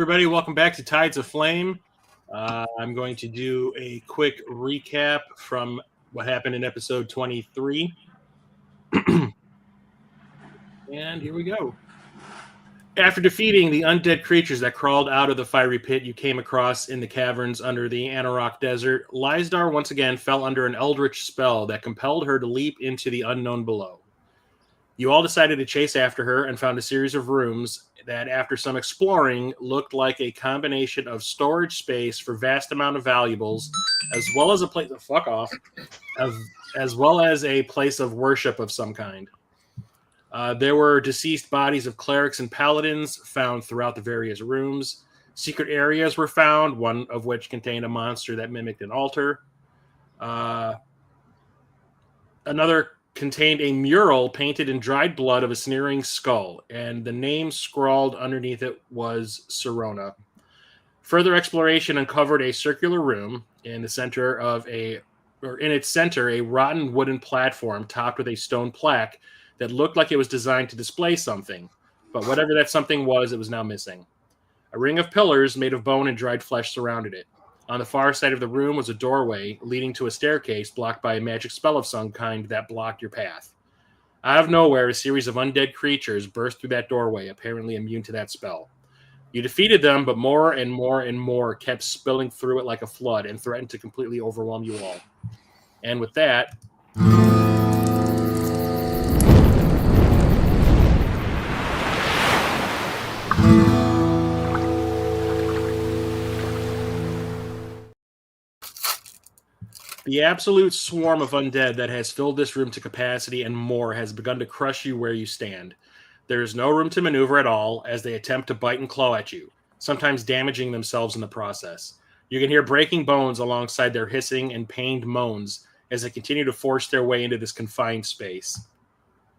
everybody. Welcome back to Tides of Flame. I'm going to do a quick recap from what happened in episode 23. And here we go. After defeating the undead creatures that crawled out of the fiery pit you came across in the caverns under the Anauroch desert, Lysdar once again fell under an eldritch spell that compelled her to leap into the unknown below. You all decided to chase after her and found a series of rooms that, after some exploring, looked like a combination of storage space for vast amount of valuables, as well as a place as well as a place of worship of some kind. There were deceased bodies of clerics and paladins found throughout the various rooms. Secret areas were found, one of which contained a monster that mimicked an altar. Another contained a mural painted in dried blood of a sneering skull, and the name scrawled underneath it was Sirona. Further exploration uncovered a circular room in its center, a rotten wooden platform topped with a stone plaque that looked like it was designed to display something, but whatever that something was, it was now missing. A ring of pillars made of bone and dried flesh surrounded it. On the far side of the room was a doorway leading to a staircase blocked by a magic spell of some kind that blocked your path. Out of nowhere, a series of undead creatures burst through that doorway, apparently immune to that spell. You defeated them, but more and more and more kept spilling through it like a flood and threatened to completely overwhelm you all. And with that... The absolute swarm of undead that has filled this room to capacity and more has begun to crush you where you stand. There is no room to maneuver at all as they attempt to bite and claw at you, sometimes damaging themselves in the process. You can hear breaking bones alongside their hissing and pained moans as they continue to force their way into this confined space.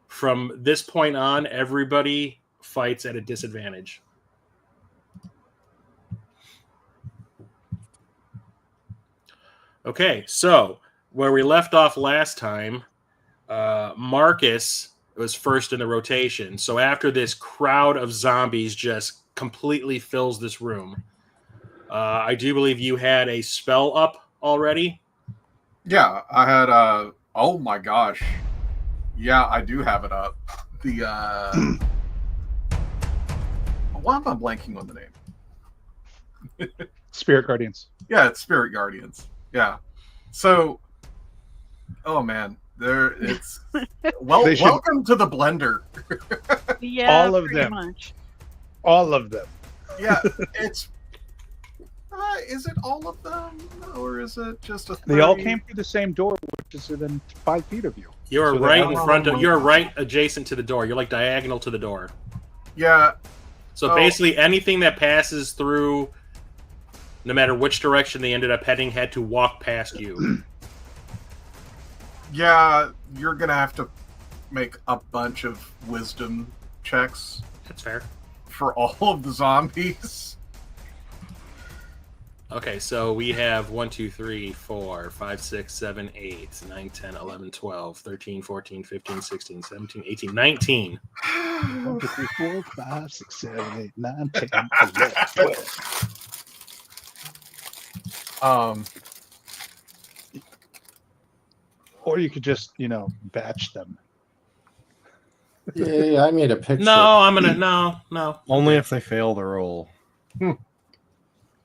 From this point on, everybody fights at a disadvantage. Okay, so where we left off last time, Marcus was first in the rotation. So after this crowd of zombies just completely fills this room, I do believe you had a spell up already. Yeah, I had oh my gosh. Yeah, I do have it up. The why am I blanking on the name? Spirit Guardians. Yeah, it's Spirit Guardians. Yeah. So, oh man, welcome to the blender. Yeah, all of them. Much. All of them. Yeah, it's. Is it all of them, or is it just a? 30? They all came through the same door, which is within 5 feet of you. You're right in front of. You're right adjacent to the door. You're like diagonal to the door. Yeah. So basically, anything that passes through, no matter which direction they ended up heading, had to walk past you. Yeah, you're gonna have to make a bunch of wisdom checks. That's fair. For all of the zombies. Okay, so we have 1, 2, 3, 4, 5, 6, 7, 8, 9, 10, 11, 12, 13, 14, 15, 16, 17, 18, 19. 1, 2, 3, 4, 5, 6, 7, 8, 9, 10, 11, 12. Or you could just, batch them. Yeah, I made a picture. No, I'm gonna no. Only if they fail the roll.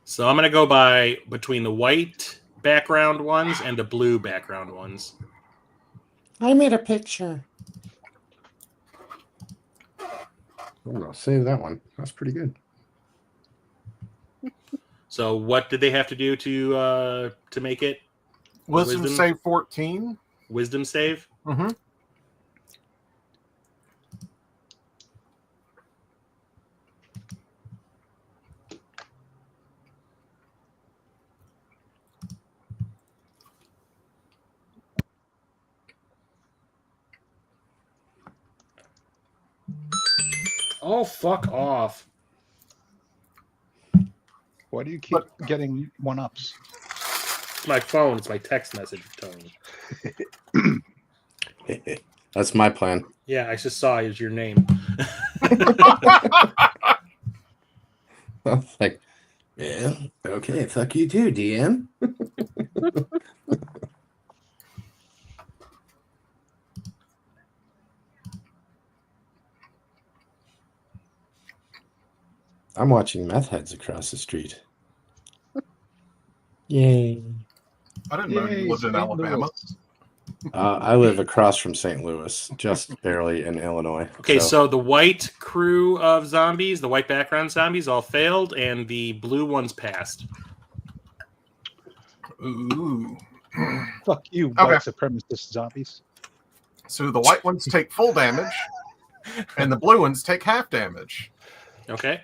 So I'm gonna go between the white background ones and the blue background ones. I made a picture. Oh, I'll save that one. That's pretty good. So what did they have to do to make it? Wisdom save 14. Wisdom save? Mm-hmm. Oh, fuck off. Why do you keep getting 1-ups? It's my phone. It's my text message tone. That's my plan. Yeah, I just saw it as your name. Like, yeah, okay, fuck you too, DM. I'm watching meth heads across the street. Yay. I didn't know you Yay, lived in St. Alabama. Louis. I live across from St. Louis, just barely in Illinois. Okay, so the white crew of zombies, the white background zombies, all failed, and the blue ones passed. Ooh. Fuck you, Okay. white supremacist zombies. So the white ones take full damage, and the blue ones take half damage. Okay.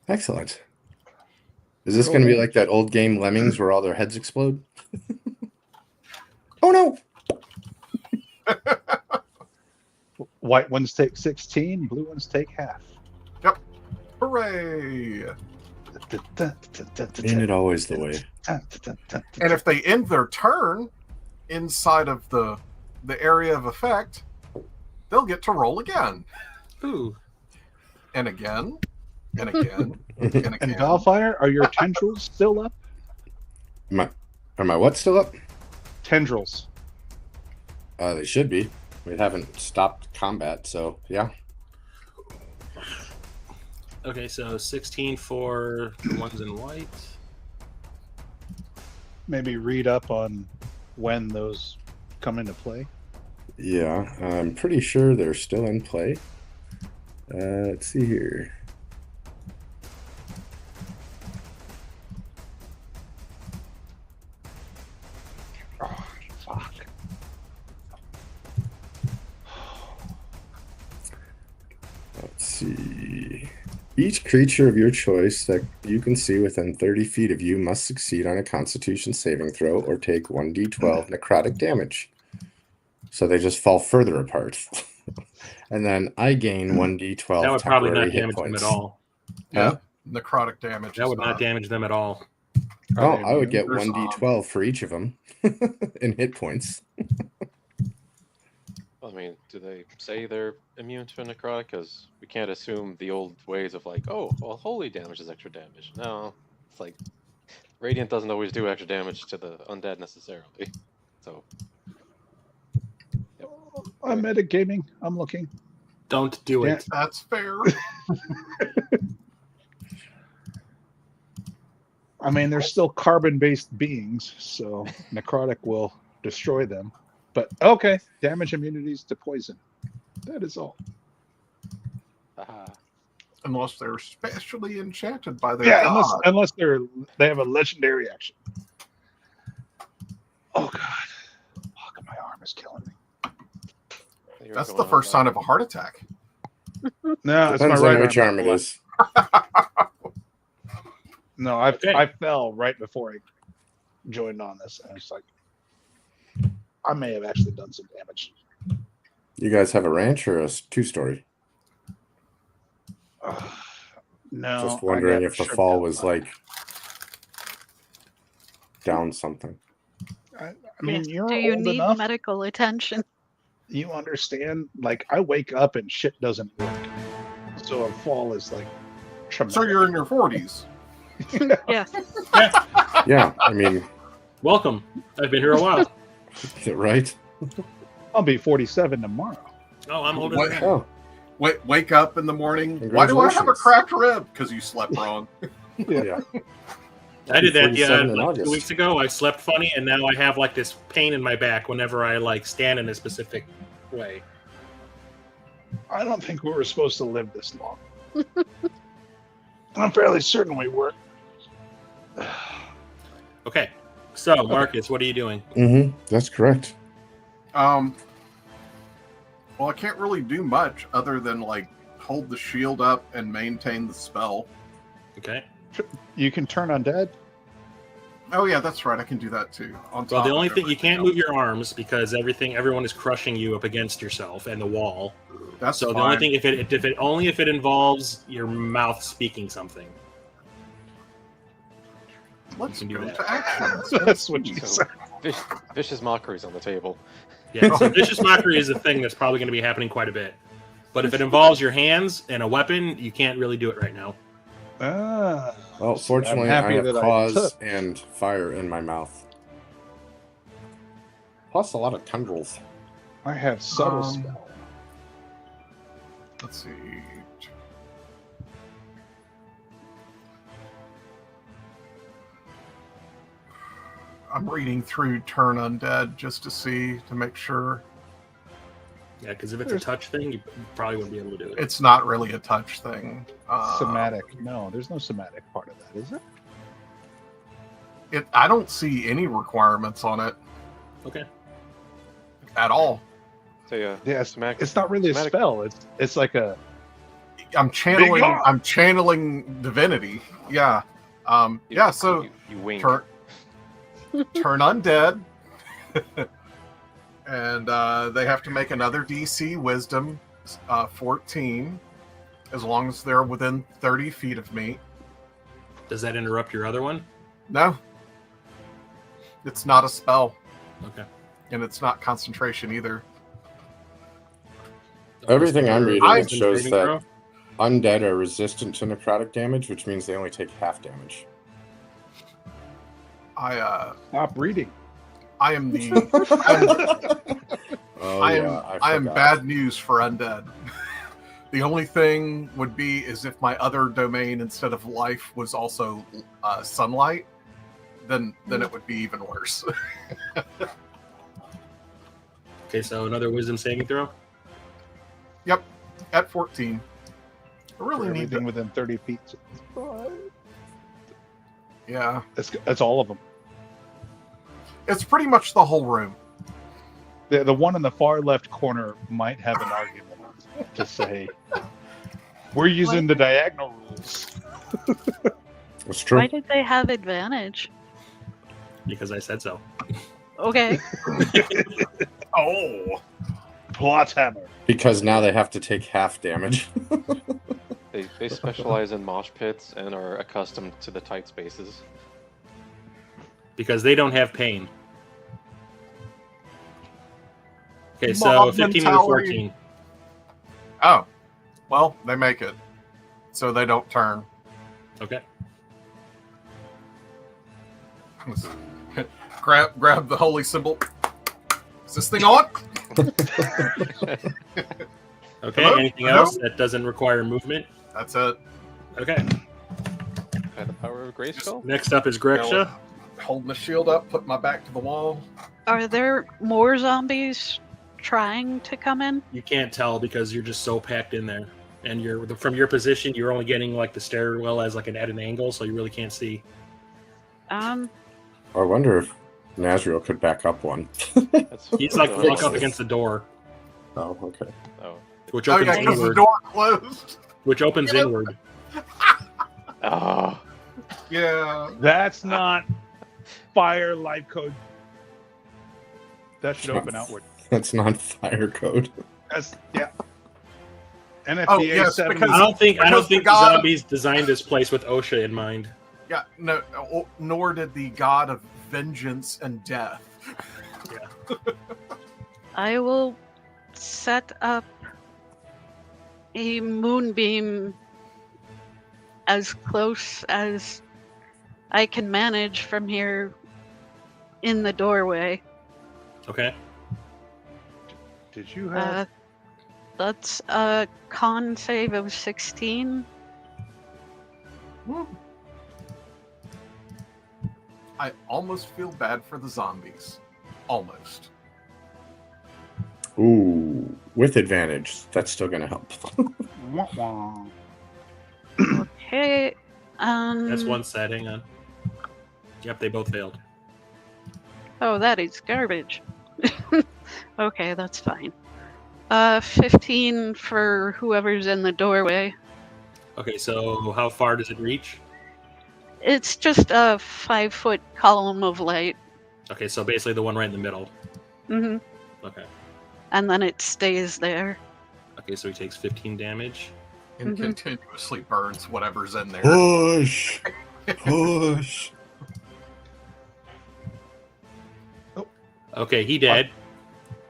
Excellent. Is this going to be like that old game Lemmings where all their heads explode? Oh no! White ones take 16, blue ones take half. Yep. Hooray! Ain't it always the way? And if they end their turn inside of the area of effect, they'll get to roll again. Ooh. And again. And again. And And again. Valfire, are your tendrils still up? Are my what still up? Tendrils. They should be. We haven't stopped combat, so yeah. Okay, so 16 for the ones in white. Maybe read up on when those come into play. Yeah, I'm pretty sure they're still in play. Let's see here. Oh, fuck. Let's see. Each creature of your choice that you can see within 30 feet of you must succeed on a Constitution saving throw or take 1d12 necrotic damage. So they just fall further apart. And then I gain 1d12 That would probably temporary not hit damage them points. at all. Yeah. Huh? Necrotic damage. That is would not damage them at all. Oh, Are they I would get immune? 1d12 for each of them in hit points. I mean, do they say they're immune to necrotic? Because we can't assume the old ways of like, oh, well, holy damage is extra damage. No, it's like radiant doesn't always do extra damage to the undead necessarily. So I'm metagaming. I'm looking. Don't do it. That's fair. I mean, they're still carbon-based beings, so necrotic will destroy them. But okay, damage immunities to poison. That is all. Unless they're specially enchanted by their Yeah, god. unless they have a legendary action. Oh god, fuck, my arm is killing me. That's the first sign of a heart attack. No, it's my Depends right on which arm. arm it is. No, Okay. I fell right before I joined on this, and it's like I may have actually done some damage. You guys have a ranch or a two-story? No, Just I wondering got if the tripped fall up was by- like down something. I mean, Yes. you're Do you old need enough. medical attention? You understand? Like, I wake up and shit doesn't work. So a fall is like traumatic. So you're in your 40s. Yes. Yeah, I mean, Welcome. I've been here a while. right? I'll be 47 tomorrow. Oh, I'm older What? than that. Oh, Wake up in the morning. Why do I have a Congratulations. cracked rib? Because you slept wrong. yeah. I did that 47 in like August. 2 weeks ago. I slept funny, and now I have like this pain in my back whenever I like stand in a specific way. I don't think we were supposed to live this long. I'm fairly certain we were. Okay, so Marcus, what are you doing? Mm-hmm. That's correct. Well, I can't really do much other than like hold the shield up and maintain the spell. Okay. You can turn undead. Oh yeah, that's right. I can do that too. On Well, top the of only thing you everything can't else. move your arms because everyone is crushing you up against yourself and the wall. That's So the fine. only thing if it involves your mouth speaking something. Let's you can go do that. to action. That's what you So, said. vicious mockeries on the table. Yeah, so vicious mockery is a thing that's probably going to be happening quite a bit. But if it involves your hands and a weapon, you can't really do it right now. Ah. Well, See, I'm fortunately, happy I have that I claws took- and fire in my mouth. Plus a lot of tendrils. I have subtle Um, spell. Let's see. I'm reading through Turn Undead just to make sure. Yeah, because if it's a touch thing, you probably wouldn't be able to do it. It's not really a touch thing. Somatic. No, there's no somatic part of that, is there? I don't see any requirements on it Okay. at all. So yeah, Yeah, smack. it's not really a somatic- spell. It's like a I'm channeling. Big I'm channeling divinity. Yeah. Yeah. So you wink. turn undead, and they have to make another DC Wisdom 14, as long as they're within 30 feet of me. Does that interrupt your other one? No, it's not a spell, Okay. and it's not concentration either. Everything I'm reading I- shows Saving that throw? undead are resistant to necrotic damage, which means they only take half damage. stop reading. I am the. Oh, I yeah, am forgot. bad news for undead. The only thing would be is if my other domain instead of life was also sunlight, then it would be even worse. Okay, so another wisdom saving throw. Yep, at 14. I really need Everything to. within 30 feet. Yeah, That's all of them. it's pretty much the whole room. The one in the far left corner might have an argument to say, we're using the diagonal rules. It's true. Why did they have advantage? Because I said so. Okay. Oh, Plot hammer. Because now they have to take half damage. They specialize in mosh pits and are accustomed to the tight spaces. Because they don't have pain. Okay, so Mob 15 to mentality. 14. oh, well, they make it, so they don't turn. Okay. grab the holy symbol. Is this thing on? Okay, Hello? anything Hello? else that doesn't require movement? That's it. Okay. By the power of Grayskull? Next up is Grexia. Holding the shield up, put my back to the wall. Are there more zombies trying to come in? You can't tell because you're just so packed in there. And you're from your position, you're only getting like the stairwell as like at an angle, so you really can't see. I wonder if Nazriel could back up one. That's He's like oh, up against the door, Oh, okay. Oh. which Oh opens yeah, because the inward. door closed. Which opens Yeah. inward. Ah. Yeah. That's not fire life code. That should open outward. That's not fire code. That's, yeah. NFPA Oh, yes, 7 because- I don't think Because the the god- zombies designed this place with OSHA in mind. Yeah. No. Nor did the god of vengeance and death. I will set up a moonbeam as close as I can manage from here in the doorway. Okay. Did you have... That's a con save of 16. I almost feel bad for the zombies. Almost. Ooh, with advantage. That's still going to help. Wah, wah. Okay. That's one set, hang on. Yep, they both failed. Oh, that is garbage. Okay, that's fine. 15 for whoever's in the doorway. Okay, so how far does it reach? It's just a 5-foot column of light. Okay, so basically the one right in the middle. Hmm. Okay. And then it stays there. Okay, so he takes 15 damage. And Mhm. continuously burns whatever's in there. Push! Push! Okay, he dead.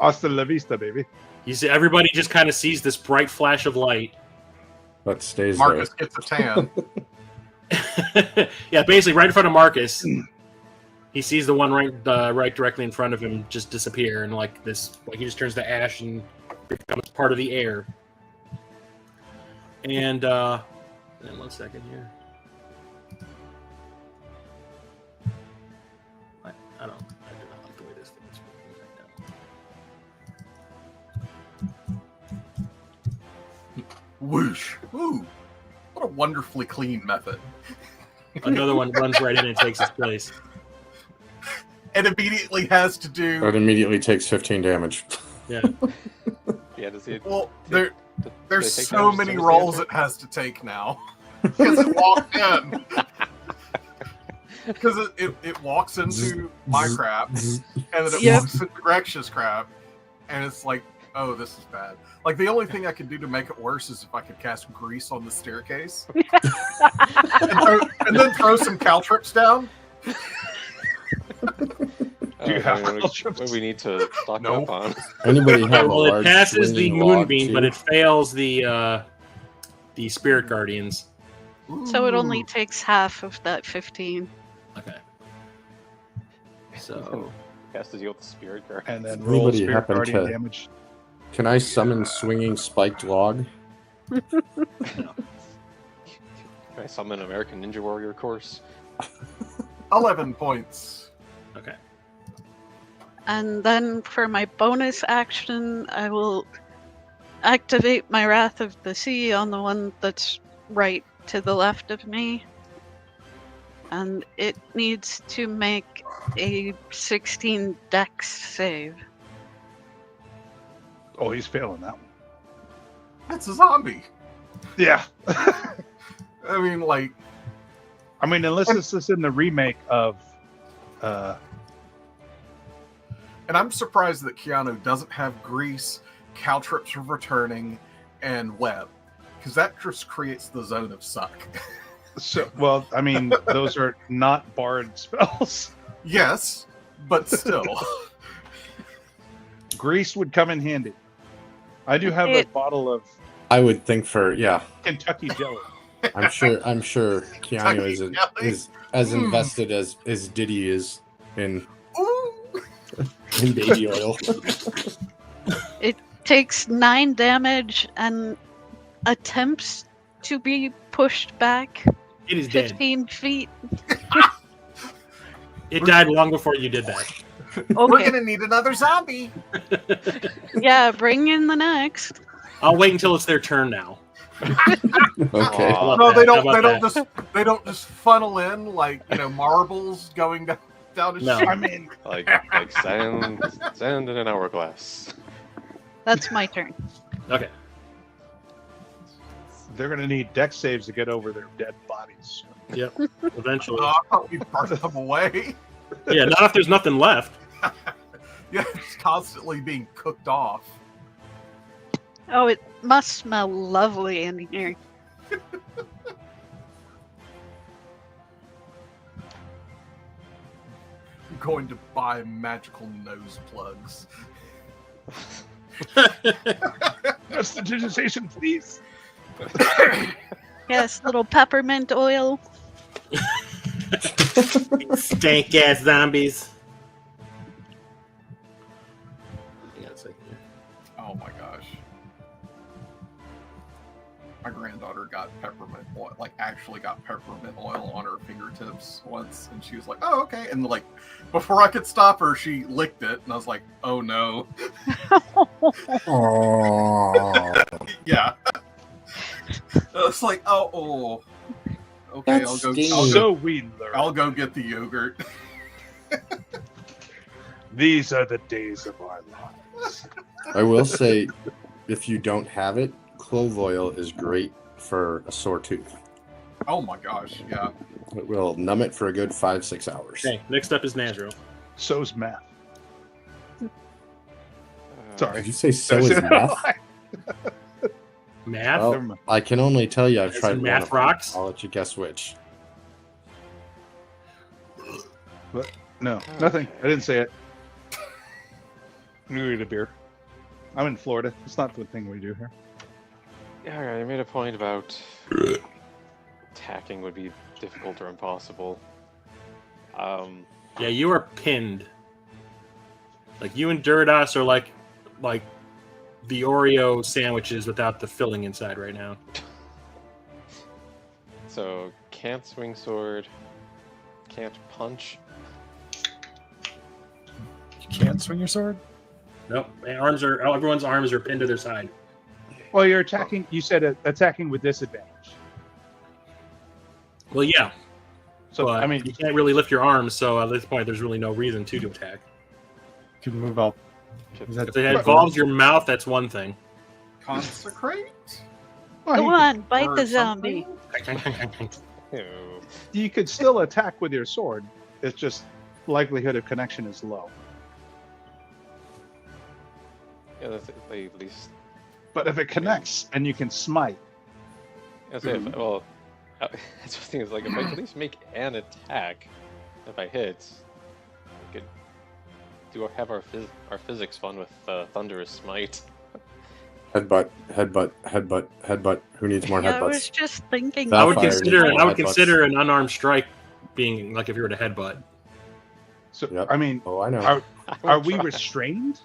Hasta la vista, baby. You see, everybody just kind of sees this bright flash of light. That stays Marcus there. gets a tan. Yeah, basically right in front of Marcus. He sees the one right directly in front of him just disappear, and like he just turns to ash and becomes part of the air. And 1 second here. I do not like the way this thing is working right now. Whoosh! Ooh, what a wonderfully clean method. Another one runs right in and takes its place. It immediately has to do. It immediately takes 15 damage. Yeah. Yeah, does it? Well, They there's take so damage many as soon as they rolls enter? it has to take now because it walked in. Because it walks into my crap, and then it Yep. walks into Grex's crap, and it's like, oh, this is bad. Like, the only thing I could do to make it worse is if I could cast grease on the staircase, and then throw some caltrips down. Do you have what we need to stock No. up on? Anybody have a Well, it large passes the swinging log, moonbeam, but too? it fails the spirit guardians. So it only Ooh. takes half of that 15. Okay. So Has to deal with the spirit guard. And then roll Anybody Spirit happen Guardian to- damage. Can I summon swinging spiked log? Can I summon American Ninja Warrior course? 11 points. okay. And then for my bonus action, I will activate my Wrath of the Sea on the one that's right to the left of me. And it needs to make a 16 dex save. Oh, he's failing that one. That's a zombie. Yeah. I mean, like, I mean, unless this is in the remake of and I'm surprised that Keanu doesn't have grease, caltrips for returning, and web, because that just creates the zone of suck. so well, I mean, those are not bard spells. Yes, but still. Grease would come in handy. I do have a bottle of I would think yeah. Kentucky jelly. I'm sure Keanu is as invested as Diddy is in Ooh. baby oil. It takes 9 damage and attempts to be pushed back It is dead. 15 feet. It died long before you did that. We're Okay, gonna need another zombie. yeah, bring in the next. I'll wait until it's their turn now. Okay. Aw. How No, about they that? don't. How They about don't just funnel in like marbles going down a No. chute. I mean, Like sand in an hourglass. That's my turn. Okay. they're going to need dex saves to get over their dead bodies. Yep. Eventually. I thought we burned them away. Yeah. Not if there's nothing left. Yeah, it's constantly being cooked off. Oh, it must smell lovely in here. I'm going to buy magical nose plugs. Prestidigitation, please. Yes, little peppermint oil. Stank ass zombies. Hang on a second here. Oh my gosh. My granddaughter got peppermint oil, like actually got peppermint oil on her fingertips once, and she was like, oh, okay. And like, before I could stop her, she licked it, and I was like, oh no. Oh, Yeah. It's like, oh. Okay, That's I'll go. stingy. So we learn. I'll go get the yogurt. These are the days of our lives. I will say, if you don't have it, clove oil is great for a sore tooth. Oh my gosh, yeah. It will numb it for a good 5-6 hours. Okay. Next up is Nazriel. So's math. Sorry. Did you say so is meth? Math. Well, Never mind. I can only tell you I've As tried in one math of them. rocks? I'll let you guess which. No, nothing. I didn't say it. We need a beer. I'm in Florida. It's not the thing we do here. Yeah, I made a point about attacking would be difficult or impossible. Yeah, you are pinned. Like you and Duridas are like the Oreo sandwiches without the filling inside right now. So can't swing sword, can't punch. You can't swing your sword? Nope, everyone's arms are pinned to their side. Well, you're attacking. You said attacking with disadvantage. Well, yeah. So But I mean, you can't really lift your arms, so at this point, there's really no reason to attack. You can move out. Is that If it involves your mouth, that's one thing. Consecrate? well, Go on, bite Or the zombie. something? Ew. you could still attack with your sword. It's just likelihood of connection is low. Yeah, that's at least. But if it connects and you can smite, I say, well, it's just thing is like if I at least make an attack, if I hit, we could have our physics fun with thunderous smite. Headbutt. Who needs more Yeah, I was headbutts? just thinking. Foul I would fire consider needs more I would headbutts. consider an unarmed strike being like if you were to headbutt. so Yep. I mean, Oh, I know. are, I are would we try. restrained?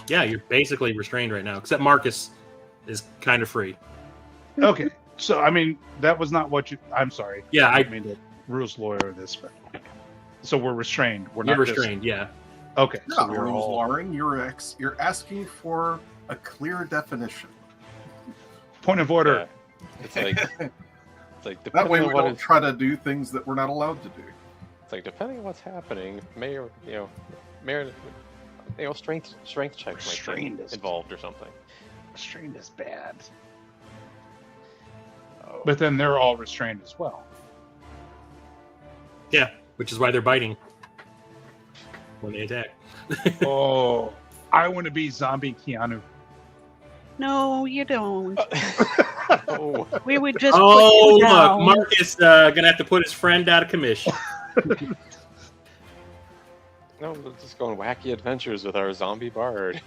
Yeah, you're basically restrained right now, except Marcus is kind of free. Okay, so I mean, that was not what you. I'm sorry. Yeah, I didn't mean to rules lawyer this, but so we're restrained. We're You're not just- restrained. Yeah. Okay, You're so not we're rules all lawyering. You're asking for a clear definition. point of order. Yeah. It's like That depending way we on what don't is, try to do things that we're not allowed to do. it's like depending on what's happening, strength check might Restrained be is- involved or something. Restrained is bad, Oh. but then they're all restrained as well. Yeah, which is why they're biting when they attack. Oh, I want to be zombie Keanu. No, you don't. Oh. We would just Oh, put you look, down. Marcus gonna have to put his friend out of commission. No, we're just going wacky adventures with our zombie bard.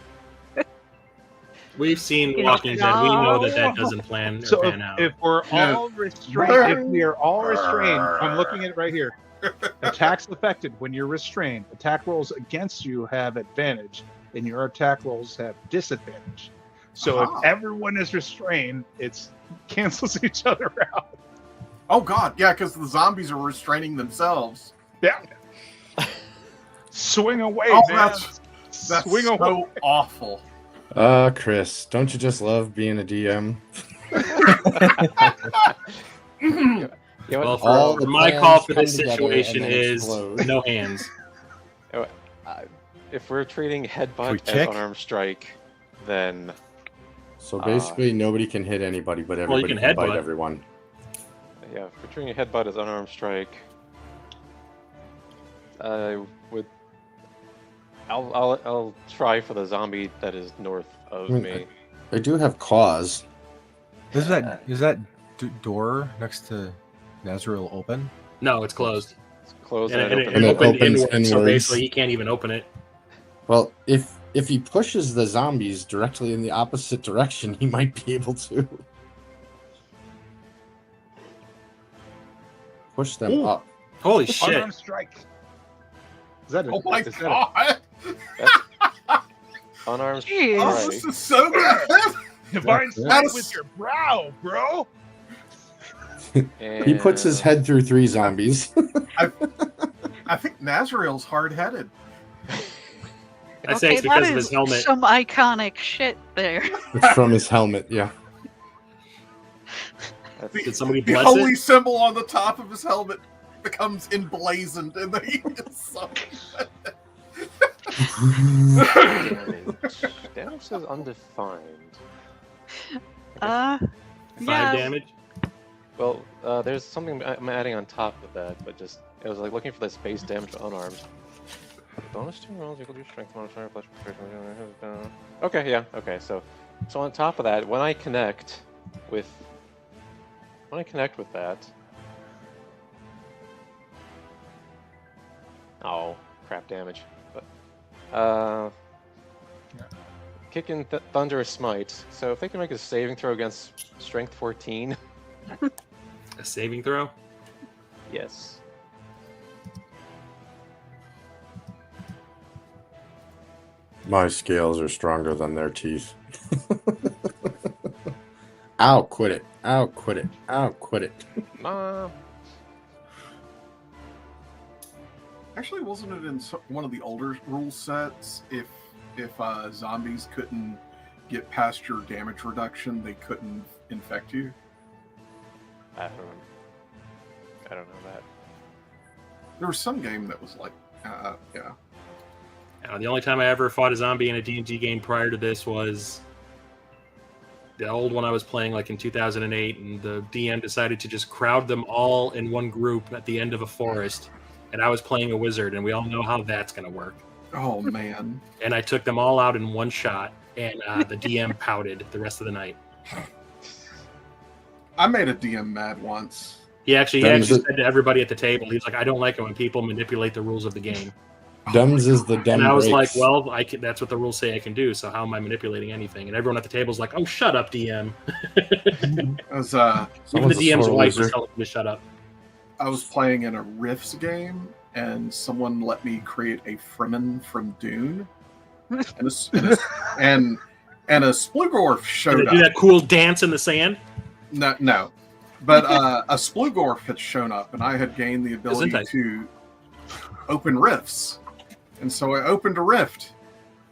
We've seen You Walking Dead. We know that know. doesn't plan or So pan out. if we're Yeah. all restrained, if we are all restrained, I'm looking at it right here. Attacks affected when you're restrained. Attack rolls against you have advantage, and your attack rolls have disadvantage. So Ah. if everyone is restrained, it cancels each other out. Oh God, yeah, because the zombies are restraining themselves. Yeah. Swing away, Oh, man. that's Swing away. so awful. Chris, don't you just love being a DM? You know Well, what? All for the my plans call for come this together situation and then is explode. no hands. If we're treating we headbutt as kick? unarmed strike, then So basically, nobody can hit anybody, but Well, you everybody can can bite headbutt. everyone. yeah, if we're treating a headbutt as unarmed strike, I'll try for the zombie that is north of I mean, me. They do have claws. Is that door next to Nazriel open? No, it's closed. It's closed And, and, and open. it And it opened opens inward, so inwards. basically he can't even open it. Well, if he pushes the zombies directly in the opposite direction, he might be able to push them Ooh. up. Holy shit. Unarmed strike. Is that Oh my is that God! Unarmed Jeez. Oh, strike. this is so good. divine Yeah. strike with your brow, bro? He puts his head through 3 zombies. I think Nazriel's hard-headed. I say it's that because of is his helmet. some iconic shit there. It's from his helmet, yeah. Did somebody The bless holy it? symbol on the top of his helmet becomes emblazoned, and then he gets so Damage says undefined. Five Yeah. damage. Well, there's something I'm adding on top of that, but just I was like looking for this base damage for unarmed. Bonus 2 rolls equal to strength modifier plus. Okay, yeah, okay. So on top of that, when I connect with that, oh crap, damage. But kicking thunderous smite. So if they can make a saving throw against strength 14. A saving throw? Yes. My scales are stronger than their teeth. Ow, quit it. Ow, quit it. Ow, quit it. Mom. Actually, wasn't it in one of the older rule sets? If zombies couldn't get past your damage reduction, they couldn't infect you. I don't know that. There was some game that was like, yeah. The only time I ever fought a zombie in a D&D game prior to this was the old one I was playing like in 2008, and the DM decided to just crowd them all in one group at the end of a forest, and I was playing a wizard, and we all know how that's going to work. Oh, man. And I took them all out in one shot, and the DM pouted the rest of the night. I made a DM mad once. He actually said to everybody at the table, he's like, I don't like it when people manipulate the rules of the game. Dems is the dem And I was breaks. like, well, that's what the rules say I can do, so how am I manipulating anything? And everyone at the table is like, oh, shut up, DM. It was, Even the DM's sore wife loser. was telling him to shut up. I was playing in a Rifts game, and someone let me create a Fremen from Dune. And a Splugorf Did showed they up. do that cool dance in the sand? No. But a Splugorf had shown up, and I had gained the ability Gesundheit. to open rifts. And so I opened a rift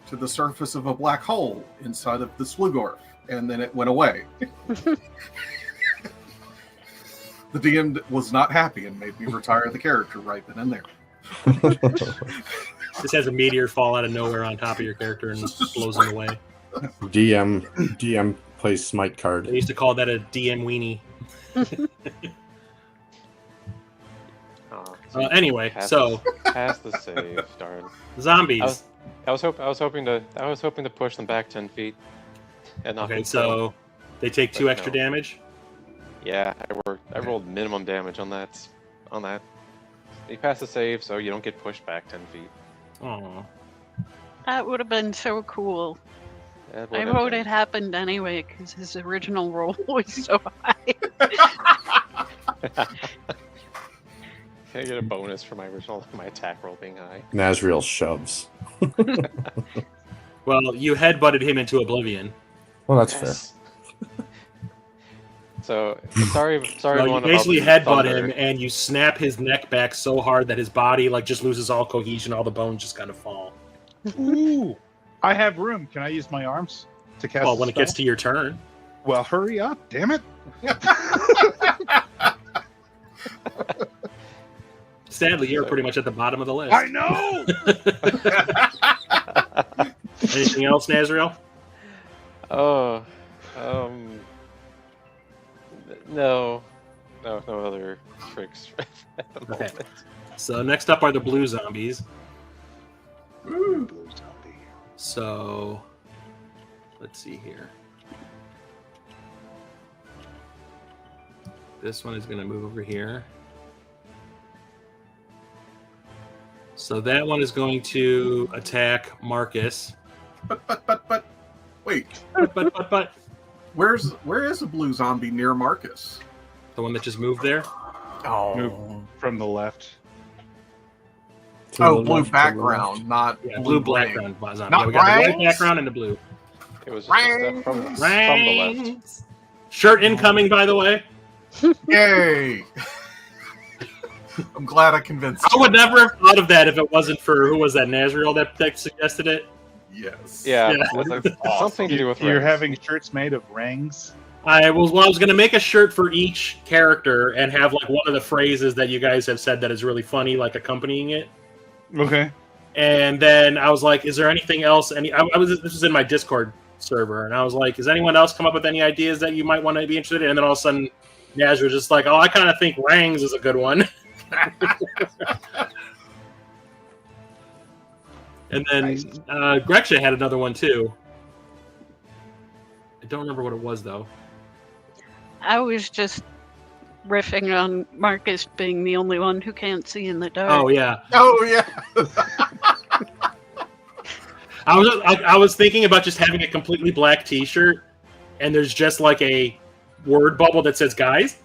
to the surface of a black hole inside of the Splugorf, and then it went away. The DM was not happy and made me retire the character right then and there. Just has a meteor fall out of nowhere on top of your character and blows him away. DM plays smite They card. used to call that a DM weenie. Oh, Anyway, so pass the save. Darn. zombies. I was hoping to push them back 10 feet. And knock Okay, them so they take 2 But extra no. damage. Yeah, I rolled minimum damage on that. You pass the save, so you don't get pushed back 10 feet. Oh, That would have been so cool. That would I have hope been- it happened anyway because his original roll was so high. I get a bonus for my attack roll being high. Nazriel shoves. well, you headbutted him into oblivion. Well, that's fair. Yes. So sorry, Well, you everyone. basically about the headbutt thunder. him, and you snap his neck back so hard that his body just loses all cohesion. All the bones just kind of fall. Ooh, I have room. Can I use my arms to cast? Well, a when it spell? gets to your turn. Well, hurry up! Damn it! Sadly, you're pretty much at the bottom of the list. I know. Anything else, Nazriel? Oh, no other tricks at the Okay. moment. So next up are the blue zombies. Blue zombie. So let's see here. This one is going to move over here. So that one is going to attack Marcus. But, wait, But where is a blue zombie near Marcus? the one that just moved there. Move from the left. To Oh, the blue left, to the background, left. not Yeah, blue blue brain. background zombie. Not Yeah, we got the white rangs? background and the blue. It was just a step from the left. Rangs. Shirt incoming, by the way. Yay! I'm glad I convinced I you. would never have thought of that if it wasn't for who was that Nazriel that suggested it. Yes. Yeah, Yeah. it's like something to do with You're ranks. having shirts made of rings. I was going to make a shirt for each character and have one of the phrases that you guys have said that is really funny, accompanying it. Okay. And then I was like, is there anything else? This was in my Discord server, and I was like, has anyone else come up with any ideas that you might want to be interested in? And then all of a sudden, Naz was just like, oh, I kind of think Rangs is a good one. And then Greksha had another one too. I don't remember what it was though. I was just riffing on Marcus being the only one who can't see in the dark. Oh yeah, Oh yeah. I was thinking about just having a completely black T-shirt, and there's just a word bubble that says "guys,"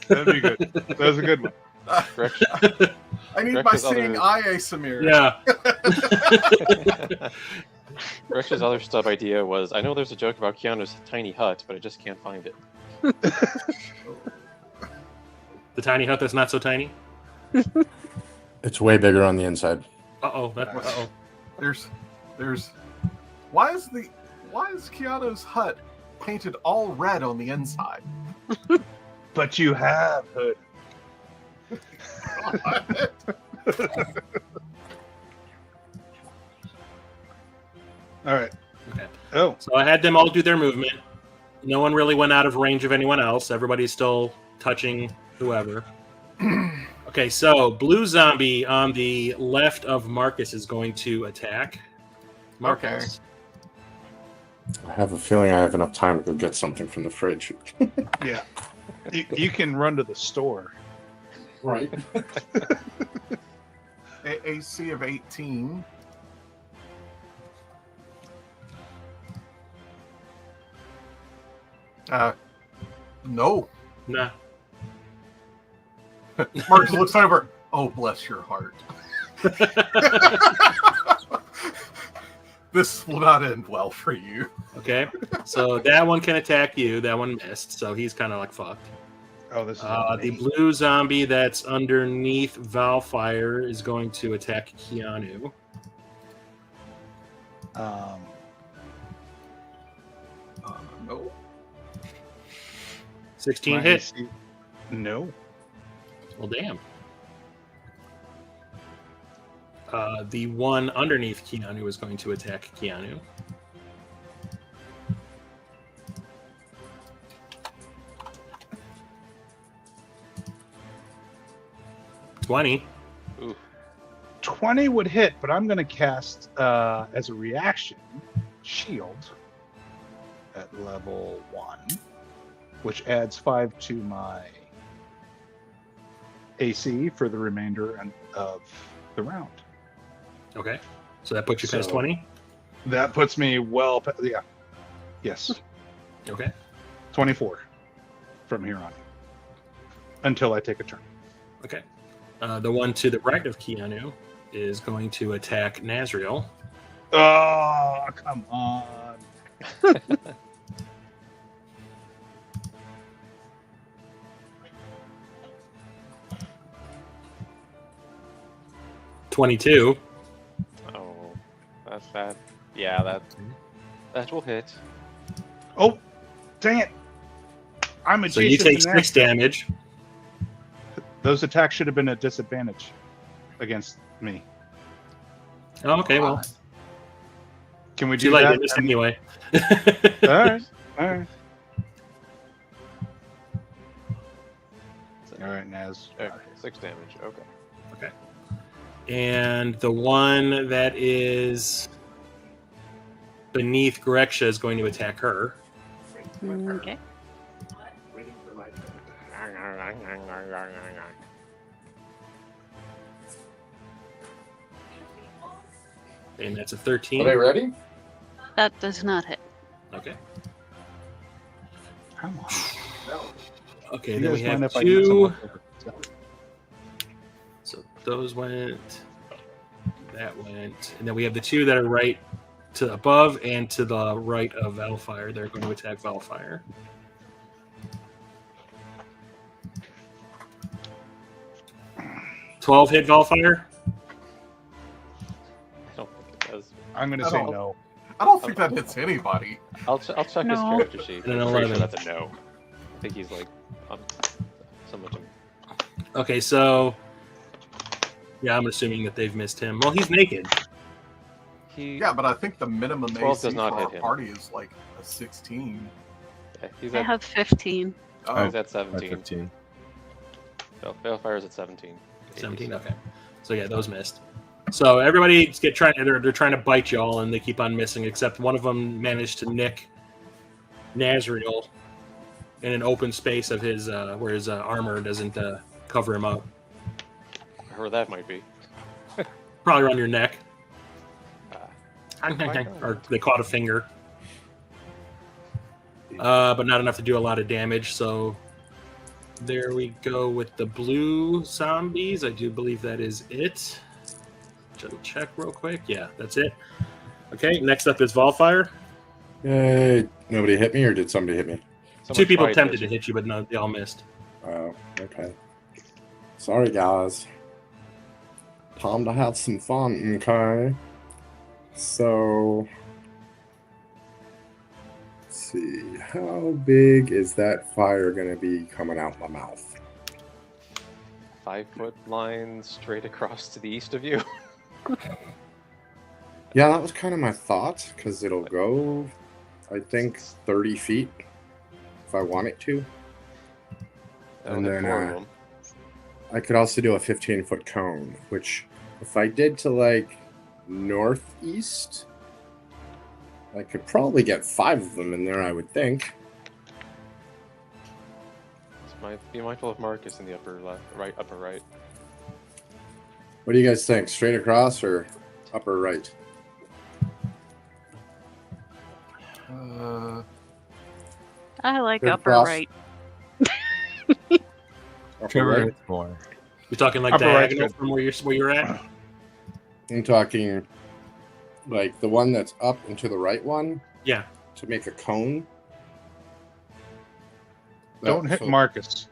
That'd be good. That was a good one. Correction. I need my Correction's seeing other- eye, Samir. Yeah. Rex's other stub idea was, I know there's a joke about Keanu's tiny hut, but I just can't find it. The tiny hut that's not so tiny. It's way bigger on the inside. Uh-oh. Uh-oh. There's why is Keanu's hut painted all red on the inside? But you have hood. All right. Okay. Oh, So I had them all do their movement. No one really went out of range of anyone else. Everybody's still touching whoever. Okay, so blue zombie on the left of Marcus is going to attack. Marcus. I have a feeling I have enough time to go get something from the fridge. yeah. You can run to the store. Right. AC of 18. No. Nah. Marcus looks over. Oh, bless your heart. This will not end well for you. Okay, so that one can attack you. That one missed, so he's kind of like fucked. Oh, this is The blue zombie that's underneath Valfire is going to attack Keanu. No. 16 my hit. AC No. Well, damn. The one underneath Keanu is going to attack Keanu. $20. Ooh. 20 would hit, but I'm going to cast, as a reaction, Shield at level 1, which adds 5 to my AC for the remainder of the round. Okay, so that puts you past So- 20. That puts me yeah. Yes. Okay. 24 from here on until I take a turn. Okay. The one to the right of Keanu is going to attack Nazriel. Oh, come on. $22. Oh, that's bad. Yeah, that will hit. Oh, dang it. I'm So you adjacent take to 6 damage. Those attacks should have been a disadvantage against me. Oh, okay, well, Can we too do late. that? They missed anyway. All right. All right. All right, Naz. Okay, 6 damage. Okay. And the one that is beneath Greksha is going to attack her. Okay. And that's a 13. Are they ready? That does not hit. Okay. Come on. Okay, You then we guys mind have if I get some 2. leftover? So those went. That went. And then we have the 2 that are right to above and to the right of Valfire. They're going to attack Valfire. $12 hit Valfire. I don't think it does. I'm going to say Oh. no. I don't think that hits anybody. I'll check his No. character sheet. And I'm an pretty sure 11. that's a no. I think he's like on so much. Okay, so. Yeah, I'm assuming that they've missed him. Well, he's naked. He Yeah, but I think the minimum 12 AC does not for hit our him. party is like a 16. yeah, he's I at have 15. Oh, he's at 17. 15. Balefire's at 17. 17. Okay. So yeah, those missed. So everybody's they're trying to bite y'all, and they keep on missing. Except one of them managed to nick Nazriel in an open space of his where his armor doesn't cover him up. Or that might be. Probably around your neck, Uh, or they caught a finger. but not enough to do a lot of damage. So there we go with the blue zombies. I do believe that is it. Double check real quick. Yeah, that's it. Okay, next up is Volfire. Yay. Nobody hit me, or did somebody hit me? Two people tried attempted to hit you. hit you, but no, they all missed. Oh, okay. Sorry, guys. Time to have some fun, okay? So, let's see. How big is that fire going to be coming out my mouth? 5-foot line straight across to the east of you. Yeah, that was kind of my thought, because it'll go, I think, 30 feet if I want it to. That'll And hit then, 4 of them. I could also do a 15-foot cone, which if I did to like northeast, I could probably get 5 of them in there, I would think. Be mindful of Marcus in the upper right. What do you guys think? Straight across or upper right? I like Good upper cross. right. Upper Whichever right? it's more. You're talking like Upper right's diagonal good. from where you're at. I'm talking like the one that's up and to the right one Yeah. to make a cone. Don't hit So Marcus.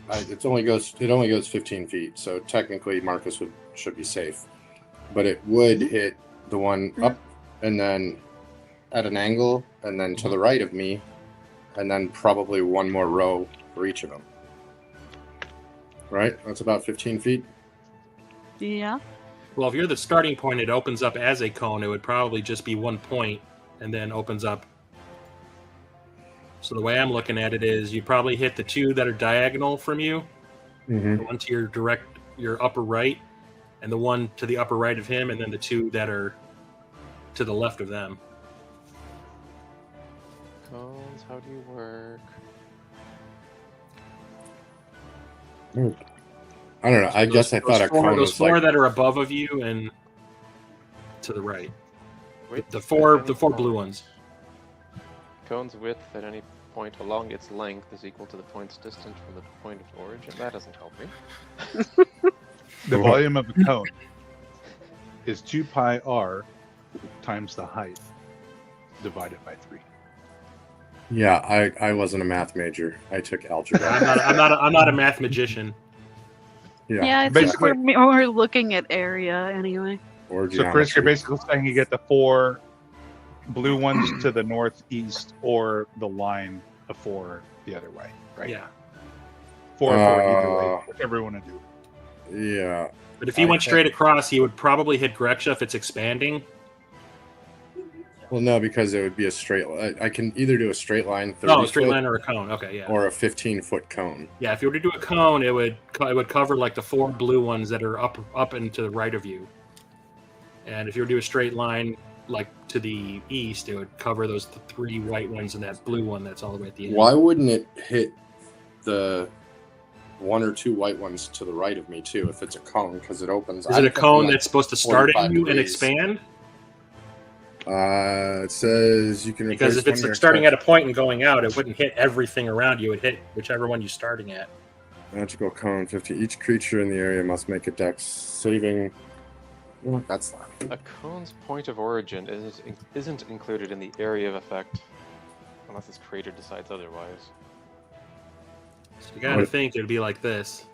it only goes 15 feet, so technically Marcus should be safe. But it would hit the one up and then at an angle and then to the right of me, and then probably one more row for each of them. Right? That's about 15 feet. Yeah. Well, if you're the starting point, it opens up as a cone. It would probably just be one point and then opens up. So the way I'm looking at it is you probably hit the 2 that are diagonal from you, Mm-hmm. the one to your upper right, and the one to the upper right of him, and then the 2 that are to the left of them. Cones, how do you work? I don't know. I guess I thought a cone those was 4 like that are above of you and to the right. Width The at 4 any blue point. ones. Cone's width at any point along its length is equal to the point's distance from the point of origin. That doesn't help me. The volume of a cone is 2 pi r times the height divided by 3. Yeah, I wasn't a math major. I took algebra. I'm not a math magician. Yeah, I think Basically- we're more looking at area anyway. Or So Chris, you're geometry. basically saying you get the 4 blue ones to the northeast or the line of 4 the other way, right? Yeah. 4 or 4 either way, whichever you want to do. Yeah. But if he went straight across, he would probably hit Greksha if it's expanding. Well, no, because it would be a straight. I can either do a straight line, 30 Oh, a straight foot, line or a cone. Okay, yeah. or a 15-foot cone. Yeah, if you were to do a cone, it would cover like the 4 blue ones that are up and to the right of you. And if you were to do a straight line like to the east, it would cover those 3 white ones and that blue one that's all the way at the end. Why wouldn't it hit the 1 or 2 white ones to the right of me too? If it's a cone, because it opens. Is it a cone that's supposed to start at 45 you and degrees. expand? It says you can. Because if it's like starting at a point and going out, it wouldn't hit everything around you. It would hit whichever one you're starting at. Magical cone 50. Each creature in the area must make a dex saving. Well, that's not. A cone's point of origin isn't included in the area of effect unless its creator decides otherwise. So you gotta think it'd be like this.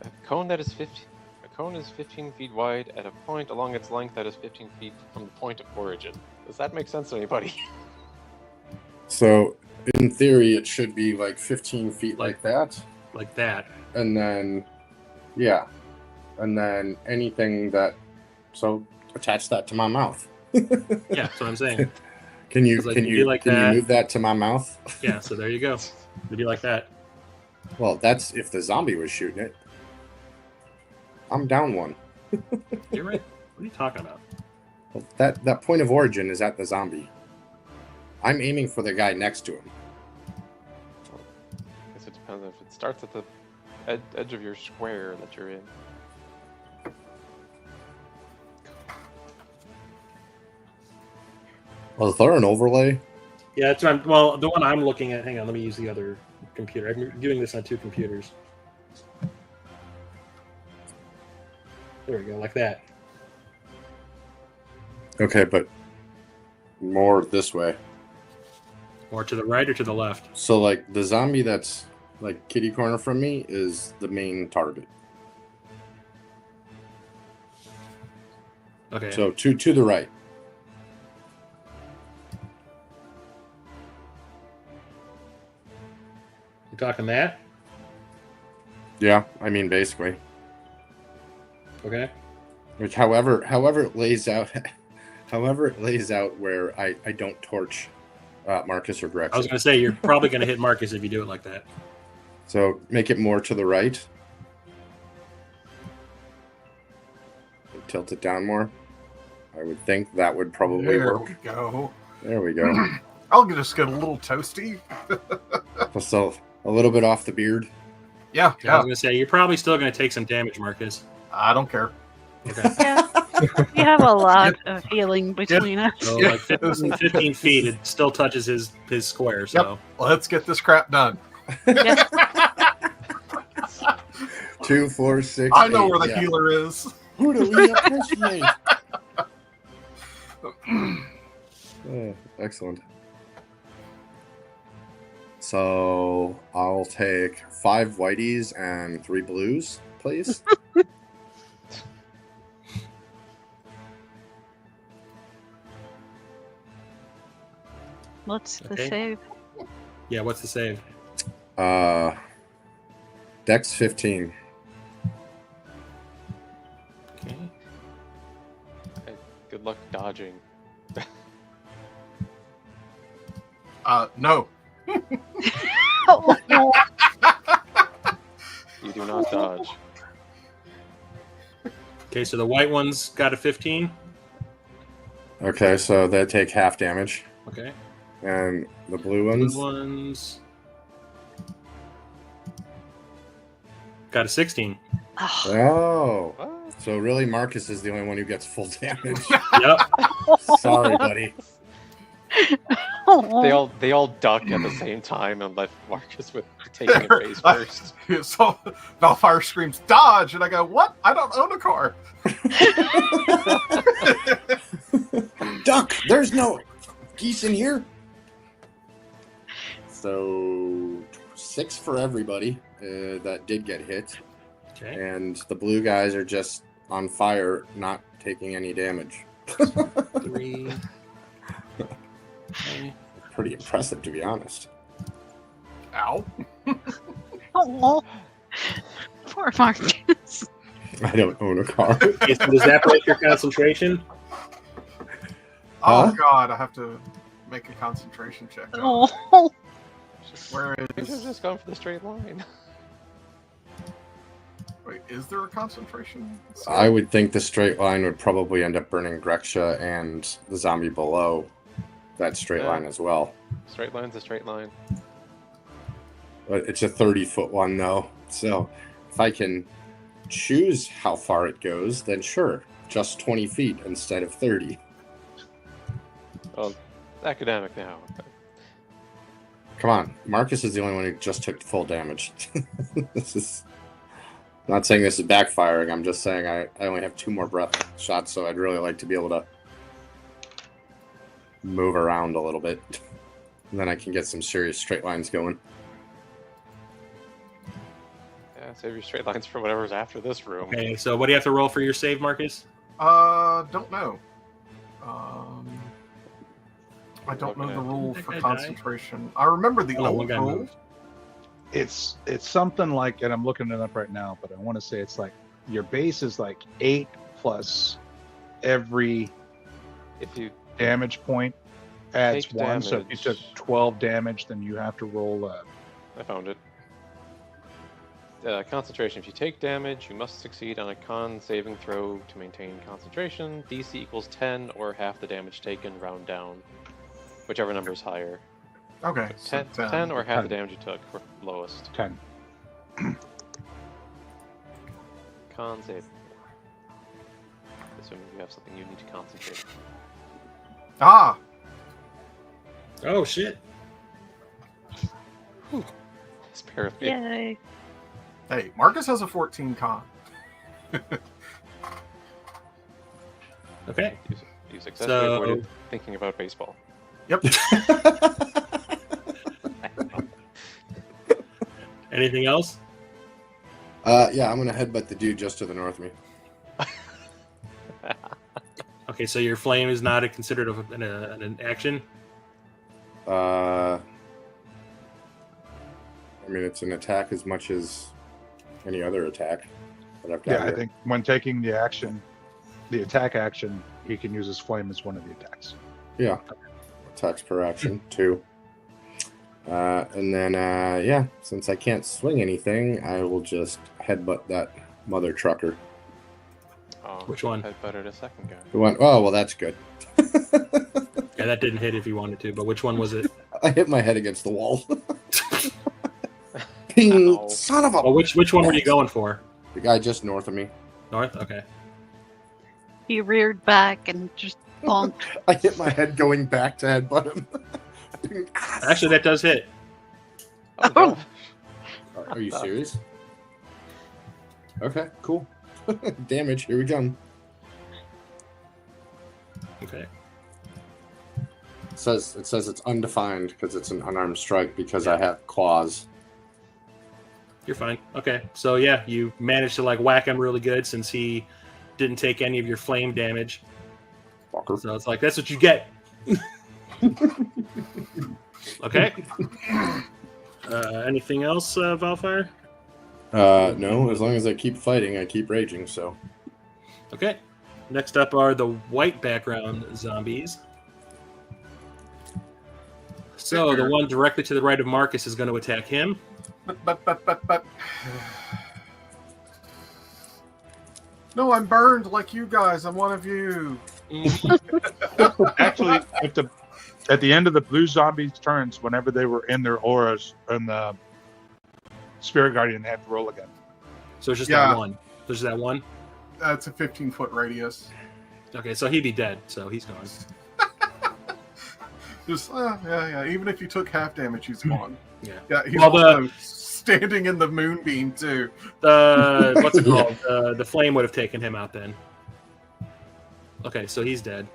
A cone is 15 feet wide at a point along its length that is 15 feet from the point of origin. Does that make sense to anybody? So, in theory, it should be like 15 feet like that. Like that. And then, yeah. And then anything that. So, attach that to my mouth. Yeah, that's what I'm saying. Can you It's like can it'd be you like can that. you move that to my mouth? Yeah, so there you go. It'd be like that. Well, that's if the zombie was shooting it. I'm down one. You're right. What are you talking about? Well, that point of origin is at the zombie. I'm aiming for the guy next to him. I guess it depends if it starts at the edge of your square that you're in. Was there an overlay Yeah, that's what well, the one I'm looking at. Hang on, let me use the other computer. I'm doing this on 2 computers. There we go, like that. Okay, but more this way. Or to the right or to the left. So, like, the zombie that's like kitty corner from me is the main target. Okay. So to the right. You talking that? Yeah, I mean basically. Okay. Which, however it lays out, where I don't torch Marcus or Grex. I was going to say you're probably going to hit Marcus if you do it like that. So make it more to the right. Tilt it down more. I would think that would probably There work. we go. There we go. I'll just get a little toasty. Just a little bit off the beard. Yeah, I was yeah. going to say you're probably still going to take some damage, Marcus. I don't care. Okay. Yeah. We have a lot of healing between us. So like 15 feet, it still touches his square. So Let's get this crap done. Yeah. 2, 4, 6. I know 8, where the yeah. healer is. Who do we appreciate? Oh, excellent. So I'll take 5 whiteys and 3 blues, please. What's the Okay. save? yeah, what's the save? Dex 15. Okay. Hey, good luck dodging. No. Oh, no. You do not dodge. Okay, so the white one's got a 15. Okay, so they take half damage. Okay. And the blue Blue ones? ones got a 16. Oh, Oh. What? So really Marcus is the only one who gets full damage. Yep. Sorry, buddy. They all duck at the same time and let Marcus with taking a raise first. So Valfire screams, "Dodge!" And I go, "What? I don't own a car." Duck! There's no geese in here. So 6 for everybody that did get hit. Okay. And the blue guys are just on fire, not taking any damage. 3. Okay. Pretty impressive, to be honest. Ow. oh. Poor Marcus. I don't own a car. Okay, so does that break your concentration? Oh Huh? God, I have to make a concentration check. Oh. Where You should have is? just gone for the straight line. Wait, is there a concentration? I would think the straight line would probably end up burning Grexia and the zombie below that straight Yeah. line as well. Straight line's a straight line. But it's a 30-foot one, though. So if I can choose how far it goes, then sure, just 20 feet instead of 30. Well, academic now. Come on, Marcus is the only one who just took full damage. This is not saying this is backfiring. I'm just saying I only have 2 more breath shots, so I'd really like to be able to move around a little bit. And then I can get some serious straight lines going. Yeah, save your straight lines for whatever's after this room. Okay, so what do you have to roll for your save, Marcus? Don't know. I don't know the rule Didn't for that guy die? concentration. I remember the Oh, one old guy rule. moved. It's something like, and I'm looking it up right now, but I want to say it's like your base is like 8 plus every If you damage point adds Take 1. So if you damage. took 12 damage, then you have to roll I found it. Concentration. If you take damage, you must succeed on a con saving throw to maintain concentration. DC equals 10 or half the damage taken, round down. Whichever number is higher. Okay, so 10 or half the 10. damage you took, or lowest. 10. Con save. Assuming you have something you need to concentrate. Ah, Oh shit! Spare me. Yay. Hey, Marcus has a 14 con. Okay. You successfully So- avoided thinking about baseball. Yep. Anything else? Yeah, I'm gonna headbutt the dude just to the north of me. Okay, so your flame is not considered an action. I mean, it's an attack as much as any other attack that I've got Yeah, I here. think when taking the action, the attack action, he can use his flame as one of the attacks. Yeah. Attacks per action, 2. And then, yeah, since I can't swing anything, I will just headbutt that mother trucker. Oh, Which one? Headbutted a second guy. The one, oh, well, that's good. Yeah, that didn't hit if you wanted to, but which one was it? I hit my head against the wall. Ping! Ow. Son of a... Well, which one were you going for? The guy just north of me. North? Okay. He reared back and just bonked. I hit my head going back to headbutt him. Actually, that does hit. Oh, Oh. God. Are you serious? Okay, cool. Damage, here we come. Okay. It says it's undefined because it's an unarmed strike because I have claws. You're fine. Okay. So yeah, you managed to like whack him really good since he didn't take any of your flame damage. Fucker. So it's like that's what you get. Okay. Anything else, Valfire? No, as long as I keep fighting, I keep raging, so. Okay. Next up are the white background zombies. So the one directly to the right of Marcus is going to attack him. But. No, I'm burned like you guys. I'm one of you. Actually, at the end of the blue zombies' turns, whenever they were in their auras, and the spirit guardian had to roll again. So it's just Yeah. that one. There's that one. That's a 15-foot radius. Okay, so he'd be dead. So he's gone. Just yeah. Even if you took half damage, he's gone. Yeah. Yeah, he's Well, also standing in the moonbeam too. The what's it called? The flame would have taken him out then. Okay, so he's dead.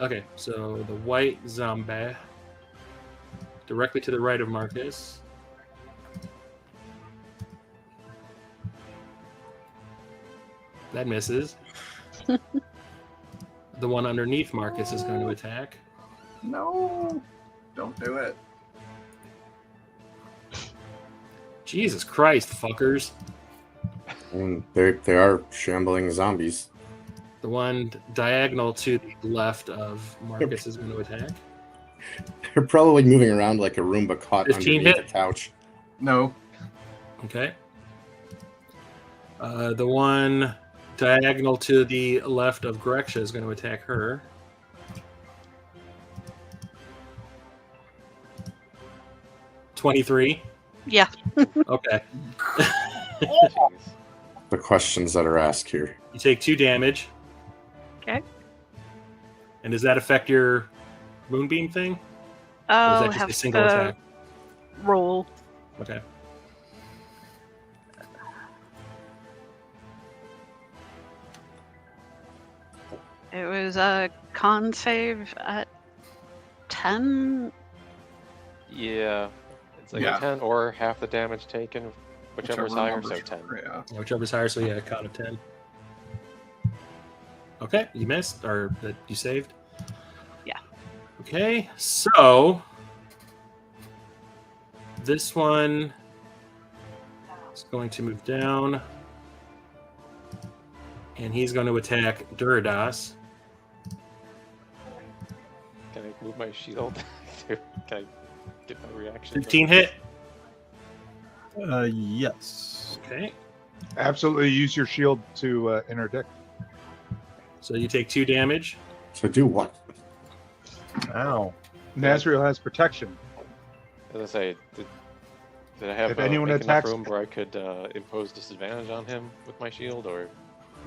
Okay, so the white zombie directly to the right of Marcus. That misses. The one underneath Marcus is going to attack. No, don't do it. Jesus Christ, fuckers. And they are shambling zombies. The one diagonal to the left of Marcus is going to attack. They're probably moving around like a Roomba caught 15 underneath hit. the couch. No. Okay. The one diagonal to the left of Greksha is going to attack her. $23. Yeah. Okay. Jeez. The questions that are asked here. You take 2 damage. Okay. And does that affect your moonbeam thing? Or is Oh, that just have a single to attack? roll. Okay. It was a con save at 10. Yeah. It's like Yeah. a 10 or half the damage taken, whichever's higher, so number's- 10. Yeah. Yeah, whichever's higher, so yeah, a count of 10. Okay, you missed, or that you saved? Yeah. Okay, so this one is going to move down, and he's going to attack Duridas. Can I move my shield? Can I get my reaction? 15 hit. Yes. Okay, Absolutely use your shield to interdict. so you take 2 damage. So do what? Ow. Nazriel has protection. As I say, did I have If anyone make attacks- enough room where I could impose disadvantage on him with my shield, or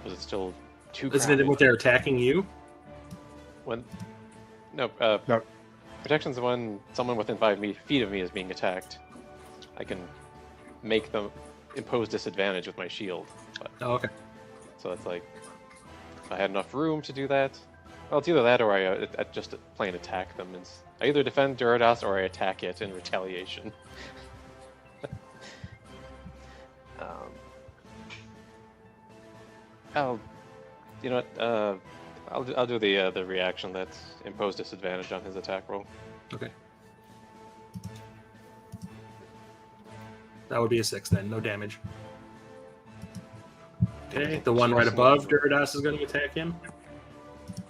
was it still too Isn't it crowded? what they're attacking you? When no, No. Protection's when someone within 5 feet of me is being attacked. I can make them impose disadvantage with my shield. But, Oh, okay. so it's like, if I had enough room to do that, well, it's either that or I just plain attack them. I either defend Duradas or I attack it in retaliation. You know what? I'll do the reaction that's impose disadvantage on his attack roll. Okay. That would be a 6 then. No damage. Okay, the one right above Duradas is going to attack him.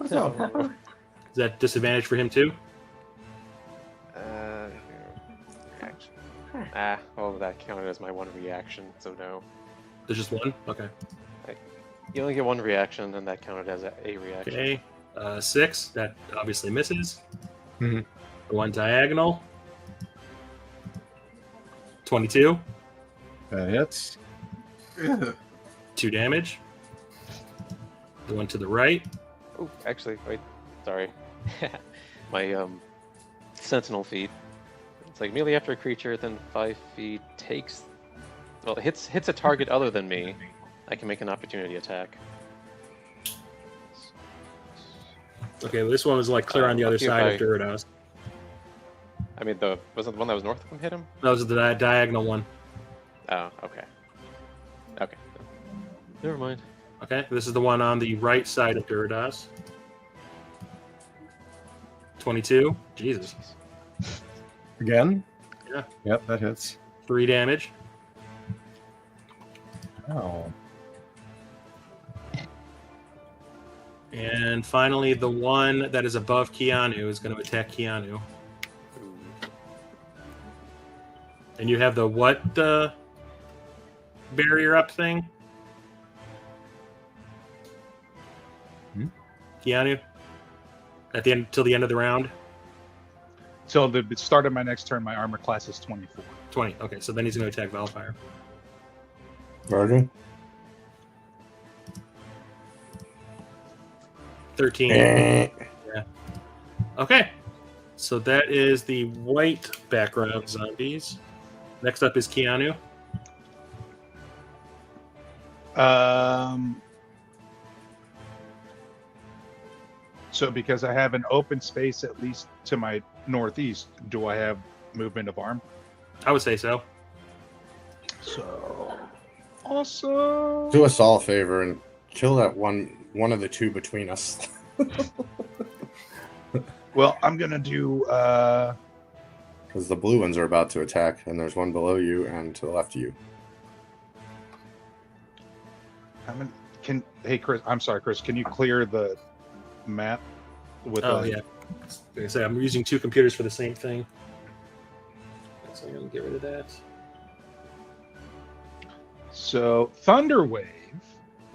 Is that disadvantage for him too? Reaction. Well, that counted as my one reaction, so no. There's just one? Okay. You only get one reaction, and that counted as a reaction. Okay. 6. That obviously misses. Mhm. The one diagonal. 22. That hits. 2 damage. The one to the right. Oh, actually, wait. Sorry. My sentinel feat. It's like merely after a creature within 5 feet hits a target other than me, I can make an opportunity attack. Okay, well, this one was like clear on the other lucky if side I- of Duradas. I mean, wasn't the one that was north of him hit him? That was the diagonal one. Oh, okay. Okay. Never mind. Okay, this is the one on the right side of Duradas. 22. Jesus. Again? Yeah. Yep, that hits. 3 damage. Oh. And finally, the one that is above Keanu is going to attack Keanu. And you have the what barrier up thing? Keanu? At the end, till the end of the round? Till the start of my next turn, my armor class is 24. 20. Okay, so then he's going to attack Valfire. Virgil? 13. Eh. Okay. So that is the white background zombies. Next up is Keanu. So because I have an open space at least to my northeast, do I have movement of arm? I would say so. So awesome. Do us all a favor and kill that one of the two between us. Well, I'm gonna do. Because the blue ones are about to attack, and there's one below you and to the left of you. Hey Chris, I'm sorry, Chris. Can you clear the map with? Oh, yeah. Like I said, I'm using 2 computers for the same thing. So I'm going to get rid of that. So Thunder Wave,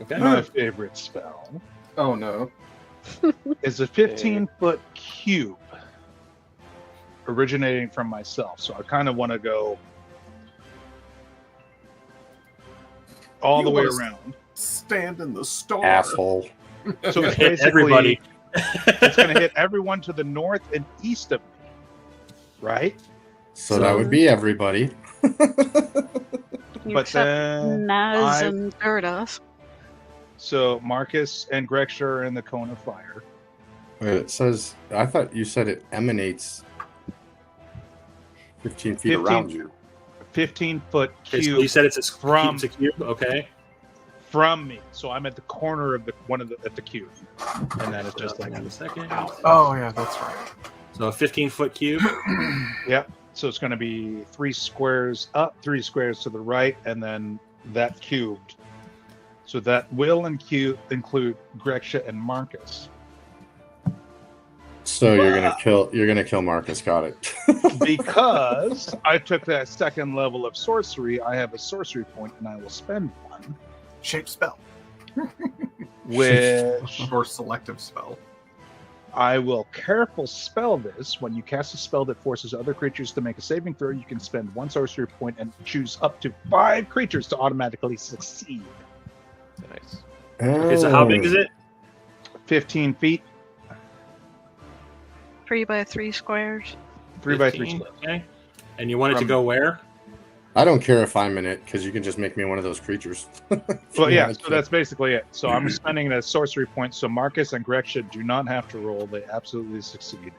Okay. my favorite spell, Oh no. is a 15-foot cube originating from myself. So I kind of want to go all the way around. Stand in the store. Asshole. So it's Hit basically everybody. it's going to hit everyone to the north and east of me, right? So that would be everybody. But then Naz I- and Duradas. So Marcus and Grexia are in the cone of fire. Wait, it says, I thought you said it emanates 15 feet 15 around you. 15-foot Okay, so cube you said it's From- a cube. Okay. from me. So I'm at the corner of at the cube, and that is just Hang like on a second. Oh yeah, that's right. So a 15-foot cube. Yep. So it's going to be 3 squares up, 3 squares to the right, and then that cubed. So that will include Grexia and Marcus. So you're gonna kill Marcus. Got it. Because I took that second level of sorcery, I have a sorcery point, and I will spend one, Shape spell which or selective spell. I will careful spell this. When you cast a spell that forces other creatures to make a saving throw, you can spend 1 sorcery point and choose up to 5 creatures to automatically succeed. Nice. Okay, so how big is it? 15 feet. 3x3 squares. 3x3 15, squares. Okay. And you want it to From- go where? I don't care if I'm in it because you can just make me one of those creatures. If Well, you yeah, wanna so keep- that's basically it. So I'm spending it as sorcery points. So Marcus and Grecia do not have to roll; they absolutely succeed.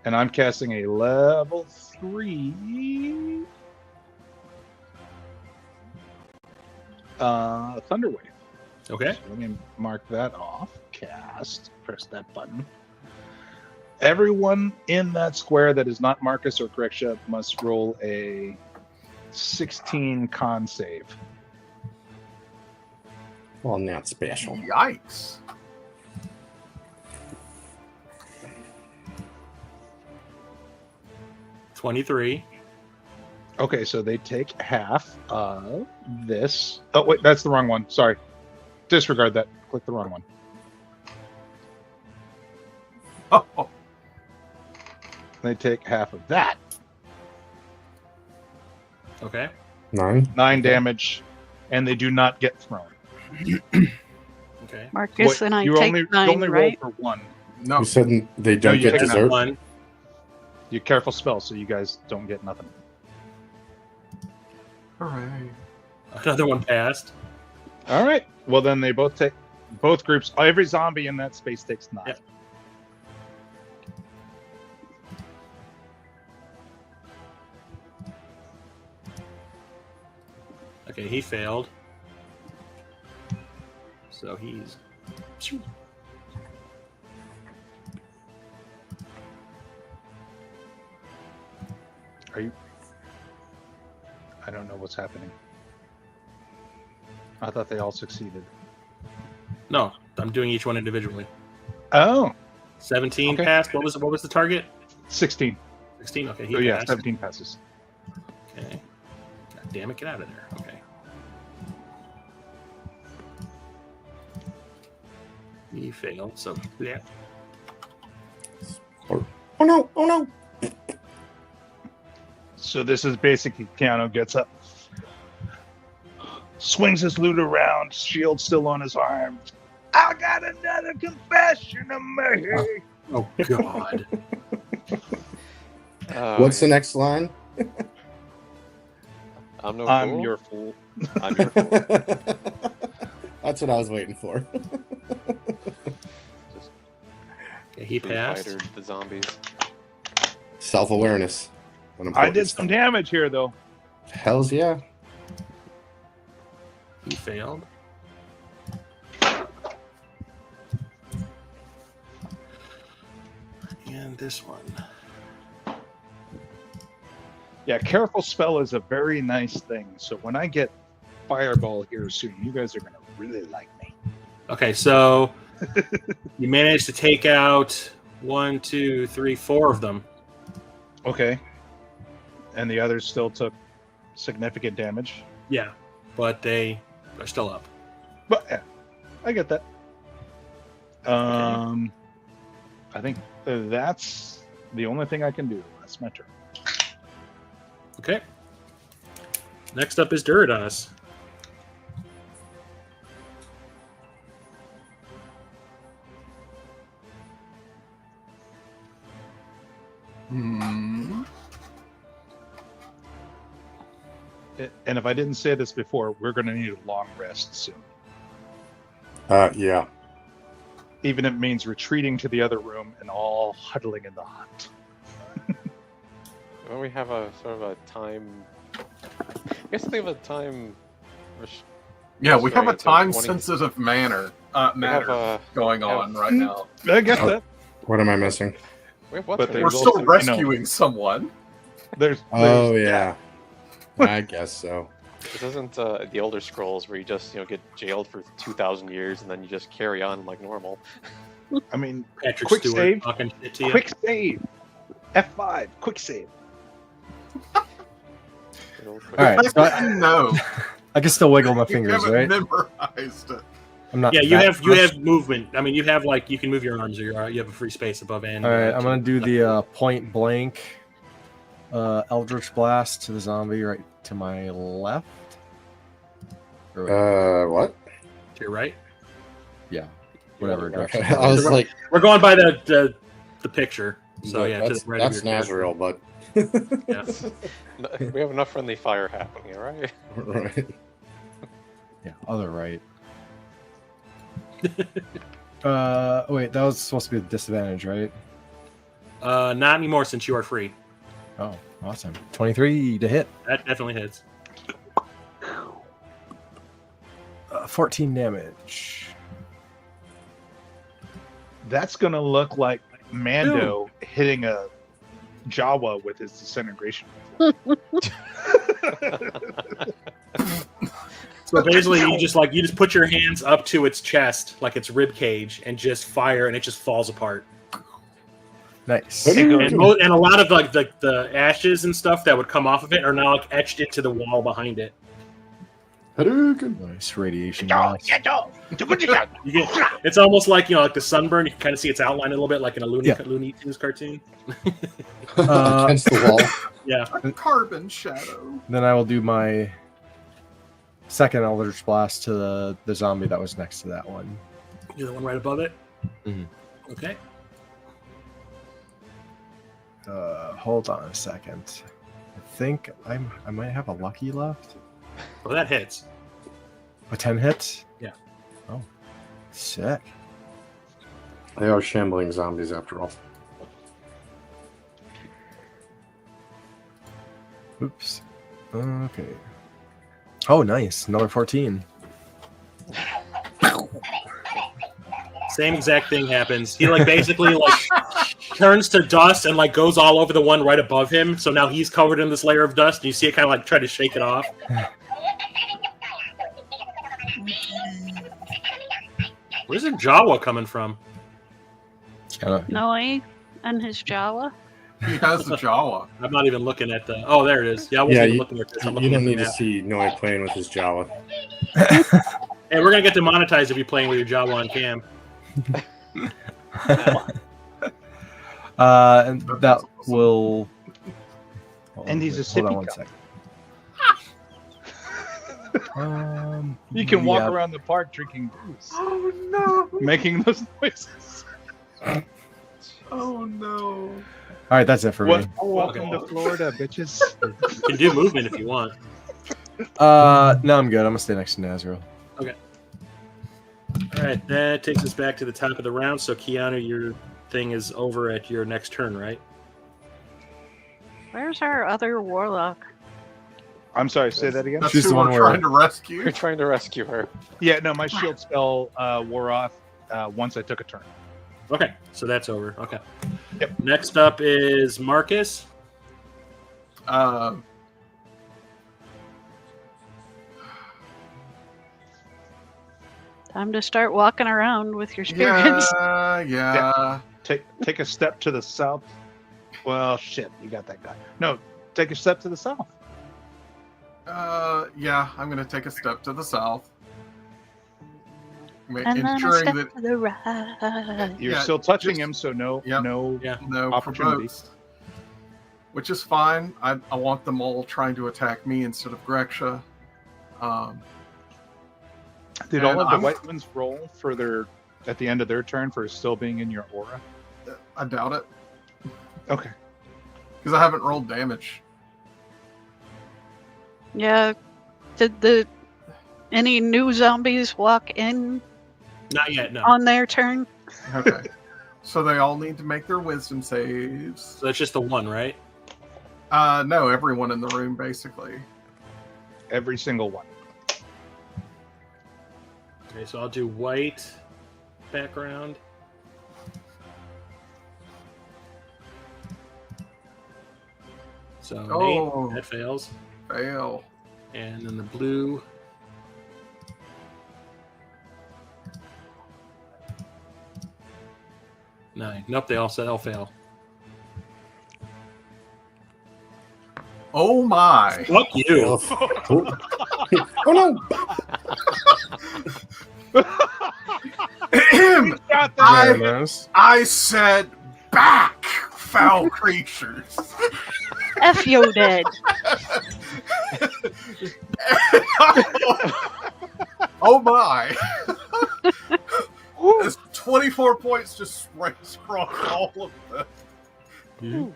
And I'm casting a level 3 Thunder Wave. Okay. So let me mark that off. Cast. Press that button. Everyone in that square that is not Marcus or Grecia must roll a 16 con save. Well, not special. Yikes. $23. Okay, so they take half of this. Oh, wait, that's the wrong one. Sorry. Disregard that. Click the wrong one. Oh, They take half of that. Okay. 9. 9 damage, and they do not get thrown. Okay. Marcus What- and I you take only, 9, you only right? roll for 1. no. You said they don't you get take That's dessert. one. You careful spell, so you guys don't get nothing. Hooray. Another one passed. All right. Well, then they both take, both groups, every zombie in that space takes 9. Yep. Okay, he failed. So he's. Are you? I don't know what's happening. I thought they all succeeded. No, I'm doing each one individually. Oh, 17 Okay. passed. What was the target? 16. 16. Okay, he So yeah, passed. 17 passes. Okay. God damn it, get out of there. Okay. He failed. So yeah. Oh no! Oh no! So this is basically Keanu gets up, swings his loot around, shield still on his arm. I got another confession to make. Oh God. What's the next line? I'm no I'm fool. your fool. I'm your fool. That's what I was waiting for. Just Okay, he Foo passed. Fighter, the zombies. Self-awareness. I did some damage here, though. Hells yeah. He failed. And this one. Yeah, careful spell is a very nice thing. So when I get fireball here soon, you guys are gonna really like me. Okay, so you managed to take out 1, 2, 3, 4 of them. Okay. And the others still took significant damage. Yeah, but they are still up. But yeah, I get that. I think that's the only thing I can do. That's my turn. Okay. Next up is Duridas. Hmm. And if I didn't say this before, we're going to need a long rest soon. Yeah. Even if it means retreating to the other room and all huddling in the hut. Well, we have a sort of a time. I guess they have a time. Yeah, we have a Restraint of 20 time-sensitive matter We have, going on right now. I get Oh. that. What am I missing? we have what's But her they name? We're There's still also, you know- rescuing someone. There's Oh yeah. I guess so. This isn't the Elder Scrolls where you just get jailed for 2,000 years and then you just carry on like normal. I mean, Patrick Quick Stewart save. talking shit to you. quick save. F5, quick save. Good old quick- All right, so You know, I can still wiggle my you fingers, haven't right? memorized it. I'm not. Yeah, you that have much- movement. I mean, you have you can move your arms, or you have a free space above and. All right, I'm to gonna do left. the point blank Eldritch Blast to the zombie right to my left. Or, What? to your right. yeah, whatever Okay. direction. I was like, We're going by the the picture. So yeah, to that's, the right of that's your character. Nazriel, but Yeah. No, we have enough friendly fire happening, all right? right. Yeah, other right. Wait, that was supposed to be a disadvantage, right? Not anymore since you are free. Oh, awesome. 23 to hit. That definitely hits. 14 damage. That's gonna look like Mando hitting a Jawa with his disintegration rifle. So basically, you just put your hands up to its chest, like its rib cage, and just fire, and it just falls apart. Nice. And a lot of like the ashes and stuff that would come off of it are now like etched into the wall behind it. Hadouken. Nice radiation. blast. It's almost like like the sunburn. You can kind of see its outline a little bit, like in a Looney Tunes cartoon. Against the wall. Yeah. A carbon shadow. Then I will do my second Eldritch Blast to the zombie that was next to that one. You're the one right above it. Mhm. Okay. Hold on a second. I think I might have a lucky left. Well, that hits. A 10 hits? Yeah. Oh, sick. They are shambling zombies after all. Oops. Okay. Oh, nice. Another 14. Same exact thing happens. He basically turns to dust and goes all over the one right above him. So now he's covered in this layer of dust. And you see it kind of try to shake it off. Where's the Jawa coming from? Noe and his Jawa. He has the Jawa. I'm not even looking at the. Oh, there it is. Yeah, I wasn't even looking at this. I'm You looking don't at the need to map. see Noe playing with his Jawa. Hey, we're gonna get demonetized if you're playing with your Jawa on cam. And that will. And he's a hold on sippy one cup. second. You can walk yeah. around the park drinking booze, Oh no! making those noises. Oh no! All right, that's it for me. Welcome to Florida, bitches. You can do movement if you want. No, I'm good. I'm gonna stay next to Nazriel. All right, that takes us back to the top of the round. So, Keanu, your thing is over at your next turn, right? Where's our other warlock? I'm sorry, say that again? That's She's who the one we're where- trying to rescue. You're trying to rescue her. Yeah, no, my shield spell wore off once I took a turn. Okay, so that's over. Okay. Yep. Next up is Marcus. Time to start walking around with your spirits. Yeah. Take a step to the south. Well, shit, you got that guy. No, take a step to the south. Yeah, I'm gonna take a step to the south. And then a Ensuring step that to the right. You're Yeah, still touching just- him, so no, Yep. no. Yeah. no Opportunity. provokes. Which is fine. I want them all trying to attack me instead of Grexia. Did all And of the I'm- white ones roll for their at the end of their turn for still being in your aura? I doubt it Okay. because I haven't rolled damage. Yeah. Did any new zombies walk in Not yet, no. on their turn? Okay. So they all need to make their wisdom saves. So that's just the one, right? No, everyone in the room basically. Every single one. Okay, so I'll do white background. So an Oh. 8, that fails. Fail. And then the blue. Nine. Nope, they all fail. Oh my! Fuck you. Oh no! Got that. I said back, foul creatures. F yo dead. Oh my! It's 24 points just sprays across all of them.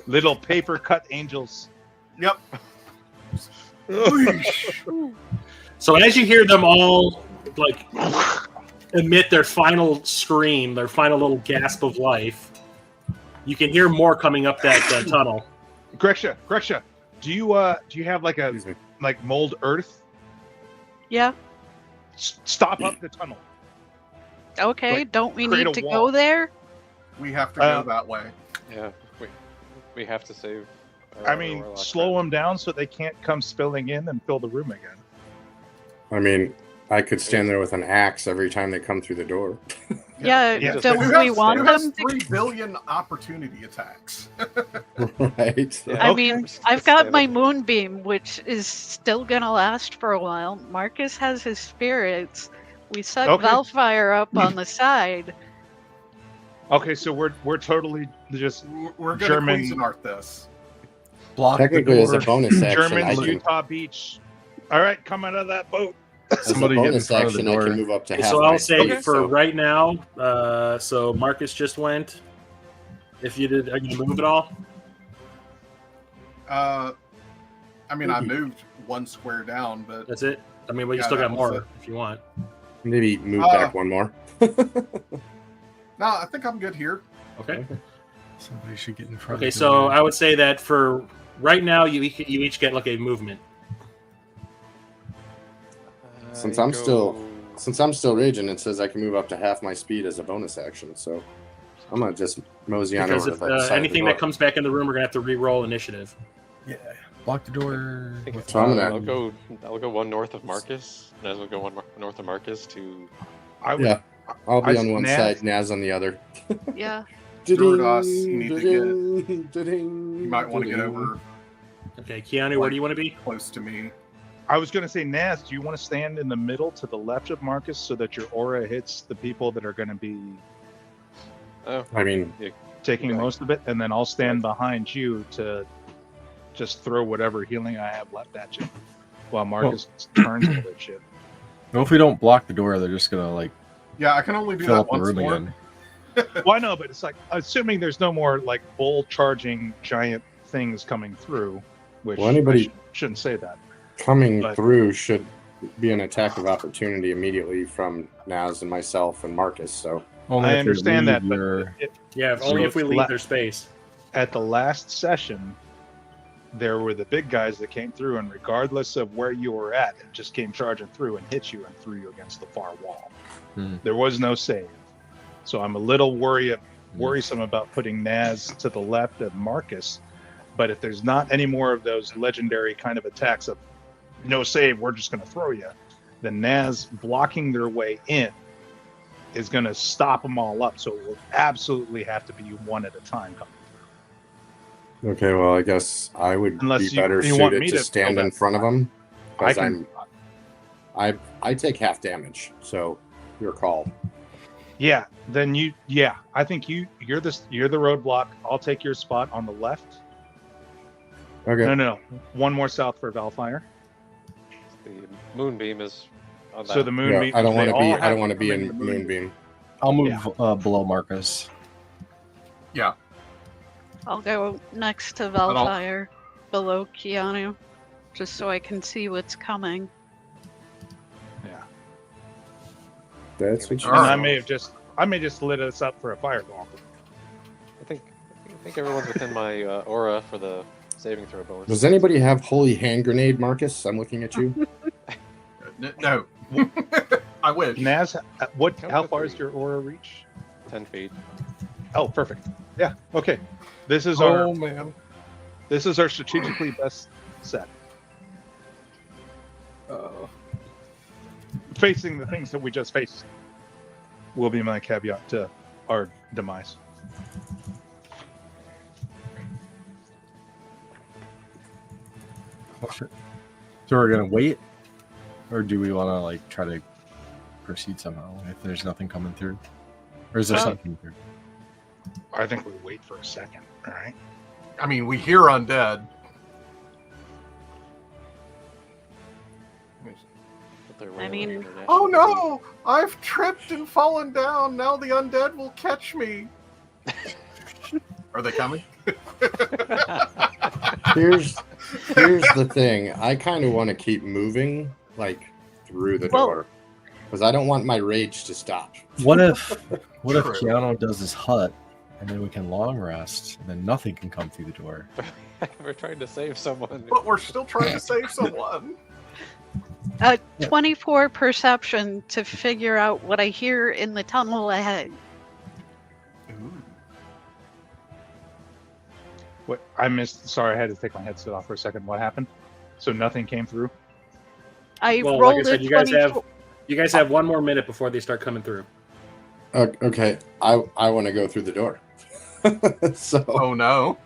Little paper cut angels. Yep. So as you hear them all like emit their final scream, their final little gasp of life, you can hear more coming up that tunnel. Grecia, do you have like a mold earth? Yeah. Stop up the tunnel. Okay. Like, don't we create need a to wall. go there? We have to go that way. Yeah, we have to save. I mean, slow them down so they can't come spilling in and fill the room again. I mean, I could stand there with an axe every time they come through the door. Yeah. Yeah. Don't Who we want has them to? 3 billion opportunity attacks? Right? Yeah. I Okay. mean, I've got my moonbeam, which is still gonna last for a while. Marcus has his spirits. We set Okay. Valfire up on the side. Okay, so we're totally just We're going to German- Cuisinart this. Block Technically, the as door. a bonus action, German I can, Utah Beach. All right, come out of that boat. as a Somebody get in bonus front of the action, I door. can move up to Okay, half so my I'll say speed. for So right now, so Marcus just went. If you did, are you gonna move at all? I mean, I moved 1 square down, but That's it. I mean, well, you Yeah, still got that was more it. if you want. maybe move back one more. no, I think I'm good here. Okay. Somebody should get in front. Okay, of the so door. I would say that for right now, you each get like a movement. Since I'm still raging, it says I can move up to half my speed as a bonus action. So I'm gonna just mosey on Because over if to the side anything of the that comes back in the room, we're gonna have to re-roll initiative. Yeah. Block the door. I think with- So I'm gonna- I'll go 1 north of Marcus. And as we'll go 1 north of Marcus to. I would, Yeah, I'll be I- on one Naz- side, Naz on the other. Yeah. Jordas, you need to get. You might want to get over Okay, Keanu, where do you want to be? close to me. I was going to say, Naz, do you want to stand in the middle to the left of Marcus so that your aura hits the people that are going to be Oh, I mean, taking Yeah. most of it, and then I'll stand behind you to just throw whatever healing I have left at you while Marcus turns all that shit. Well, if we don't block the door, they're just gonna like Yeah, I can only do fill that up the once room more. again. Well, I know, but it's like, assuming there's no more like bull charging giant things coming through, which Well, anybody- shouldn't say that. coming But- through should be an attack of opportunity immediately from Naz and myself and Marcus. So Only I if you understand that, leave but your- Yeah, So only if we it's leave their space. at the last session, there were the big guys that came through, and regardless of where you were at, it just came charging through and hit you and threw you against the far wall. There was no save. So I'm a little worrisome about putting Naz to the left of Marcus. But if there's not any more of those legendary kind of attacks of no save, we're just going to throw you, then Naz blocking their way in is going to stop them all up. So it will absolutely have to be one at a time coming. okay, well, I guess I would Unless be you- better you want suited me to to stand go in back. front of him I because can. I take half damage. So your call. Yeah, then you. Yeah, I think you're the roadblock. I'll take your spot on the left. Okay. No. One more south for Valfire. the moonbeam is on that. So the moonbeam. I don't they want to all be. have I don't want to be come in the Moonbeam. I'll move below Marcus. Yeah. I'll go next to I'll- Valfire, below Keanu, just so I can see what's coming. Yeah. That's what you. And Alright. I may just lit us up for a fireball. I think everyone's within my aura for the saving throw bonus. Does anybody have holy hand grenade, Marcus? I'm looking at you. No. I wish. Naz, Count how to far is 3. your aura reach? 10 feet. Oh, perfect. Yeah. Okay. This is Oh man. our strategically best set. Facing the things that we just faced will be my caveat to our demise. So we're gonna wait, or do we want to like try to proceed somehow if there's nothing coming through, or is there Well- something through? I think we wait for a second. All right. I mean, we hear undead. They're I way mean- away from their Oh national no! I've tripped and fallen down. Now the undead will catch me. Are they coming? Here's the thing. I kind of want to keep moving, like through the Well- door, because I don't want my rage to stop. What if True. Keanu does his hut, and then we can long rest, and then nothing can come through the door? We're trying to save someone. But we're still trying to save someone. 24 perception to figure out what I hear in the tunnel ahead. Ooh. What I missed? Sorry, I had to take my headset off for a second. What happened? So nothing came through. I Well, like rolled I said, a you guys 24. You guys have 1 more minute before they start coming through. Okay, I want to go through the door. So Oh no!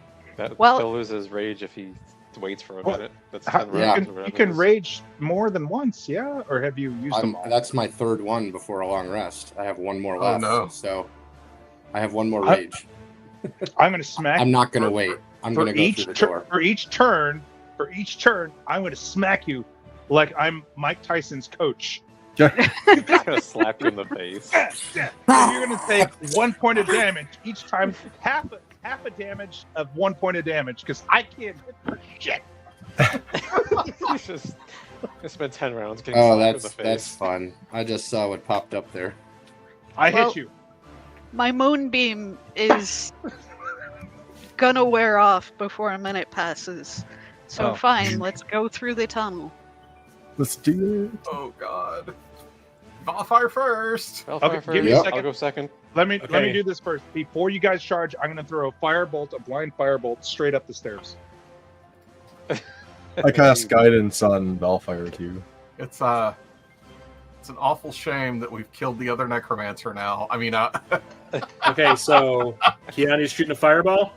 Well- He'll lose his rage if he waits for a Well, minute. That's How- 10 Yeah. rounds. or you whatever can it is. rage more than once, yeah? Or have you used them all? that's my third one before a long rest. I have 1 more Oh, left. no. So I have 1 more I- rage. I'm going to smack. I'm not going to for- wait. I'm for going to go each through the tur- door. For each turn, I'm going to smack you like I'm Mike Tyson's coach. He's gonna slap you in the face. So you're going to take 1 point of damage each time, half a damage of 1 point of damage because I can't hit for shit. He's just gonna spend 10 rounds getting Oh, slapped in the face. that's fun. I just saw what popped up there. I Well- hit you. My moonbeam is gonna wear off before a minute passes. So Oh. fine, let's go through the tunnel. Let's do it. Oh god! Bonfire first. I'll Okay, fire give first. me a Yep. second. I'll go second. Let me Okay. do this first. Before you guys charge, I'm going to throw a blind firebolt straight up the stairs. I cast guidance on Bellfire too. It's an awful shame that we've killed the other necromancer now. I mean, Okay, so Keanu's shooting a fireball.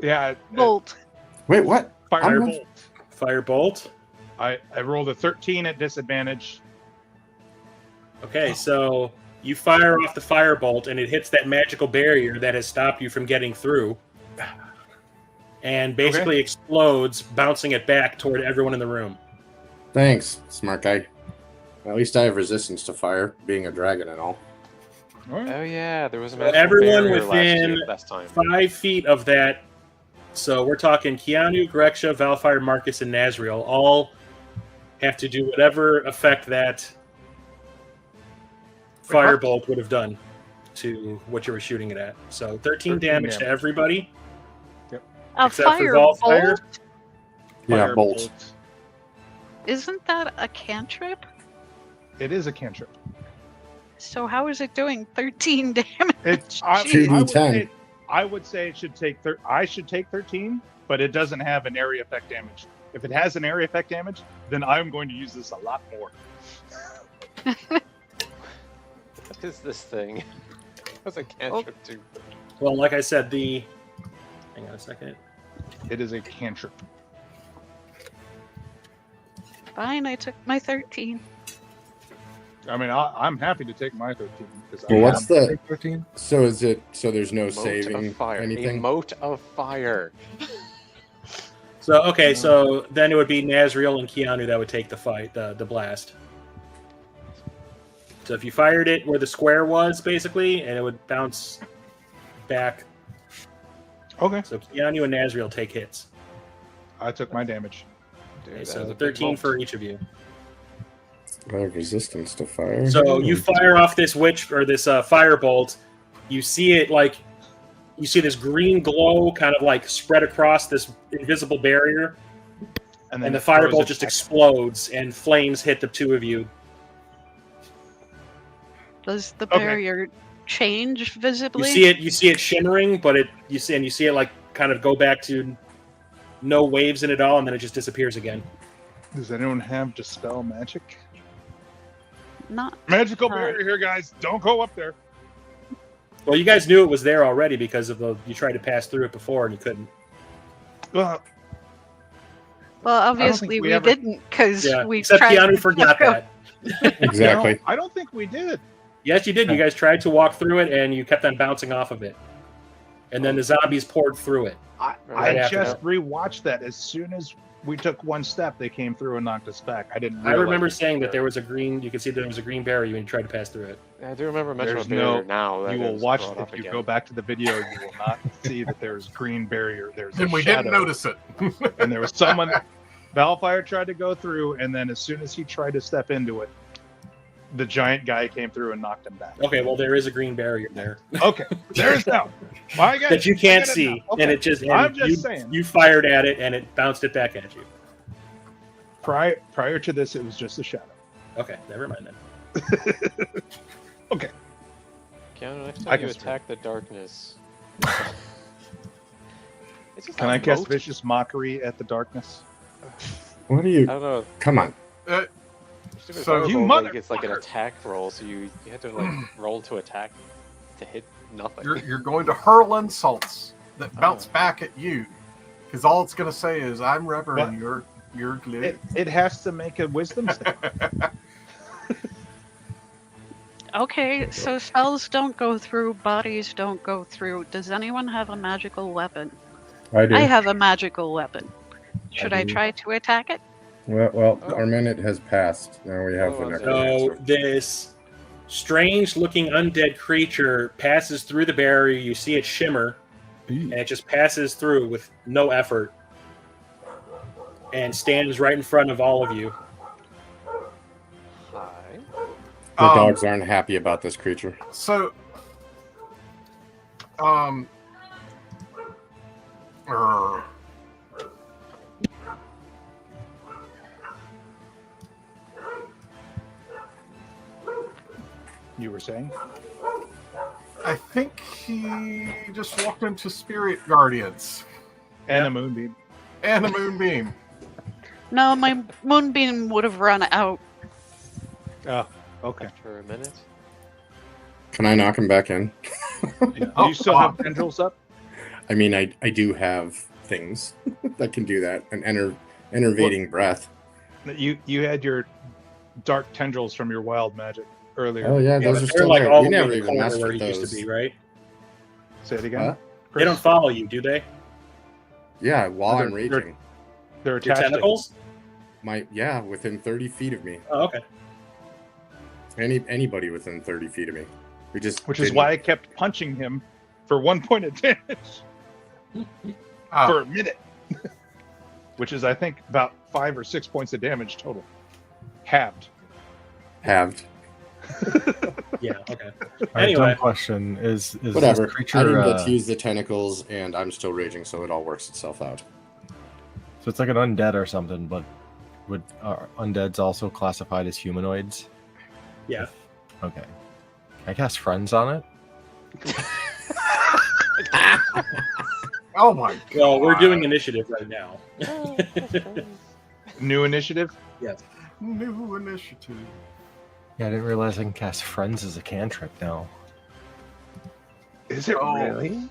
Yeah, Bolt. Wait, what? firebolt. Firebolt. I rolled a 13 at disadvantage. Okay, so you fire off the firebolt and it hits that magical barrier that has stopped you from getting through. And basically explodes, bouncing it back toward everyone in the room. Thanks, smart guy. At least I have resistance to fire, being a dragon and all. All right. Oh yeah, there was a So magical everyone barrier within last time. 5 feet of that. So we're talking Keanu, Grexia, Valfire, Marcus, and Nazriel all have to do whatever effect that firebolt would have done to what you were shooting it at. So 13 damage to everybody. A Except for Valfire. firebolt? Yeah, bolt. Isn't that a cantrip? It is a cantrip. So how is it doing 13 damage? It's Jeez. 2d10. I would say it should take. I should take 13, but it doesn't have an area effect damage. If it has an area effect damage, then I'm going to use this a lot more. What is this thing? What's a cantrip to? Well, like I said, hang on a second. It is a cantrip. Fine, I took my 13. I mean, I'm happy to take my 13 because Well, what's the? 13? So is it? So there's no Mote saving of fire. A anything. mote of fire. So okay, so then it would be Nazriel and Keanu that would take the fight, the blast. So if you fired it where the square was, basically, and it would bounce back. Okay, So Keanu and Nazriel take hits. I took my damage. Dude, Okay, that is so a big 13 mote. for each of you. I have resistance to fire. So you fire off this witch or this firebolt. You see it like you see this green glow kind of like spread across this invisible barrier, and the it throws firebolt it just back. explodes and flames hit the two of you. Does the Okay. barrier change visibly? You see it shimmering, but you see it like kind of go back to no waves in it all, and then it just disappears again. Does anyone have dispel magic? Not. Magical Alright. barrier here, guys. Don't go up there. Well, you guys knew it was there already because of you tried to pass through it before and you couldn't. Well, Well, think obviously we we ever- didn't because Yeah, we except tried. Keanu forgot that. Exactly. no, I don't think we did. Yes, you did. You guys tried to walk through it, and you kept on bouncing off of it. And then the zombies poured through it. I Right after just rewatched that as soon as we took one step, they came through and knocked us back. I didn't. I realize remember it was saying that there there. was a green. You could see there was a green barrier when you tried to pass through it. I do remember mentioning There's a barrier no- now. That You it will was watch brought up if you again. go back to the video. You will not see that there's green barrier. There's a And we shadow, didn't notice it. and there was someone. Valfire tried to go through, and then as soon as he tried to step into it, the giant guy came through and knocked him back. Okay, well there is a green barrier there Okay, there's no. Well, I got that it. you I can't get it see, now. Okay. and it just. And I'm just you, saying. You fired at it, and it bounced it back at you. Prior to this, it was just a shadow. Okay, never mind then. Okay. Keanu, next I time can you swim. attack the darkness. It's just Can a I cast moat. vicious mockery at the darkness? What are I you? don't know. Come on. Stupid So- You fireball, like, it's like an motherfucker. attack roll, so you have to like roll to attack to hit nothing. You're going to hurl insults that bounce back at you, because all it's going to say is, "I'm reverend your glue." It has to make a wisdom save. Okay, so spells don't go through, bodies don't go through. Does anyone have a magical weapon? I do. I have a magical weapon. Should I do. try to attack it? Well, Oh. our minute has passed. Now we have Oh, the I'm next. So this strange-looking undead creature passes through the barrier. You see it shimmer, and it just passes through with no effort, and stands right in front of all of you. Hi. The Um, dogs aren't happy about this creature. So, You were saying? I think he just walked into Spirit Guardians And a moonbeam. and a Moonbeam. No, my moonbeam would have run out. Oh, okay. For a minute. Can I knock him back in? Do Oh, you still have tendrils up? I mean, I do have things that can do that. An enervating breath. You had your dark tendrils from your wild magic earlier. Oh yeah, Yeah, those but are they're still like there. all We the way in never the even corner messed where with he used those. to be, right? Say it again. Huh? They don't follow you, do they? Yeah, while They're- I'm raging. They're Your attached. tentacles? Within 30 feet of me. Oh, okay. Anybody within 30 feet of me. Which is why I kept punching him for 1 point of damage for a minute. Which is, I think, about 5 or 6 points of damage total. Halved. halved. Yeah, okay. Alright, Anyway. dumb question is Whatever. this creature? I didn't get to use the tentacles, and I'm still raging, so it all works itself out. So it's like an undead or something, but would undeads also classified as humanoids? Yeah. Okay. Can I cast friends on it? Oh my god. Well, we're doing initiative right now. New initiative? New initiative. Yeah, I didn't realize I can cast friends as a cantrip now. Is it Oh. really?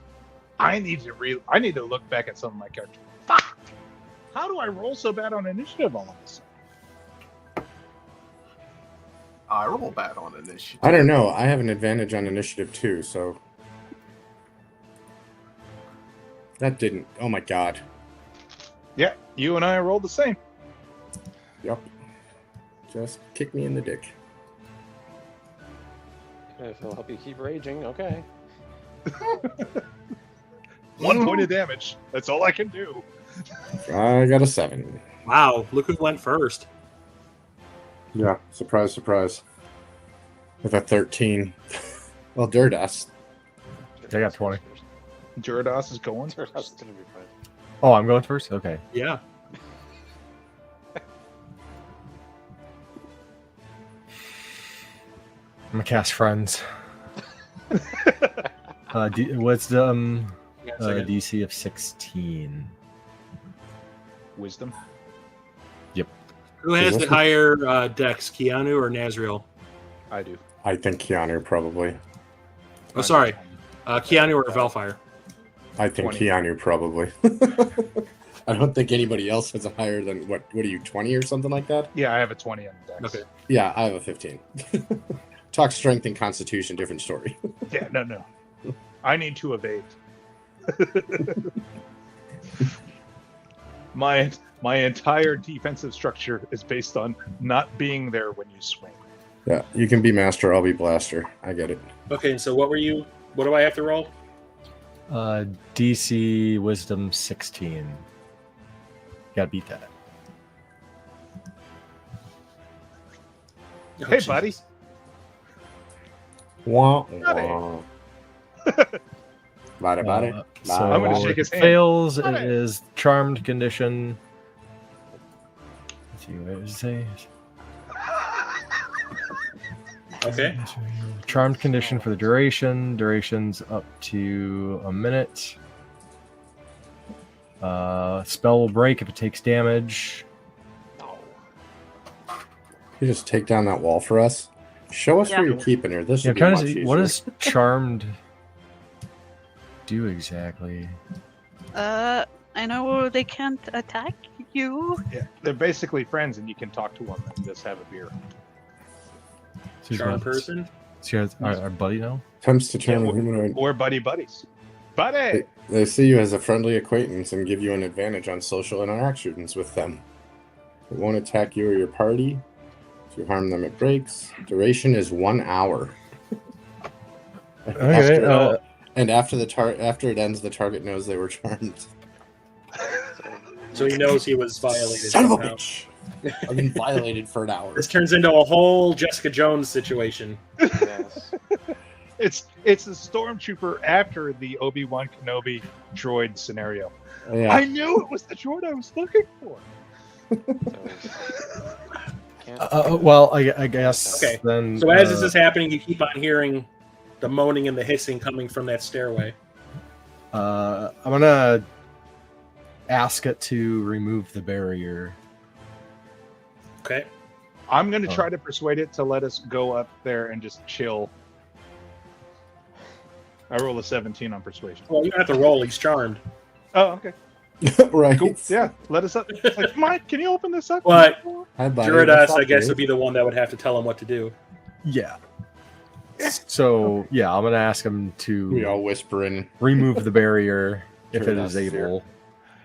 I need to look back at some of my characters. Fuck! How do I roll so bad on initiative all of a sudden? I roll bad on initiative. I don't know. I have an advantage on initiative too, so. That didn't. Oh my god. Yeah, you and I rolled the same. Yep. Just kick me in the dick. If it'll help you keep raging, okay. 1 point of damage. That's all I can do. I got a 7. Wow, look who went first. Yeah, surprise, surprise. With a 13. Well, Durdas. I got 20. Jurados is going. That's gonna be fine. Oh, I'm going first? Okay. Yeah. I'm gonna cast friends. Wisdom Yeah, second. DC of 16. Wisdom. Who has Is the this- higher dex, Keanu or Nazriel? I do. I think Keanu probably. Oh, sorry. Keanu or Velfire? I think 20. Keanu probably. I don't think anybody else has a higher than, what are you, 20 or something like that? Yeah, I have a 20 on the dex. Okay. Yeah, I have a 15. Talk strength and constitution, different story. Yeah, no. I need to evade. My My entire defensive structure is based on not being there when you swing. Yeah, you can be master, I'll be blaster. I get it. Okay, and so what were you? What do I have to roll? DC Wisdom 16. Gotta beat that. Oh, Hey, Jesus. buddy. Wah, Got it. wah. Body. So I'm gonna shake his hand. fails. Got It it. is charmed condition. Let's see what does it say. Okay. Charmed condition for the duration. Duration's up to a minute. Spell will break if it takes damage. You just take down that wall for us. Show us Yeah. where you're keeping her. This Yeah, would be I'm much trying to see, easier. what does charmed do exactly? I know they can't attack you. Yeah, they're basically friends, and you can talk to them and just have a beer. So he's Charm got- person. So he's our buddy now? Attempts to turn Yeah, a humanoid. Or buddies. Buddy! They see you as a friendly acquaintance and give you an advantage on social interactions with them. It won't attack you or your party. If you harm them, it breaks. Duration is 1 hour. Okay. After- and after after it ends, the target knows they were charmed. So he knows he was violated. Son of a somehow. bitch! I've been violated for an hour. This turns into a whole Jessica Jones situation. Yes. It's a stormtrooper after the Obi-Wan Kenobi droid scenario. Yeah. I knew it was the droid I was looking for. Well, I guess Okay. then. So as this is happening, you keep on hearing the moaning and the hissing coming from that stairway. I'm gonna ask it to remove the barrier. Okay. I'm going to Oh. try to persuade it to let us go up there and just chill. I roll a 17 on persuasion. Well, you don't have to roll. He's charmed. Oh, okay. Right. Cool. Yeah, let us up. It's like, Mike, can you open this up? What? Hi, buddy. Juridas, What's up, I guess, dude? would be the one that would have to tell him what to do. Yeah. So yeah, I'm gonna ask him We to all whispering. remove the barrier if Sure, it is that's fair. able.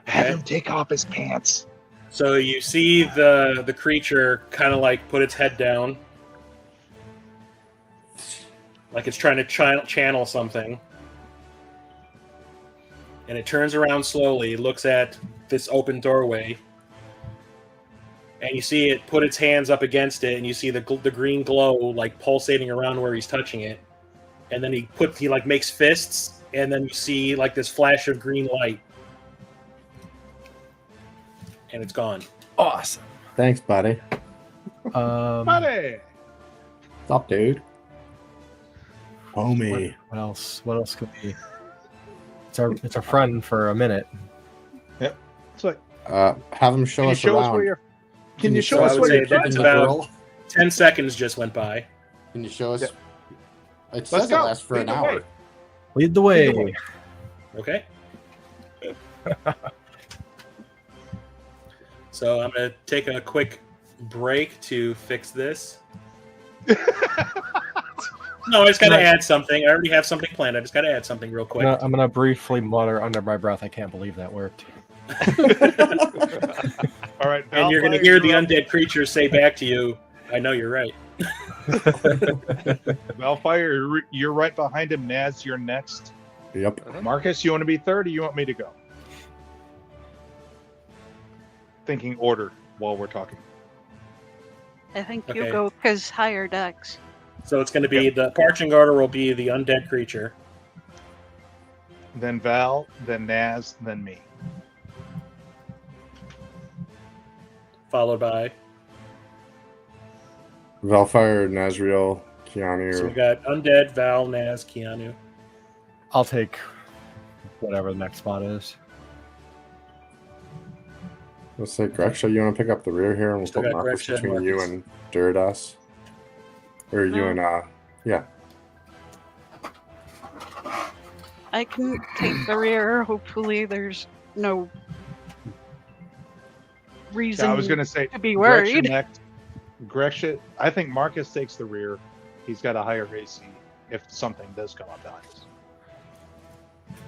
Have him take off his pants. So you see the creature kind of like put its head down, like it's trying to channel something, and it turns around slowly, looks at this open doorway, and you see it put its hands up against it, and you see the green glow like pulsating around where he's touching it, and then he like makes fists, and then you see like this flash of green light, and it's gone. Awesome. Thanks, buddy. Buddy! What's up, dude? Homie. What else? What else could be? It's our friend for a minute. It's like, Have him show can you us show us around. where you're... Can you show So I us would where say you're that's keeping the about- girl? 10 seconds just went by. Can you show us? Yeah. It says it go. lasts for Lead an the hour. way. Lead the way. Lead the way. Okay. So I'm going to take a quick break to fix this. No, I just got to add something. I already have something planned. I just got to add something real quick. I'm gonna briefly mutter under my breath. I can't believe that worked. All right. And you're going to Valfire, hear the you're up. undead creature say back to you, I know you're right. Valfire, you're right behind him. Naz, you're next. Yep. Marcus, you want to be third or you want me to go? Thinking order while we're talking. I think Okay. you go because higher decks. So it's going to be the marching order will be the undead creature. Then Val, then Naz, then me. Followed by. Valfire, Nazriel, Keanu. So we got undead, Val, Naz, Keanu. I'll take whatever the next spot is. Let's say Greksha, you want to pick up the rear here, and we'll Still put got Marcus Greksha and between you Marcus. and Duridas. Or you and yeah. I can take the rear. Hopefully, there's no reason Yeah, I was going to say to be Greksha worried. next. Greksha, I think Marcus takes the rear. He's got a higher AC if something does come up behind us.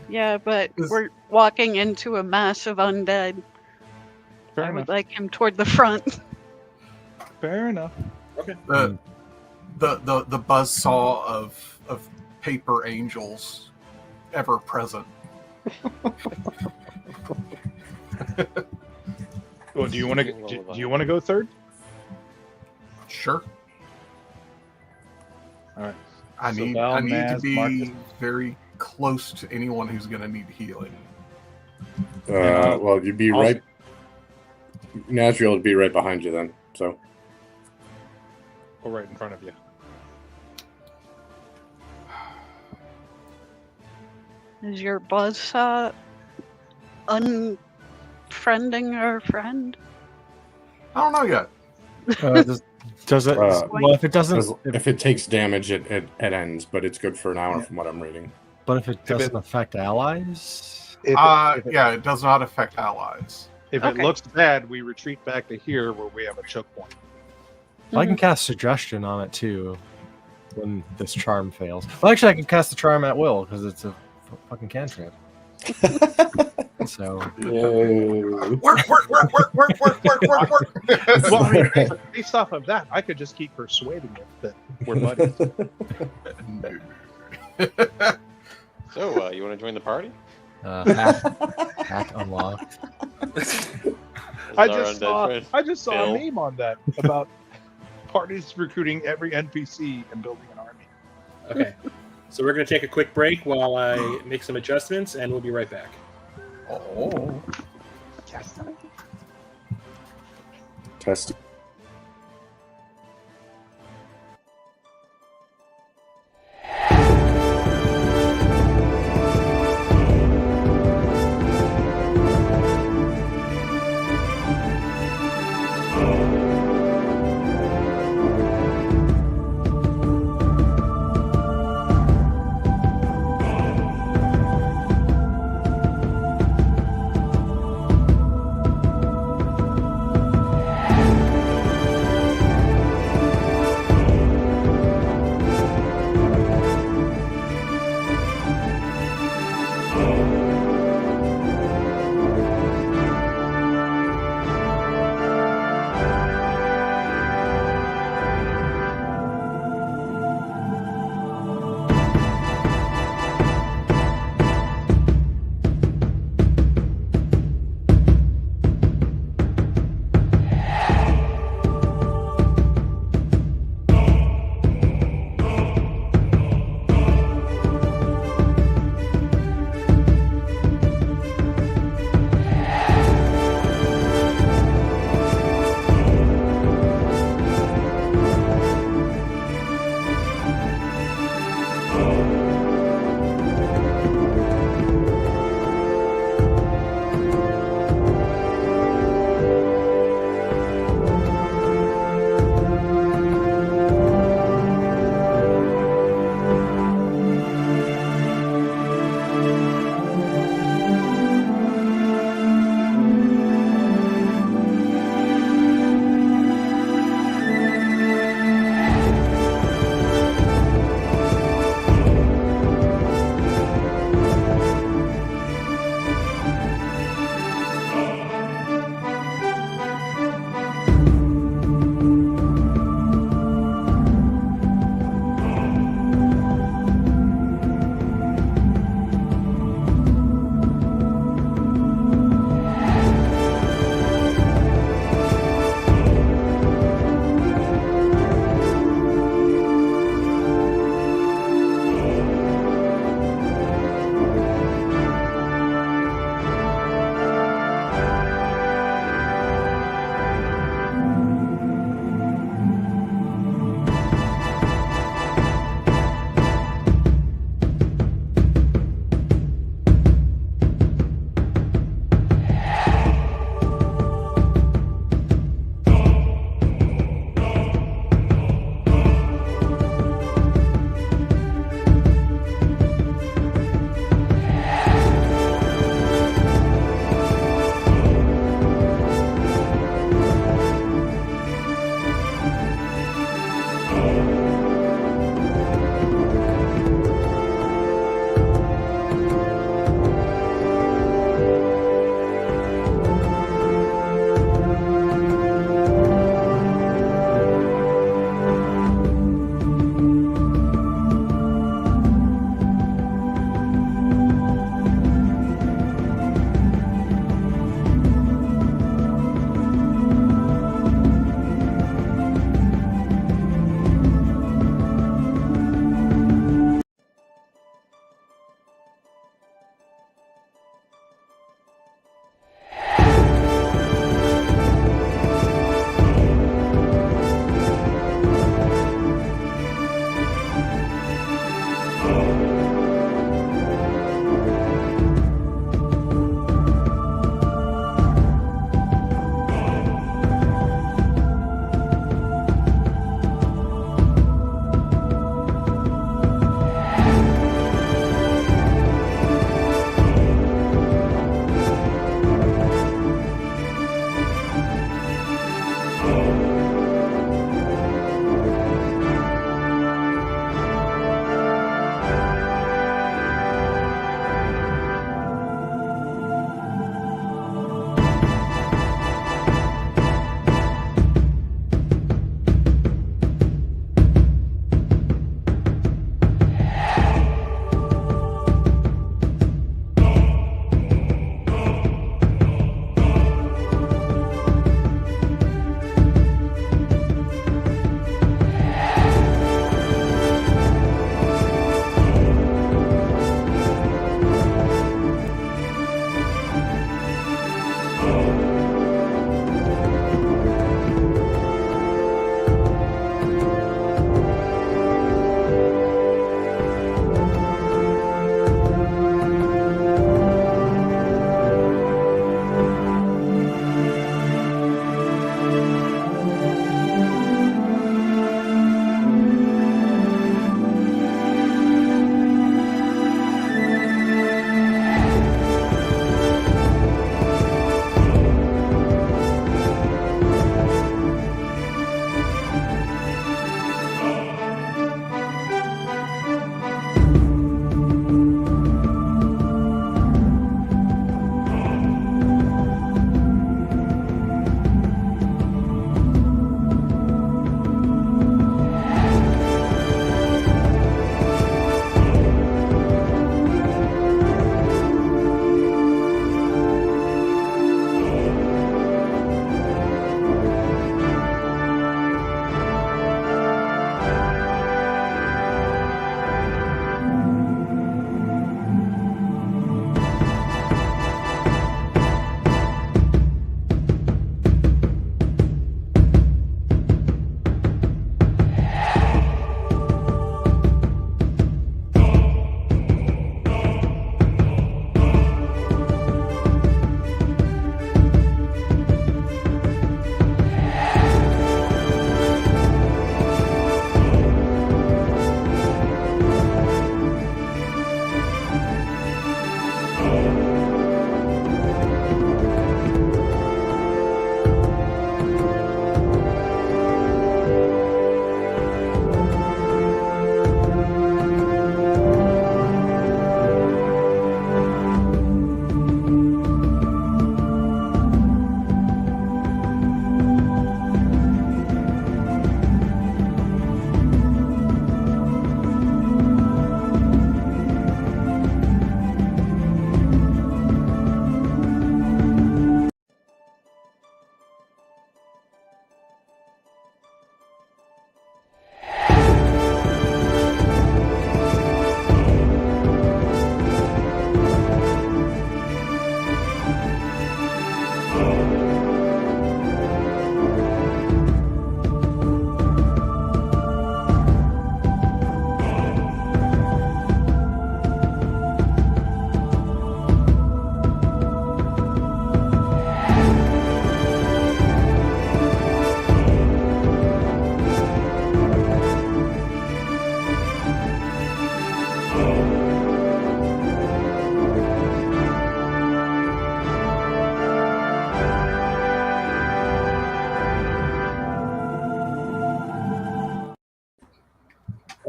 Yeah, but Is- we're walking into a mass of undead. Fair I enough. would like him toward the front. Fair enough. Okay. The buzzsaw of paper angels ever present. Well, do you want to? Do you want to go third? Sure. All right. I So need Val, to Maz, be Marcus. very close to anyone who's going to need healing. Well, you'd be I'll- right. Natural would be right behind you then. So Or right in front of you. Is your buzzsaw unfriending our friend? I don't know yet. Does it? Well, if it doesn't, if it takes damage, it ends, but it's good for an hour from what I'm reading. but if it it- doesn't affect allies, Yeah, it does not affect allies. If Okay. it looks bad, we retreat back to here where we have a choke point. I can cast suggestion on it too. When this charm fails, well, actually, I can cast the charm at will because it's a fucking cantrip. So Work. Well, I mean, based off of that, I could just keep persuading it that we're buddies. So, you want to join the party? hack unlocked. I Our just undead saw friend, a Bill. meme on that about parties recruiting every NPC and building an army. Okay. So we're going to take a quick break while I make some adjustments, and we'll be right back. Oh. Test.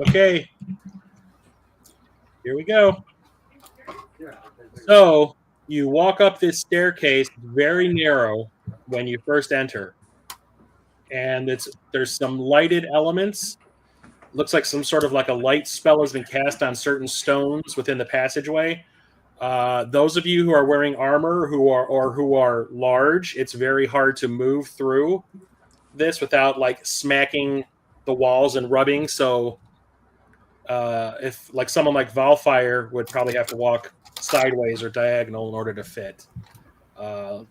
Okay. Here we go. So you walk up this staircase, very narrow when you first enter. And there's some lighted elements. Looks like some sort of like a light spell has been cast on certain stones within the passageway. Those of you who are wearing armor who are large, it's very hard to move through this without like smacking the walls and rubbing. So if like someone like Valfire would probably have to walk sideways or diagonal in order to fit.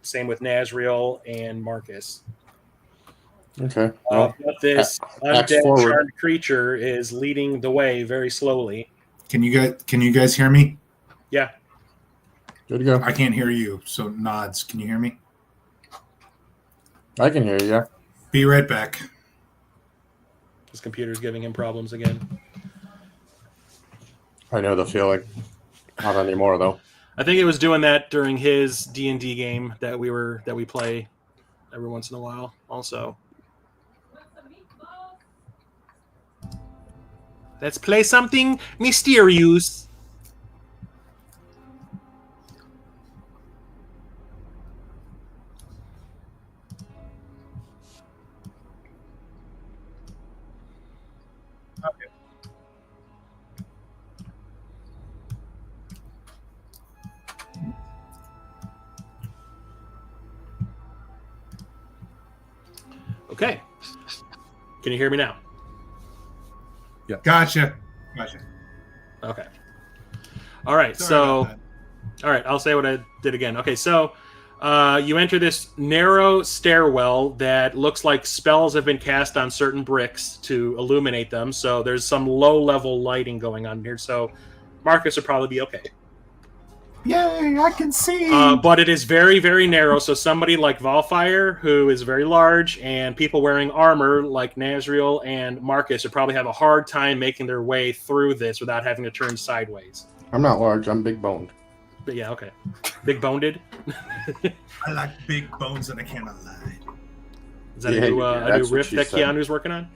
Same with Nazriel and Marcus. Okay. Well, But this axe undead forward. charmed creature is leading the way very slowly. Can you guys hear me? Yeah. Good to go. I can't hear you, so nods. Can you hear me? I can hear you. Yeah. Be right back. His computer's giving him problems again. I know the feeling. Not anymore though. I think it was doing that during his D&D game that we play every once in a while also. Let's play something mysterious. Okay. Can you hear me now? Gotcha. Okay. All right. Sorry about that. All right. I'll say what I did again. Okay. So, you enter this narrow stairwell that looks like spells have been cast on certain bricks to illuminate them. So there's some low-level lighting going on here. So Marcus would probably be okay. Yay, I can see. But it is very, very narrow. So somebody like Valfire, who is very large, and people wearing armor like Nazriel and Marcus would probably have a hard time making their way through this without having to turn sideways. I'm not large. I'm big boned. But yeah, okay. Big boned. I like big bones and I cannot lie. Is that Yeah, a new that's what riff she that said. Keanu's working on?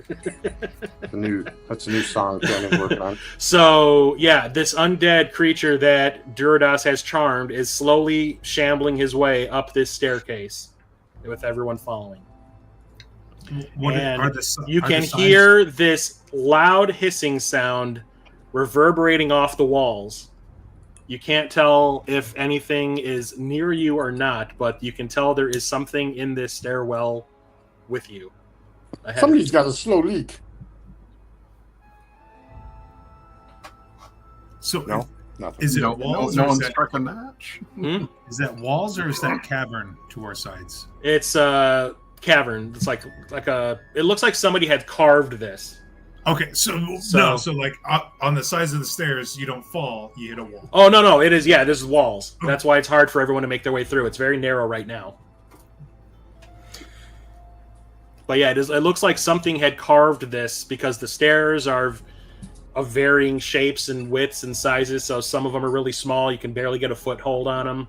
That's a new song Keanu's working on. So, yeah, this undead creature that Duradas has charmed is slowly shambling his way up this staircase with everyone following. And you can hear this loud hissing sound reverberating off the walls. You can't tell if anything is near you or not, but you can tell there is something in this stairwell with you. Somebody's got a slow leak. So No, nothing. is it No walls or one's is that, struck a match. is that walls or is that cavern to our sides? It's a cavern. It's like a. It looks like somebody had carved this. Okay, so like on the sides of the stairs, you don't fall, you hit a wall. Oh no! It is this is walls. That's why it's hard for everyone to make their way through. It's very narrow right now. But yeah, it looks like something had carved this because the stairs are of varying shapes and widths and sizes. So some of them are really small. You can barely get a foothold on them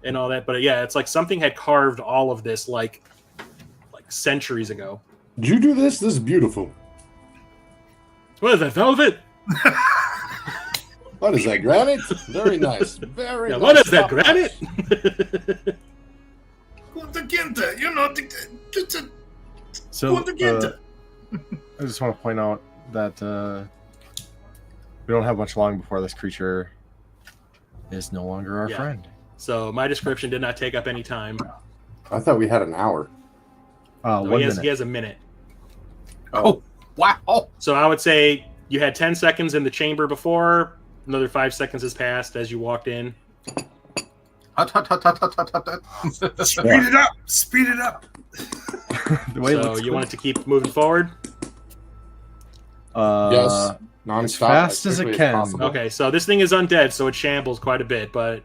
and all that. But yeah, it's like something had carved all of this like centuries ago. Did you do this? This is beautiful. What is that, velvet? What is that, granite? Very nice. Very nice. What is that, Top granite? So, I just want to point out that we don't have much long before this creature is no longer our friend. So my description did not take up any time. I thought we had an hour. No, he has a minute. Oh, wow. So I would say you had 10 seconds in the chamber before. Another 5 seconds has passed as you walked in. Speed it up! Speed it up! So you want it to keep moving forward? Yes. Non-stop. as fast as it quickly can. possible. Okay, so this thing is undead, so it shambles quite a bit, but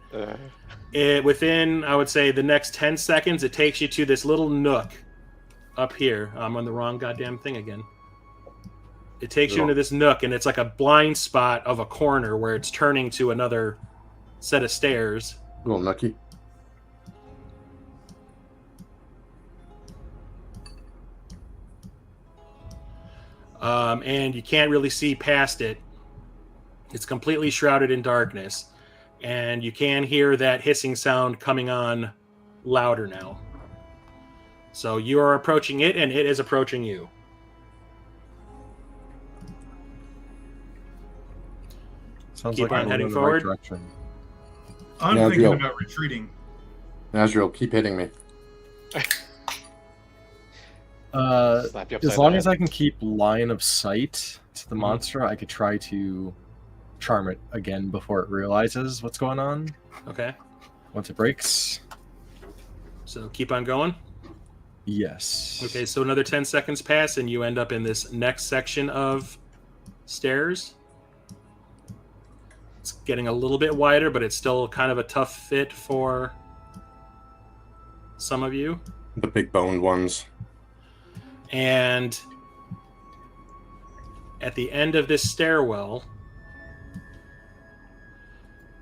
within, I would say, the next 10 seconds, it takes you to this little nook up here. I'm on the wrong goddamn thing again. It takes you into this nook, and it's like a blind spot of a corner where it's turning to another set of stairs. Little nookie. and you can't really see past it. It's completely shrouded in darkness, and you can hear that hissing sound coming on louder now. So you are approaching it, and it is approaching you. Sounds Keep like on I'm heading in the forward. right direction. I'm Yeah, thinking Joe. about retreating. Nazriel, keep hitting me. Slap you As upside long the as head. I can keep line of sight to the monster, I could try to charm it again before it realizes what's going on. Okay. Once it breaks. So keep on going. Yes. Okay, so another 10 seconds pass, and you end up in this next section of stairs. It's getting a little bit wider, but it's still kind of a tough fit for some of you. The big boned ones. And at the end of this stairwell,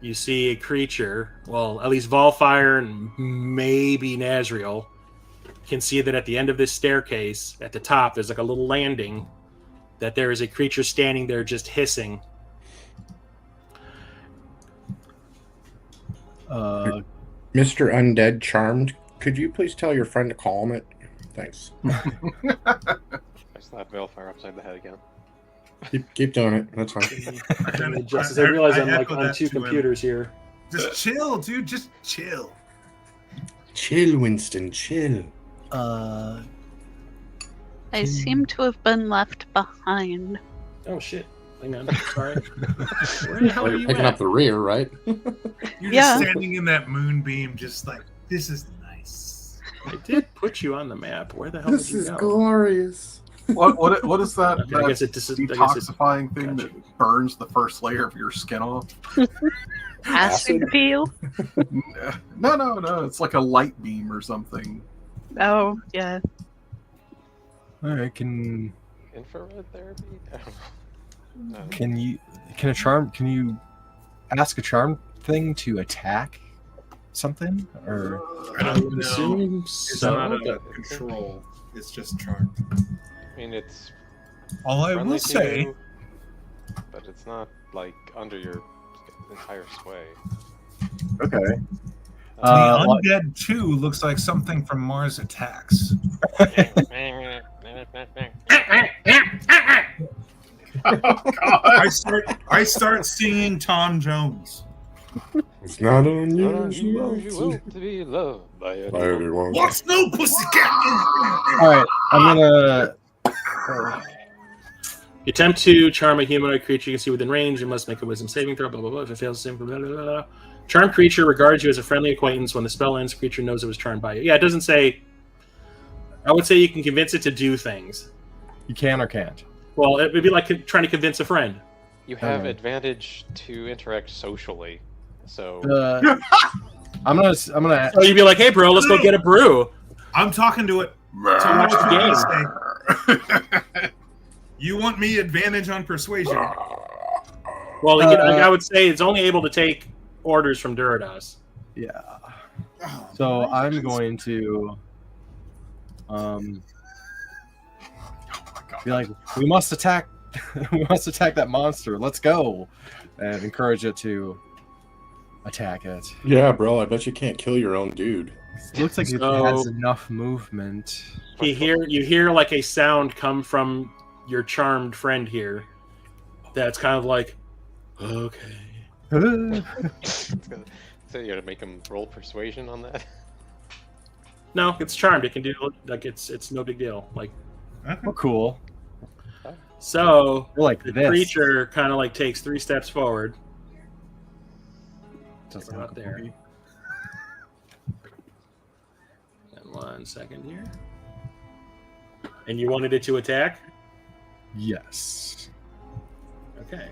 you see a creature. Well, at least Volfire and maybe Nazriel can see that at the end of this staircase, at the top, there's like a little landing, that there is a creature standing there just hissing. Mr. Undead Charmed, could you please tell your friend to calm it? Thanks. I slap Veilfire upside the head again. Keep doing it. That's fine. Just as I realize I'm like echo on that two to him. computers here. Just chill, dude. Just chill. Chill, Winston. Chill. I seem to have been left behind. Oh shit! Hang on. Sorry. Where the hell Well, are you're you picking at? up the rear, right? You're Yeah. just standing in that moonbeam, just like, this is nice. I did put you on the map. Where the hell did you go? glorious. What is that? Okay, I guess it dis- I guess it- detoxifying thing gotcha. that burns the first layer of your skin off? Acid peel? No. It's like a light beam or something. Oh, yeah. Alright, can Infrared therapy? I don't know. can you ask a charm thing to attack something? Or I I don't would know. assume It's so. not but- under control. It's just charm. I mean, it's All I friendly will to say, you, but it's not like under your entire sway. Okay. the Undead 2 looks like something from Mars Attacks. I start singing Tom Jones. It's not Unusual unusual to be loved by by anyone. everyone. What's no pussycat? Alright, I'm gonna You attempt to charm a humanoid creature you can see within range. You must make a wisdom saving throw. Blah blah blah. If it fails, same. Blah, blah, blah, blah. Charmed creature regards you as a friendly acquaintance. When the spell ends, the creature knows it was charmed by you. Yeah, it doesn't say. I would say you can convince it to do things. you can or can't. Well, it would be like trying to convince a friend. You have Okay. advantage to interact socially, so I'm gonna So you'd be like, "Hey, bro, let's go get a brew." I'm talking to it. So watch what the you game. say? You want me advantage on persuasion? Well, I would say it's only able to take orders from Durados. yeah. Oh, So I'm going to be like, we must attack we must attack that monster. Let's go. And encourage it to attack it. Yeah, bro. I bet you can't kill your own dude. It looks like it So- has enough movement. You hear like a sound come from your charmed friend here. That's kind of like, okay. So you gotta make him roll persuasion on that. No, it's charmed. It can do like it's no big deal. Like Oh, cool. so, We're like the this. creature kind of like takes 3 steps forward. Just Not like there. movie. And 1 second here. And you wanted it to attack? Yes. Okay.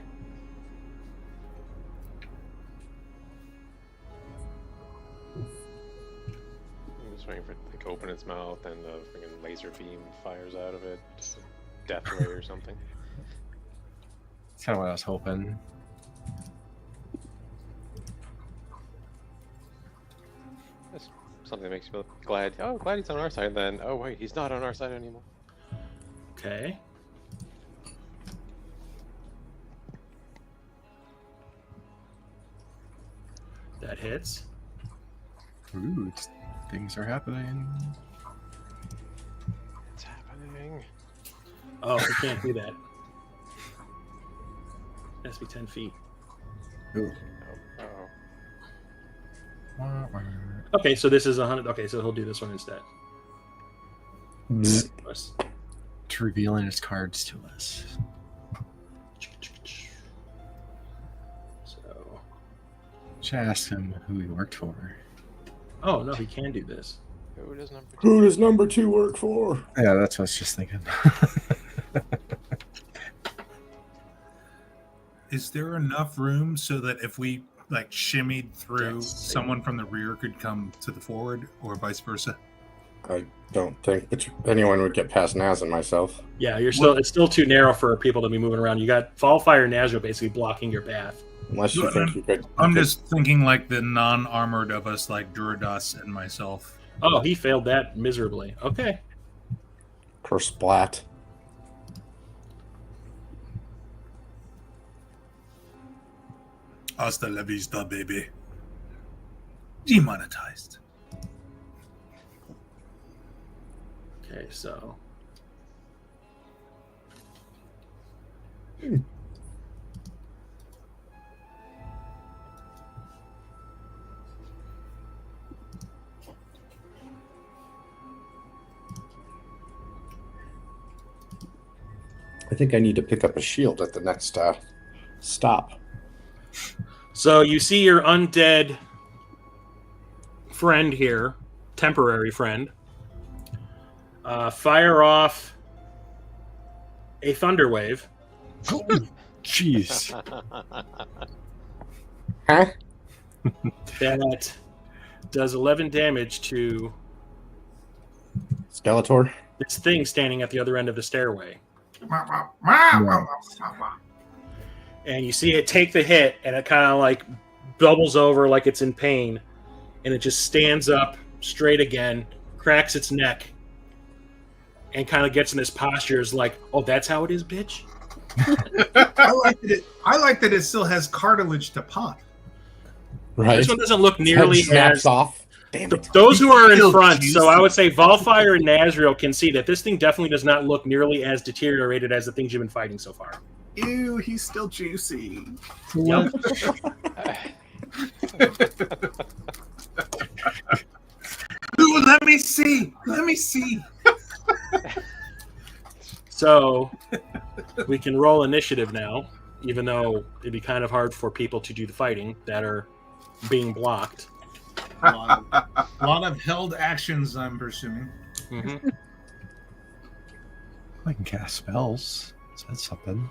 I'm just waiting for it to like, open its mouth and the freaking laser beam fires out of it. Just a death ray or something. That's kind of what I was hoping. Just something that makes you feel glad. Oh, glad he's on our side. Then, oh wait, he's not on our side anymore. Okay. That hits. Ooh, things are happening. What's happening? Oh, he can't do that. It has to be 10 feet. Ooh. Oh. Okay, so this is 100. Okay, so he'll do this one instead. It's revealing his cards to us. So. Should I ask him who he worked for? Oh no, he can do this. Who does number 2? Who does number 2 work for? Yeah, that's what I was just thinking. Is there enough room so that if we like shimmied through, Yes. someone from the rear could come to the forward, or vice versa? I don't think anyone would get past Naz and myself. Yeah, it's still too narrow for people to be moving around. You got Fallfire and Nazro basically blocking your path. Unless you think you could. I'm just thinking like the non-armored of us, like Duradas and myself. Oh, he failed that miserably. Okay. Kersplat. Hasta la vista, baby. Demonetized. Okay, so. I think I need to pick up a shield at the next stop. So you see your undead friend here, temporary friend, fire off a thunder wave. Jeez. Huh? That does 11 damage to Skeletor? this thing standing at the other end of the stairway. And you see it take the hit, and it kind of like bubbles over like it's in pain, and it just stands up straight again, cracks its neck, and kind of gets in this posture. Is like, oh, that's how it is, bitch. I like that it still has cartilage to pop. Right. This one doesn't look nearly Head snaps as. off. Damn it. Those who are in Still front, juicy. so I would say Volfire and Nazriel can see that this thing definitely does not look nearly as deteriorated as the things you've been fighting so far. Ew, he's still juicy. Yep. Ooh, let me see. Let me see. So we can roll initiative now, even though it'd be kind of hard for people to do the fighting that are being blocked. A lot of held actions, I'm presuming. Mm-hmm. I can cast spells. That's something.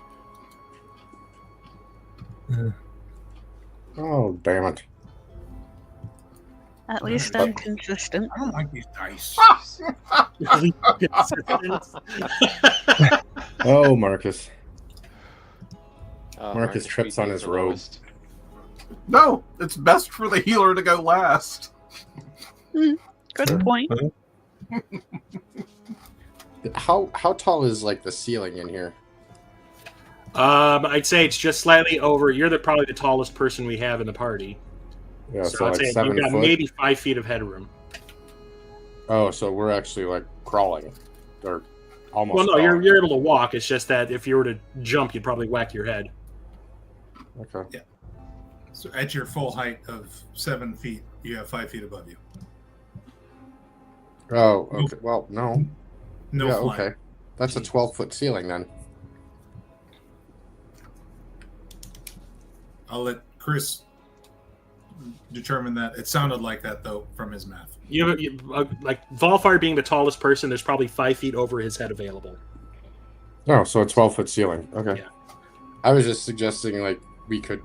Oh, damn it. At least I'm consistent. I don't like these dice. Oh, Marcus. Marcus Marcus trips on his the robe. lowest. No, it's best for the healer to go last. Good point. How tall is like the ceiling in here? I'd say it's just slightly over. You're probably the tallest person we have in the party. Yeah, So I'd like say 7 you've got foot. maybe 5 feet of headroom. Oh, so we're actually like crawling, or almost. Well, no, crawling. you're able to walk. It's just that if you were to jump, you'd probably whack your head. Okay. So at your full height of 7 feet, you have 5 feet above you. Oh, okay. Well, no. No Yeah, flying. okay. That's a 12-foot ceiling then. I'll let Chris determine that. It sounded like that, though, from his math. Like Volfire being the tallest person, there's probably 5 feet over his head available. Oh, so a 12-foot ceiling. Okay. Yeah. I was just suggesting like we could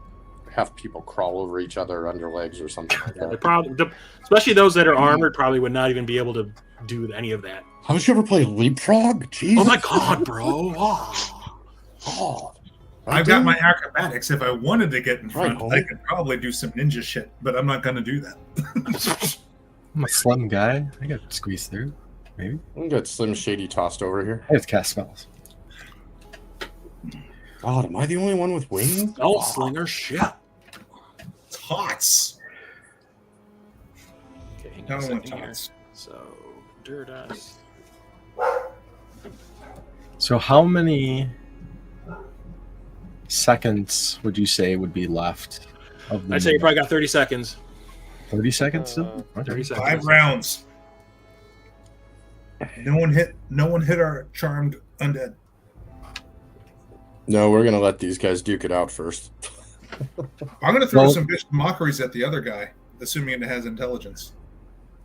have people crawl over each other under legs or something like Yeah, that. especially those that are armored, probably would not even be able to do any of that. Haven't you ever played Leapfrog? Jesus. Oh my god, bro! Oh. God. I've got my acrobatics. If I wanted to get in front, Right, I could probably do some ninja shit, but I'm not going to do that. I'm a slim guy. I could squeeze through. Maybe. We got Slim Shady tossed over here. I just cast spells. God, am I the only one with wings? Spell slinger shit. Tots. me I a don't want second here. tots. So, Durdas. So how many seconds would you say would be left of the I'd say you probably got 30 seconds. 30 seconds still? 30 seconds. 5 rounds. No one hit our charmed undead. No, we're gonna let these guys duke it out first. I'm gonna throw Well- some vicious mockeries at the other guy, assuming it has intelligence.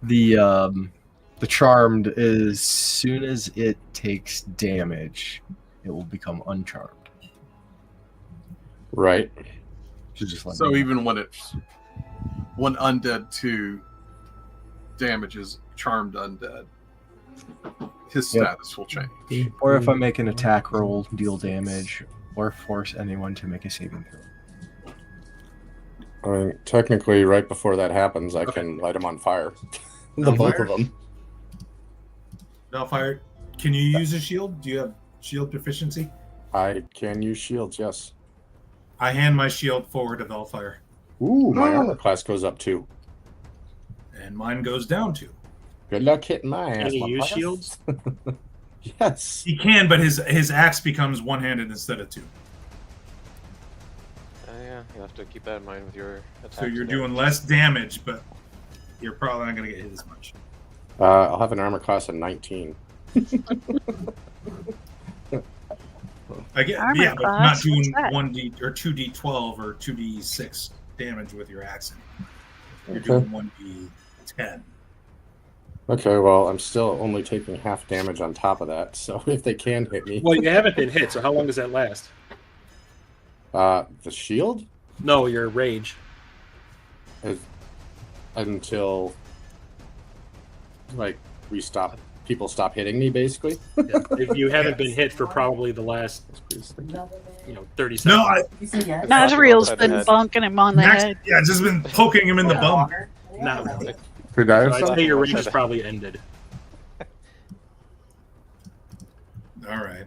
The charmed, as soon as it takes damage, it will become uncharmed. Right. So just let So me know. even when undead 2 damages charmed undead, his Yep. status will change. Or if I make an attack roll, deal damage, or force anyone to make a saving throw. I mean, technically, right before that happens, I can light them on fire. The On both fire? of them. Bellfire, can you use a shield? Do you have shield proficiency? I can use shields, yes. I hand my shield forward to Bellfire, Ooh, my armor class goes up too. and mine goes down too. Good luck hitting my ass. Can you my use boss. shields? Yes. He can, but his axe becomes one-handed instead of 2. Yeah, you have to keep that in mind with your attack. So you're doing less damage, but you're probably not going to get hit as much. I'll have an armor class of 19. I get, Armor yeah, but not class? doing What's that? 1d or 2d12 or 2d6 damage with your axe. You're Okay. doing 1d10. Okay, well, I'm still only taking half damage on top of that, so if they can hit me. Well, you haven't been hit, so how long does that last? The shield? No, your rage. Until, like, people stop hitting me, basically. Yeah. If you haven't been hit for probably the last, 30 seconds. No, Nazriel's Head been to head. bonking him on the Max, head. yeah, just been poking him in the bum. Not really. Could I have So I'd some? say your rage is probably ended. All right.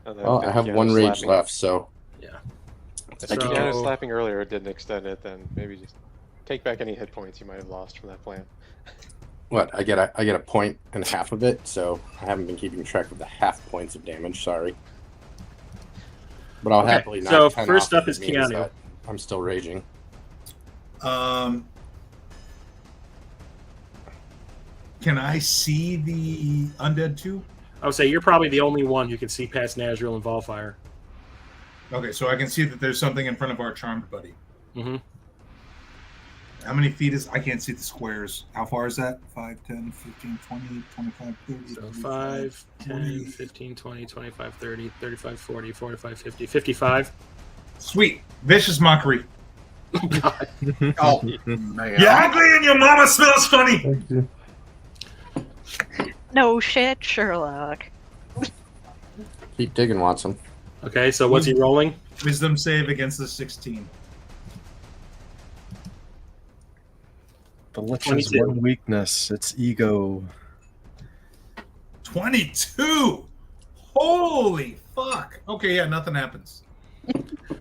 Well, I have one rage left, so Yeah. If So- Keanu slapping earlier didn't extend it, then maybe just take back any hit points you might have lost from that plan. what? I get a point and half of it, so I haven't been keeping track of the half points of damage. Sorry, but I'll Okay, happily knock so 10 first off up if is it means Keanu. that I'm still raging. Can I see the undead too? I would say you're probably the only one who can see past Nazriel and Volfire. Okay, so I can see that there's something in front of our charmed buddy. Mm-hmm. How many feet is... I can't see the squares. How far is that? 5, 10, 15, 20, 25, 30, So 35, 5, 10, 40. 15, 20, 25, 30, 35, 40, 45, 50, 55. Sweet. Vicious mockery. God. Oh, man. You're ugly and your mama smells funny. Thank you. No shit, Sherlock. Keep digging, Watson. Okay, so what's he rolling? Wisdom save against the 16. The Lich has 22. one weakness. It's ego. 22! Holy fuck. Okay, yeah, nothing happens.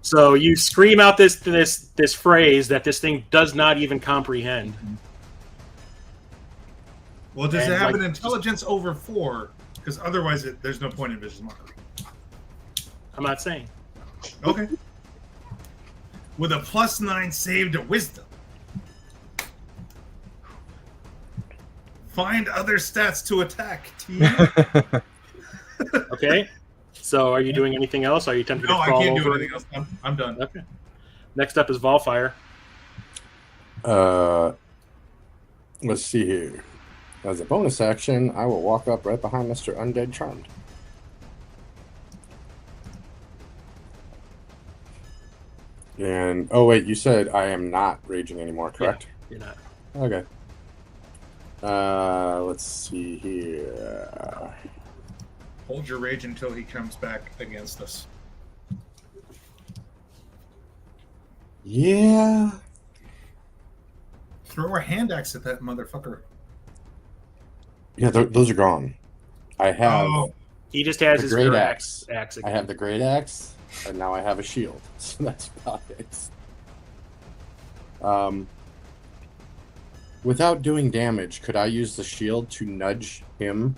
So you scream out this phrase that this thing does not even comprehend. Well, does And, it have like, an intelligence over 4? Because otherwise there's no point in vicious mockery. I'm not saying. Okay. With a +9 save to wisdom. Find other stats to attack, team. Okay. So are you doing anything else? Are you attempting No, to I crawl can't do over? anything else. I'm done. Okay. Next up is Volfire. Let's see here. As a bonus action, I will walk up right behind Mr. Undead Charmed. And oh wait, you said I am not raging anymore, correct? You're not. Okay. Let's see here. Hold your rage until he comes back against us. Yeah. Throw a hand axe at that motherfucker. Yeah, those are gone. I have Oh, He just has the his great great axe. axe I again. have the great axe, and now I have a shield. So that's about it. Without doing damage, could I use the shield to nudge him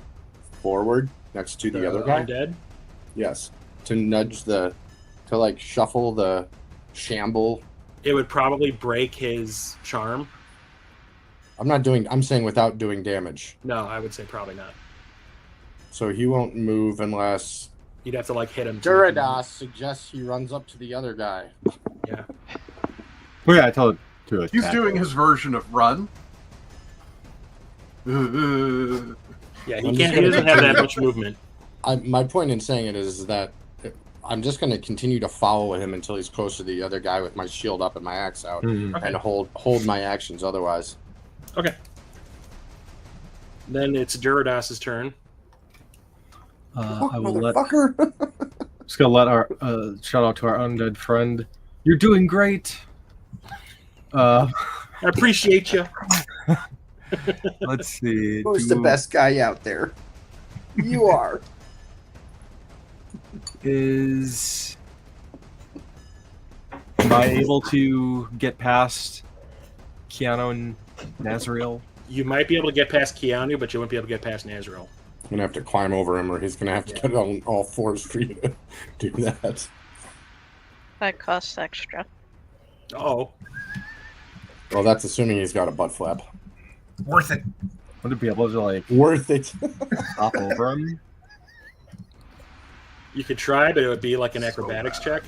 forward next to the other guy? Undead? Yes. To nudge to like shuffle the shamble. It would probably break his charm. I'm saying without doing damage. No, I would say probably not. So he won't move unless You'd have to like hit him. Duradas suggests he runs up to the other guy. Yeah. Well, yeah, I told to attack. He's doing his version of run. Yeah, he I'm just can't. He gonna doesn't have that much movement. My point in saying it is that I'm just going to continue to follow him until he's close to the other guy with my shield up and my axe out, Mhm. and hold my actions otherwise. Okay. Then it's Duradas's turn. I will let. Motherfucker! Just gonna let our shout out to our undead friend. You're doing great. I appreciate you. Let's see. Who's the best guy out there? You are. Am I able to get past Keanu and Nazriel? You might be able to get past Keanu, but you won't be able to get past Nazriel. I'm going to have to climb over him, or he's going to have to get on all fours for you to do that. That costs extra. Oh. Well, that's assuming he's got a butt flap. Worth it. Would it be able to like Worth it. hop over him? You could try, but it would be like an acrobatics check.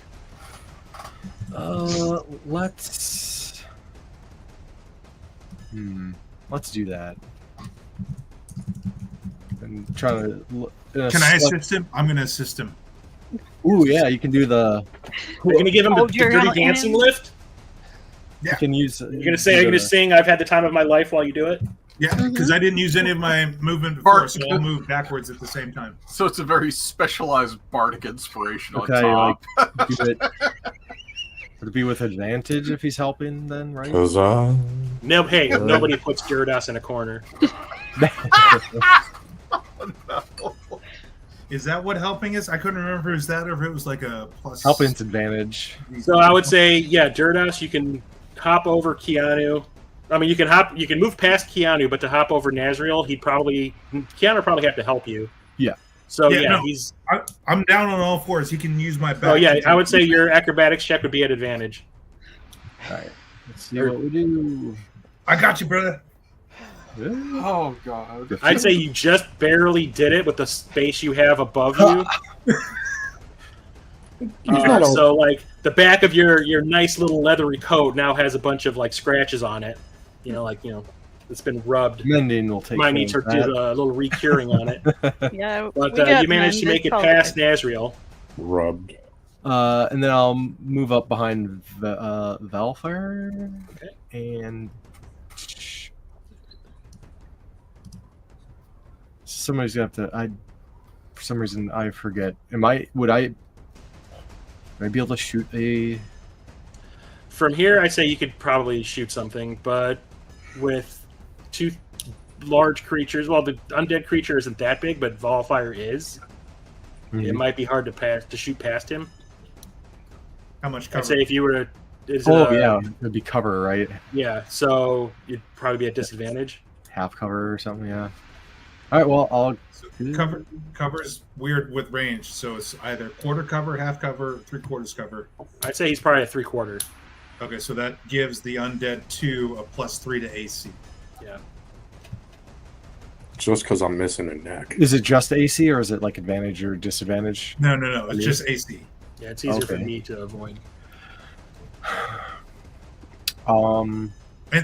Let's. Let's do that. I'm trying to. Can I assist him? I'm going to assist him. Ooh, yeah, you can do the. You're going to give him the Hold your dirty hand. dancing lift? You can use. You're going to say, are you going to sing I've had the time of my life while you do it? Yeah, because I didn't use any of my movement before, so I'll move backwards at the same time. So it's a very specialized bardic inspiration on Okay, top. like do it. Would it be with advantage if he's helping then, right? No, hey, nobody puts Gyarados in a corner. Is that what helping is? I couldn't remember if it was that or if it was like a plus. Helping's advantage. So I would say, yeah, Gyarados, you can hop over Keanu. I mean, you can move past Keanu, but to hop over Nazriel, Keanu probably have to help you. Yeah. So Yeah, no. he's. I'm down on all fours. He can use my back. Oh yeah, I would say your acrobatics check would be at advantage. All right. Let's see what we do. I got you, brother. Oh god. I'd say you just barely did it with the space you have above you. So like the back of your nice little leathery coat now has a bunch of like scratches on it. It's been rubbed. Mending will take. Might need to do a little re-curing on it. Yeah, But you managed to make it past Nazriel. Rubbed. And then I'll move up behind the Valfire. Okay. And somebody's gonna have to. For some reason, I forget. Would I be able to shoot a? From here, I'd say you could probably shoot something, but with two large creatures, well, the undead creature isn't that big, but Valfire is. Mhm. It might be hard to shoot past him. How much cover? I'd say if you were to. Yeah, it'd be cover, right? Yeah, so you'd probably be at disadvantage. Half cover or something. Yeah. All right. Well, I'll. So cover is weird with range, so it's either quarter cover, half cover, 3/4 cover. I'd say he's probably at 3/4. Okay, so that gives the undead 2 a +3 to AC. Yeah. Just because I'm missing a neck. Is it just AC or is it like advantage or disadvantage? No, it's just AC. Yeah, it's easier for Okay. me to avoid. And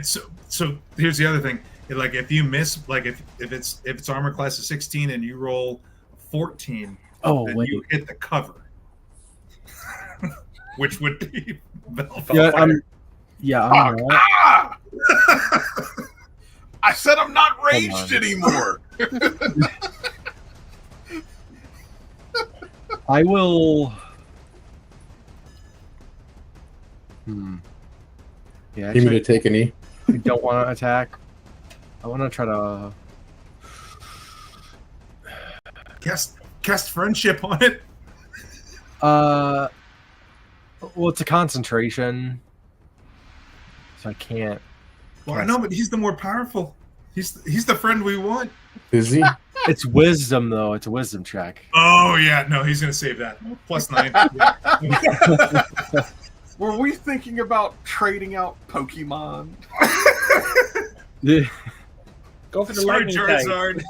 so here's the other thing. Like if you miss, like if it's armor class of 16 and you roll 14, then you hit the cover, which would be Valfire. I'm not. Ah! I said I'm not raged anymore. I will. Yeah, You need actually, to take a knee? I don't want to attack. I want to try to. Cast friendship on it. Well, it's a concentration, so I can't. Well, I know, but he's the more powerful. He's the friend we want. Is he? It's wisdom, though. It's a wisdom check. Oh yeah, no, he's gonna save that. +9. Were we thinking about trading out Pokemon? Yeah. Go for the Sorry, lightning type. Charizard.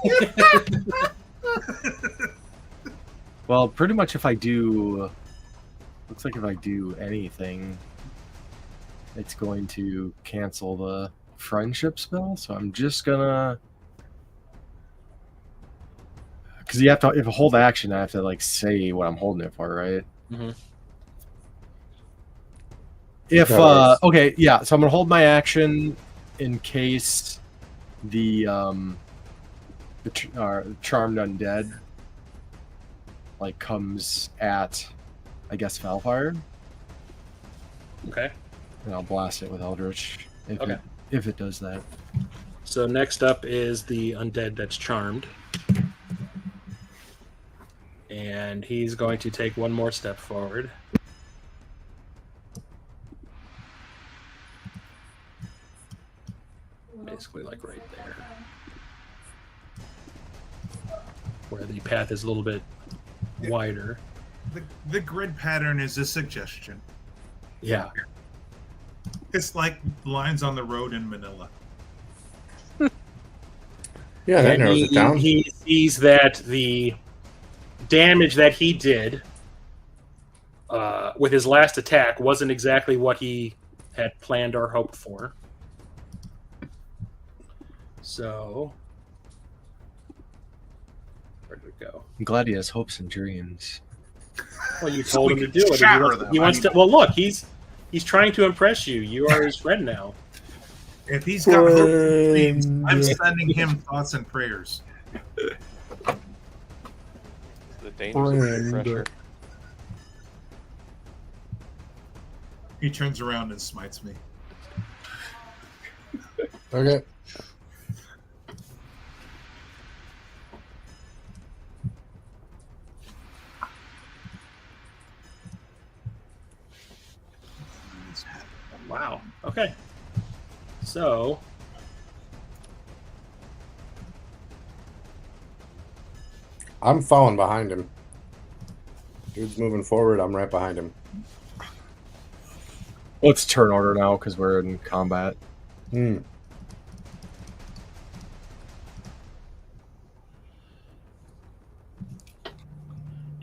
Well, pretty much if I do... Looks like if I do anything, it's going to cancel the friendship spell. So I'm just gonna... Because you have to, if I hold action, I have to like say what I'm holding it for, right? Mhm. If okay, yeah. So I'm gonna hold my action in case the charmed undead like comes at, I guess, Foulfire, Okay. and I'll blast it with Eldritch Okay. if it does that. So next up is the undead that's charmed. And he's going to take one more step forward. Basically, like right there. Where the path is a little bit wider. The grid pattern is a suggestion. Yeah. It's like lines on the road in Manila. Yeah, that And narrows it down. he sees that the damage that he did with his last attack wasn't exactly what he had planned or hoped for. So, where did it go? I'm glad he has hopes and dreams. Well, you So told we him to could do it. shatter them. He wants I to. mean- Well, look, he's trying to impress you. You are his friend now. If he's got hopes and dreams, I'm sending him thoughts and prayers. The dangers of peer Friend. pressure. He turns around and smites me. Okay. Wow. Okay. So, I'm falling behind him. Dude's moving forward. I'm right behind him. Well, it's turn order now because we're in combat. Hmm.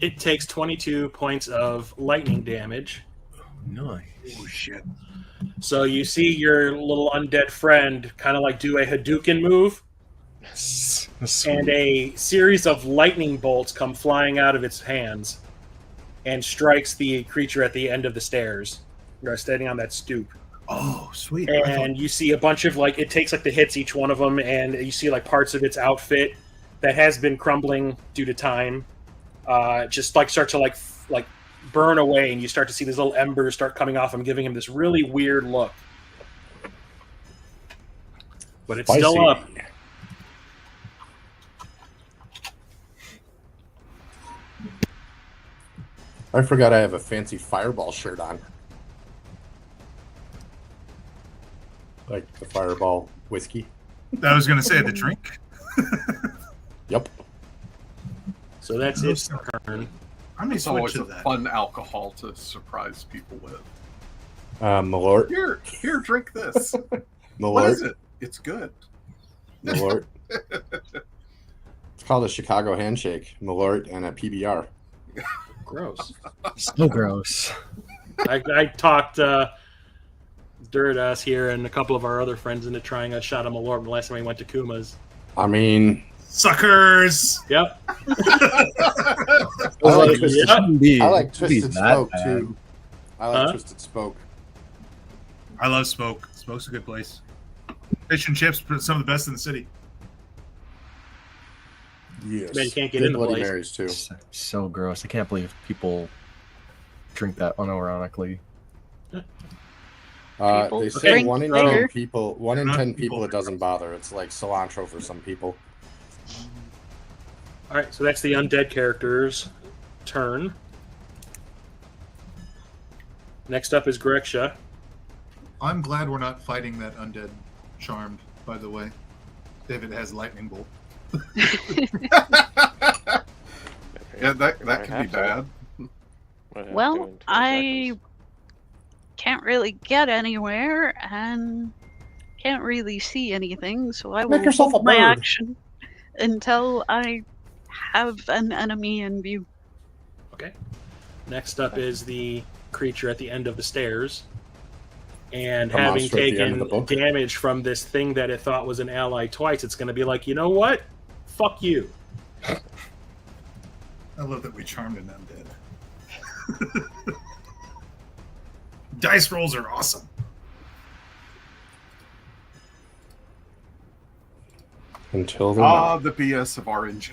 it takes 22 points of lightning damage. Nice. Oh shit! So you see your little undead friend kind of like do a Hadouken move, and a series of lightning bolts come flying out of its hands and strikes the creature at the end of the stairs. You're standing on that stoop. Oh, sweet! And you see a bunch of like, it takes like the hits each one of them, and you see like parts of its outfit that has been crumbling due to time just like start to like burn away, and you start to see these little embers start coming off him, giving him this really weird look. But it's still up. I forgot I have a fancy Fireball shirt on. Like the Fireball whiskey. I was gonna say the drink. Yep. So that's its turn. How many It's always switch a of that? fun alcohol to surprise people with. Malort. Here, drink this. What is Malort. it? It's good. Malort. It's called a Chicago handshake. Malort and a PBR. Gross. So gross. I talked Duridas here and a couple of our other friends into trying a shot of Malort the last time we went to Kuma's. I mean, Suckers! Yep. I like Twisted, Shouldn't I like be Twisted that Spoke bad. too. I like Huh? Twisted Spoke. I love Smoke. Smoke's a good place. Fish and chips, some of the best in the city. Yes. Man, you can't get Good in the Bloody place. Marys too. So gross. I can't believe people drink that unironically. People They say drink 1 in liquor. 10 people. 1 in Not 10 people. people, it doesn't bother. It's like cilantro for some people. All right, so that's the undead character's turn. Next up is Grexia. I'm glad we're not fighting that undead charmed, by the way. If it has lightning bolt. Yeah, that can be bad. Well, I can't really get anywhere and can't really see anything, so I will yourself hold a my bird. action until I have an enemy in view. Okay. Next up is the creature at the end of the stairs. And The having monster at the end of the taken book. damage from this thing that it thought was an ally twice, it's going to be like, you know what? Fuck you. I love that we charmed an undead. Dice rolls are awesome. Until they're not. The BS of RNG.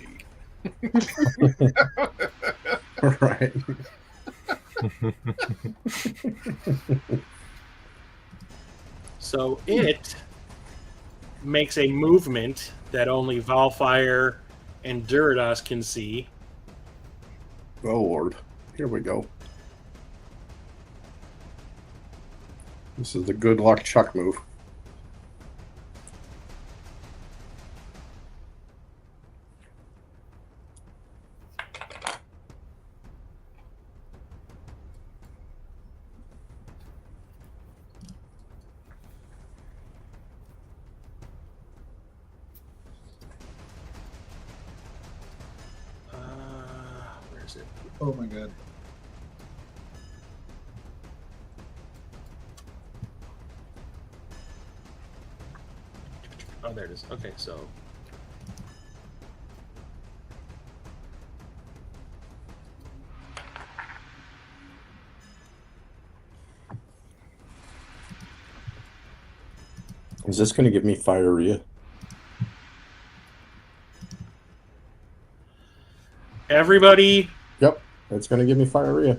Right. So it makes a movement that only Valfire and Duridas can see. Oh, Lord. Here we go. This is the good luck Chuck move. Where is it? Oh my god. Oh, there it is. Okay, so Is this going to give me diarrhea? everybody, Yep. It's going to give me diarrhea.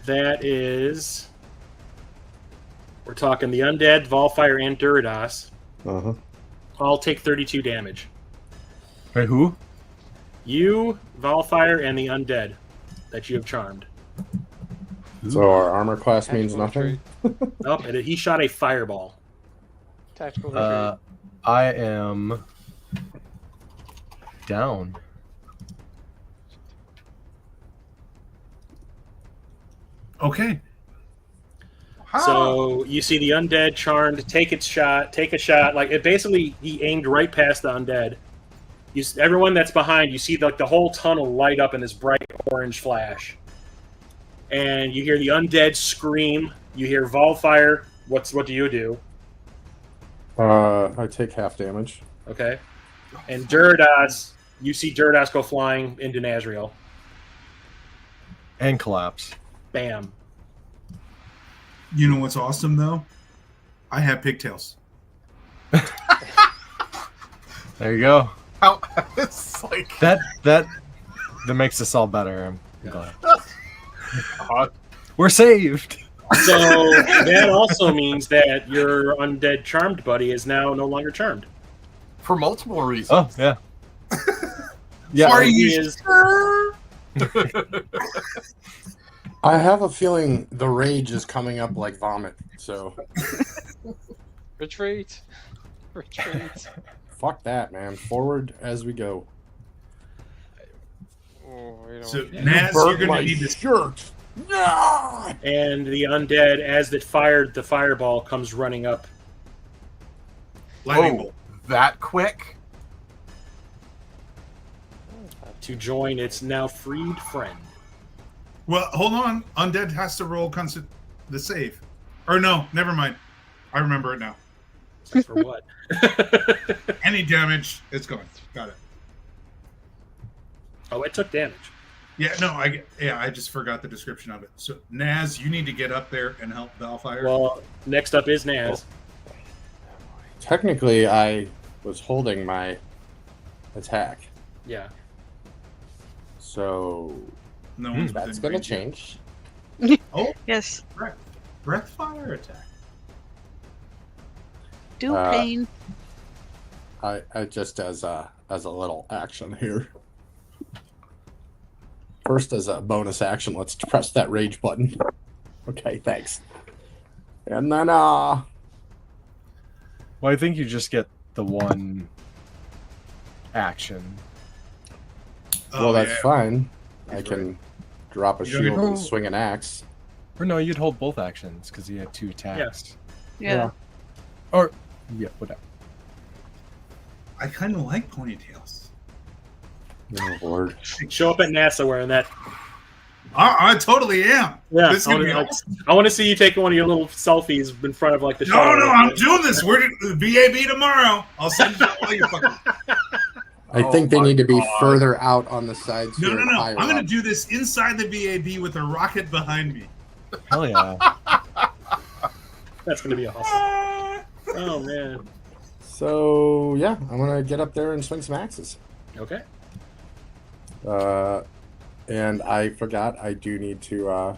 that is. We're talking the undead, Valfire, and Duridas. Uh-huh. All take 32 damage. Wait, who? You, Valfire, and the undead that you have charmed. So our armor class means Tactical nothing? Oh, and he shot a fireball. Tactical retreat. I am down. Okay. So you see the undead charmed take a shot. Like it basically, he aimed right past the undead. Everyone that's behind, you see the whole tunnel light up in this bright orange flash, and you hear the undead scream. You hear Valfire. What do you do? I take half damage. Okay, and Duridas, you see Duridas go flying into Nazriel. And collapse. Bam. You know what's awesome though? I have pigtails. There you go. How it's like That makes us all better. I'm glad. uh, We're saved. So that also means that your undead charmed buddy is now no longer charmed. for multiple reasons. Oh yeah. Yeah. Are He you is- sure? I have a feeling the rage is coming up like vomit, so Retreat. Retreat. fuck that, man. Forward as we go. Oh, we don't So get- Naz, you're gonna need to shirt. No! And the undead, as it fired the fireball, comes running up. lightning Oh, bolt. that quick? To join its now freed friend. Well, hold on. Undead has to roll the save. Or no, never mind. I remember it now. For what? Any damage, it's gone. Got it. Oh, it took damage. Yeah, no, I just forgot the description of it. So Naz, you need to get up there and help Valfire. Well, next up is Naz. Technically, I was holding my attack, Yeah. so no one's that's within going to range. change. Oh, Yes. breath fire attack. Do Uh, pain. I just as a little action here. First, as a bonus action, let's press that rage button. Okay, thanks. And then Well, I think you just get the one action. Well, that's fine. I He's can drop a You don't shield get- and swing an axe. Or no, you'd hold both actions because you had 2 attacks. Yeah. Or yeah, whatever. I kind of like ponytails. Oh, Lord. Show up at NASA wearing that. I totally am. Yeah, This is gonna be I want to see you taking one of your little selfies in front of like the. No, shuttle. I'm doing this. We're VAB tomorrow. I'll send you all your fucking. I think they need to be further out on the sides. No. here and higher I'm gonna up. do this inside the VAB with a rocket behind me. Hell yeah. That's gonna be awesome. Oh man. So yeah, I'm gonna get up there and swing some axes. Okay. And I forgot I do need to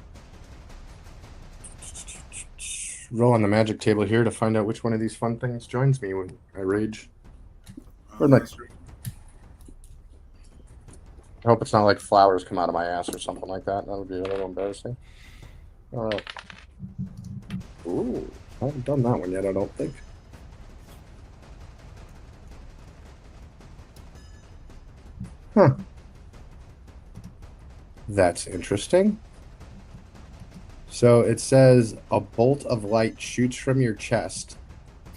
roll on the magic table here to find out which one of these fun things joins me when I rage. Where'd my- I hope it's not like flowers come out of my ass or something like that. That would be a little embarrassing. All right. Ooh, I haven't done that one yet, I don't think. Huh. That's interesting. So it says a bolt of light shoots from your chest.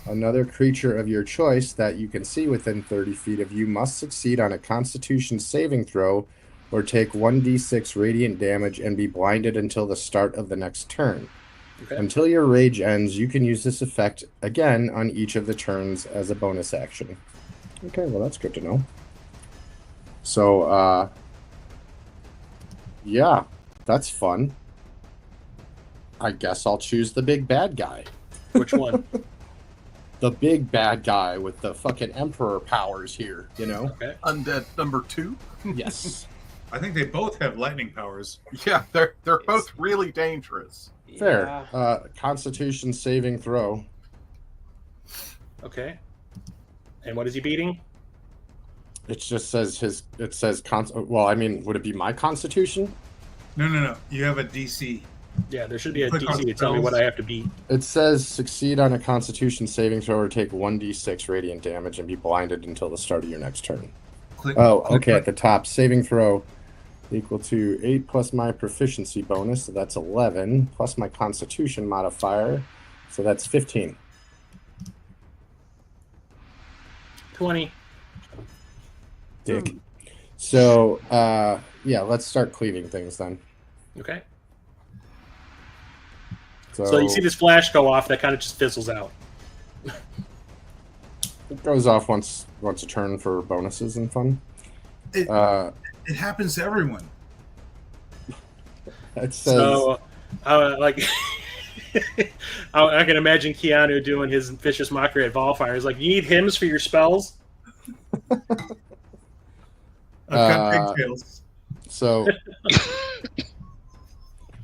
Another creature of your choice that you can see within 30 feet of you must succeed on a Constitution saving throw or take 1d6 radiant damage and be blinded until the start of the next turn. Okay. Until your rage ends, you can use this effect again on each of the turns as a bonus action. Okay, well that's good to know. So, yeah, that's fun. I guess I'll choose the big bad guy. Which one? The big bad guy with the fucking emperor powers here, you know? Okay. Undead number 2. Yes. I think they both have lightning powers. Yeah, they're both really dangerous. Fair. Constitution saving throw. Okay. And what is he beating? It just says well, I mean, would it be my constitution? No. You have a DC. Yeah, there should be a Click on DC to tell me what I have to beat. It says succeed on a constitution saving throw or take 1d6 radiant damage and be blinded until the start of your next turn. Click, Oh, click, okay, at click. the top, saving throw equal to 8 plus my proficiency bonus, so that's 11, plus my constitution modifier, so that's 15. 20. Dick. So, yeah, let's start cleaving things then. Okay. So, So you see this flash go off, that kind of just fizzles out. it goes off once a turn for bonuses and fun. It happens to everyone. It says, So, like, I can imagine Keanu doing his vicious mockery at Volfire. He's like, you need hymns for your spells? I've got pigtails. so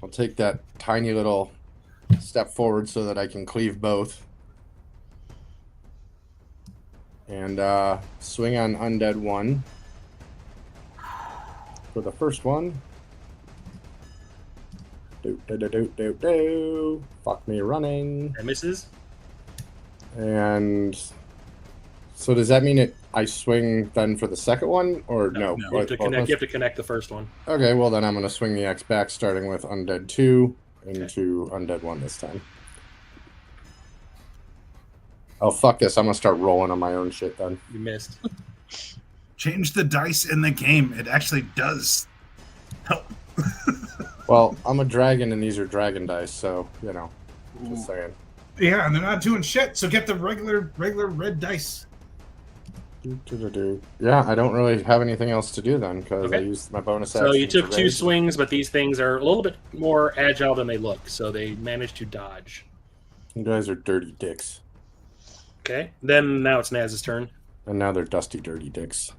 I'll take that tiny little step forward so that I can cleave both. And swing on undead 1 for the first one. Do. Fuck me running. That misses. And so does that mean I swing then for the second one or no? You have to connect the first one. Okay, well then I'm going to swing the X back starting with undead 2 into undead 1 this time. Oh, fuck this. I'm going to start rolling on my own shit then. You missed. Change the dice in the game. It actually does help. Well, I'm a dragon and these are dragon dice, so, you know, just saying. Yeah, and they're not doing shit, so get the regular red dice. Yeah, I don't really have anything else to do then because I Okay. used my bonus action. So you took to 2 raise. swings, but these things are a little bit more agile than they look, so they managed to dodge. You guys are dirty dicks. Okay. Then now it's Naz's turn. And now they're dusty, dirty dicks.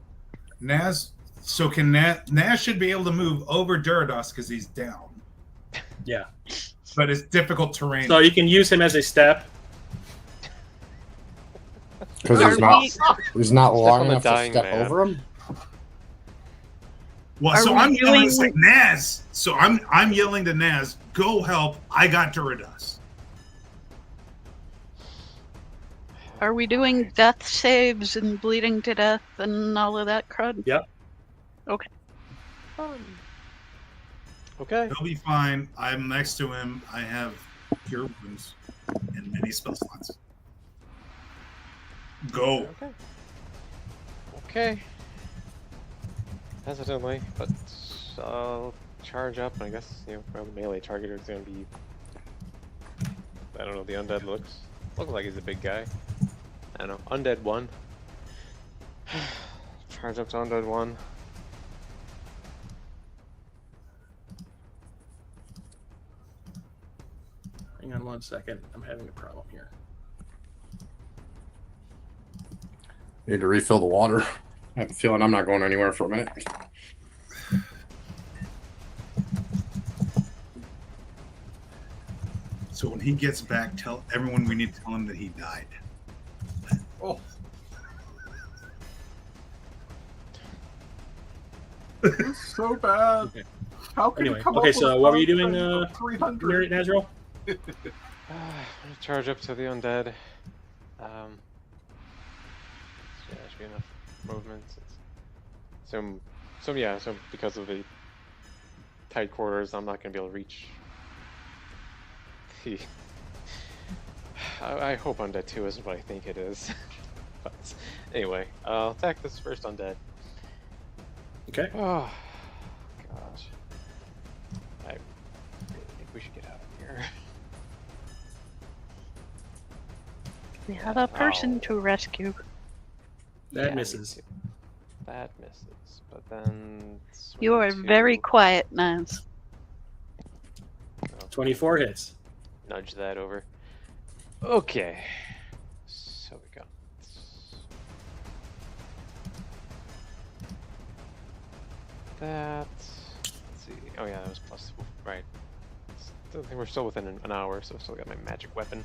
Naz, so can Naz should be able to move over Durados because he's down. Yeah. But it's difficult terrain. So you can use him as a step. Because he's not long on the enough to dying step man. over him. Well, Are so we I'm yelling doing- like Naz. So I'm yelling to Naz, go help. I got Durados. Are we doing death saves and bleeding to death and all of that crud? Yep. Okay. Okay. He'll be fine. I'm next to him. I have cure wounds and many spell slots. Go. Okay. Okay. Hesitantly, but I'll charge up. I guess well, the melee target is going to be. I don't know. The undead looks like he's a big guy. I don't know. Undead 1. Charge up to undead 1. Hang on 1 second. I'm having a problem here. Need to refill the water. I have a feeling I'm not going anywhere for a minute. So when he gets back, tell everyone we need to tell him that he died. Oh. It's so bad. Okay. How can Anyway, you come okay, up so with what were you doing, 300? Nazrul? Charge up to the undead. Yeah, there should be enough movement. So because of the tight quarters, I'm not going to be able to reach. I hope undead 2 isn't what I think it is. But anyway, I'll attack this first undead. Okay. Oh, gosh. I really think we should get out of here. We have a person Oh. to rescue. That Yeah, misses. we do. That misses. But then... You are very quiet, Naz. 24 hits. Nudge that over. Okay. So we got... that. Let's see. Oh yeah, that was plus... Right. I think we're still within an hour, so I've still got my magic weapon.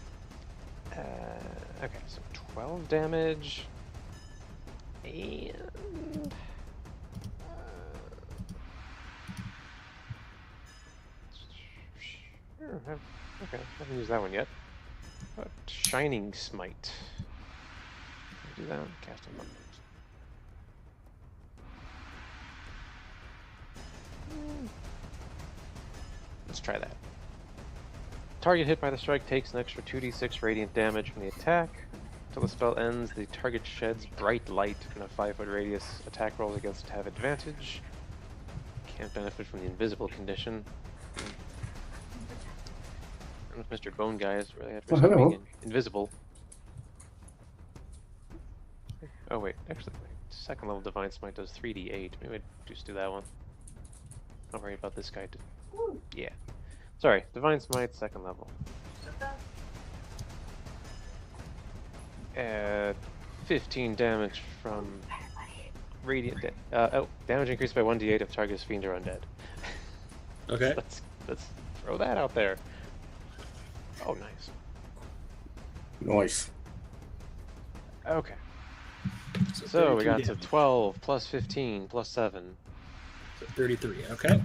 Okay, so 12 damage. And... sure, okay, I haven't used that one yet. But Shining Smite. Can I do that? Cast him up. Let's try that. Target hit by the strike takes an extra 2d6 radiant damage from the attack. Until the spell ends, the target sheds bright light in a 5-foot radius. Attack rolls against it have advantage. Can't benefit from the invisible condition. I don't know if Mr. Bone Guy is really at risk of being invisible. Oh wait, actually, my second level Divine Smite does 3d8. Maybe I'd just do that one. Not worry about this guy. Yeah. Sorry, Divine Smite, second level. 15 damage from radiant. Damage increased by 1d8 if target is fiend or undead. Okay. Let's throw that out there. Oh, nice. Nice. Okay. So we got to 12 plus 15 plus 7. So 33. Okay.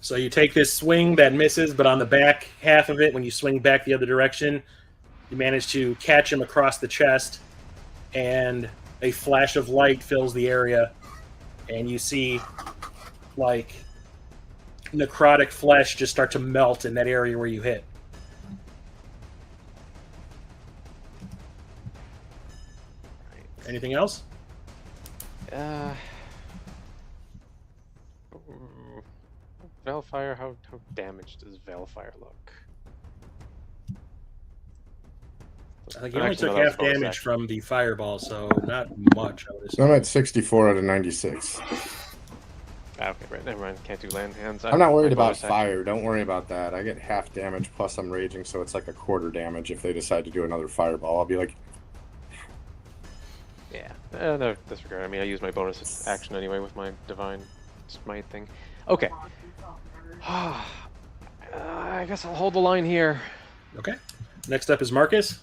So you take this swing that misses, but on the back half of it, when you swing back the other direction, you manage to catch him across the chest, and a flash of light fills the area, and you see, like, necrotic flesh just start to melt in that area where you hit. Anything else? Veilfire, how damaged does Veilfire look? I think you only took half damage from the fireball, so not much. So I'm at 64 out of 96. Okay, right, never mind. Can't do land hands. I'm not worried about fire. Don't worry about that. I get half damage plus I'm raging, so it's like a quarter damage if they decide to do another fireball. I'll be like... Yeah, no, disregard. I mean, I use my bonus action anyway with my Divine Smite thing. Okay. I guess I'll hold the line here. Okay. Next up is Marcus.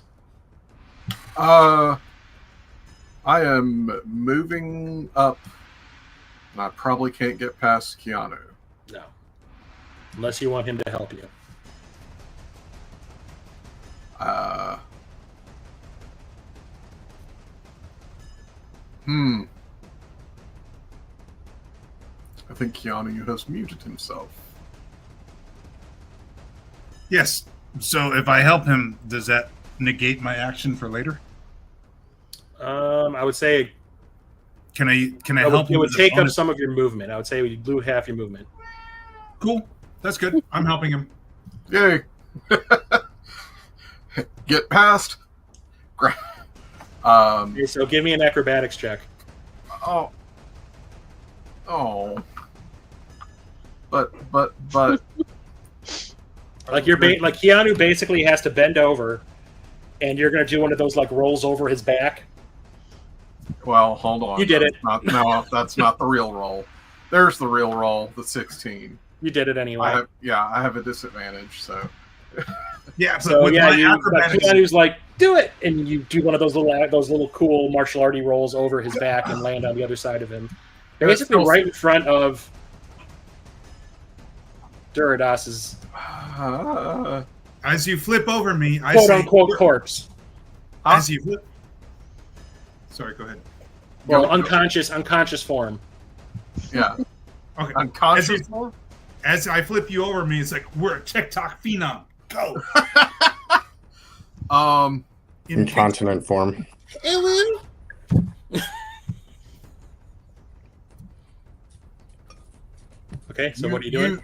I am moving up. And I probably can't get past Keanu. No. Unless you want him to help you. I think Keanu has muted himself. Yes. So if I help him, does that negate my action for later? I would say Can I help him? It would as a take up bonus? some of your movement. I would say you blew half your movement. Cool. That's good. I'm helping him. Yay! Get past. Okay, so give me an acrobatics check. Oh. But. Like like Keanu basically has to bend over, and you're going to do one of those like rolls over his back. Well, hold on. You did it. That's not the real roll. There's the real roll, the 16. You did it anyway. I have a disadvantage, so. Yeah. So with yeah, my but acrobatics- Keanu's like, do it, and you do one of those little cool martial arty rolls over his back and land on the other side of him, basically right in front of Duradas's as you flip over me, I quote say, unquote corpse. As you flip. Sorry, go ahead. Well, unconscious form. Yeah. Okay. Unconscious. As I flip you over me, it's like we're a TikTok phenom. Go. Incontinent form. Okay, so what are you doing?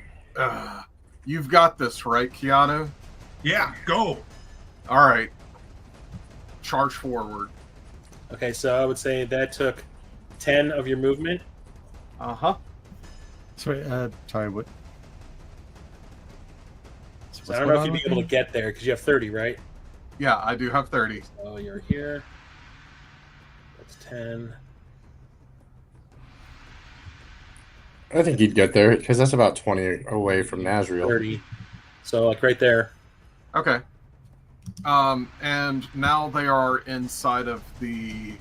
You've got this, right, Keanu? Yeah, go. All right. Charge forward. Okay, so I would say that took 10 of your movement. Uh-huh. So, sorry, what? So I don't know if you'd be able to get there because you have 30, right? Yeah, I do have 30. So you're here. That's 10. I think he'd get there because that's about 20 away from Nazriel. 30. So like right there. Okay. And now they are inside of the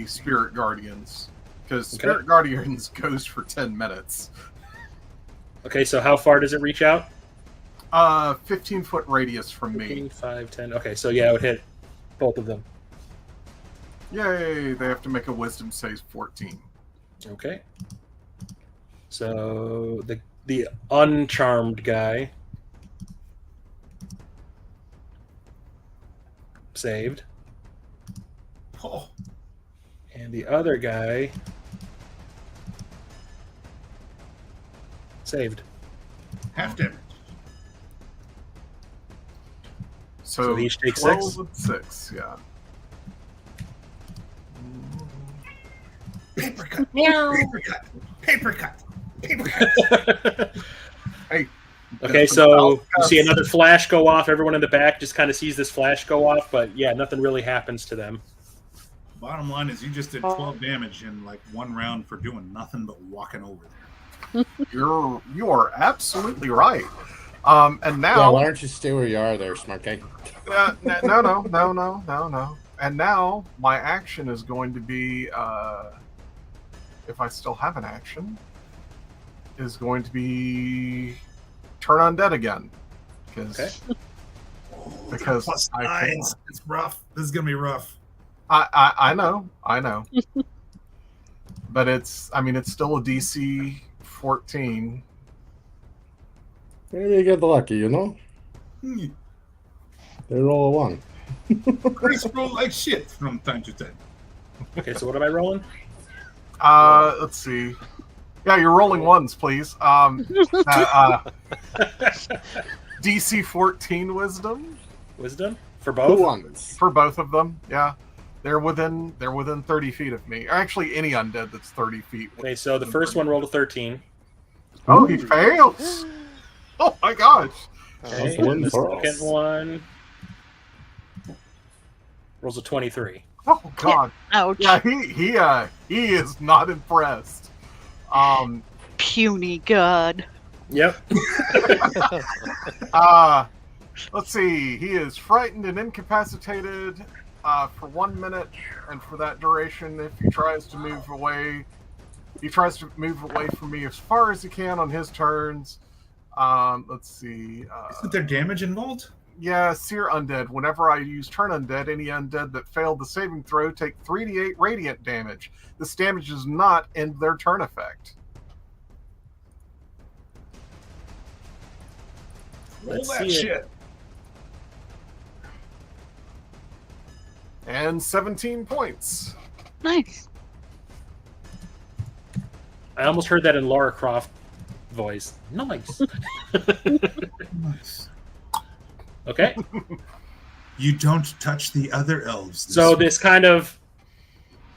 Spirit Guardians. Because Spirit Guardians goes for 10 minutes. Okay, so how far does it reach out? 15-foot radius from me. 15, 5, 10. Okay, so yeah, it would hit both of them. Yay! They have to make a wisdom save 14. Okay. So the uncharmed guy saved. Oh. And the other guy saved. Half damage. So they each take 12 6? and 6, yeah. Paper cut. Paper cut. Paper cut. Paper cut. Hey. Okay, so you see another flash go off. Everyone in the back just kind of sees this flash go off, but yeah, nothing really happens to them. Bottom line is you just did 12 damage in like one round for doing nothing but walking over there. You are absolutely right. And now, Yeah, why don't you stay where you are there, smart guy? no. And now my action is going to be, if I still have an action, is going to be turn undead again. Because Plus I nines. It's rough. This is gonna be rough. I know. But it's still a DC 14. Maybe you get lucky, you know? They roll a 1. Chris roll like shit from time to time. Okay, so what am I rolling? Let's see. Yeah, you're rolling ones, please. DC 14 wisdom. Wisdom for both. Ones. For both of them, yeah. They're within 30 feet of me. Or actually, any undead that's 30 feet. Okay, so the first one rolled a 13. Oh, he fails! Oh my gosh! Okay, That's and the for us. second one rolls a 23. Oh god! Ouch. Yeah, he is not impressed. Puny god. Yep. Let's see. He is frightened and incapacitated for 1 minute, and for that duration, if he tries to move away from me as far as he can on his turns. Let's see. Isn't there damage involved? Yeah, Seer Undead. Whenever I use Turn Undead, any undead that failed the saving throw take 3d8 radiant damage. This damage does not end their turn effect. Roll Let's that see it. shit. And 17 points. Nice. I almost heard that in Lara Croft voice. Nice. Nice. Okay. You don't touch the other elves. So this kind of,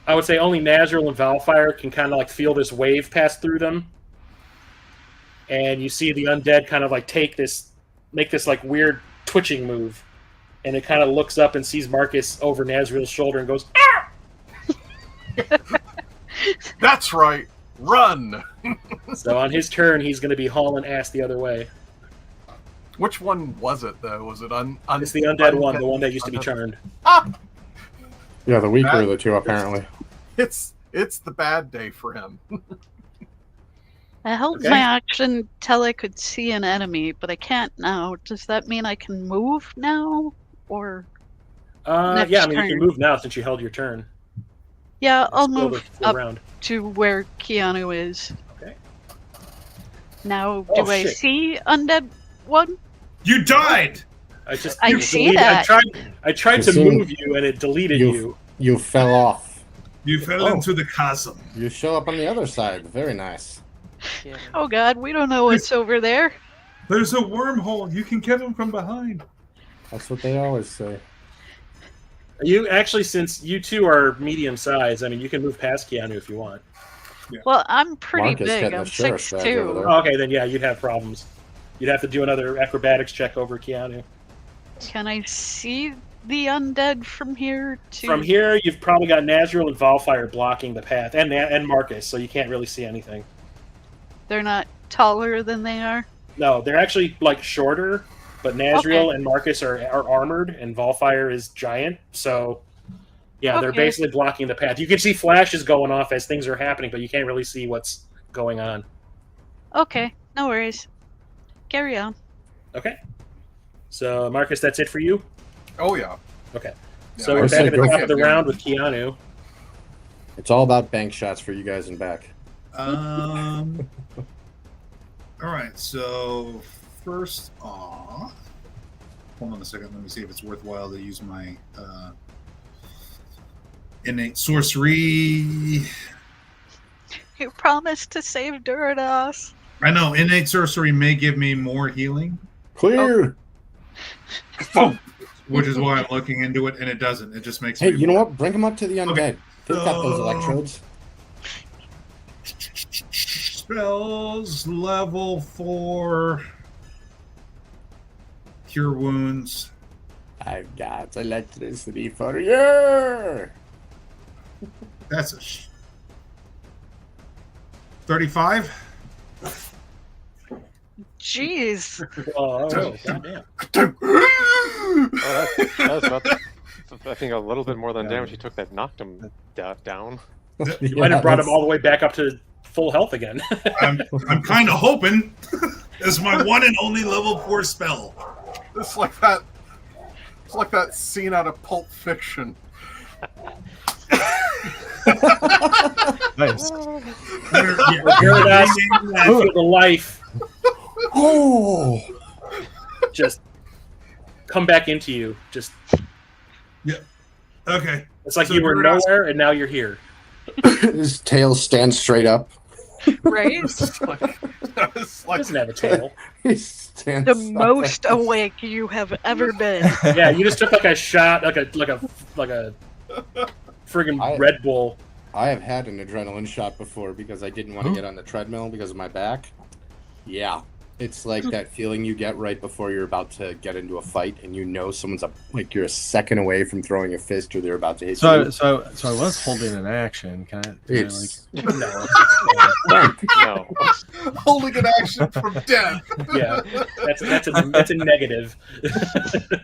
I would say only Nazriel and Valfire can kind of like feel this wave pass through them. And you see the undead kind of like make this like weird twitching move. And it kind of looks up and sees Marcus over Nazriel's shoulder and goes, ah! That's right. Run! So on his turn, he's going to be hauling ass the other way. Which one was it, though? Was it It's the undead one, the one that used to be charmed. Ah! Yeah, the weaker of the two, apparently. It's the bad day for him. I held Okay. my action till I could see an enemy, but I can't now. Does that mean I can move now? Or Next Yeah, I mean, you can turn. move now since you held your turn. yeah, I'll Still move the up round. to where Keanu is. Okay. Now, Oh, do I shit. see undead one? You died. I just I it see deleted- that. I tried to You see- move you and it deleted you- you. You fell off. You fell Oh. into the chasm. You show up on the other side. Very nice. Oh god, we don't know what's over there. There's a wormhole. You can get him from behind. That's what they always say. You actually, since you two are medium size, I mean, you can move past Keanu if you want. Well, I'm pretty Marcus big. getting I'm the sheriff's badge 6'2". over there. Oh, okay, then yeah, you'd have problems. You'd have to do another acrobatics check over Keanu. Can I see the undead from here? From here, you've probably got Nazriel and Valfire blocking the path, and Marcus, so you can't really see anything. They're not taller than they are. No, they're actually like shorter, but Nazriel and Marcus are armored, and Valfire is giant. So, yeah, they're Okay. basically blocking the path. You can see flashes going off as things are happening, but you can't really see what's going on. Okay, no worries. Carry on. Okay. So, Marcus, that's it for you? Oh, yeah. Okay. Yeah, So I we're would back say at the go top for of the it. round with Keanu. It's all about bank shots for you guys in back. All right. So first off, hold on a second. Let me see if it's worthwhile to use my innate sorcery. You promised to save Durados. I know innate sorcery may give me more healing, Clear! which is why I'm looking into it, and it doesn't. It just makes Hey, me. you know what? Bring them up to the undead. Okay. They've got those electrodes. Spells level 4. Cure wounds. I've got electricity for you! That's a 35. Jeez. Oh, goddamn. Oh, that was about, I think, a little bit more than damage he took that knocked him down. You might have brought him all the way back up to full health again. I'm kind of hoping. It's my one and only level 4 spell. It's like that. It's like that scene out of Pulp Fiction. Nice. Durados, I feel the life Oh! just come back into you. Just Okay. it's like So you were Durados- nowhere and now you're here. His tail stands straight up. Right? It's like, it's He like doesn't have a tail. He stands The up. most awake you have ever been. Yeah, you just took like a shot, like a friggin' Red Bull. I have had an adrenaline shot before because I didn't want to get on the treadmill because of my back. Yeah. It's like that feeling you get right before you're about to get into a fight and you know someone's like you're a second away from throwing a fist or they're about to hit you. So I was holding an action. Can I It's No. No. holding an action from death. Yeah, that's a negative. Did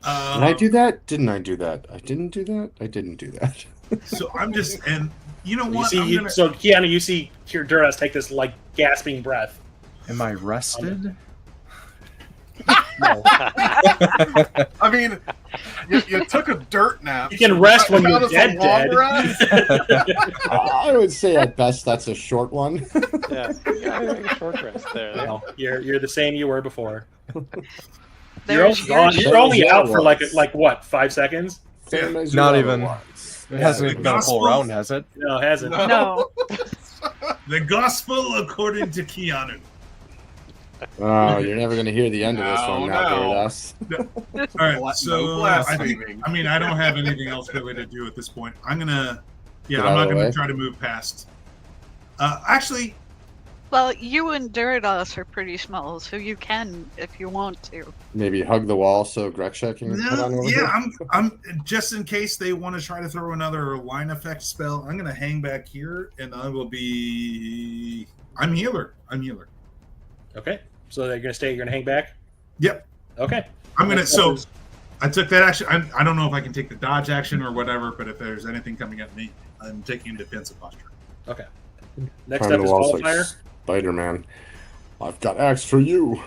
I do that? Didn't I do that? I didn't do that? I didn't do that. So I'm just, and you know You what? see, so Keanu, you see Durados take this like gasping breath. am I rested? No. I mean, you took a dirt nap. You can rest when you're That was a long dead. rest? I would say at best that's a short one. Yeah, a short rest there. No, you're the same you were before. There's You're only, your you're only There's out your for like ones. what, 5 seconds? Same as Not your other even. ones. It hasn't even been a full Gospel- round, has it? No, it hasn't. No. The gospel according to Keanu. Oh, you're never going to hear the end of this No, one now, no. Gyarados. All right, No so blaspheming. I mean, I don't have anything else really to do at this point. I'm not Get out of the gonna way. try to move past. Actually, Well, you and Gyarados are pretty small, so you can if you want to. Maybe hug the wall so Greksha can head on over here. I'm just in case they want to try to throw another line effect spell. I'm gonna hang back here, and I will be. I'm healer. Okay, so you're gonna stay. You're gonna hang back. Yep. Okay. I'm gonna. Next So up is- I took that action. I don't know if I can take the dodge action or whatever, but if there's anything coming at me, I'm taking defensive posture. Okay. Next Climb up the is walls like Wildfire. Spider-Man. I've got axe for you.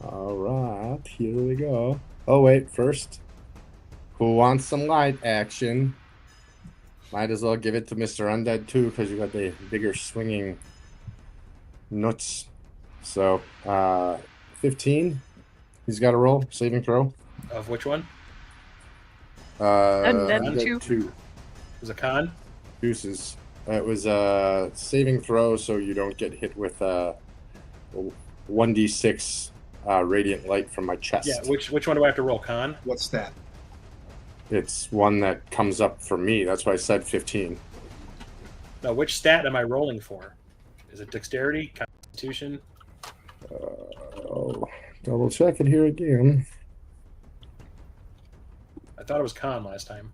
All right, here we go. Oh wait, first, who wants some light action? Might as well give it to Mr. Undead too, because you got the bigger swinging nuts. So, 15. He's got to roll saving throw. Of which one? Undead 2. It was a con. Deuces. It was a saving throw, so you don't get hit with 1d6 radiant light from my chest. Yeah. Which one do I have to roll? Con. What's that? It's one that comes up for me. That's why I said 15. No. Which stat am I rolling for? Is it Dexterity, Constitution? Oh, double check it here again. I thought it was con last time.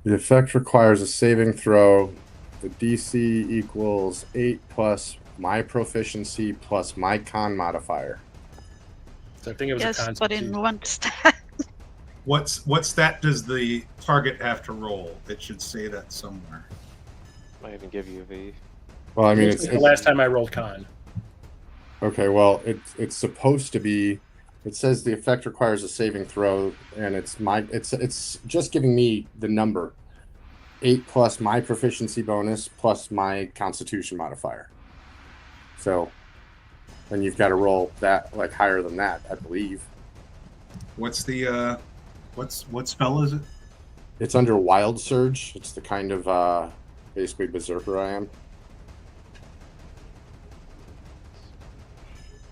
The effect requires a saving throw. The DC equals 8 plus my proficiency plus my con modifier. So I think it was a Yes, con. but in one stat. What stat does the target have to roll? It should say that somewhere. Might even give you the. Well, I mean, It's the last time I rolled con. okay. Well, it's supposed to be. It says the effect requires a saving throw, and it's just giving me the number 8 plus my proficiency bonus plus my Constitution modifier. So, and you've got to roll that like higher than that, I believe. What's the what spell is it? It's under Wild Surge. It's the kind of basically berserker I am.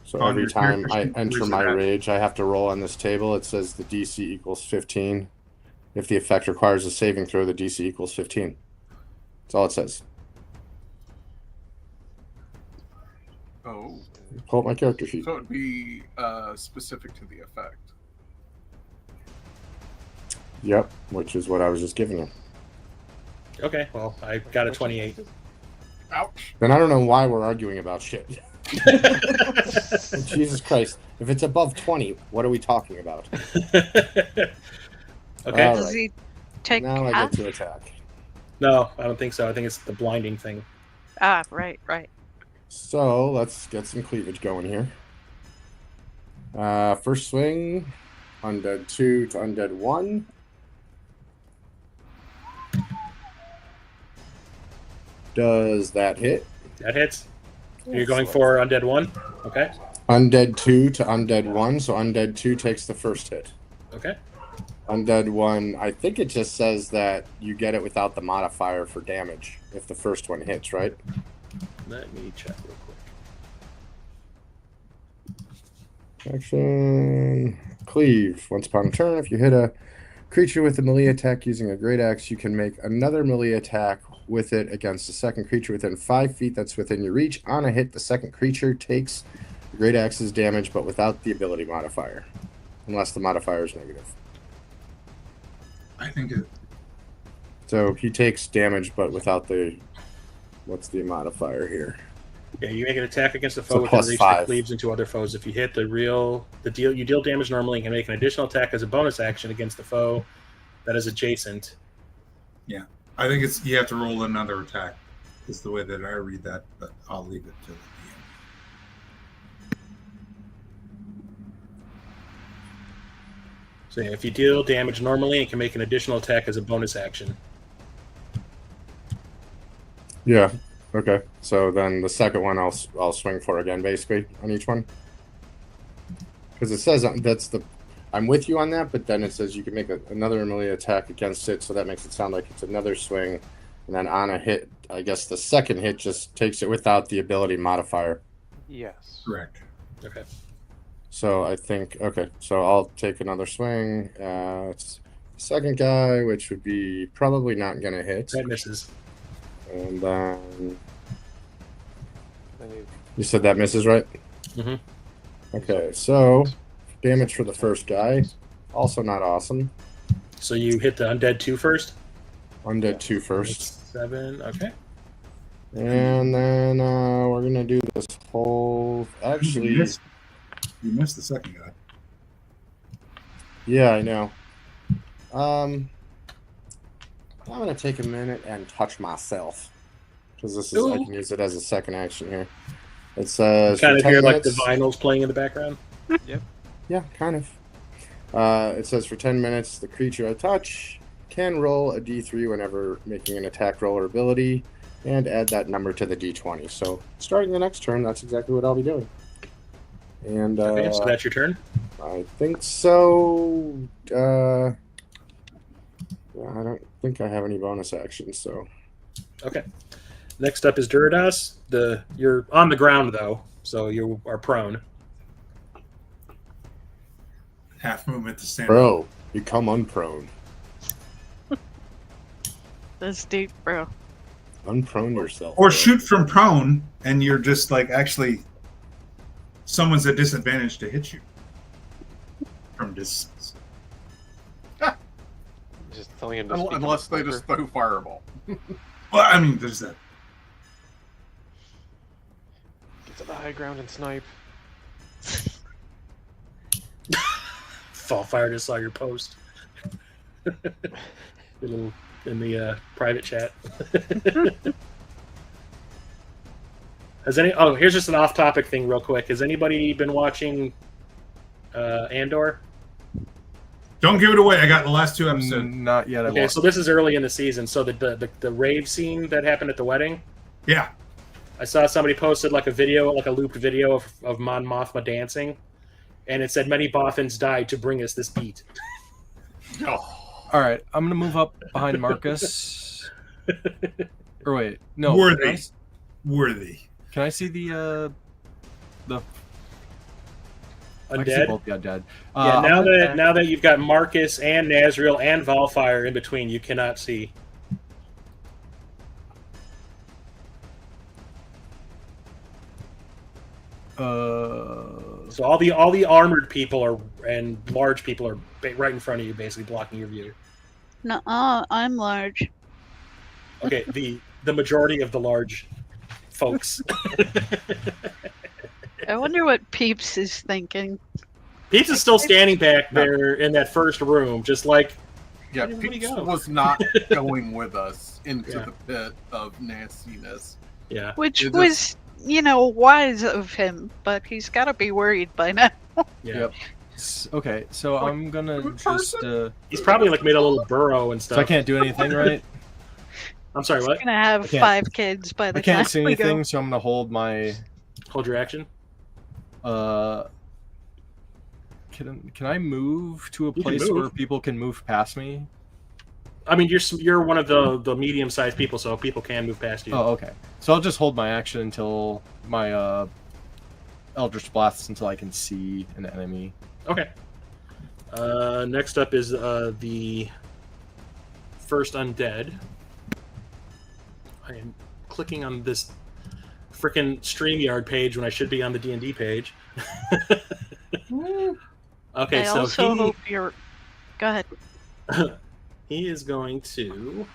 So Oh, every you're time I enter where's my it at? rage, I have to roll on this table. It says the DC equals 15. If the effect requires a saving throw, the DC equals 15. That's all it says. Oh, Pull up my character sheet. so it would be specific to the effect. Yep, which is what I was just giving you. Okay. Well, I got a 28. Ouch. Then I don't know why we're arguing about shit. Jesus Christ. If it's above 20, what are we talking about? Okay. All Does right. he take Now I half? get to attack. No, I don't think so. I think it's the blinding thing. Ah, right. So let's get some cleavage going here. First swing, undead 2 to undead 1. Does that hit? That hits. You're going for undead 1. Okay. Undead 2 to undead 1, so undead 2 takes the first hit. Okay. Undead 1, I think it just says that you get it without the modifier for damage if the first one hits, right? Let me check real quick. Action. Cleave. Once upon a turn, if you hit a creature with a melee attack using a great axe, you can make another melee attack with it against a second creature within 5 feet that's within your reach. On a hit, the second creature takes the great axe's damage, but without the ability modifier, unless the modifier is negative. I think it. So he takes damage, but without the. What's the modifier here? Yeah, you make an attack against a So foe within plus reach 5. that cleaves into other foes. If you hit you deal damage normally and can make an additional attack as a bonus action against the foe that is adjacent. I think it's you have to roll another attack. Is the way that I read that, but I'll leave it to the So if you deal damage normally, it can make an additional attack as a bonus action. Yeah. Okay. So then the second one I'll swing for again, basically, on each one. Because it says I'm with you on that, but then it says you can make another melee attack against it, so that makes it sound like it's another swing. And then on a hit, I guess the second hit just takes it without the ability modifier. Yes. Correct. Okay. So I think, okay, so I'll take another swing. It's the second guy, which would be probably not going to hit. That misses. And then I need- you said that misses, right? Mm-hmm. Okay, so damage for the first guy, also not awesome. So you hit the undead 2 first? Undead 2 first. 7, okay. And then we're going to do this whole... Actually, You missed the second guy. yeah, I know. I'm going to take a minute and touch myself. Because this is, I can use it as a second action here. It says... Kind of for 10 hear like the minutes, vinyls playing in the background? Yeah, kind of. It says for 10 minutes, the creature I touch can roll a d3 whenever making an attack roll or ability, and add that number to the d20. So starting the next turn, that's exactly what I'll be doing. And Okay, so that's your turn? I think so. I don't think I have any bonus actions, so... Okay. Next up is Duridas. You're on the ground, though, so you are prone. Half movement to stand. Bro, become unprone. That's deep, bro. Unprone yourself. Or bro. shoot from prone, and you're just like actually someone's at disadvantage to hit you from distance. Just telling him to speak Unless in they the just throw fireball. Well, I mean, there's that. Get to the high ground and snipe. Fallfire just saw your post. in the private chat. Here's just an off-topic thing real quick. Has anybody been watching Andor? Don't give it away. I got the last 2 episodes. Not yet. Okay, so this is early in the season. So the rave scene that happened at the wedding, Yeah. I saw somebody posted like a video, like a looped video of Mon Mothma dancing, and it said many Bothans died to bring us this beat. Oh, All right, I'm gonna move up behind Marcus. Or wait, no. Worthy. Worthy. Can I see the I can see Undead. both the undead. Yeah, now that you've got Marcus and Nazriel and Valfire in between, you cannot see. So all the armored people and large people are right in front of you, basically blocking your view. Nuh-uh, I'm large. Okay, the majority of the large folks. I wonder what Peeps is thinking. Peeps is still standing back there in that first room, just like... yeah, Where'd he Peach go? was not going with us into Yeah. the pit of nastiness. Yeah. Which It was, wise of him, but he's got to be worried by now. Yeah. Yep. Okay, so I'm gonna good just. He's probably like made a little burrow and stuff. So I can't do anything, right? I'm sorry, He's what? gonna have I can't- 5 kids by the I can't time see we anything, go. so I'm gonna hold my. Hold your action. Can I move to a can place move. where people can move past me? I mean, you're one of the medium-sized people, so people can move past you. Oh, okay. So I'll just hold my action until my Eldritch Blasts until I can see an enemy. Okay. Next up is the first undead. I am clicking on this frickin' StreamYard page when I should be on the D&D page. Okay, I so also hope you're... Go ahead. he is going to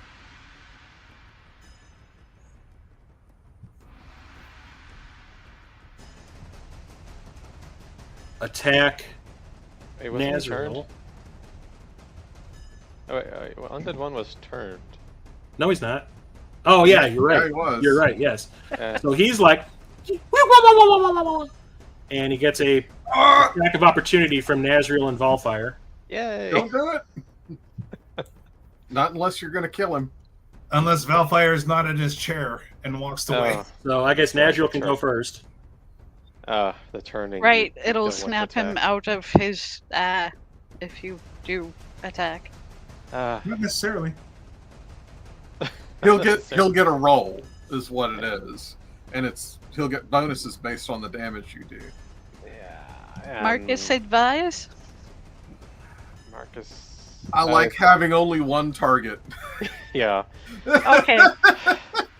attack Hey, wasn't he turned? Nazriel. Oh, wait, well, Undead 1 was turned. No, he's not. Oh yeah, you're Yeah, right. he was. You're right. Yes. Uh, So he's like, and he gets a attack of opportunity from Nazriel and Valfire. Yay! Don't do it. Not unless you're going to kill him. Unless Valfire is not in his chair and walks away. Oh, So I guess Nazriel can go first. the turning. Right, you it'll don't want to snap him attack. out of his if you do attack. Not necessarily. He'll get a roll, is what it is, and he'll get bonuses based on the damage you do. Yeah. Marcus advise? Marcus. I like having only one target. Yeah. Okay.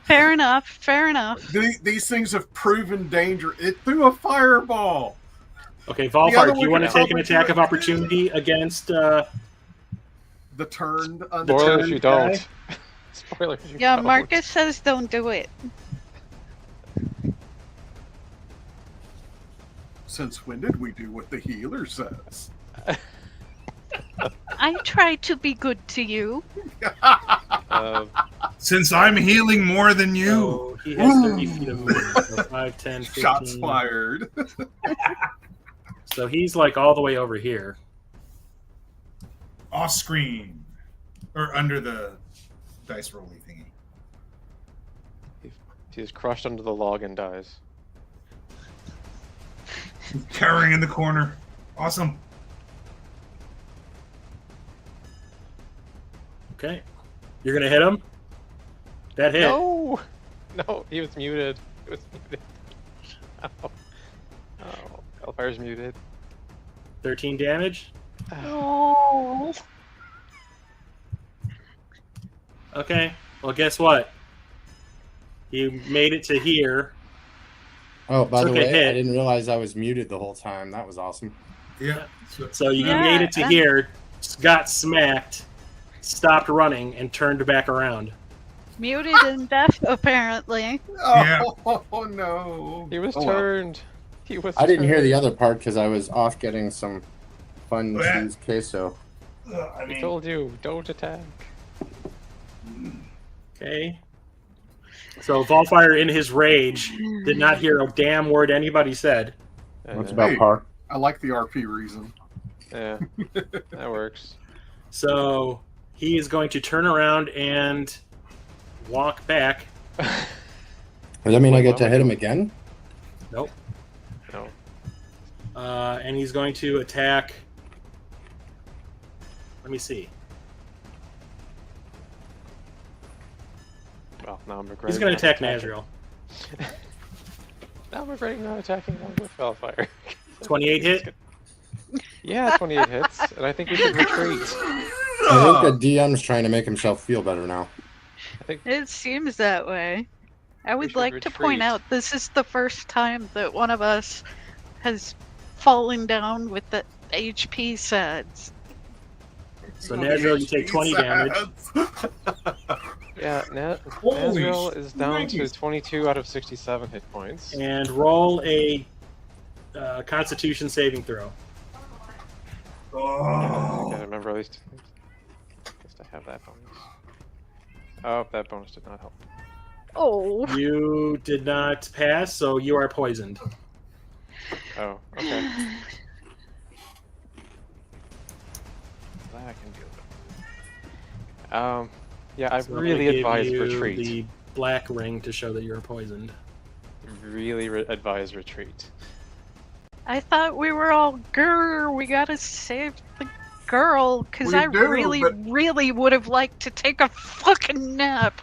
Fair enough. Fair enough. These things have proven danger. It threw a fireball. Okay, The other Volfire, do you one want to can take an attack of opportunity against The turned Spoilers, you don't. guy? Spoilers, you Yeah, don't. Marcus says don't do it. Since when did we do what the healer says? I try to be good to you. Since I'm healing more than you. So he has 30 feet of movement. So 5, 10, 15. Shots fired. So he's like all the way over here. Off screen. Or under the dice rolly thingy. He is crushed under the log and dies. Cowering in the corner. Awesome. Okay. You're going to hit him? That hit. No! No, he was muted. He was muted. Oh. Hellfire's muted. 13 damage. Oh. Okay. Well, guess what? You made it to here. Oh, by the Took a way, hit. I didn't realize I was muted the whole time. That was awesome. Yeah. So you Yeah, made it to and- here, got smacked, stopped running, and turned back around. Muted and deaf, apparently. Yeah. Oh no. He was Oh, well. turned. He was I didn't hear turned. the other part because I was off getting some fun Yeah. cheese queso. I I mean, told you, don't attack. Okay. So Volfire, in his rage, did not hear a damn word anybody said. What's Uh, about Hey. par? I like the RP reason. Yeah, that works. So he is going to turn around and walk back. Does that mean I get to Well, hit him again? Nope. No. And he's going to attack. Let me see. Well, now I'm regretting. He's going to not attack attacking. Nazriel. Now I'm regretting not attacking him with Hellfire. 28 hit. Yeah, 28 hits, and I think we should retreat. I think the DM's trying to make himself feel better now. I think It seems that way. I would should like to point retreat. out this is the first time that one of us has fallen down with the HP sads. So Nazriel, you take 20 damage. yeah, Holy Nazriel is down to shnikes. 22 out of 67 hit points. And roll a Constitution saving throw. I Oh. gotta remember at least I have that bonus. Oh, that bonus did not help. Oh. You did not pass, so you are poisoned. Oh, okay. That I can deal with. Yeah, I So I'm really gonna give advise you retreat. the black ring to show that you're poisoned. Really advise retreat. I thought we were all grr, we gotta save the girl, because We I do, really, but- really would have liked to take a fucking nap.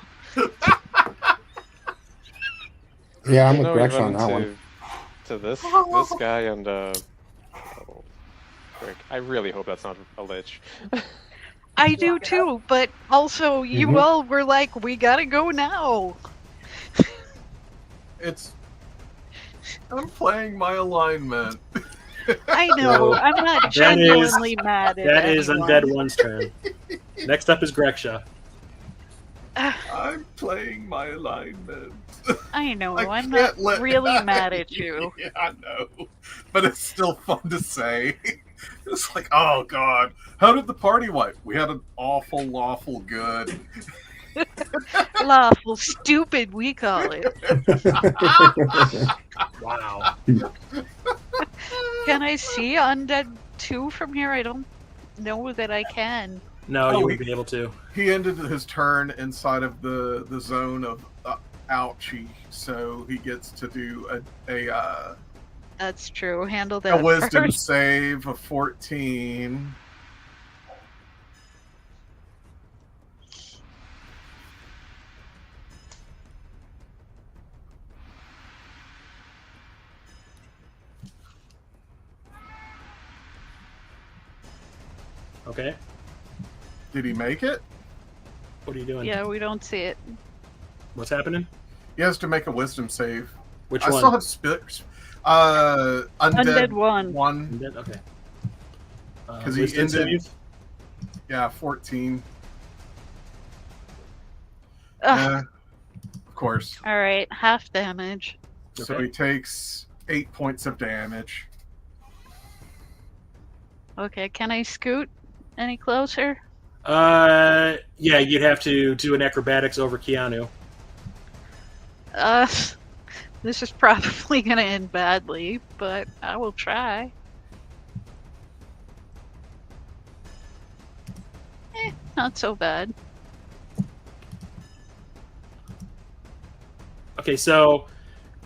Yeah, I'm You with know, we Grex run on that one. to this guy and frick, I really hope that's not a lich. I do too, but also you Mhm. all were like, we gotta go now. I'm playing my alignment. I know, I'm not That is- genuinely mad at That is anyone. Undead One's turn. Next up is Greksha. I'm playing my alignment. I know, I I'm can't not let- really mad at you. Yeah, I know, but it's still fun to say. It's like, oh god, how did the party wipe? We had an lawful good. Lawful stupid, we call it. Wow. Can I see Undead 2 from here? I don't know that I can. No, Oh, you wouldn't be able to. He ended his turn inside of the zone of ouchie, so he gets to do a That's true. Handle that wisdom first. save of 14. Okay. Did he make it? What are you doing? Yeah, we don't see it. What's happening? He has to make a wisdom save. Which I one? still have undead one. Undead? Okay. Because he Wisdom ended. save? Yeah, 14. Ugh. Yeah, of course. All right, half damage. So Okay. he takes 8 points of damage. Okay, can I scoot any closer? Yeah, you'd have to do an acrobatics over Keanu. This is probably gonna end badly, but I will try. Not so bad. Okay, so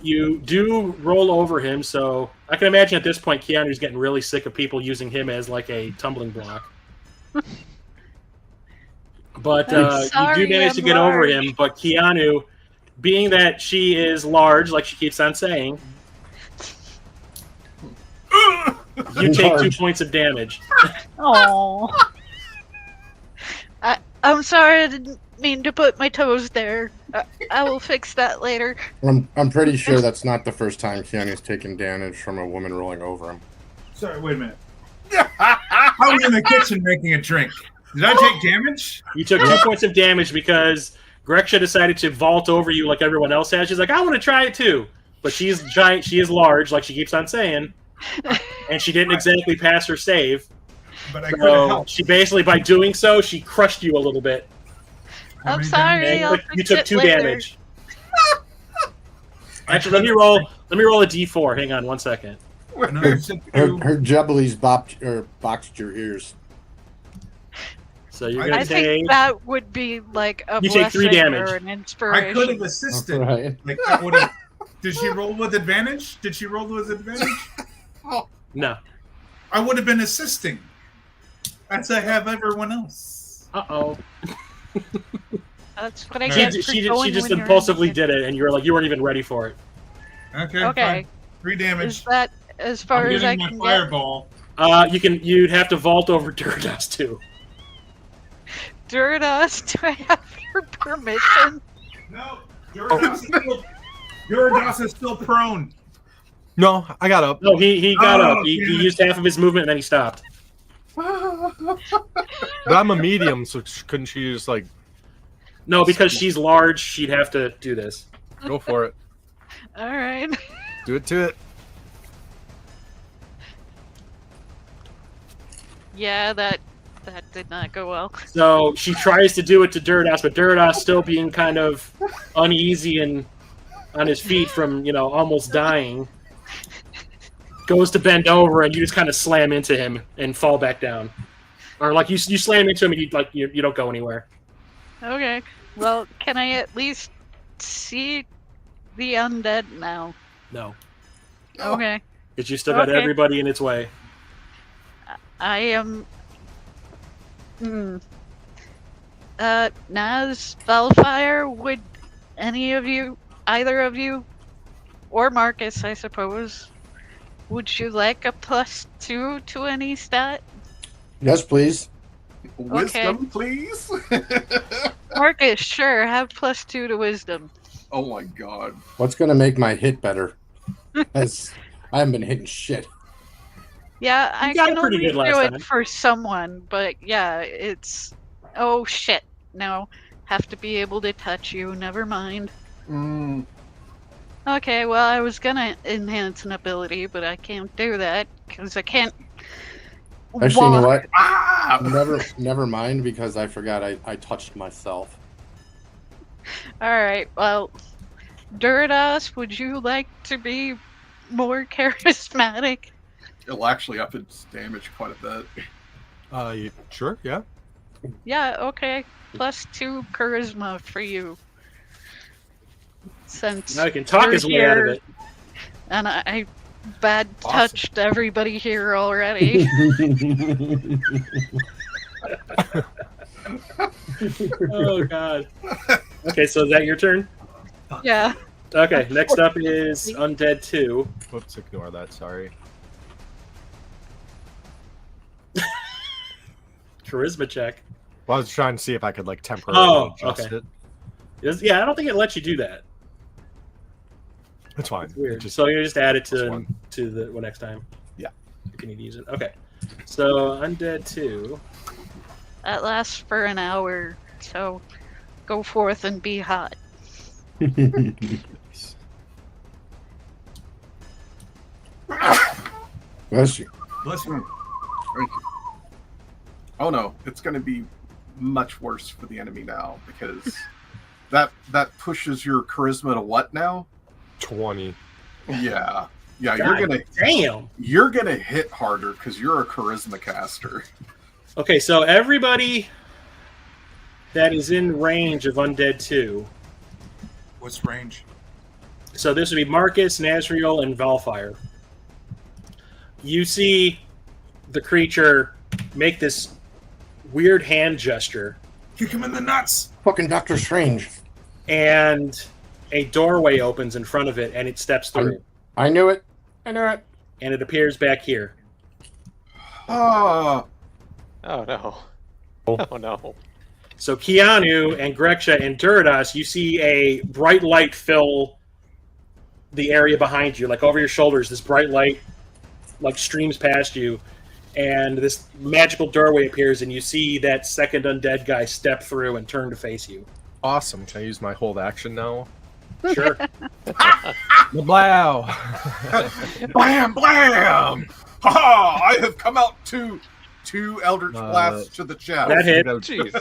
you do roll over him, so I can imagine at this point Keanu's getting really sick of people using him as like a tumbling block. But I'm you sorry, do manage to I'm get over large. him, but Keanu, being that she is large, like she keeps on saying, you take 2 points of damage. Oh. I'm sorry, I didn't mean to put my toes there. I will fix that later. I'm pretty sure that's not the first time Keanu's taken damage from a woman rolling over him. Sorry, wait a minute. I was in the kitchen making a drink. Did I take damage? You took 2 points of damage because Greksha decided to vault over you like everyone else has. She's like, I want to try it too. But she's giant, she is large, like she keeps on saying. And she didn't exactly pass her save. But I could have So helped. she basically, by doing so, she crushed you a little bit. How I'm many sorry, damage? I'll And you fix took it 2 later. damage. Actually, let me roll a d4. Hang on 1 second. I know you said Her, two. her jubblies boxed your ears. So you're I gonna I take. think that would be like a You take 3 blessing damage. or an I inspiration. could have assisted. Right. Like that would have. Did she roll with advantage? Did she roll with advantage? No. I would have been assisting, as I have everyone else. Uh-oh. That's what I She get She, for she going just when you're impulsively in- did it, and you were like, you weren't even ready for it. Okay. Okay. Fine. 3 Is damage. that as far I'm as I getting can my get? fireball. You'd have to vault over Durdust too. Durdust, do I have your permission? No, Uridas is still prone. No, I got up. No, he got Oh, up. He damn it. used half of his movement and then he stopped. But I'm a medium, so couldn't she just like No, because she's large, she'd have to do this. go for it? All right. Do it to it. Yeah, that did not go well. So she tries to do it to Durdust, but Durdust still being kind of uneasy and on his feet from, almost dying, goes to bend over and you just kind of slam into him and fall back down. Or like you slam into him and you don't go anywhere. Okay. Well, can I at least see the undead now? No. Okay. Because you still got Okay. everybody in its way. I am. Naz, Bellfire, would either of you, or Marcus, I suppose, would you like a +2 to any stat? Yes, please. Wisdom, please. Marcus, sure, have +2 to wisdom. Oh my god. What's gonna make my hit better? As I haven't been hitting shit. Yeah, I got can pretty only good last do it time. for someone, but yeah, it's. Oh shit! No, have to be able to touch you. Never mind. Mm, Okay, well, I was gonna enhance an ability, but I can't do that because I can't. Actually, you know walk. what? ah! Never mind, because I forgot I touched myself. All right, well, Duridas, would you like to be more charismatic? It'll actually up its damage quite a bit. Sure, yeah. Yeah, okay. +2 charisma for you. Since Now he can talk you're his way out of here, it. and I bad Awesome. touched everybody here already. Oh god. Okay, so is that your turn? Yeah. Okay, next up is Undead 2. Whoops, ignore that, sorry. Charisma check. Well, I was trying to see if I could like temporarily adjust okay. it. Yeah, I don't think it lets you do that. It's fine. It's weird. It just, So you just add it plus to one. the next time. Yeah. You can use it. Okay. So Undead 2. That lasts for an hour, so go forth and be hot. Bless you. Bless you. Thank you. Oh no, it's going to be much worse for the enemy now because that pushes your charisma to what now? 20. Yeah, God, you're gonna hit harder because you're a charisma caster. Okay, so everybody that is in range of Undead 2. What's range? So this would be Marcus, Nazriel, and Valfire. You see the creature make this weird hand gesture, Kick him in the nuts. Fucking Doctor Strange. and a doorway opens in front of it, and it steps through. I knew it. I knew it. And it appears back here. Oh, Oh no. Oh no. So Keanu and Greksha and Duridas, you see a bright light fill the area behind you, like over your shoulders. This bright light like streams past you, and this magical doorway appears, and you see that second undead guy step through and turn to face you. Awesome. Can I use my hold action now? Sure. Blow! blam, blam! Ha! I have come out two Eldritch Blasts to the chest. That hit. Jeez.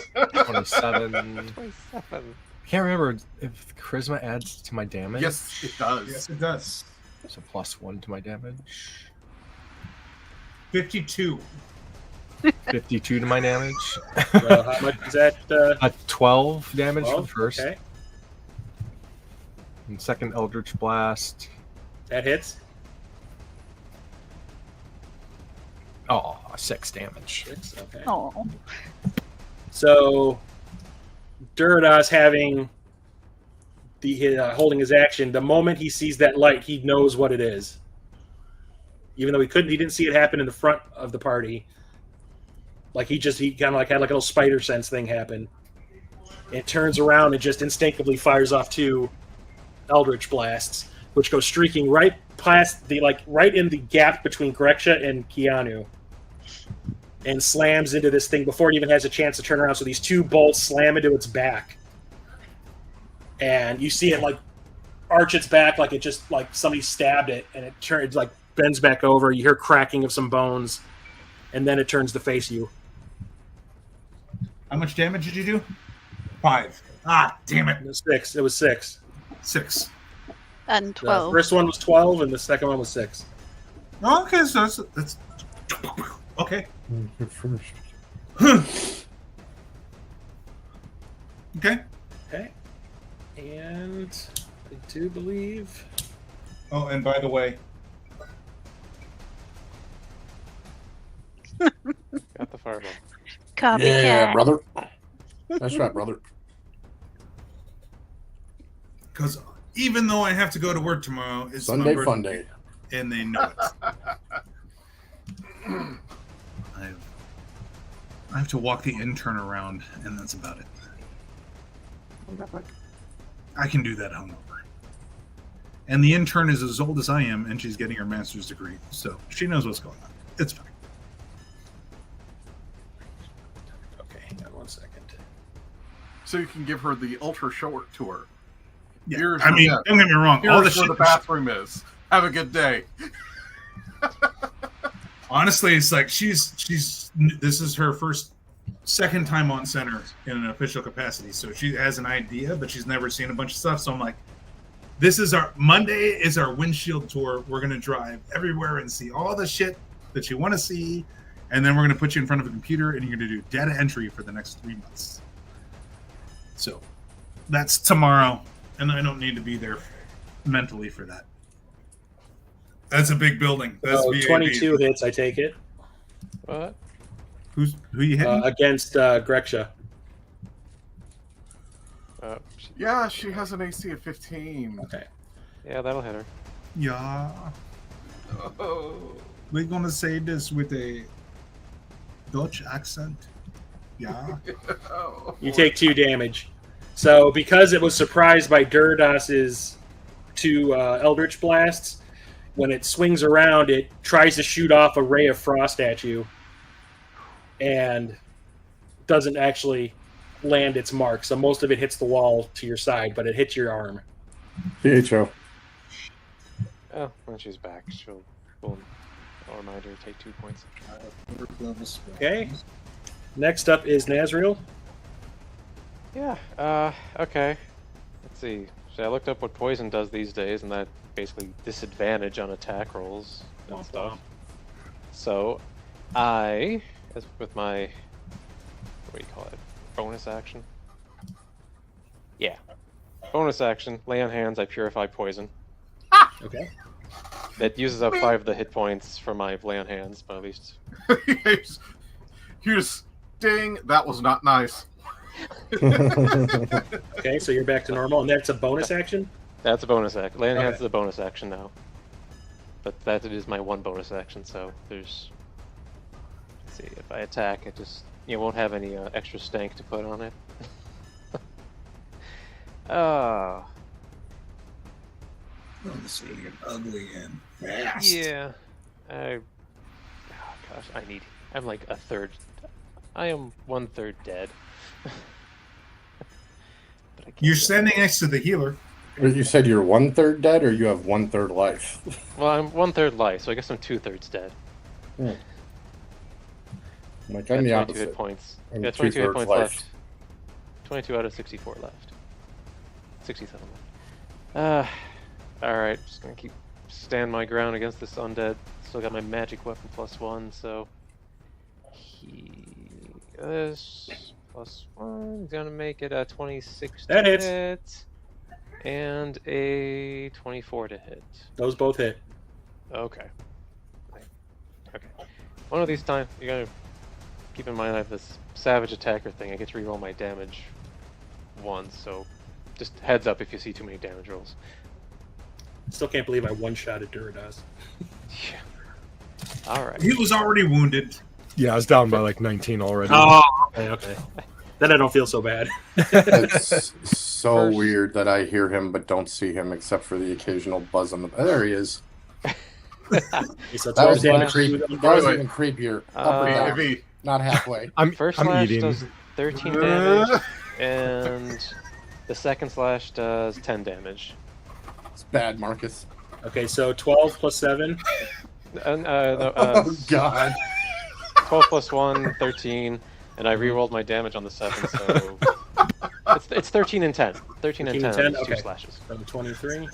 27. 27. I can't remember if charisma adds to my damage. Yes, it does. Yes, it does. So +1 to my damage. 52. 52 to my damage. How much is that? 12 damage for the 12? first. Okay. And second Eldritch Blast. That hits. Oh, 6 damage. 6. Okay. Oh. So Duridas having the holding his action, the moment he sees that light, he knows what it is. Even though he didn't see it happen in the front of the party. Like he kind of like had like a little spider sense thing happen. It turns around and just instinctively fires off 2 Eldritch Blasts, which go streaking right past right in the gap between Greksha and Keanu, and slams into this thing before it even has a chance to turn around. So these 2 bolts slam into its back, and you see it like arch its back like it just like somebody stabbed it, and it turns like bends back over. You hear cracking of some bones, and then it turns to face you. How much damage did you do? 5. Ah, damn it. It was 6. It was 6. 6. And The 12. first one was 12, and the second one was 6. Okay, so that's okay. First. Okay. Okay. And I do believe. Oh, and by the way, Got the fireball. Copycat. Yeah, brother. That's right, brother. because even though I have to go to work tomorrow, it's Sunday my fun birthday, day. and they know it. I have to walk the intern around, and that's about it. I can do that hungover. And the intern is as old as I am, and she's getting her master's degree, so she knows what's going on. It's fine. Okay, hang on 1 second. So you can give her the ultra short tour. Yeah. Here's I mean, the- don't get me wrong. All the Here's where shit. the bathroom is. Have a good day. Honestly, it's like she's. This is her second time on center in an official capacity, so she has an idea, but she's never seen a bunch of stuff. So I'm like, this is our Monday is our windshield tour. We're gonna drive everywhere and see all the shit that you want to see, and then we're going to put you in front of a computer, and you're going to do data entry for the next 3 months. So that's tomorrow, and I don't need to be there mentally for that. That's a big building. That's So VAB. 22 hits, I take it. What? Who you hitting? Against Grexia. Yeah, she has an AC of 15. Okay. Yeah, that'll hit her. Yeah. Oh. We're going to say this with a Dutch accent. Yeah. Oh, You take 2 damage. So because it was surprised by Duradas's 2 Eldritch Blasts, when it swings around, it tries to shoot off a ray of frost at you and doesn't actually land its mark. So most of it hits the wall to your side, but it hits your arm. PHO. Oh, when she's back, we'll remind her to take 2 points. Okay. Next up is Nazriel. Yeah, okay. Let's see. So I looked up what poison does these days, and that basically disadvantage on attack rolls and stuff. So I, as with my, what do you call it? Bonus action? Yeah. Bonus action, lay on hands, I purify poison. Okay. That uses up 5 of the hit points from my lay on hands, but at least. You just ding. That was not nice. Okay, so you're back to normal, and that's a bonus action? That's a bonus action. Lay on hands Okay. is a bonus action now. But that is my 1 bonus action, so there's. Let's see, if I attack, it just. You won't have any extra stank to put on it. Oh, this is going to get ugly and fast. Yeah. Oh gosh, I'm like a third. I am 1/3 dead. But I can't You're get- standing next to the healer. You said you're 1/3 dead, or you have 1/3 life? Well, I'm 1/3 life, so I guess I'm 2/3 dead. Like Got I'm the 22 opposite. hit points. I'm Got 22 hit 2/3 points life. left. 22 out of 64 left. 67 left. Alright, just gonna keep stand my ground against this undead. Still got my magic weapon +1, so he is +1. He's gonna make it a 26 That to hits. hit and a 24 to hit. Those both hit. Okay. Okay. One of these times, you gotta keep in mind I have this savage attacker thing. I get to reroll my damage once, so just heads up if you see too many damage rolls. Still can't believe I one-shotted Duradas. Yeah. Alright. He was already wounded. Yeah, I was down by like 19 already. Oh, okay. Then I don't feel so bad. It's so First- weird that I hear him but don't see him, except for the occasional buzz on the. There he is. So That was, 12 even, damage. that was Wait. even creepier. Up or Uh, down, Maybe. not halfway. I'm First I'm slash eating. does 13 damage, and the second slash does 10 damage. It's bad, Marcus. Okay, so 12 plus 7. Oh God. 12 plus 1, 13, and I rerolled my damage on the 7, so it's 13 and 10. 13 and 10 on these 2 okay. slashes. So 23.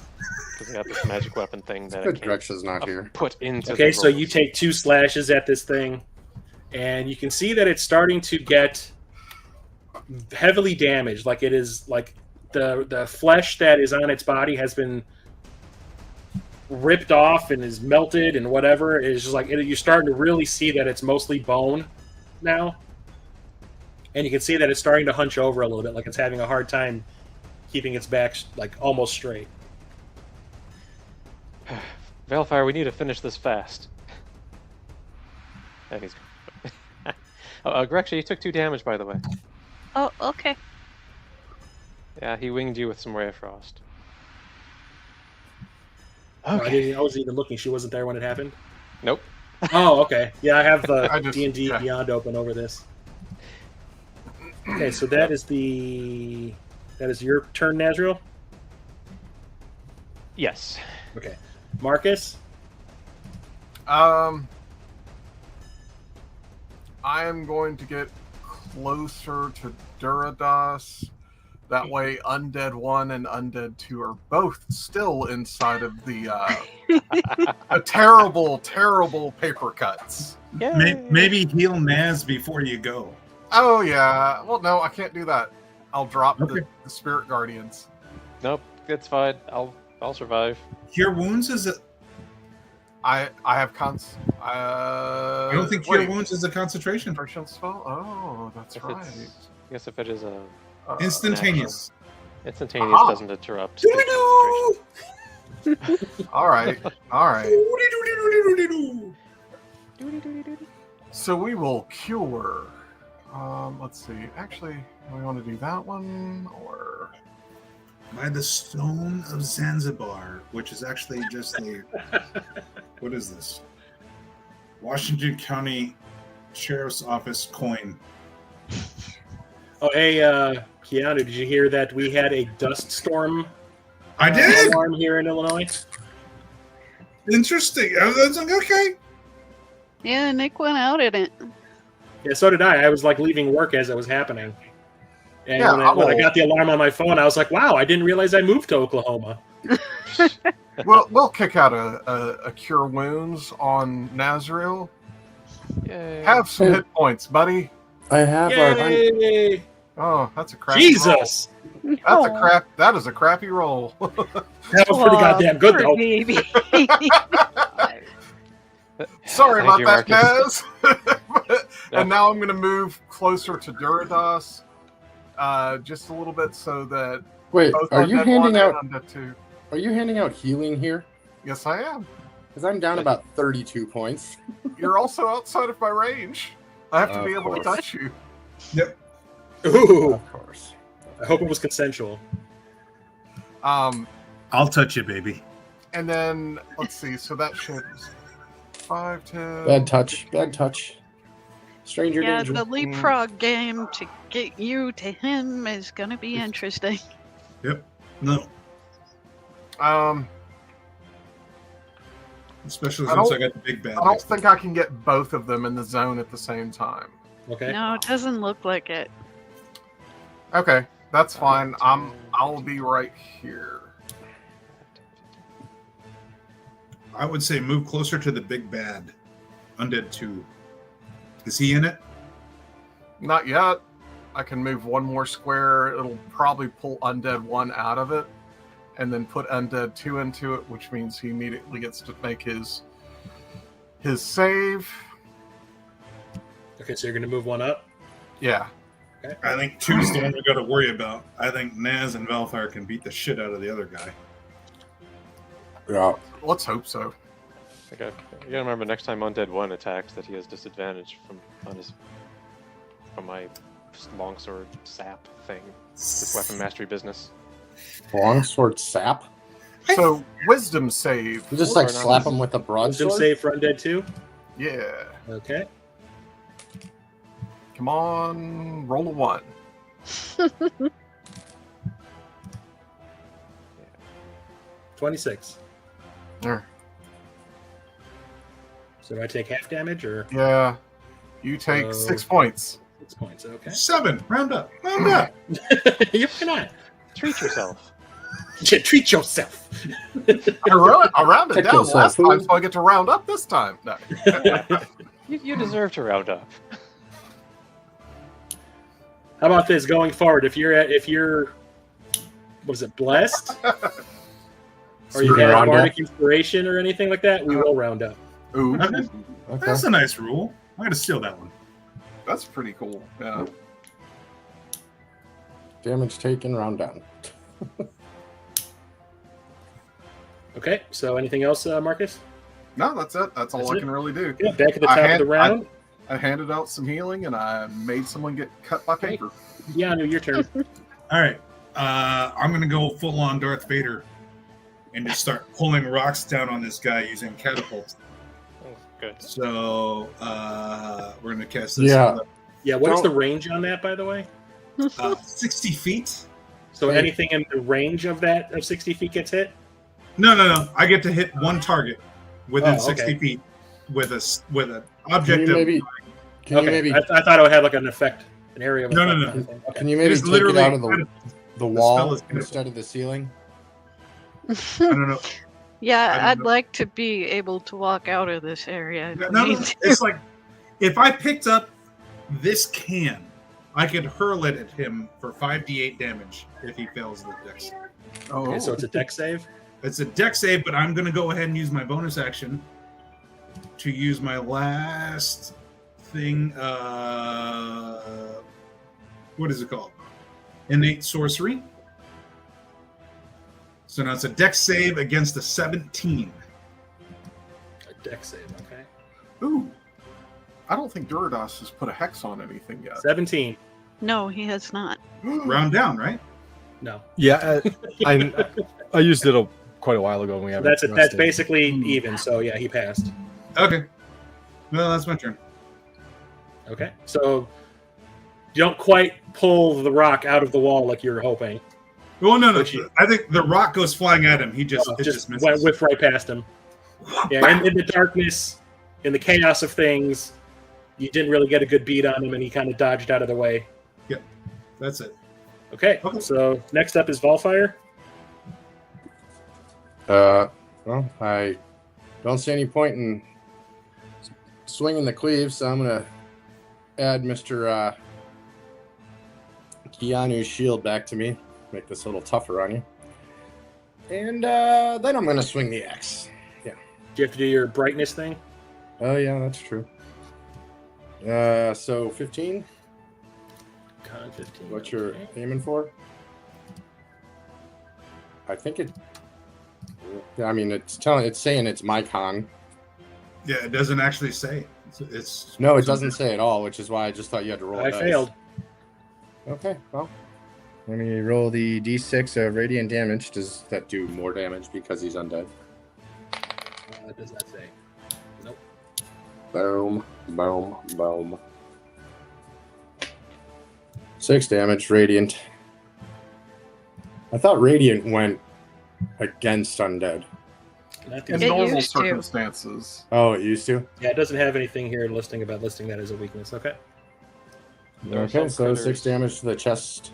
Because I got this magic weapon thing that I Good can't Grexa's not here. put into Okay, the so you rolls. take 2 slashes at this thing, and you can see that it's starting to get heavily damaged. Like it is, like the flesh that is on its body has been ripped off and is melted and whatever. It's just like you're starting to really see that it's mostly bone now, and you can see that it's starting to hunch over a little bit, like it's having a hard time keeping its back like almost straight. Valfire, we need to finish this fast. And he's Grexia, you took 2 damage, by the way. Oh, okay. Yeah, he winged you with some Ray of Frost. I wasn't even looking. She wasn't there when it happened. Nope. Oh, okay. Yeah, I have the I just- D&D yeah. Beyond open over this. Okay, so that is your turn, Nazriel. Yes. Okay, Marcus. I am going to get closer to Duradas. That way, Undead 1 and Undead 2 are both still inside of the terrible, terrible paper cuts. Maybe heal Naz before you go. Oh yeah. Well, no, I can't do that. I'll drop Okay. the spirit guardians. Nope, it's fine. I'll survive. Cure wounds is a. I have I don't think wait, cure wounds is a concentration. concentration spell. Oh, that's If right. it's, I guess if it is a Instantaneous. instantaneous, Aha. doesn't interrupt. the concentration. All right. All right. Doody-doody-doody. So we will cure. Let's see. Actually, do we want to do that one or? By the Stone of Zanzibar, which is actually just a. What is this? Washington County Sheriff's Office coin. Oh, hey, Keanu, did you hear that we had a dust storm I did. alarm here in Illinois? Interesting. I was like, okay. Yeah, Nick went out in it. Yeah, so did I. I was like leaving work as it was happening. And Yeah, when I well- got the alarm on my phone, I was like, wow, I didn't realize I moved to Oklahoma. Well, we'll kick out a cure wounds on Nazriel. Yay. Have some hit points, buddy. I have our. Yay! Oh, that's a crappy Jesus! roll. That's a crap. That is a crappy roll. That was pretty goddamn good, poor though. baby. Sorry Thank about you, that, Marcus. Naz. And now I'm going to move closer to Durados, just a little bit, so that Wait, both are you Undead handing 1 out? and Undead 2. Are you handing out healing here? Yes, I am. Because I'm down about 32 points. You're also outside of my range. I have to be Of able to course. touch you. Ooh, Of course. I hope it was consensual. I'll touch you, baby. And then let's see. So that should 5, 10. Bad touch. Bad touch. Stranger Yeah, danger. the leapfrog game to get you to him is going to be interesting. No, Um, especially I since I don't- got the big bad. I don't think I can get both of them in the zone at the same time. Okay. No, it doesn't look like it. Okay, that's fine. I'll be right here. I would say move closer to the big bad. Undead 2. Is he in it? Not yet. I can move one more square. It'll probably pull Undead 1 out of it, and then put Undead 2 into it, which means he immediately gets to make his save. Okay, so you're going to move one up? Yeah. I think 2's the one we got to worry about. I think Naz and Valthar can beat the shit out of the other guy. Yeah. Let's hope so. Okay. You gotta remember next time Undead 1 attacks that he has disadvantage from my longsword sap thing. This weapon mastery business. Longsword sap. So wisdom save. You just Or like not. slap him with a Wisdom broadsword. save for Undead 2? Yeah. Okay. Come on, roll a 1. 26. There. So do I take half damage or Yeah. You take 6 points. 6 points? Okay. 7. Round up. Round up. You cannot. Treat yourself. Yeah, treat yourself. I rounded Check down yourself, last fool. time, so I get to round up this time. No. You deserve to round up. How about this going forward? If you're what is it, blessed? Or you Super have round bardic inspiration or anything like that, we will round up. Ooh, Okay. Okay. That's a nice rule. I'm going to steal that one. that's pretty cool. Yeah. Damage taken, round down. Okay, so anything else, Marcus? No, that's it. That's all That's I it? can really do. Yeah, back at the I top had- of the round. I handed out some healing, and I made someone get cut by paper. Yeah, no, your turn. All right. I'm going to go full on Darth Vader and just start pulling rocks down on this guy using catapults. Oh, good. So we're going to cast this. Yeah. Yeah, what is the Don't- range on that, by the way? 60 feet. So Hey. anything in the range of that of 60 feet gets hit? No. I get to hit one target within Oh, 60 okay. feet with an Can object you of. maybe? Can you Okay, maybe? I thought it would have like an effect, an area of No, effect. no. kind of thing. Okay. Can you maybe It's take it literally out of the spell wall is gonna- instead of the ceiling? I don't know. I Yeah, don't I'd know. like to be able to walk out of this area. No, it's like If I picked up this can, I could hurl it at him for 5d8 damage if he fails the dex. Oh, Okay, so it's a deck save. It's a dex save, but I'm going to go ahead and use my bonus action to use my last thing. What is it called? Innate sorcery. So now it's a dex save against a 17. A deck save. Okay. Ooh. I don't think Durados has put a hex on anything yet. 17. No, he has not. Round down, right? No. Yeah, I used it quite a while ago. When we So haven't that's rested. basically even. So yeah, he passed. Okay. Well, that's my turn. Okay. So you don't quite pull the rock out of the wall like you were hoping. Well, no. But you- I think the rock goes flying at him. He just misses. went whipped right past him. Yeah, in the darkness, in the chaos of things, you didn't really get a good beat on him, and he kind of dodged out of the way. Yep. That's it. Okay. Okay. So next up is Volfire. Well, I don't see any point in swinging the cleave, so I'm gonna add Mr. Keanu's shield back to me, make this a little tougher on you, and then I'm gonna swing the axe. Do you have to do your brightness thing? Oh yeah, that's true. So 15. Con 15. What you're okay. aiming for? I think it. I mean, it's saying it's my con. Yeah, it doesn't actually say. It's No, it doesn't say at all, which is why I just thought you had to roll. I dice. failed. Okay, well, let me roll the d6 of radiant damage. Does that do more damage because he's undead? It does not say. Nope. Boom, boom, boom. 6 damage, radiant. I thought radiant went against undead. Not In the- It normal used to. circumstances. Oh, it used to? Yeah, it doesn't have anything here listing that as a weakness. Okay. There are Okay, some so 6 critters- damage to the chest.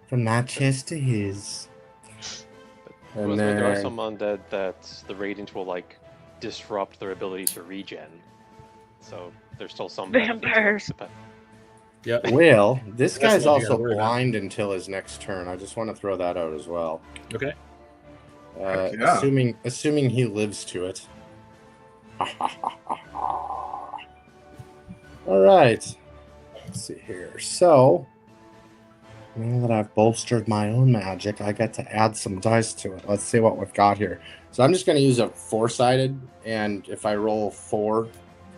From that chest to his. And Well, there are then... some undead that the radiant will like disrupt their ability to regen. So there's still some benefit to it. Vampires. Yep. Well, this That's guy's the one you also gotta worry about. blind until his next turn. I just want to throw that out as well. Okay. Heck yeah. Assuming he lives to it. All right. Let's see here. So, now that I've bolstered my own magic, I get to add some dice to it. Let's see what we've got here. So I'm just going to use a 4-sided, and if I roll 4,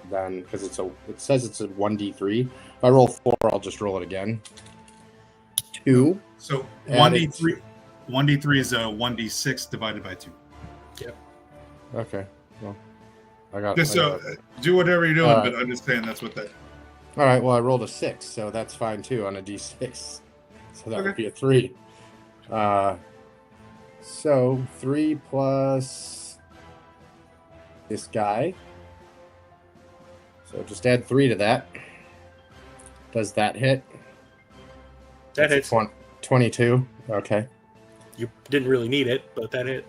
then because it says it's a 1d3. If I roll 4, I'll just roll it again. 2. So Add 1d3 is a 1d6 divided by 2. Okay. Well, I got. Just I got so do whatever you're doing, Uh, but I'm just saying that's what that. All right. Well, I rolled a 6, so that's fine too on a d6. So that would Okay. be a 3. So 3 plus this guy. So just add 3 to that. Does that hit? That That's a hits. 22. Okay. You didn't really need it, but that hit.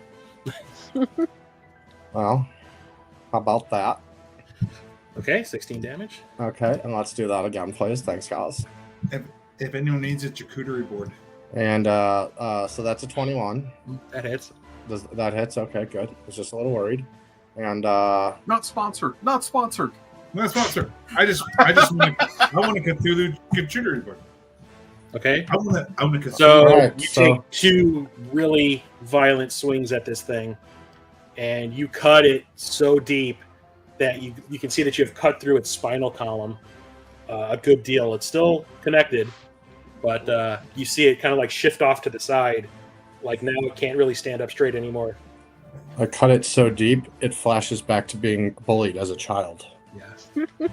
Well, how about that? Okay, 16 damage. Okay, and let's do that again, please. Thanks, guys. If anyone needs a charcuterie board, And so that's a 21. That hits. That hits? Okay, good. I was just a little worried. And Not sponsored. Not sponsored. no sponsor. I want a Cthulhu charcuterie board. Okay. I want a Cthulhu. So Alright, you so- take 2 really violent swings at this thing, and you cut it so deep that you can see that you have cut through its spinal column a good deal. It's still connected, but you see it kind of like shift off to the side. Like now it can't really stand up straight anymore. I cut it so deep, it flashes back to being bullied as a child. Yeah.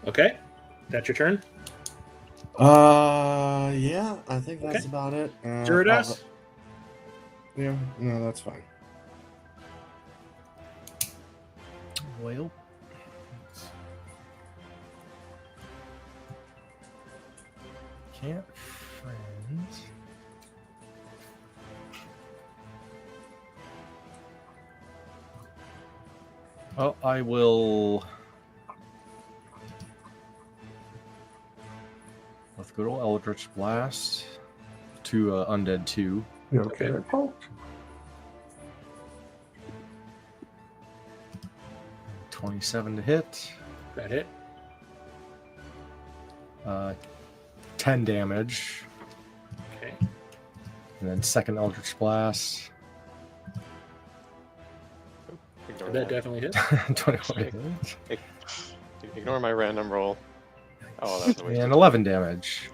Okay. That's your turn. Yeah, I think that's Okay. about it. Duridas? Yeah, no, that's fine. Well, can't friends. Well, I will good old Eldritch Blast to Undead 2. You okay, Paul? 27 to hit. That hit. 10 damage. Okay. And then second Eldritch Blast. Ignore That definitely hit. 21 hit. Ignore my random roll. Oh, that's a waste. And 11 damage.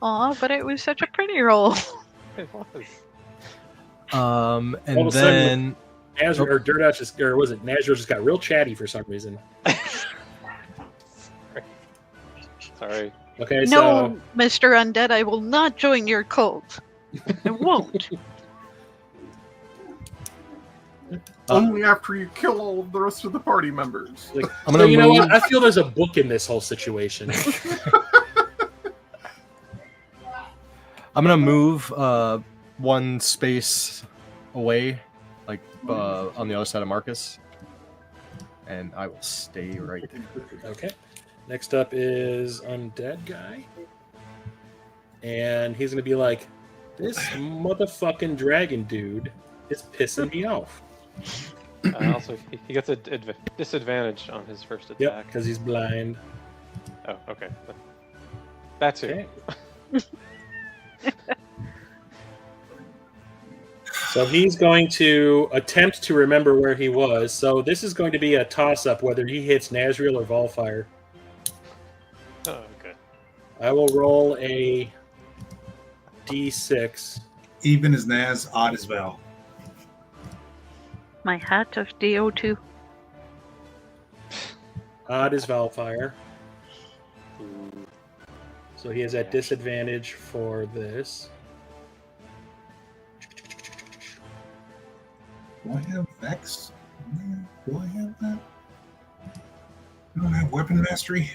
Aw, but it was such a pretty roll. It was. All And of a sudden, then Nazir or Dirtouch just, or was it Nazir just got real chatty for some reason. Sorry. Okay, No, so Mr. Undead, I will not join your cult. I won't. Only after you kill all of the rest of the party members. like, I'm so gonna you know what? move- I feel there's a book in this whole situation. I'm gonna move one space away, like on the other side of Marcus, and I will stay right there. Okay. Next up is Undead guy. And he's going to be like, this motherfucking dragon dude is pissing me off. Also, he gets a disadvantage on his first attack. Yep, because he's blind. Oh, okay. That too. Okay. So he's going to attempt to remember where he was. So this is going to be a toss-up whether he hits Nazriel or Volfire. Oh, okay. I will roll a d6. Even as Naz, odd as Val. My hat of DO2. Odd is Valfire. Ooh. So he is at disadvantage for this. Do I have Vex? Do I have that? I don't have Weapon Mastery.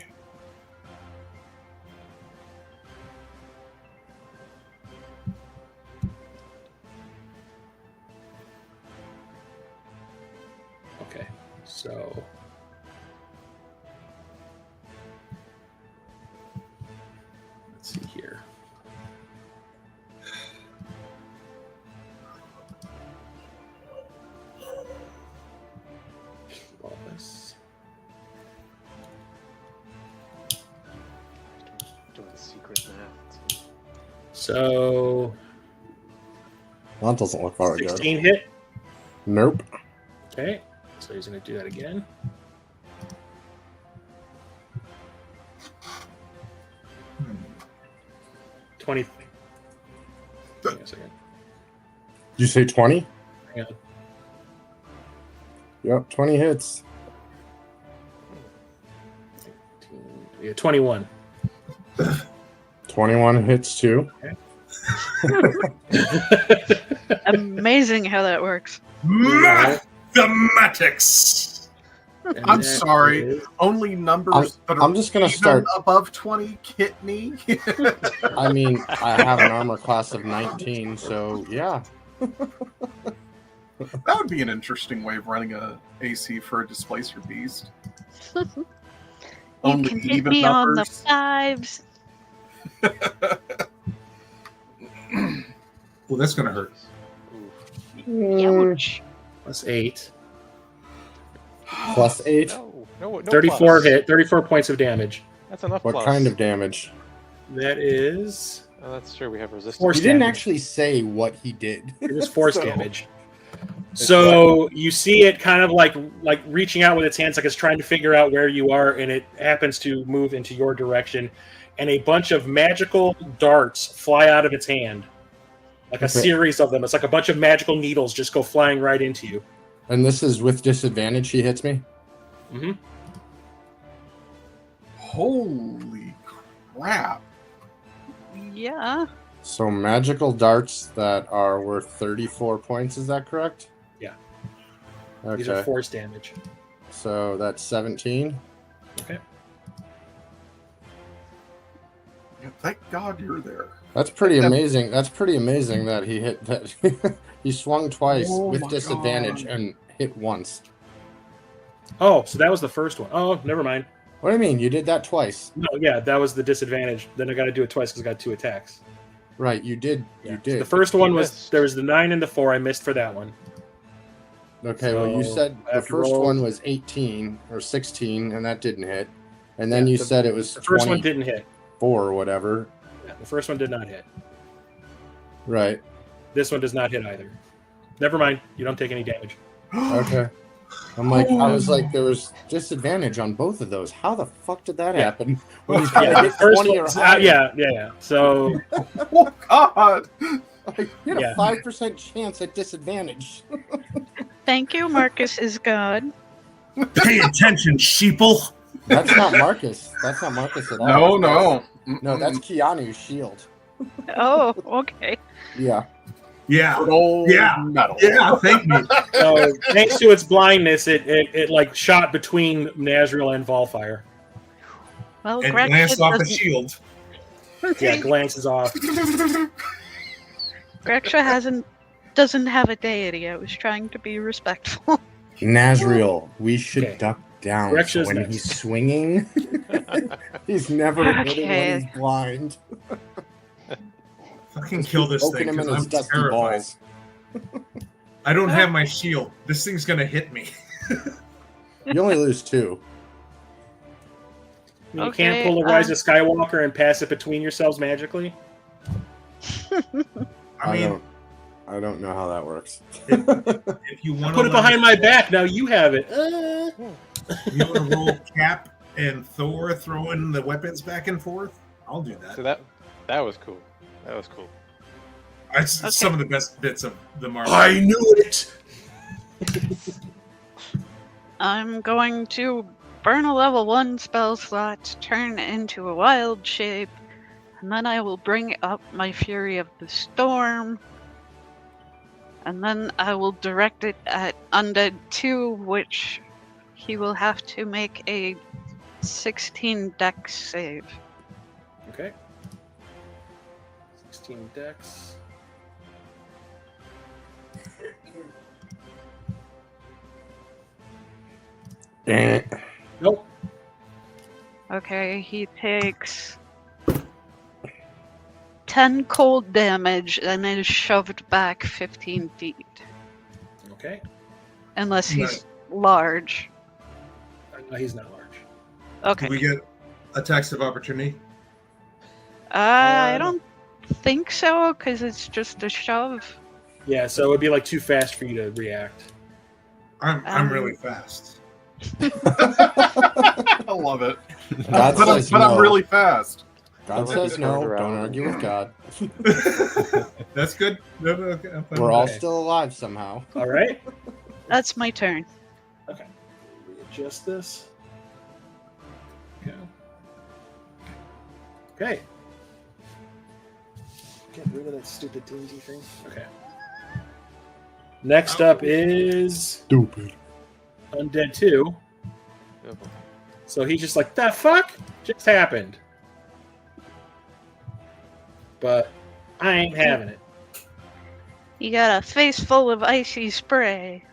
Okay, so let's see here. Wallace. Doing secret math. So That doesn't look very good. 16 hit. Nope. Okay, so he's going to do that again. Hmm. 20. Hang on a second. Did you say 20? Hang on. Yep, 20 hits. 19, yeah, 21. 21 hits too. Amazing how that works. Mathematics! And I'm that sorry. is- Only numbers that are I'm just gonna even start. above 20 hit me. I mean, I have an armor class of 19, so yeah. That would be an interesting way of running a AC for a displacer beast. You Only can hit even me on the numbers. 5s. Well, that's going to hurt. Ouch. Plus 8. Plus 8. No 34 plus. hit, 34 points of damage. That's enough. What plus. kind of damage? That is. Oh, that's true. We have resistance. Force He didn't damage. actually say what he did. It was force So- damage. So you see it kind of like reaching out with its hands, like it's trying to figure out where you are, and it happens to move into your direction, and a bunch of magical darts fly out of its hand, like a Okay. series of them. It's like a bunch of magical needles just go flying right into you. And this is with disadvantage. He hits me. Mm-hmm. Holy crap. Yeah. So magical darts that are worth 34 points. Is that correct? Yeah. Okay. These are force damage. So that's 17. Okay. Yeah, thank God you're there. That's pretty amazing. That's pretty amazing that he hit that. He swung twice Oh with my disadvantage God. and hit once. Oh, so that was the first one. Oh, never mind. What do you mean? You did that twice. No, yeah, that was the disadvantage. Then I got to do it twice because I got 2 attacks. Right, you did. Yeah. You So did. the first one was missed. there was the 9 and the 4. I missed for that one. Okay, well, you So, said I the have to first roll- one was 18 or 16, and that didn't hit. And then Yeah, you the- said it was The first one 24 didn't hit. or whatever. Yeah, the first one did not hit. Right. This one does not hit either. Never mind. You don't take any damage. Okay. I was like, there was disadvantage on both of those. How the fuck did that Yeah. happen? When he's Yeah, got the first 20 or one. higher? Yeah. So Oh God! Like, you had Yeah. a 5% chance at disadvantage. Thank you, Marcus is God. Pay attention, sheeple. That's not Marcus. That's not Marcus at all. No. No, that's Keanu's shield. Oh, okay. Yeah. Yeah. Good old Yeah. metal. Yeah. Thank me. So thanks to its blindness, it like shot between Nazriel and Volfire. Well, And Gretchen glanced off the doesn't, shield. Yeah, glances off. Greksha doesn't have a deity. I was trying to be respectful. Nazriel, we should Okay. duck down. Rexha's So when next. he's swinging, he's never hitting Okay. when he's blind. Fucking kill this Poking thing him in because his I'm dusty terrified. balls. I don't have my shield. This thing's gonna hit me. You only lose 2. You Okay, can't pull the Rise of Skywalker and pass it between yourselves magically. I mean, I don't know how that works. if you want Put it behind my back. Now you have it. You want to roll Cap and Thor throwing the weapons back and forth? I'll do So that. that was cool. That was cool. It's Okay. some of the best bits of the Marvel. I knew it. I'm going to burn a level 1 spell slot, turn into a wild shape, and then I will bring up my Fury of the Storm. And then I will direct it at Undead 2, which he will have to make a 16 dex save. Okay. 16 dex. Eh. Nope. Okay, he takes 10 cold damage and is shoved back 15 feet. Okay. Unless he's large. No, he's not large. Okay. Do we get attacks of opportunity? I don't think so, because it's just a shove. Yeah, so it would be like too fast for you to react. I'm really fast. I love it. God But says I'm no. really fast. God Don't let says me turn no. around. Don't argue with God. That's good. No, okay, I'm fine We're with all Okay. still alive somehow. All right. That's my turn. Okay. Readjust this. Okay. Okay. Get rid of that stupid dingy thing. Okay. Next up is Stupid. Undead 2. Oh, So he's just like, the fuck just happened? But I ain't having it. You got a face full of icy spray.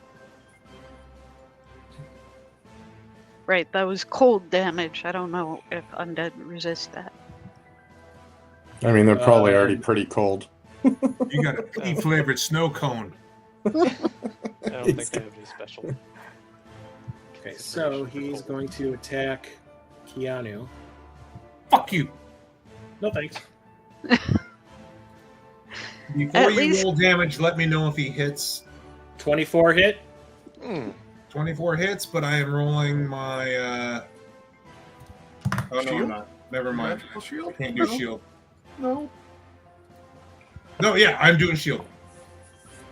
Right, that was cold damage. I don't know if undead resist that. I mean, they're probably Um, already pretty cold. You got a pea flavored snow cone. I don't think I have any special. Okay, so he's going to attack Keanu. Fuck you. No thanks. Before At you least- roll damage, let me know if he hits. 24 hit. 24 hits, but I am rolling my. Oh no, Shield? I'm not. Never mind. Magical shield? I can't do No. shield. No. No, yeah, I'm doing shield.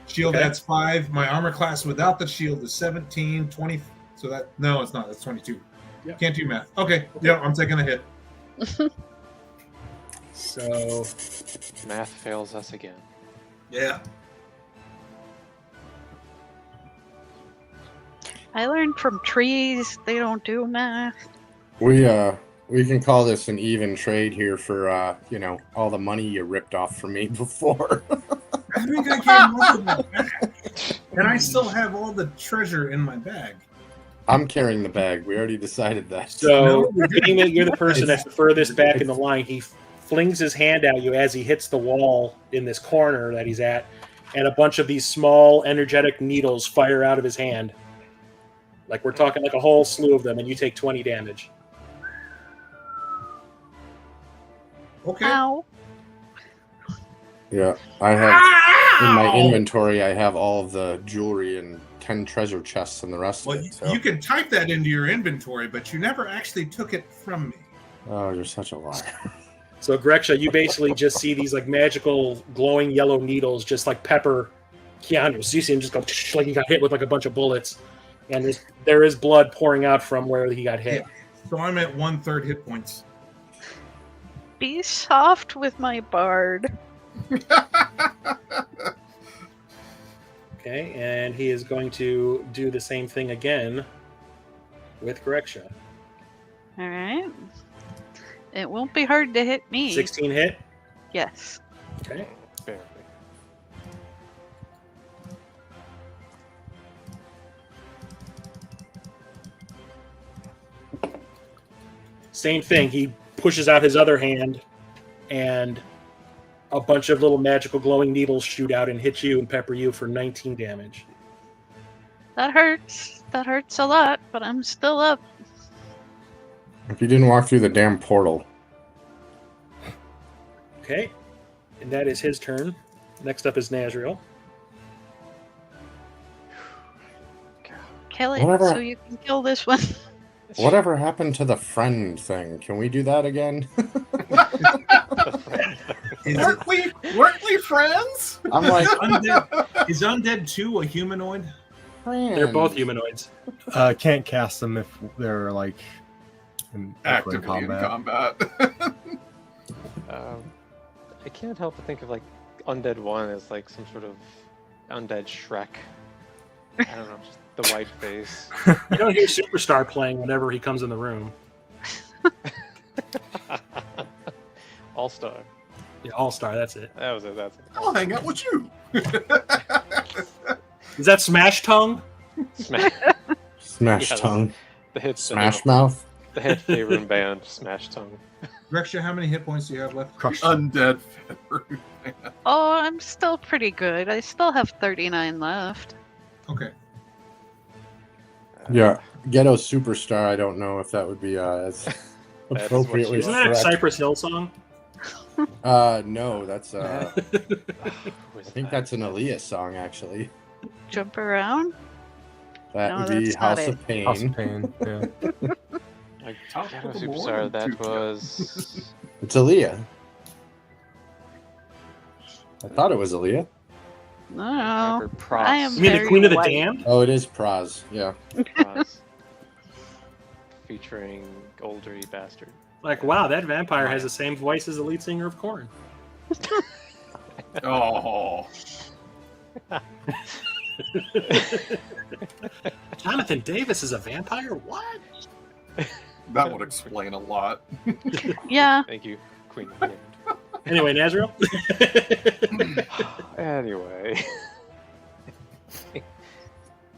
Shield Okay. adds 5. My armor class without the shield is 17, 20. So that no, it's not. That's 22. Yep. Can't do math. Okay, yeah, I'm taking a hit. So Math fails us again. Yeah. I learned from trees, they don't do math. We can call this an even trade here for all the money you ripped off from me before. I think I gave most of it back. And I still have all the treasure in my bag. I'm carrying the bag. We already decided that. So, No, we didn't. being that you're the person that's the furthest back in the line, he flings his hand at you as he hits the wall in this corner that he's at, and a bunch of these small energetic needles fire out of his hand. Like we're talking like a whole slew of them, and you take 20 damage. Okay. Ow. Yeah, I have in my inventory. I have all of the jewelry and 10 treasure chests and the rest Well, of you, it. So. you can type that into your inventory, but you never actually took it from me. Oh, you're such a liar. So, Greksha, you basically just see these like magical glowing yellow needles just like pepper Keanu. So you see him just go like he got hit with like a bunch of bullets, and there is blood pouring out from where he got hit. So I'm at 1/3 hit points. Be soft with my bard. Okay, and he is going to do the same thing again with Greksha. All right. It won't be hard to hit me. 16 hit. Yes. Okay. Barely. Same thing. He pushes out his other hand, and a bunch of little magical glowing needles shoot out and hit you and pepper you for 19 damage. That hurts. That hurts a lot, but I'm still up. If you didn't walk through the damn portal. Okay, and that is his turn. Next up is Nazriel. Kill it Whatever. so you can kill this one. Whatever happened to the friend thing? Can we do that again? Weren't we friends? I'm like, Undead, is Undead 2 a humanoid? They're both humanoids. Can't cast them if they're like Actively in combat. I can't help but think of like Undead 1 as like some sort of Undead Shrek. I don't know, just the white face. You don't hear Superstar playing whenever he comes in the room. All Star. Yeah, All-Star, that's it. That was it. That's it. I'll hang out with you. Is that Smash Tongue? Smash. Smash Yeah, tongue. The hit. Smash mouth. The head favorite band, Smash Tongue. Rexia, how many hit points do you have left? Crush. Undead. Oh, I'm still pretty good. I still have 39 left. Okay. Yeah, Ghetto Superstar. I don't know if that would be as what appropriately. you Isn't that a correct. Cypress Hill song? No, that's I Who is think that? that's an Aaliyah song actually. Jump around? That No, would be that's not House it. of Pain. House of Pain. Yeah. Like, Top Shadow of the Superstar, morning, that Tuesday. was. It's Aaliyah. I thought it was Aaliyah. No. Remember Pross. I am You mean the very Queen of the white. Damned? Oh, it is Praz. Yeah. Pross. Featuring Oldery Bastard. Like, wow, that vampire has the same voice as the lead singer of Korn. Oh. Jonathan Davis is a vampire? What? That would explain a lot. Yeah. Thank you, Queen of the Damned. Anyway, Nazriel? Anyway.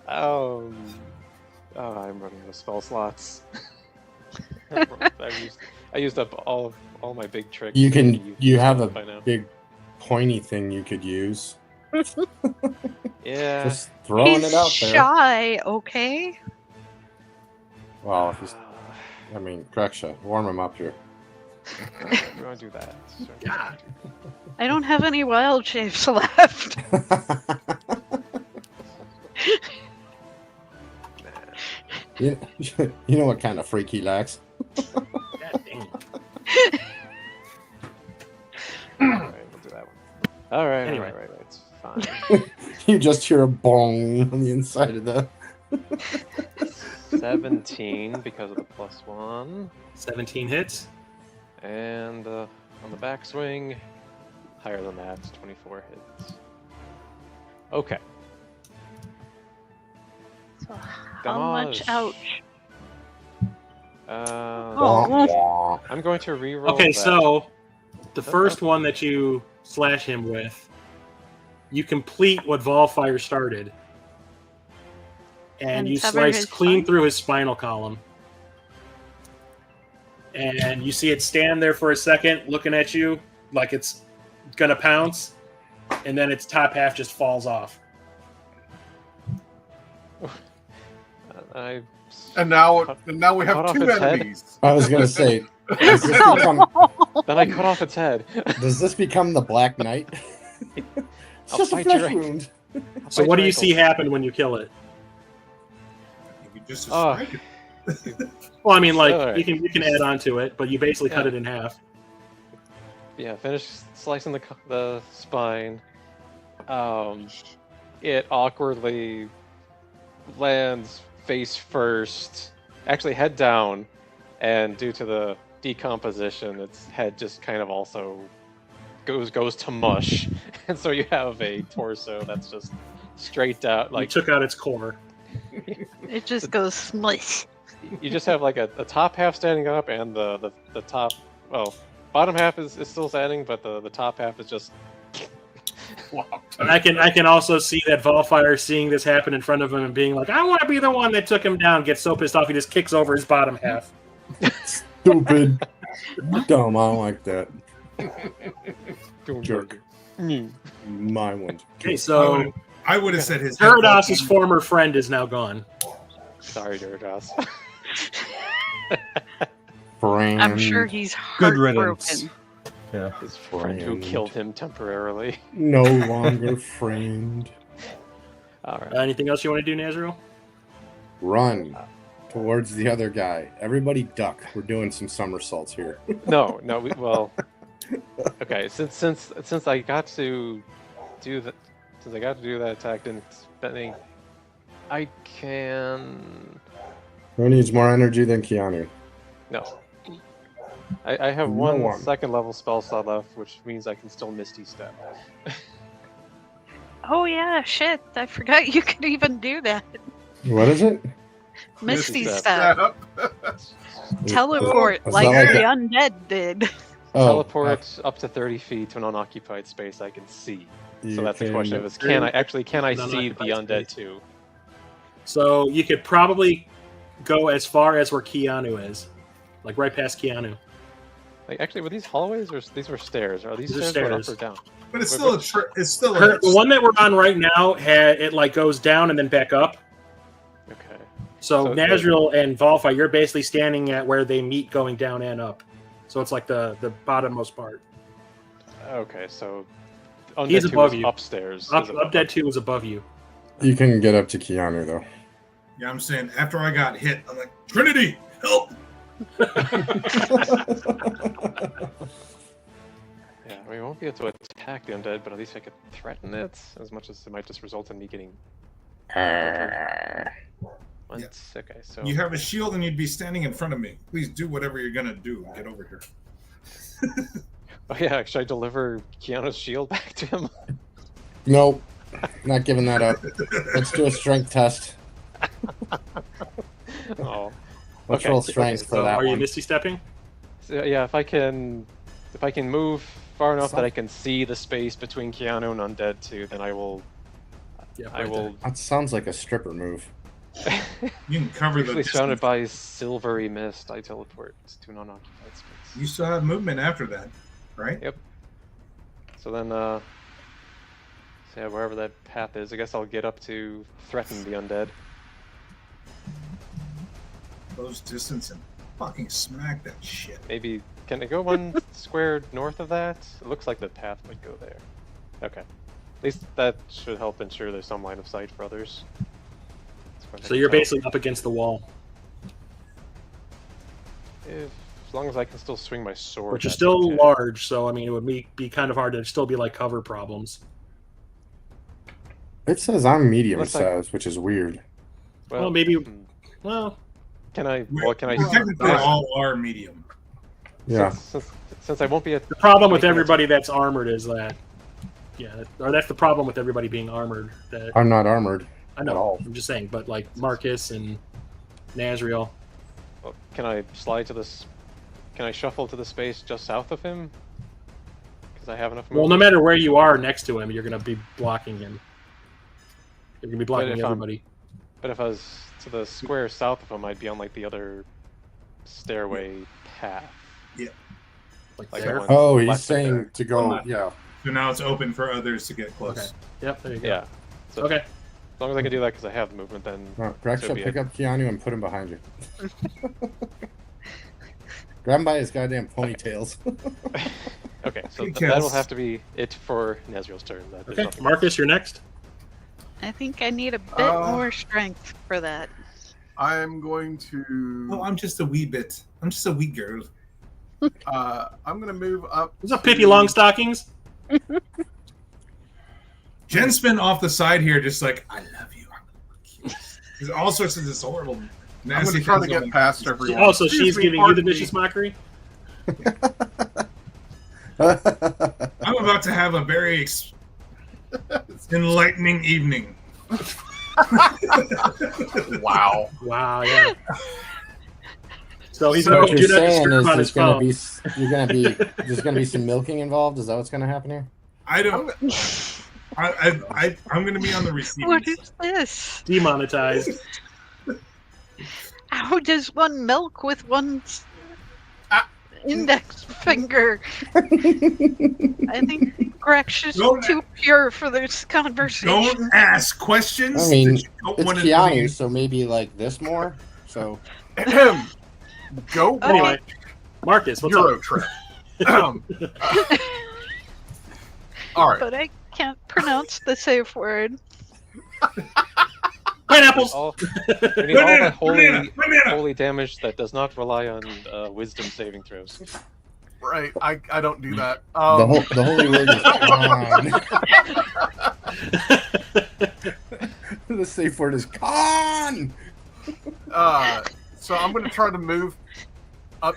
I'm running out of spell slots. I used up all my big tricks. You can. You have a by now. big pointy thing you could use. Yeah. Just throwing He's it out there. shy, okay? Well, if he's, I mean, Greksha, warm him up here. We want to do that. Sure. God. I don't have any wild shapes left. you know what kind of freak he lacks. God dang. Alright, we'll do that one. Alright, Anyway. alright, it's fine. You just hear a bong on the inside of the. 17 because of the +1. 17 hits. And on the backswing, higher than that, 24 hits. Okay. So how much Damage. ouch? Oh. I'm going to reroll. Okay, that. so the first one that you slash him with, you complete what Volfire started. and you sever slice his clean spine? through his spinal column. And you see it stand there for a second, looking at you like it's gonna pounce, and then its top half just falls off. I And now Cut- we cut have off 2 its head? enemies. I was gonna say, does this become, then I cut off its head. does this become the Black Knight? It's I'll just a fight flesh your ankle. wound. So Bite what do your you see ankles. happen when you kill it? You just Oh. described it. Well, I mean, like Alright. you can add on to it, but you basically cut Yeah. it in half. Yeah, finish slicing the spine. It awkwardly lands face first, actually head down, and due to the decomposition, its head just kind of also goes to mush, and so you have a torso that's just straight out. You Like took out its core. It just goes smush. you just have like a top half standing up, and the top, well, bottom half is still standing, but the top half is just. And I can also see that Volfire seeing this happen in front of him and being like, I want to be the one that took him down, gets so pissed off he just kicks over his bottom half. Stupid. Dumb. I don't like that. Jerk. My one. Okay, so I would have said his head Gyarados' former friend is now gone. Sorry, Gyarados. Friend. I'm sure he's Good riddance. heartbroken. Yeah. His friend who Friend. killed him temporarily. No longer friend. All right. Anything else you want to do, Nazriel? Run towards the other guy. Everybody duck. We're doing some somersaults here. No, well, okay. Since I got to do that, attack, then I can. Who needs more energy than Keanu? No. I have No one one. second level spell slot left, which means I can still Misty Step. Oh yeah, shit! I forgot you could even do that. What is it? Misty Step. Step. Teleport Is like that the like undead did. Oh, Teleport up to 30 feet to an unoccupied space I can see. you So that's the can- question: is can I see the Non-occupied undead space. too? So you could probably go as far as where Keanu is. Like right past Keanu. Like actually, were these hallways or these were stairs? Are these These are stairs going up stairs. or down? But it's Wait, still which- it's still The one that we're on right now it like goes down and then back up. Okay. So So- Nazriel and Volfi, you're basically standing at where they meet going down and up. So it's like the bottommost part. Okay, so He's Undead 2 above is you. upstairs. is Undead 2 is above you. You can get up to Keanu though. Yeah, I'm saying after I got hit, I'm like, Trinity, help! Yeah, we won't be able to attack the undead, but at least I could threaten it, as much as it might just result in me getting. Once, okay, so You have a shield and you'd be standing in front of me. Please do whatever you're gonna do and get over here. oh yeah, should I deliver Keanu's shield back to him? Nope. Not giving that up. Let's do a strength test. Oh, Let's Okay, roll okay, strength for So that are you one. Misty stepping? so, yeah. If I can move far enough that Some- I can see the space between Keanu and Undead 2, then I will. Yeah, I right will. That sounds like a stripper move. You can cover the Usually surrounded distance. by silvery mist, I teleport to an unoccupied space. You still have movement after that, right? Yep. So then, so yeah, wherever that path is, I guess I'll get up to threaten the undead. Close distance and fucking smack that shit. Maybe can it go one square north of that? It looks like the path would go there. Okay. At least that should help ensure there's some line of sight for others. So you're basically up against the wall, As long as I can still swing my sword. which is that's still okay. large. So I mean, it would be kind of hard to still be like cover problems. It says I'm medium Looks like- sized, which is weird. Well, maybe- hmm. Well, Can I? We Well, can I? technically all are medium. Yeah. Since I won't be at the problem with Making it- everybody that's armored is that, yeah, or that's the problem with everybody being armored. That I'm not armored. I at know. all. I'm just saying, but like Marcus and Nazriel. Well, can I slide to this? Can I shuffle to the space just south of him? Because I have enough movement. Well, no matter where you are next to him, you're going to be blocking him. You're going to be blocking if I'm- everybody. But if I was to the square south of him, I'd be on like the other stairway path. Like Like there. I went Oh, he's left of there. saying to go. Left. Yeah. So now it's open for others to get close. Okay. Yep. There you go. Yeah. So Okay. as long as I can do that because I have the movement, then No, Greg So should be pick it. up Keanu and put him behind you. Grab him by his goddamn ponytails. okay. So He that will kills. have to be it for Nazriel's turn. There's Okay. nothing Marcus, you're next. I think I need a bit more strength for that. I'm going to. Oh, I'm just a wee bit. I'm just a wee girl. I'm gonna move up. What's up, Pippi Longstockings? Jen's been off the side here, just like, I love you. There's all sorts of this horrible, I'm nasty gonna try to things get going past everyone. Oh, so Excuse she's me, giving you the pardon me. vicious mockery? I'm about to have a very enlightening evening. Wow. Wow, yeah. So he's So going what to you're do that saying is on his there's gonna be some milking involved. Is that what's gonna happen here? I don't. I'm going to be on the receiving What side. is this? Demonetized. How does one milk with one's index finger? I think Grex is Don't- too pure for this conversation. Don't ask questions. I mean, that you don't it's want to Keanu, know. so maybe like this more. So Go watch Anyway, Marcus, what's Euro up? Trip. All right. But I can't pronounce the safe word. Pineapples! we need all the Banana! holy damage that does not rely on wisdom saving throws. Right. I don't do that. the holy word is con. The safe word is con. So I'm going to try to move up.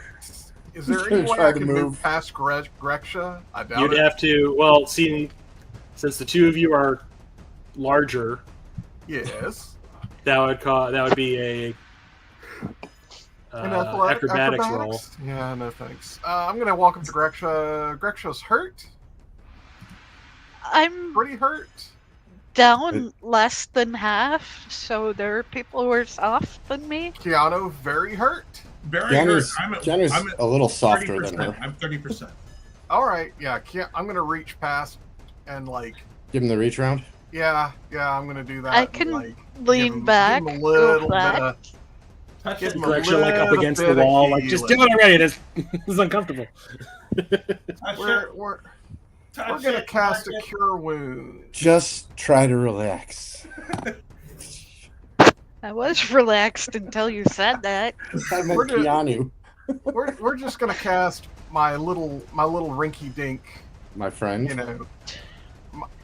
Is there He's any gonna way try I to can move. move past Greksha? I doubt You'd it. have to, well, since the two of you are larger, Yes. that would be a An athletic acrobatics roll. Yeah, no thanks. I'm going to walk up to Greksha. Greksha's hurt. I'm Pretty hurt. down less than half, so there are people worse off than me. Keanu, very hurt. Very hurt. Keanu's I'm at a little softer 30%. than her. I'm 30%. All right. Yeah, I'm going to reach past and, like, Give him the reach round. yeah, I'm going to do that. I and, can like, lean back, give him a go little bit flat. of, give him a Gretchen, like up little against bit the of wall, like just do healing. it already. This is uncomfortable. We're going to cast a cure wound. Just try to relax. I was relaxed until you said that. I meant We're good. Keanu, We're just going to cast my little rinky dink, my friend. you know,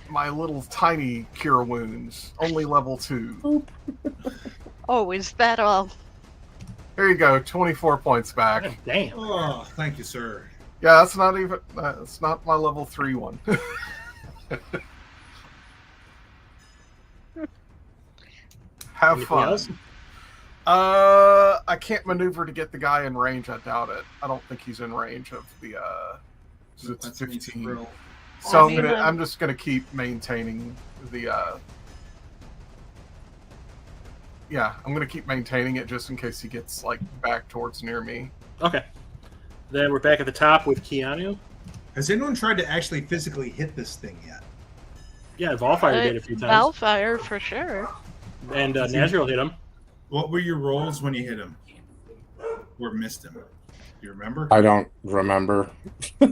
my little tiny cure wounds, only level 2. Oh, is that all? Here you go, 24 points back. God damn. Oh, thank you, sir. Yeah, that's not even. That's not my level 3 one. Have Anything fun. else? I can't maneuver to get the guy in range. I doubt it. I don't think he's in range of the. So it's That's me 15. thrill. So I mean, I'm just gonna keep maintaining the. Yeah, I'm gonna keep maintaining it just in case he gets like back towards near me. Okay. Then we're back at the top with Keanu. Has anyone tried to actually physically hit this thing yet? Yeah, Volfire did a few times. Valfire for sure. And Nazriel hit him. What were your rolls when you hit him? Or missed him? Do you remember? I don't remember. I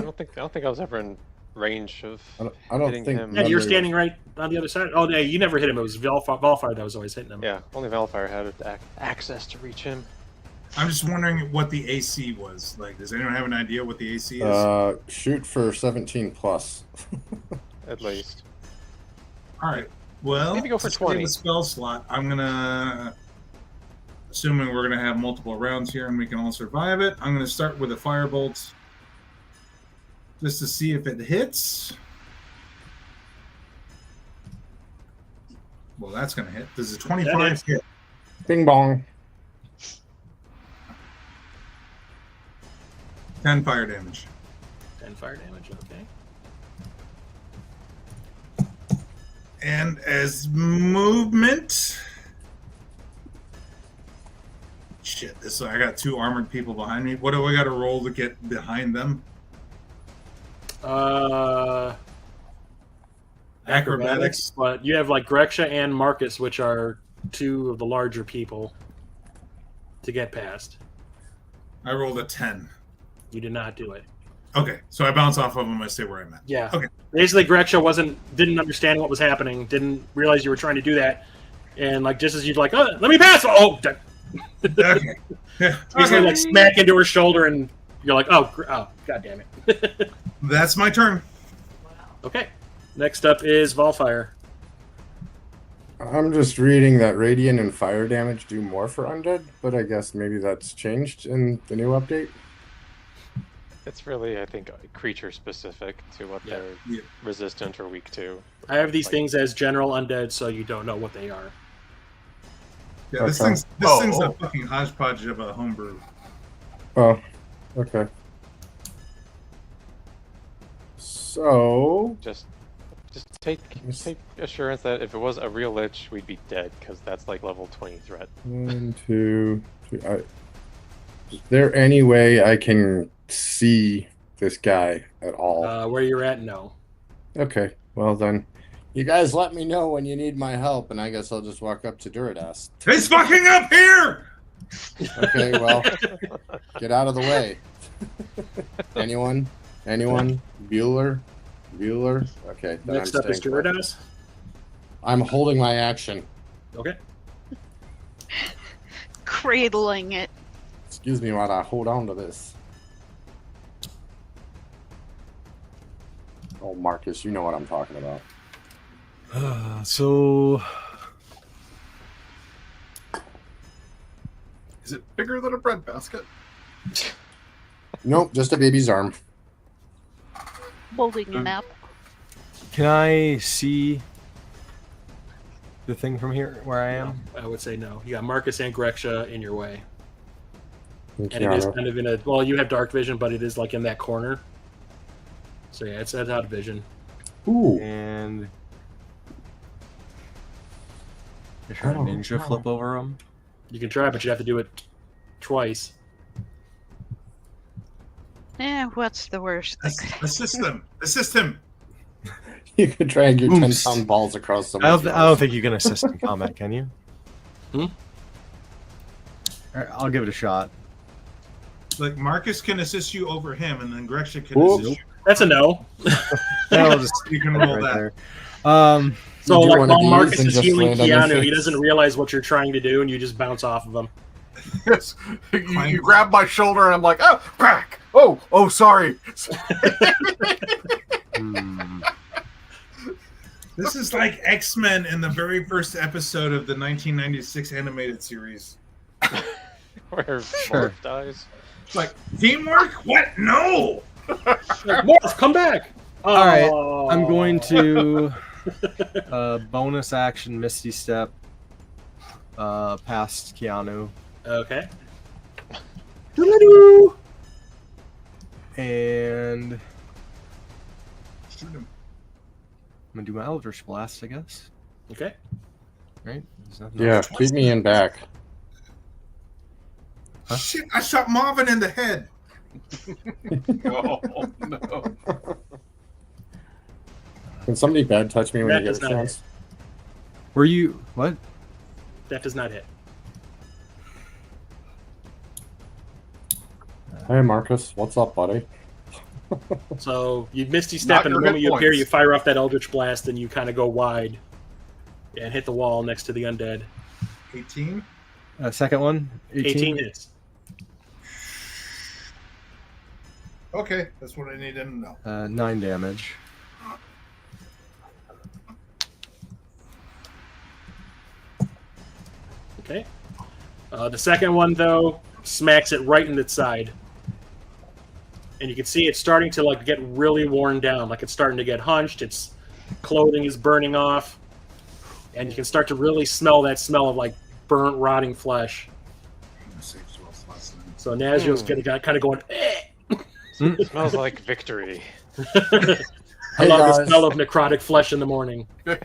don't think I was ever in range of. I don't Hitting think. him. Yeah, you're memory- standing right on the other side. Oh, no, you never hit him. It was Volfire that was always hitting him. Yeah, only Valfire had access to reach him. I'm just wondering what the AC was. Like, does anyone have an idea what the AC is? Shoot for 17 plus. At least. All right. Well, Maybe go for to save 20. the spell slot. I'm gonna, assuming we're gonna have multiple rounds here and we can all survive it. I'm gonna start with a firebolt, just to see if it hits. Well, that's gonna hit. Does a 25 hit? Bing bong. 10 fire damage. 10 fire damage, okay. And as movement, Shit, I got 2 armored people behind me. What do I got to roll to get behind them? Acrobatics, but you have like Grexia and Marcus, which are 2 of the larger people to get past. I rolled a 10. You did not do it. Okay, so I bounce off of them. I stay where I'm at. Yeah. Okay. Basically, Grexia didn't understand what was happening, didn't realize you were trying to do that, and like just as you're like, oh, let me pass. Oh, Okay. Yeah. basically like smack into her shoulder, and you're like, oh, god damn it. That's my turn. Okay. Next up is Volfire. I'm just reading that radiant and fire damage do more for undead, but I guess maybe that's changed in the new update. It's really, I think, creature specific to what they're resistant or weak to. I have these things as general undead, so you don't know what they are. Yeah, this Okay. thing's a fucking hodgepodge of a homebrew. Oh, okay. So Just take assurance that if it was a real lich, we'd be dead, because that's like level 20 threat. 1, 2, 3. Is there any way I can see this guy at all? Where you're at, no. Okay, well then, you guys let me know when you need my help, and I guess I'll just walk up to Duradas. He's fucking up here! Okay, well, get out of the way. Anyone? Bueller? Okay. then Next I'm up is staying put. Duradas. I'm holding my action. Okay. Cradling it. Excuse me while I hold on to this. Oh, Marcus, you know what I'm talking about. So Is it bigger than a breadbasket? Nope, just a baby's arm. Holding an apple. can I see the thing from here where I am? I would say no. You got Marcus and Grexia in your way. And And it is Keanu. kind of in a... Well, you have dark vision, but it is like in that corner. So yeah, it's out of vision. Ooh. And I try to Oh, ninja no. flip over him. You can try, but you have to do it twice. What's the worst that could happen? Assist him. You could drag your Oops. 10-pound balls across I someone's don't think you can assist in combat, can you? Hmm? Alright, I'll give it a shot. Like Marcus can assist you over him, and then Grexia can Whoop. assist you. That's a no. I'll just You can roll right that. there. So You do like one of while these Marcus and is just healing land on your Keanu, he face. doesn't realize what you're trying to do, and you just bounce off of him. Yes. You grab my shoulder and I'm like, oh, crack. Oh, sorry. This is like X-Men in the very first episode of the 1996 animated series. Where Sure. Morph dies. Like, teamwork? What? No! Morph, come back! All right, Oh. I'm going to bonus action Misty Step past Keanu. Okay. Doo-doo-doo. And Shoot him. I'm going to do my Eldritch Blast, I guess. Okay. Right? There's nothing Yeah, else. keep me in back. Huh? Shit, I shot Marvin in the head. Oh, no. Can somebody bad touch me when That you get does a not chance? Were you... What? That does not hit. Hey, Marcus, what's up, buddy? So you Misty Step, Not and the your moment hit you appear, points. you fire off that Eldritch Blast, and you kind of go wide and hit the wall next to the undead. 18. Second one? 18 hits. Okay, that's what I needed to know. 9 damage. Okay. The second one, though, smacks it right in its side. And you can see it's starting to like get really worn down. Like it's starting to get hunched. Its clothing is burning off. And you can start to really smell that smell of like burnt, rotting flesh. So Nazio's kind of going, eh. Smells like victory. I love the guys. smell of necrotic flesh in the morning. I'd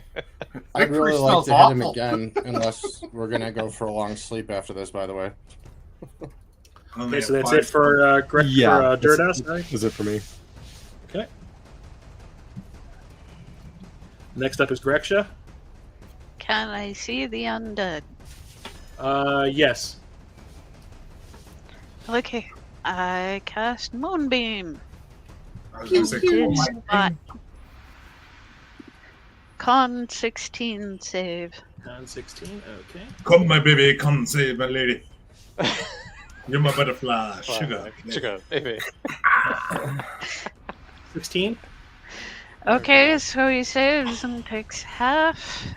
Victory really like smells to hit him awful. again, unless we're gonna go for a long sleep after this, by the way. I only Okay, have so that's 5 it for Greg Yeah, for Durdas. Sorry. Is it for me? Okay. Next up is Greksha. Can I see the undead? Yes. Okay. I cast Moonbeam. I was gonna say, Pew, oh, my spot. Con 16 save. Con 16. Okay. come, my baby, come save my lady. You're my butterfly, sugar. Sugar, baby. 16. Okay, so he saves and takes half.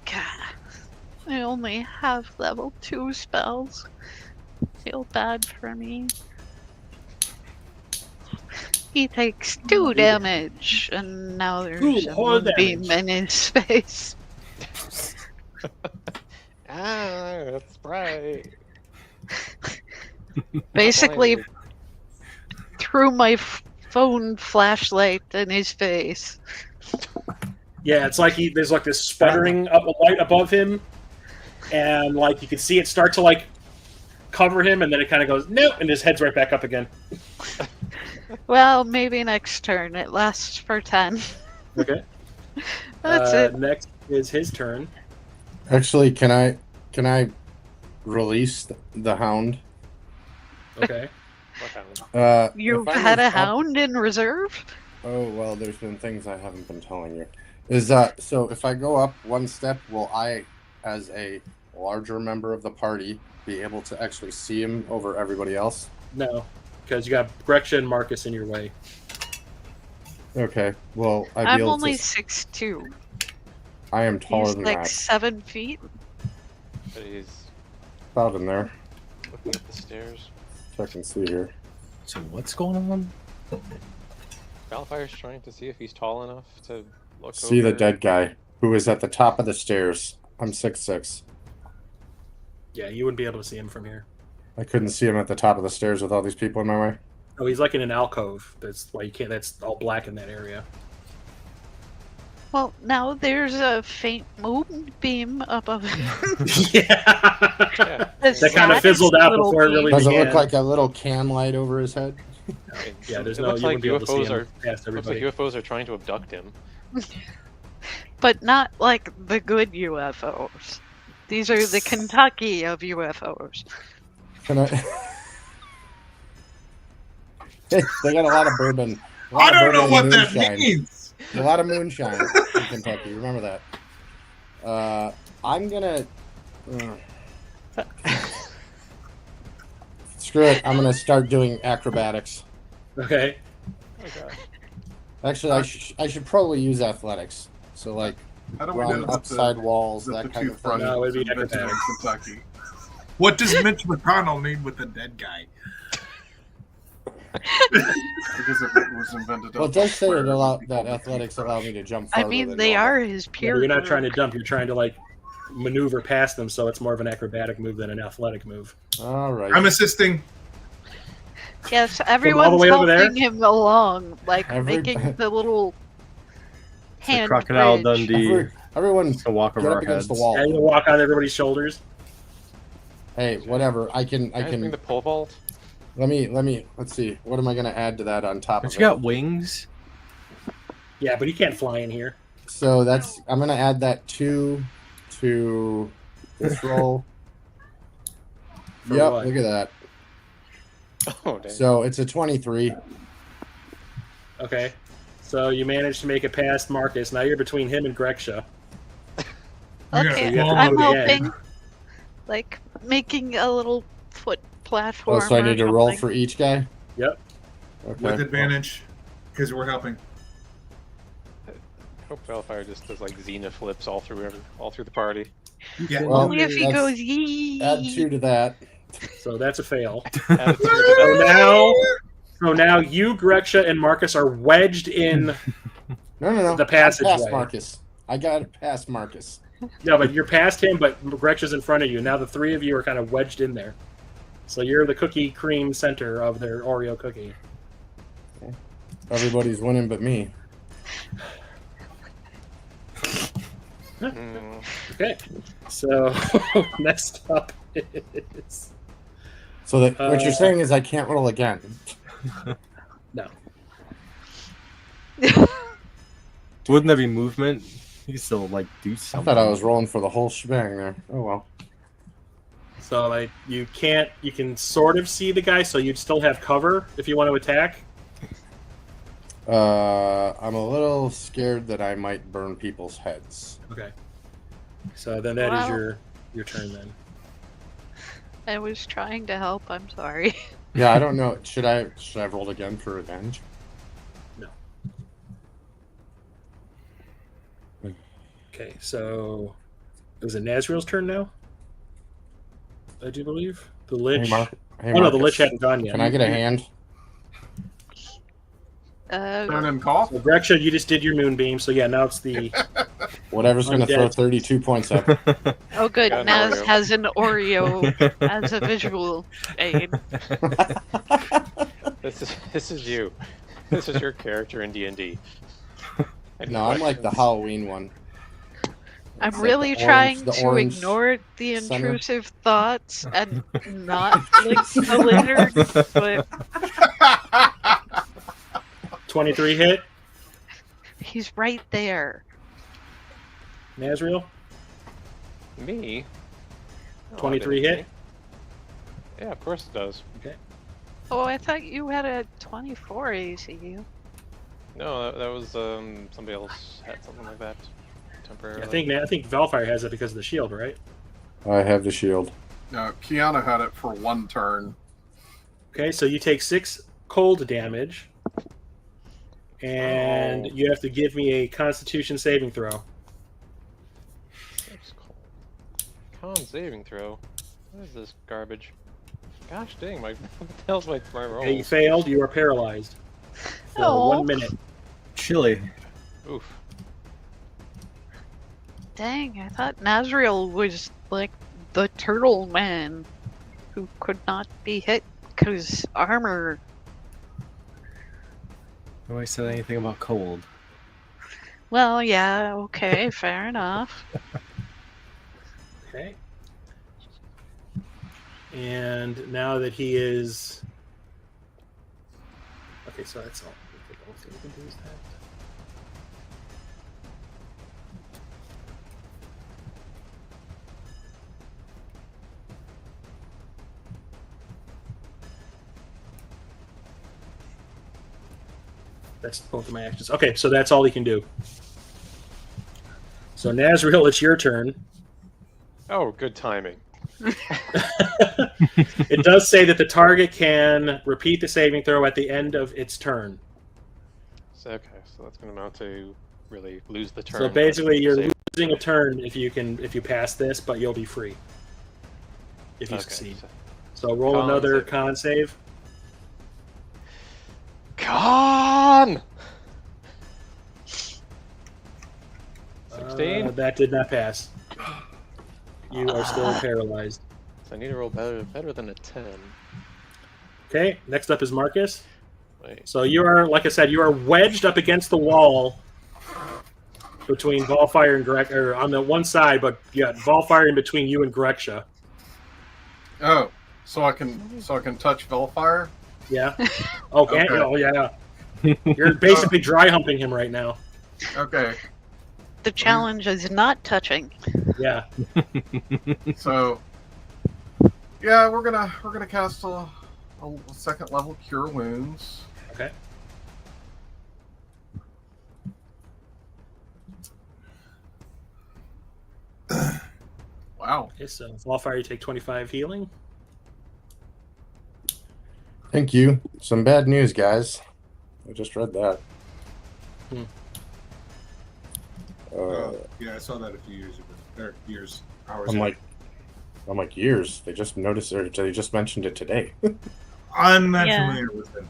God, I only have level 2 spells. Feel bad for me. He takes 2 damage, and now there's a whole moonbeam damage. in his face. That's right. Basically, Finally. threw my phone flashlight in his face. Yeah, it's like there's like this sputtering up a light above him, and like you can see it start to like cover him, and then it kind of goes nope, and his head's right back up again. Well, maybe next turn. It lasts for 10. Okay. That's it. Next is his turn. Actually, can I release the hound? Okay. What happened? You've if I had move a up- hound in reserve? Oh well, there's been things I haven't been telling you. So if I go up one step, will I, as a larger member of the party, be able to actually see him over everybody else? No, because you got Greksha and Marcus in your way. Okay. Well, I'd be I'm able only to. 6'2". I am taller He's than like that. 7 feet. But he's About in there. looking up the stairs. So I can see here. So what's going on? Balfire's trying to see if he's tall enough to look See the over. dead guy who is at the top of the stairs. I'm 6'6". Yeah, you wouldn't be able to see him from here. I couldn't see him at the top of the stairs with all these people in my way. Oh, he's like in an alcove. That's why you can't. That's all black in that area. Well, now there's a faint moonbeam above him. Yeah. Yeah. That kind of fizzled out before it really Does it began. look like a little can light over his head? Yeah, there's It no. looks You like wouldn't be able to see UFOs him are- past Looks like everybody. UFOs are trying to abduct him. But not like the good UFOs. These are the Kentucky of UFOs. Can I? They got a lot of bourbon. A lot I of don't know bourbon what and that moonshine. means. A lot of moonshine in Kentucky. Remember that. I'm gonna. Screw it. I'm gonna start doing acrobatics. Okay. Oh god. Actually, I should probably use athletics. So like How do we know run that upside walls, that the that kind tooth of brush thing. No, was it'd be invented in acrobatics. Kentucky? What does Mitch McConnell need with a dead guy? Because it was invented. Well, it does say that athletics allow me to jump I farther mean, than they normal. are his Yeah, peer but you're not group. trying to dump. You're trying to like maneuver past them, so it's more of an acrobatic move than an athletic move. All right. I'm assisting. Yes, everyone's way over there? helping him along, like Every- making the little It's like hand Crocodile bridge. Dundee Everyone, to walk get over up our against heads. the wall. And you walk on everybody's shoulders. Hey, whatever. I Can I bring can. the pole vault? Let me. Let's see. What am I gonna add to that on top But of you it? got wings. Yeah, but he can't fly in here. So I'm gonna add that 2 to this roll. For Yep, what? look at that. Oh dang. So it's a 23. Okay. So you managed to make it past Marcus. Now you're between him and Greksha. Okay, you have to I'm do it again. helping. Like, making a little foot platform. Oh, so I need to or roll something. for each guy. Yep. Okay. With advantage, because we're helping. I hope Balfire just does like Xena flips all through the party. Yeah. Well, Only if he that's- goes yee. Add 2 to that. So that's a fail. Add it to So now you, Greksha, and Marcus are wedged in. No. The I'm passageway. past Marcus. I got it past Marcus. No, but you're past him, but Greksha's in front of you. Now the three of you are kind of wedged in there. So you're the cookie cream center of their Oreo cookie. Everybody's winning but me. Mm. Okay. So next up is So what you're saying is I can't roll again. no. Wouldn't that be movement? You can still like do I something. thought I was rolling for the whole shebang there. Oh well. So like you can sort of see the guy, so you'd still have cover if you want to attack. I'm a little scared that I might burn people's heads. Okay. So then that is Well- your turn then. I was trying to help. I'm sorry. Yeah, I don't know. Should I have rolled again for revenge? No. Okay, so is it Nazriel's turn now? I do believe the Lich. Hey, Oh no, the Marcus, Lich hadn't gone yet. Can I get a hand? Turn and call. So Greksha, you just did your moonbeam, so yeah, now it's the Whatever's going to throw Undead. 32 points up. Oh, good. Got an Naz Oreo. has an Oreo as a visual aid. This is you. This is your character in D&D. No, I'm like the Halloween one. I'm It's like really the trying orange- the to orange ignore the center. intrusive thoughts and not like the lizard, but 23 hit. he's right there. Nazriel, Me? Oh, 23 didn't hit. see. Yeah, of course it does. Oh, I thought you had a 24 AC. No, that was somebody else had something like that temporarily. I think Valfire has it because of the shield, right? I have the shield. No, Kiana had it for 1 turn. Okay, so you take 6 cold damage, and you have to give me a Constitution saving throw. That's cool. Con saving throw. What is this garbage? Gosh dang, what the hell's my roll? Okay, you failed. You are paralyzed for Aw. 1 minute. Chilly. Oof. Dang, I thought Nazriel was like the turtle man who could not be hit because armor. Nobody said anything about cold. Well, yeah, okay, fair enough. Okay. And now that he is... Okay, so that's all. The only thing we can do is that. That's both of my actions. Okay, so that's all he can do. So Nazriel, it's your turn. Oh, good timing. It does say that the target can repeat the saving throw at the end of its turn. So, okay, so that's going to amount to really lose the turn. So basically, you're Save. losing a turn if you pass this, but you'll be free if you Okay, succeed. so- So roll Con another save. con save. Con! 16? That did not pass. You are still paralyzed. So I need to roll better than a 10. Okay, next up is Marcus. Wait. So you are, like I said, you are wedged up against the wall between Volfire and Greg, or on the one side, but you got Volfire in between you and Greksha. Oh, so I can touch Velfire? Yeah. Okay. Okay. Oh, yeah. You're basically dry humping him right now. Okay. The challenge is not touching. Yeah. So yeah, we're gonna cast a 2nd level Cure Wounds. Okay. Wow. Okay, so Volfire, you take 25 healing. Thank you. Some bad news, guys. I just read that. Hmm. Yeah, I saw that a few years ago. Or years, hours I'm ago. like years. They just noticed, or they just mentioned it today. I'm not Yeah. familiar with it.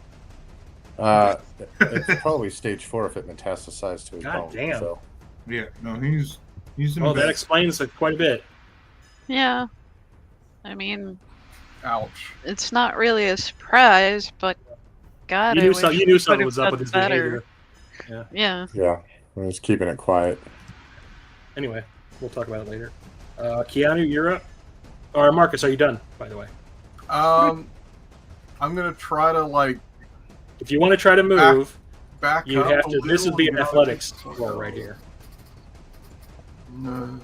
It's probably stage 4 if it metastasized to his God bone. damn. So Yeah, no, he's in Oh, bed. that explains quite a bit. Yeah. I mean, Ouch. it's not really a surprise, but God, You I knew, wish you we knew could something have was up done with his better. behavior. Yeah. yeah, I was keeping it quiet. Anyway, we'll talk about it later. Keanu, you're up. Or Marcus, are you done? By the way, I'm gonna try to like if you want to try to move, back you up have a to. This little would be and an get out of athletics this roll right here. No.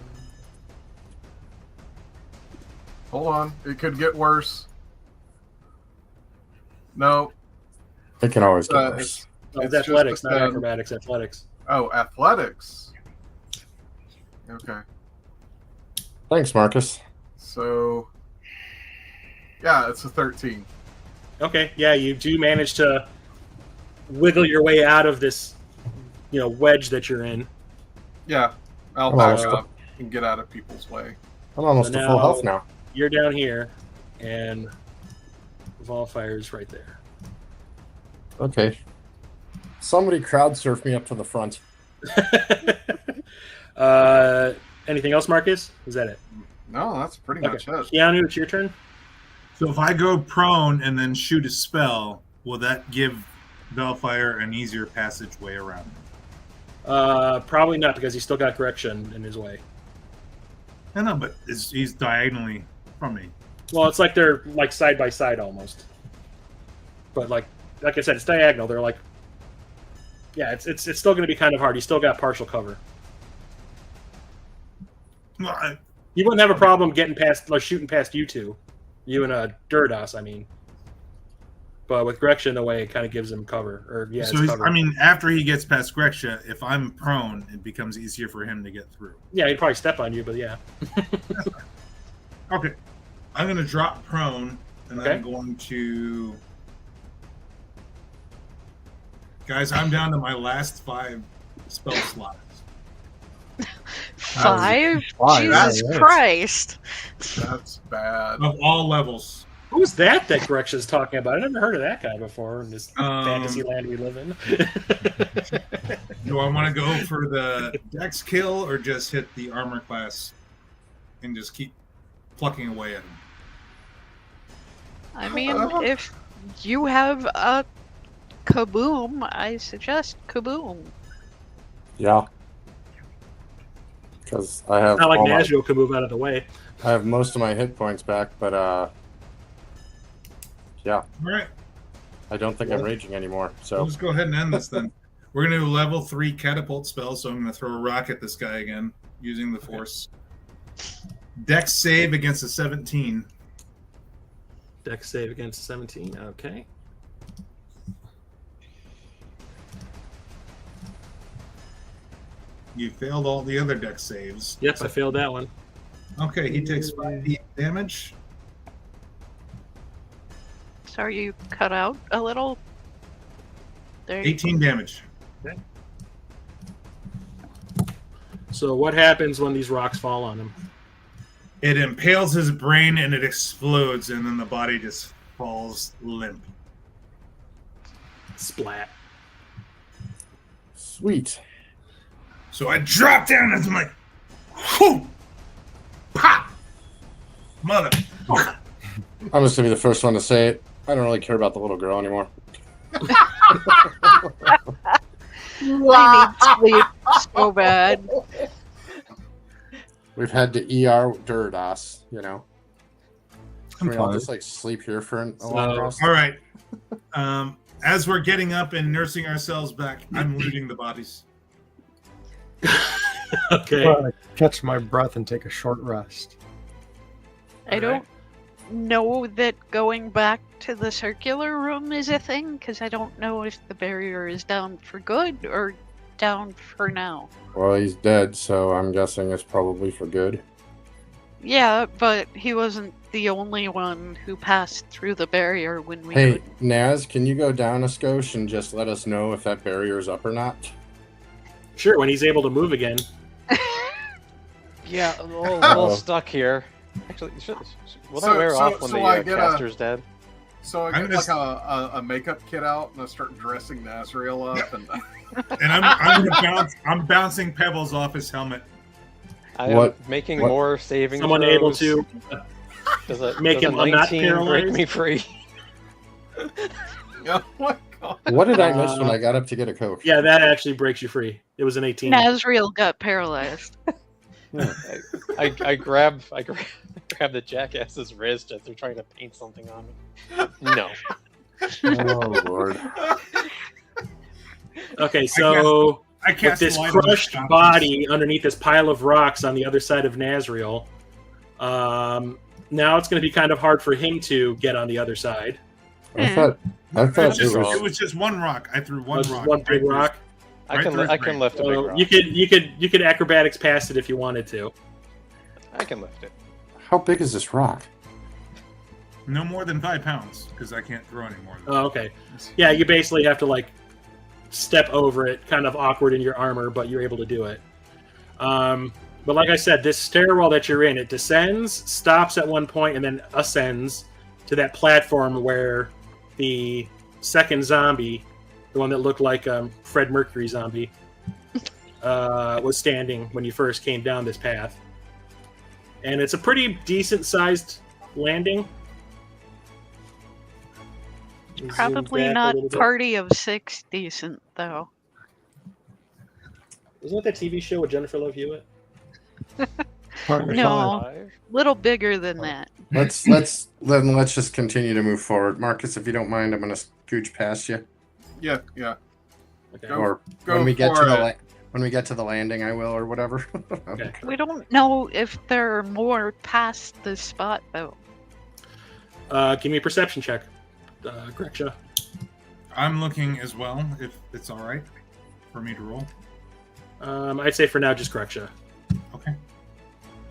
Hold on, it could get worse. No, It can always get uh, worse. No, it's just athletics, the not 10. acrobatics. Athletics. Oh, athletics. Okay, Thanks, Marcus. so yeah, it's a 13. Okay, yeah, you do manage to wiggle your way out of this, wedge that you're in. Yeah, I'll Oh, back that's up and get out of people's way. I'm almost So at full now- health now. You're down here, and Volfire's right there. Okay. Somebody crowd surf me up to the front. Anything else, Marcus? Is that it? No, that's pretty much Okay. it. Keanu, it's your turn. So if I go prone and then shoot a spell, will that give Bellfire an easier passageway around? Probably not, because he's still got correction in his way. No, but he's diagonally from me. Well, it's like they're like side by side almost. But like I said, it's diagonal. They're like, yeah, it's still going to be kind of hard. He's still got partial cover. Well, You wouldn't have a problem getting past, like shooting past you two, you and Durdas, I mean. But with Greksha in the way, it kind of gives him cover. Or yeah, so it's cover. after he gets past Greksha, if I'm prone, it becomes easier for him to get through. Yeah, he'd probably step on you, but yeah. Okay, I'm going to drop prone, and Okay. I'm going to. Guys, I'm down to my last 5 spell slots. 5? Five, Jesus yeah, Christ. That's bad. Of all levels. Who's that Greksha's talking about? I never heard of that guy before in this fantasy land we live in. Do I want to go for the dex kill or just hit the armor class and just keep plucking away at him? I mean, if you have a kaboom, I suggest kaboom. Yeah. Because I have Not like all my- Nazriel could move out of the way. I have most of my hit points back, but yeah, All right, I don't think I'm raging anymore. So let's go ahead and end this then. We're going to do a level 3 catapult spell, so I'm going to throw a rock at this guy again using the force. Dex save against a 17. Dex save against 17. Okay. You failed all the other dex saves. Yep, I failed that one. Okay, he takes 5d damage. Sorry, you cut out a little. There you 18 damage. So what happens when these rocks fall on him? It impales his brain and it explodes, and then the body just falls limp. Splat. sweet. So I drop down and I'm like, whoo! Pop! Mother. I'm just gonna be the first one to say it. I don't really care about the little girl anymore. I need sleep so bad. We've had to ER Durdas, you know. Can I'm we all fine. just like sleep here for a long rest? All right. As we're getting up and nursing ourselves back, I'm looting the bodies. Okay. Well, I catch my breath and take a short rest. I don't know that going back to the circular room is a thing, because I don't know if the barrier is down for good or down for now. Well, he's dead, so I'm guessing it's probably for good. Yeah, but he wasn't the only one who passed through the barrier when we Hey, couldn't. Naz, can you go down a skosh and just let us know if that barrier's up or not? Sure, when he's able to move again. Yeah, I'm a little stuck here. Actually, will that wear off when the caster's dead? So I I'm get just- like a makeup kit out and I start dressing Nazriel up and And I'm bouncing pebbles off his helmet. I am What- making what- more saving Someone throws. able to Does a, make does a him not 19 break paralyzed? me free? oh my god. What did I miss when I got up to get a Coke? Yeah, that actually breaks you free. It was an 18. Nazriel got paralyzed. I grab the jackass's wrist as they're trying to paint something on me. No. Oh Lord. Okay, so I with cast this light on the crushed statues. body underneath this pile of rocks on the other side of Nazriel, now it's going to be kind of hard for him to get on the other side. I thought It was just one rock. I threw one Just rock. one big right through his- rock. I can through his brain. lift a big So rock. you could acrobatics past it if you wanted to. I can lift it. How big is this rock? No more than 5 pounds, because I can't throw any more. Oh, okay. Yeah, you basically have to like step over it, kind of awkward in your armor, but you're able to do it. But like I said, this stairwell that you're in, it descends, stops at one point, and then ascends to that platform where the second zombie, the one that looked like Fred Mercury zombie, was standing when you first came down this path. And it's a pretty decent-sized landing. Zoom Probably back a not little bit. party of 6 decent, though. Isn't that TV show with Jennifer Love Hewitt? Partner No. five. Five? Little bigger than that. Let's just continue to move forward, Marcus. If you don't mind, I'm gonna scooch past you. Yeah. Okay. Go- Or go when we get for to the it. when we get to the landing, I will, or whatever. Okay. We don't know if there are more past this spot, though. Give me a perception check, Greksha. I'm looking as well, if it's all right for me to roll. I'd say for now just Greksha. Okay.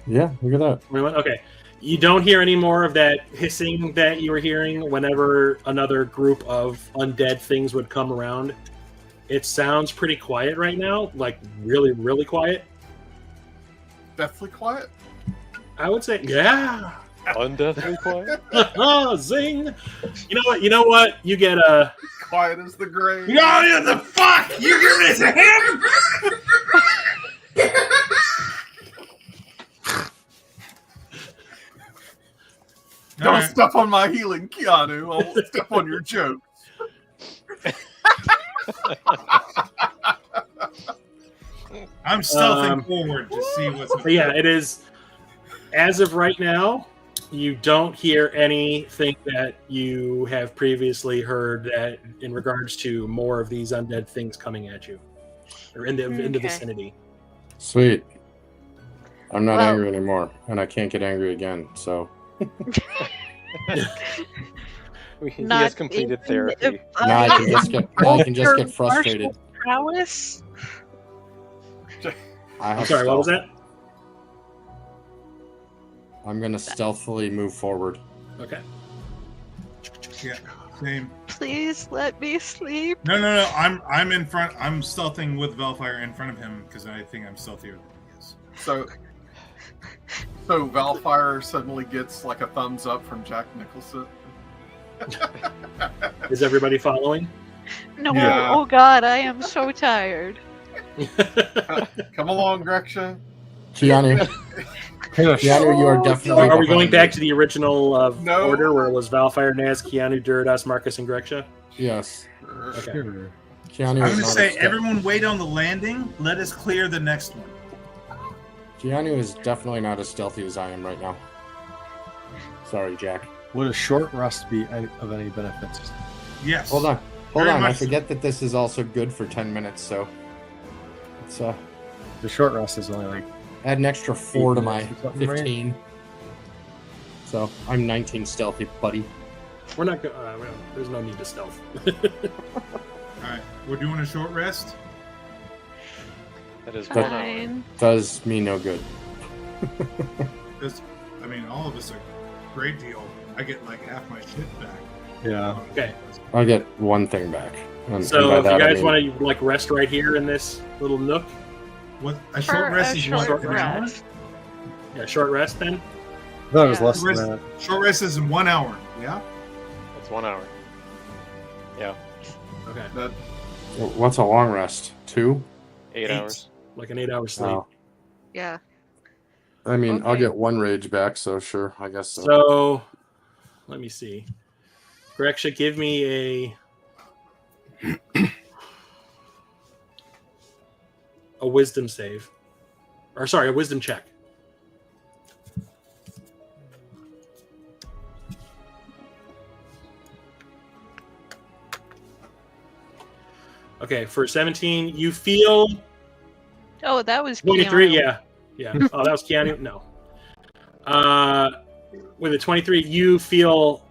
Yeah, look at that. Okay. You don't hear any more of that hissing that you were hearing whenever another group of undead things would come around. It sounds pretty quiet right now, like really, really quiet. Deathly quiet. I would say, yeah. Undeathly quiet? Zing. You know what? You get a. Quiet as the grave. No, the fuck! You give this to him? Don't Alright. step on my healing, Keanu. I won't step on your joke. I'm stealthing Um, forward to see what's. But yeah, it is. As of right now, you don't hear anything that you have previously heard that in regards to more of these undead things coming at you or in the Okay. vicinity. Sweet. I'm not Well- angry anymore, and I can't get angry again. So He Not has completed even therapy. if now I can just get your frustrated. martial prowess? I have I'm sorry, what was stealth. that? I'm gonna stealthily move forward. Okay. Yeah, same. Please let me sleep. No. I'm in front. I'm stealthing with Velfire in front of him because I think I'm stealthier than he is. So Valfire suddenly gets like a thumbs up from Jack Nicholson. Is everybody following? No, Yeah. oh god, I am so tired. Come along, Greksha. Keanu, Keanu, you are definitely. Are we going behind back me. to the original No. order where it was Valfire, Naz, Keanu, Duridas, Marcus, and Greksha? Yes, Okay. Sure. Keanu. I'm is going to not say, a stealth- everyone wait on the landing. Let us clear the next one. Keanu is definitely not as stealthy as I am right now. Sorry, Jack. Would a short rest be of any benefit? Yes. Hold on. Very I much so. forget that this is also good for 10 minutes, so it's The short rest is only like add an extra 4 to my minutes or something, right? 15. So I'm 19 stealthy, buddy. We're not going. There's no need to stealth. All right, we're doing a short rest. That is That- 1 hour. Fine. Does me no good. Because, I mean, all of us are great deal. I get like half my shit back. yeah. Okay. I get one thing back. And So by if you that, I guys mean- want to like rest right here in this little nook, What a short For rest a is short what, an hour? rest. yeah, short rest then. I thought it was Yeah. less than that. Short rest is in 1 hour. Yeah. That's 1 hour. Yeah. Okay. That What's a long rest? 2? 8 hours. Like an 8-hour sleep. Oh. Yeah. I mean, I'll Okay. get 1 rage back, so sure, I guess so. So let me see. Greksha, give me a wisdom save. Or sorry, a wisdom check. Okay, for 17, you feel Oh, that was 23. Keanu. Yeah. Oh, that was Keanu. No. With a 23, you feel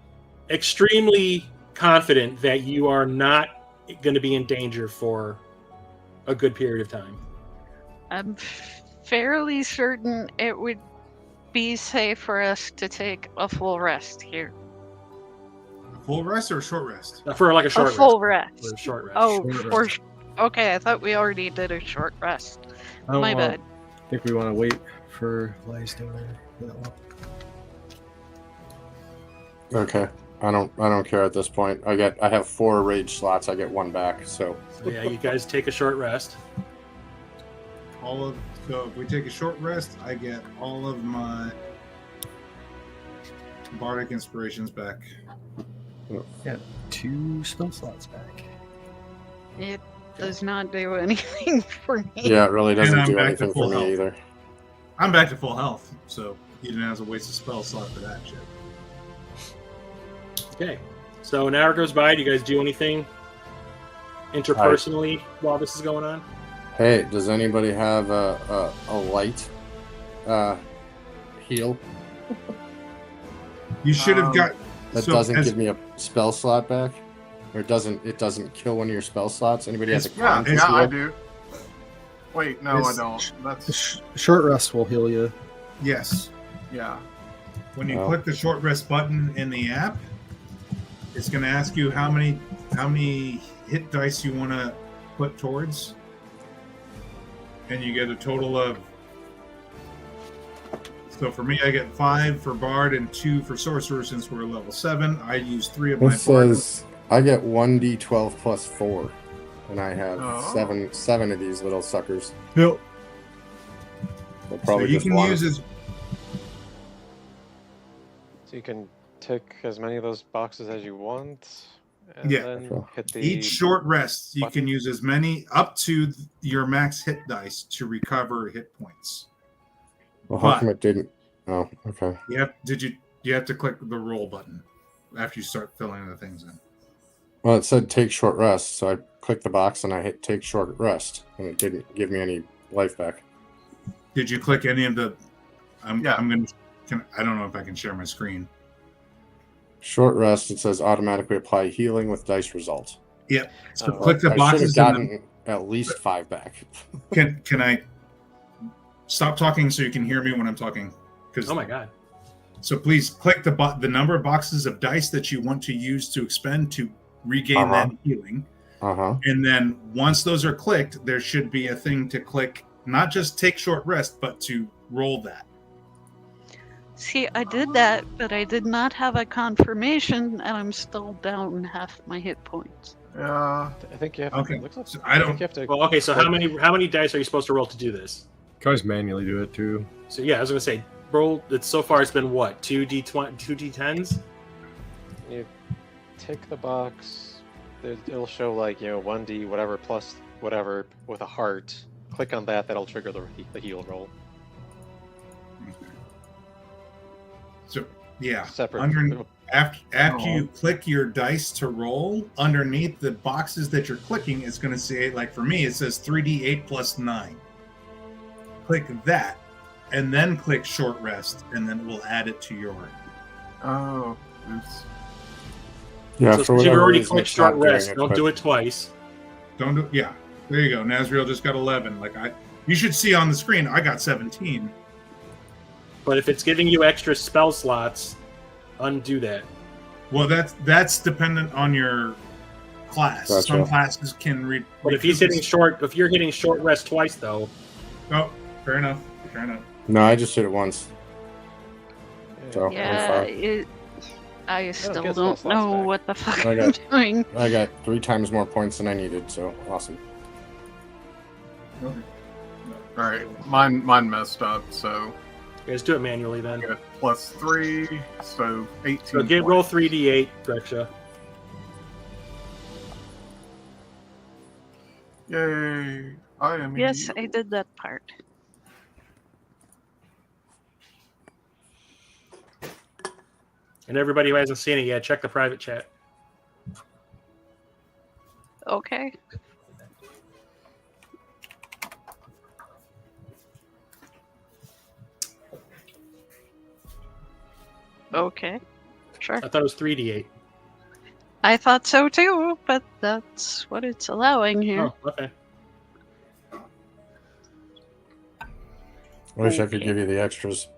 extremely confident that you are not going to be in danger for a good period of time. I'm fairly certain it would be safe for us to take a full rest here. A full rest or a short rest? For like a short A full rest. rest. For a short rest. Oh, Short okay. I thought we already did a short rest. My bad. I think we want to wait for Lyston. Okay. I don't care at this point. I have 4 rage slots. I get 1 back. So So yeah, you guys take a short rest. So if we take a short rest, I get all of my bardic inspirations back. Yeah, 2 spell slots back. It does not do anything for me. yeah, it really doesn't I'm do back to anything full for me health. either. I'm back to full health, so you didn't have to waste a spell slot for that shit. Okay. So an hour goes by. Do you guys do anything interpersonally while this is going on? Hey, does anybody have a light heal You should have got that so doesn't as- give me a spell slot back, or it doesn't kill one of your spell slots? Anybody has a Yeah, conscious I heal? do. Wait, no, I It's- don't. That's Short rest will heal you. Yes. yeah. When you Oh. click the short rest button in the app, it's going to ask you how many hit dice you want to put towards, and you get a total of. So for me, I get 5 for Bard and 2 for Sorcerer since we're level 7. I use 3 of It my Bard. says I get 1d12 plus 4, and I have Oh. seven of these little suckers. Yep. So So probably you just can one. use as So you can tick as many of those boxes as you want, and Yeah. then Sure. hit the each short rest. You button. can use as many up to your max hit dice to recover hit points. Well, how but- come it didn't? Oh, okay. You have to click the roll button after you start filling the things in. Well, it said take short rest, so I clicked the box and I hit take short rest, and it didn't give me any life back. Did you click any of the? Yeah. I don't know if I can share my screen. Short rest. It says automatically apply healing with dice result. Yep. So Oh. click the I should boxes. have And gotten at least 5 back. can I stop talking so you can hear me when I'm talking? Because Oh my god. so please click the number of boxes of dice that you want to use to expend to regain Uh-huh. that healing. And then once those are clicked, there should be a thing to click, not just take short rest, but to roll that. See, I did that, but I did not have a confirmation, and I'm still down half my hit points. Yeah. I think you have. Okay. Looks like, So I don't. think you have to. Well, okay. So how many dice are you supposed to roll to do this? You can always manually do it too. So yeah, I was gonna say roll. So far it's been what 2d20, 2d10s. You tick the box. It'll show like 1d whatever plus whatever with a heart. Click on that. That'll trigger the heal roll. So yeah, Separate. after you click your dice to roll, underneath the boxes that you're clicking, it's going to say, like for me, it says 3d8 plus 9. Click that, and then click short rest, and then we'll add it to your. Oh. Oops. Yeah, So for since you've whatever already reason, clicked it's not short doing rest, it, don't but- do it twice. Don't do. Yeah, there you go. Nazriel just got 11. You should see on the screen. I got 17. But if it's giving you extra spell slots, undo that. Well, that's dependent on your class. Gotcha. Some classes can read. But if you're hitting short rest twice though, Oh, fair enough. Fair enough. No, I just did it once. So I'm Yeah, fine. I still get don't spell slots know back. what the fuck I I'm got- doing. I got 3 times more points than I needed, so awesome. Okay. All right. Mine messed up. So you guys do it manually I then. get +3, so 18. So roll 3d8, Dreksha. Yay! I am. Yes, healed. I did that part. And everybody who hasn't seen it yet, check the private chat. Okay. Okay. Sure. I thought it was 3d8. I thought so too, but that's what it's allowing here. Oh, okay. I wish I could give you the extras.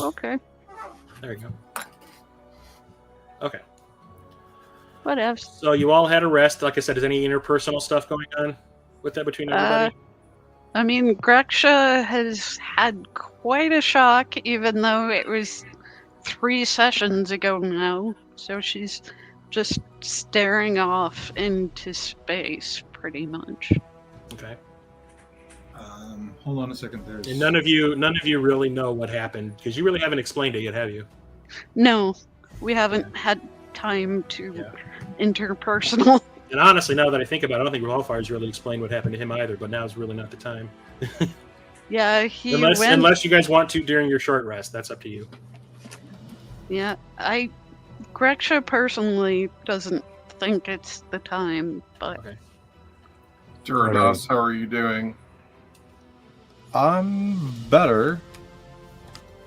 Okay. There you go. Okay. What else? So you all had a rest. Like I said, is any interpersonal stuff going on with that between everybody? I mean, Greksha has had quite a shock, even though it was 3 sessions ago now. So she's just staring off into space, pretty much. Okay. Hold on a second. There's And none of you really know what happened because you really haven't explained it yet, have you? No, we haven't had time to interpersonal. And honestly, now that I think about it, I don't think Wildfire's really explained what happened to him either. But now's really not the time. Yeah, he Unless you guys want to during your short rest, that's up to you. Yeah, Greksha personally doesn't think it's the time, but Okay. Durados, how are you doing? I'm better.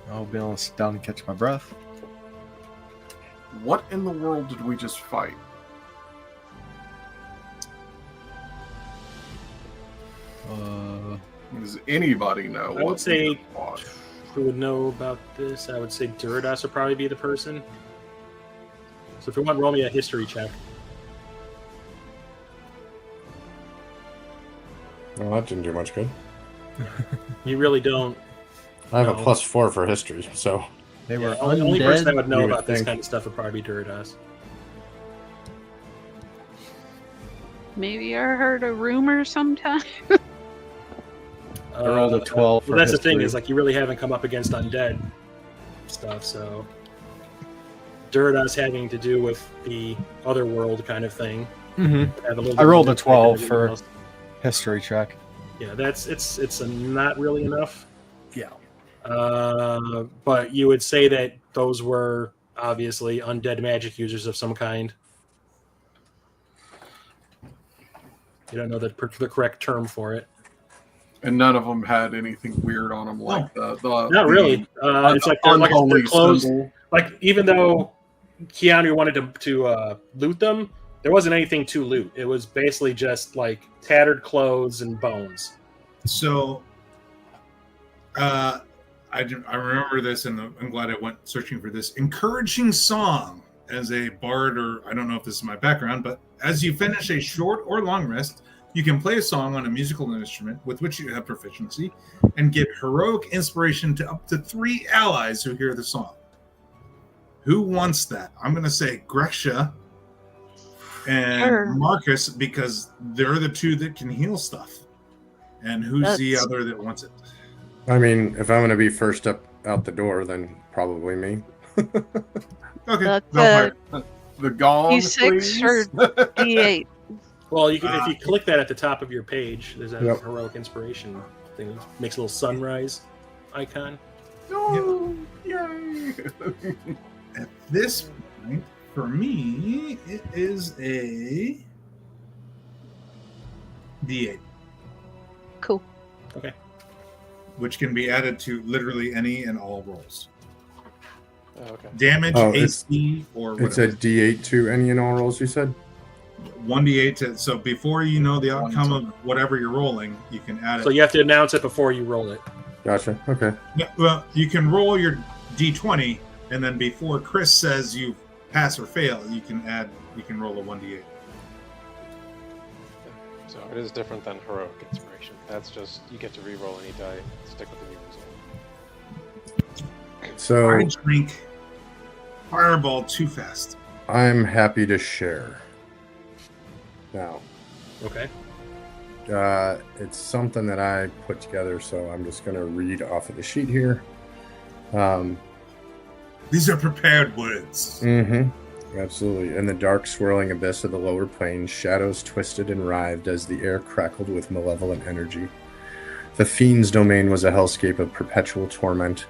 I'll be able to sit down and catch my breath. What in the world did we just fight? Does anybody know? I would say we just fought? who would know about this? I would say Durados would probably be the person. So if you want, roll me a history check. Well, that didn't do much good. You really don't. I have No. a +4 for history, so They were The only person that undead. would know you would about this think. kind of stuff would probably be Durados. maybe I heard a rumor sometime. I rolled a 12 for Well, that's the thing history. is, like, you really haven't come up against undead stuff, so Durados having to do with the other world kind of thing. Mm-hmm. Have a little I bit rolled more a 12 insight than for everyone else. history check. Yeah, it's not really enough. Yeah. But you would say that those were obviously undead magic users of some kind. You don't know the correct term for it. And none of them had anything weird on them, like the Not really. It's like they're unholy clothes. symbol. Like, even though Keanu wanted to loot them, there wasn't anything to loot. It was basically just like tattered clothes and bones. So, I remember this, and I'm glad I went searching for this encouraging song as a bard, or I don't know if this is my background, but as you finish a short or long rest, you can play a song on a musical instrument with which you have proficiency and get heroic inspiration to up to 3 allies who hear the song. Who wants that? I'm going to say Greksha and Sure. Marcus, because they're the 2 that can heal stuff. And who's the That's- other that wants it? I mean, if I'm going to be first up out the door, then probably me. Okay, That's Vampire. The gong, D6 please. or D8. Well, you can, if you click that at the top of your page, there's a Yep. heroic inspiration thing. It makes a little sunrise icon. No, yay! At this point, for me, it is a D8, Cool. Okay. which can be added to literally any and all rolls. Oh, okay. Damage, Oh, it's- AC, or It's a whatever. D8 to any and all rolls, you said? 1d8 to, so before you know the outcome of whatever you're rolling, you can add it. So you have to announce it before you roll it. Gotcha. Okay. Yeah, well, you can roll your d20, and then before Chris says you pass or fail, you can roll a 1d8. So it is different than heroic inspiration. That's just you get to re-roll any die, stick with the new result. So I drink Fireball too fast. I'm happy to share. Now, Okay. it's something that I put together, so I'm just going to read off of the sheet here. These are prepared words. Absolutely. In the dark, swirling abyss of the lower plains, shadows twisted and writhed as the air crackled with malevolent energy. The fiend's domain was a hellscape of perpetual torment,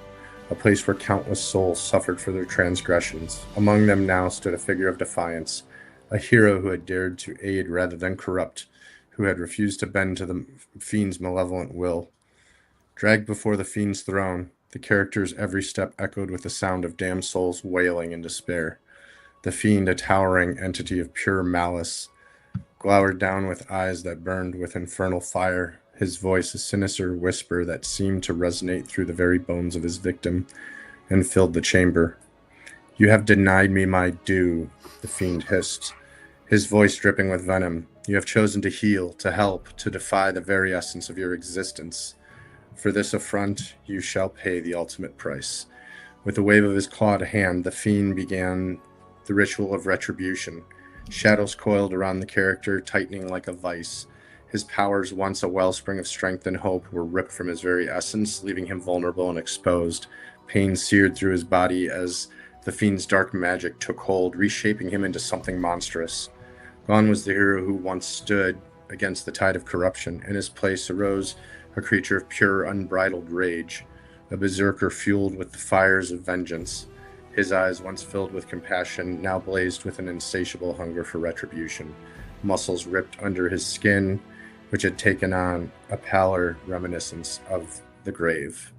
a place where countless souls suffered for their transgressions. Among them now stood a figure of defiance, a hero who had dared to aid rather than corrupt, who had refused to bend to the fiend's malevolent will. Dragged before the fiend's throne, the character's every step echoed with the sound of damned souls wailing in despair. The fiend, a towering entity of pure malice, glowered down with eyes that burned with infernal fire, his voice a sinister whisper that seemed to resonate through the very bones of his victim and filled the chamber. "You have denied me my due," the fiend hissed, his voice dripping with venom. "You have chosen to heal, to help, to defy the very essence of your existence. For this affront, you shall pay the ultimate price." With a wave of his clawed hand, the fiend began the ritual of retribution. Shadows coiled around the character, tightening like a vice. His powers, once a wellspring of strength and hope, were ripped from his very essence, leaving him vulnerable and exposed. Pain seared through his body as the fiend's dark magic took hold, reshaping him into something monstrous. Gone was the hero who once stood against the tide of corruption. In his place arose a creature of pure, unbridled rage, a berserker fueled with the fires of vengeance. His eyes, once filled with compassion, now blazed with an insatiable hunger for retribution. Muscles ripped under his skin, which had taken on a pallor reminiscence of the grave.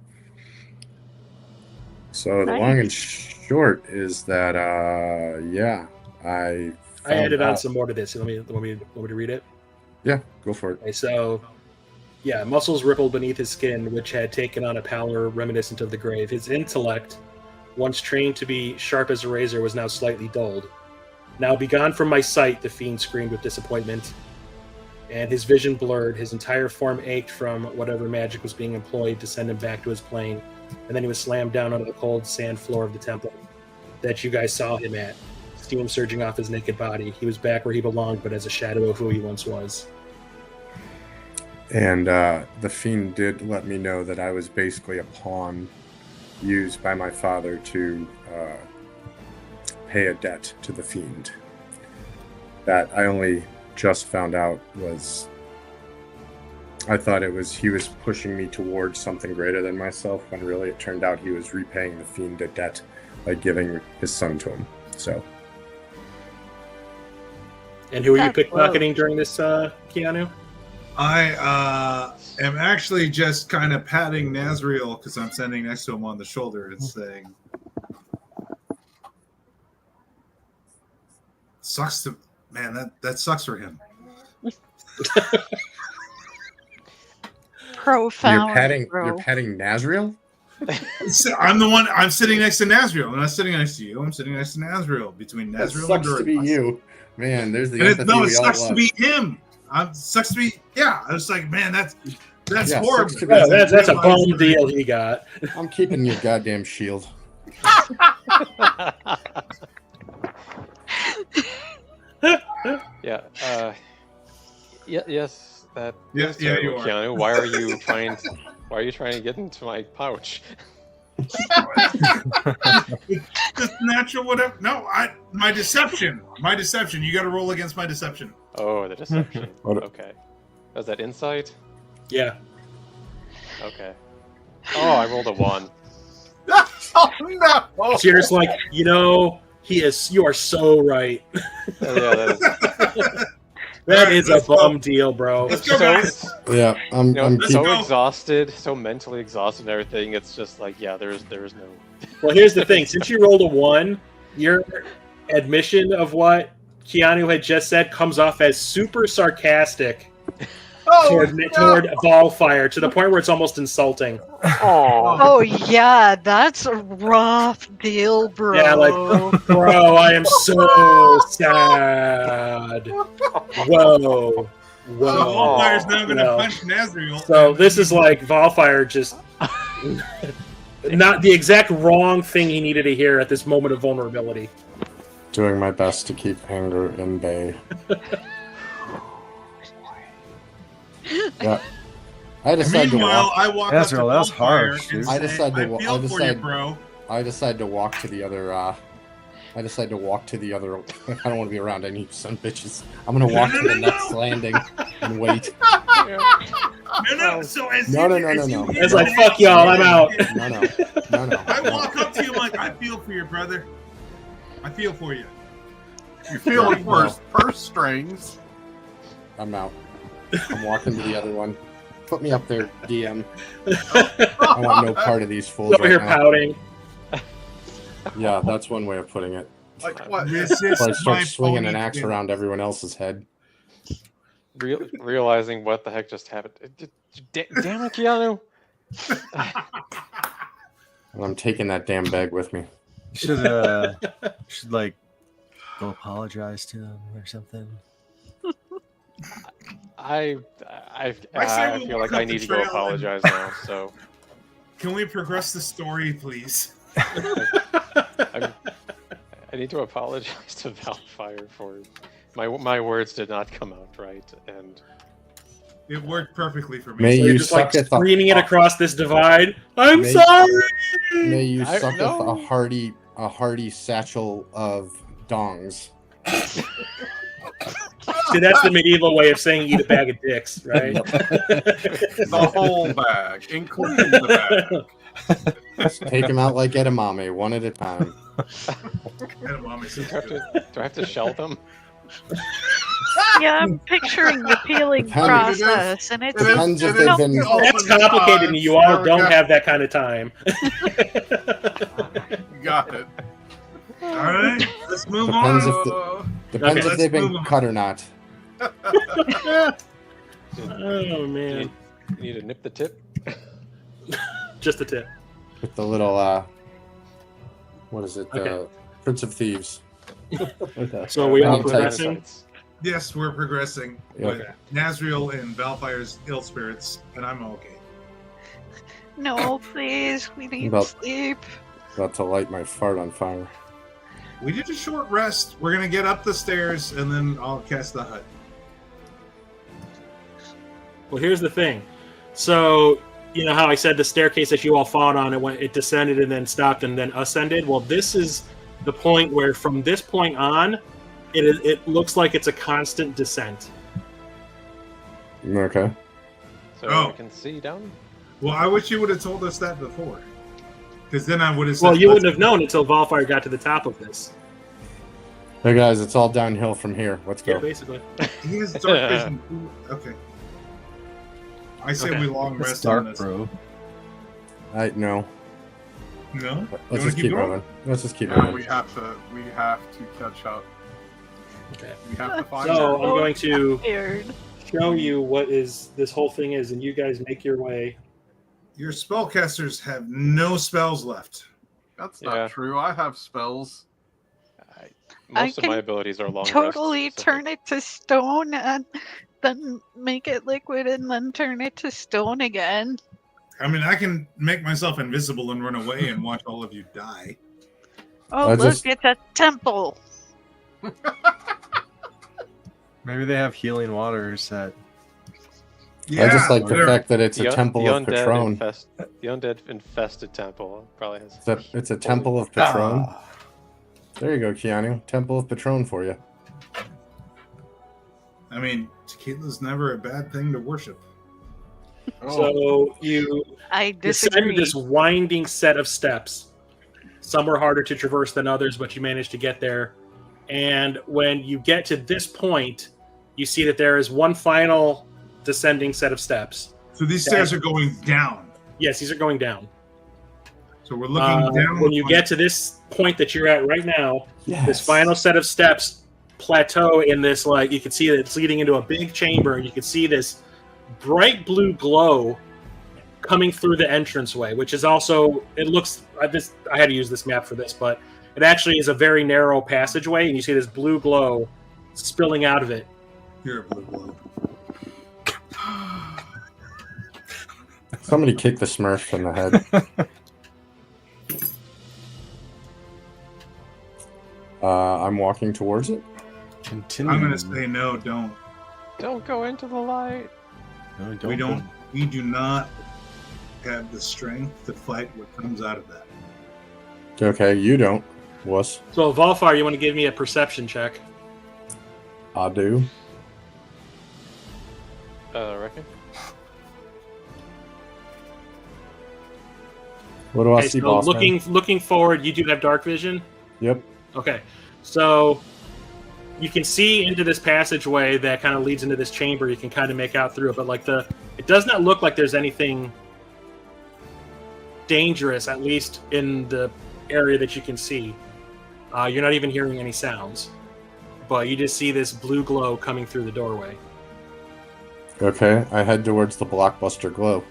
So the long and short is that, I added on some more to this. Want me to read it? Yeah, go for it. Okay, so, yeah, muscles rippled beneath his skin, which had taken on a pallor reminiscent of the grave. His intellect, once trained to be sharp as a razor, was now slightly dulled. "Now begone from my sight," the fiend screamed with disappointment, and his vision blurred. His entire form ached from whatever magic was being employed to send him back to his plane, and then he was slammed down onto the cold sand floor of the temple that you guys saw him at, steam surging off his naked body. He was back where he belonged, but as a shadow of who he once was. And the fiend did let me know that I was basically a pawn used by my father to pay a debt to the fiend. That I only just found out was... I thought he was pushing me towards something greater than myself, when really it turned out he was repaying the fiend a debt by giving his son to him. So. And who are you pickpocketing during this, Keanu? I am actually just kind of patting Nazriel because I'm standing next to him on the shoulder and saying, "Sucks to man. That sucks for him." Profound. You're patting Nazriel? I'm the one. I'm sitting next to Nazriel. I'm not sitting next to you. I'm sitting next to Nazriel. Between Nazriel It sucks and to be you, man. There's the empathy no, it we all sucks to love. be him. Sucks to be. Yeah, I was like, man, that's Yeah, horrible. sucks to be- That's a bum deal he got. I'm keeping your goddamn shield. Yeah. Yes. That. Yeah, is yeah, terrible, you are. Keanu. Why are you trying? Why are you trying to get into my pouch? Just natural, whatever. No, my deception. You got to roll against my deception. Oh, the deception. What- Okay. Was that insight? Yeah. Okay. Oh, I rolled a 1. Oh no! So you're just like, you are so right. Oh, yeah, that That is a let's go. bum deal, bro. Let's go, guys. Yeah, I'm let's keeping. go. exhausted, so mentally exhausted and everything. It's just like, yeah, there's no. Well, here's the thing. Since you rolled a 1, your admission of what Keanu had just said comes off as super sarcastic toward Volfire, to the point where it's almost insulting. Oh yeah, that's a rough deal, bro. Yeah, like, bro, I am so sad. Whoa. So Volfire's now going to No. punch Nazriel. So this is like Volfire just not the exact wrong thing he needed to hear at this moment of vulnerability. Doing my best to keep anger in bay. Yeah. I decided to Meanwhile, walk. I walk up to Ezreal, that's Volfire harsh, and dude. I say, decided to I wa- feel I for you, decided- bro. I decided to walk to the other. I decided to walk to the other. I don't want to be around any son of bitches. I'm gonna walk to the next landing and wait. No. So as No, you, no, as no, you no. hit It's like, the fuck y'all, I'm out. No. I walk up to you, I'm like, I feel for you, brother. I feel for you. You feel it for purse strings. I'm out. I'm walking to the other one. Put me up there, DM. I want no part of these fools Over right here now. pouting. Yeah, that's one way of putting it. Like what? This is So I my start swinging an ponytail. axe around everyone else's head. Realizing what the heck just happened. Damn it, Keanu! And I'm taking that damn bag with me. You should like go apologize to them or something. I say we feel walk like I up the need to go trail and- apologize now. So Can we progress the story, please? I need to apologize to Valfire for my words did not come out right, and It worked perfectly for me. May So you you're just like suck at the screaming it across this divide. I'm May- sorry. May you I- suck no. at a hearty satchel of dongs. See, that's the medieval way of saying eat a bag of dicks, right? The whole bag, including the bag. Take them out like edamame, one at a time. do I have to shell them? Yeah, I'm picturing the peeling Depends. process, and it's Depends if it they've is- been. That's complicated, and you all don't have that kind of time. You got it. All right, let's move Depends on. if Uh, Depends Okay. if they've Let's been move on. cut or not. Oh man, You need to nip the tip. just a tip. With the little what is it? Okay. Prince of Thieves. So we all Many types. progressing. Yes, we're progressing Yeah. with Nazriel and Valfire's ill spirits, and I'm okay. no, please, we need About- sleep. About to light my fart on fire. We did a short rest. We're gonna get up the stairs, and then I'll cast the hut. Well, here's the thing. So you know how I said the staircase that you all fought on, it descended and then stopped and then ascended. Well, this is the point where from this point on, it looks like it's a constant descent. Okay. So Oh. I can see down. Well, I wish you would have told us that before, because then I would have. Well, you wouldn't have known until Valfire got to the top of this. Hey guys, it's all downhill from here. Let's Yeah, go. basically. He has dark vision. Okay. I say Okay. we long That's rest on dark, this. bro. No. No. You Let's wanna just keep going? moving. Let's just keep no, moving. we have to catch up. Okay. We have to find So her. I'm going to Weird. show you what this whole thing is, and you guys make your way. Your spellcasters have no spells left. That's Yeah. not true. I have spells. Most of can my abilities are long. Totally turn it to stone and then make it liquid and then turn it to stone again. I mean, I can make myself invisible and run away and watch all of you die. Oh, I look, just- it's a temple. Maybe they have healing waters that. I just like the they're- fact that it's a temple of undead Patron. the undead infested temple probably has. It's a temple of Patron. Ah. There you go, Keanu. Temple of Patron for you. I mean, tequila's never a bad thing to worship. Oh, So you I descend disagree. this winding set of steps. Some were harder to traverse than others, but you managed to get there. And when you get to this point, you see that there is one final descending set of steps. So these stairs are going down. Yes, these are going down. So we're looking down. When you get to this point that you're at right now, Yes. this final set of steps plateau in this, like, you can see that it's leading into a big chamber, and you can see this bright blue glow coming through the entranceway, which is also, it looks, I had to use this map for this, but it actually is a very narrow passageway, and you see this blue glow spilling out of it. You're a blue globe. Somebody kick the Smurf in the head. I'm walking towards it. Continue. I'm gonna say no. Don't. Don't go into the light. No, We don't. We do not have the strength to fight what comes out of that. Okay, you don't. Wuss. So, Volfire, you want to give me a perception check? I do. Reckon? What do I Okay, see, so boss looking forward, you do have dark vision. Yep. Okay, so you can see into this passageway that kind of leads into this chamber. You can kind of make out through it, but like it does not look like there's anything dangerous, at least in the area that you can see. You're not even hearing any sounds, but you just see this blue glow coming through the doorway. Okay, I head towards the blockbuster glow.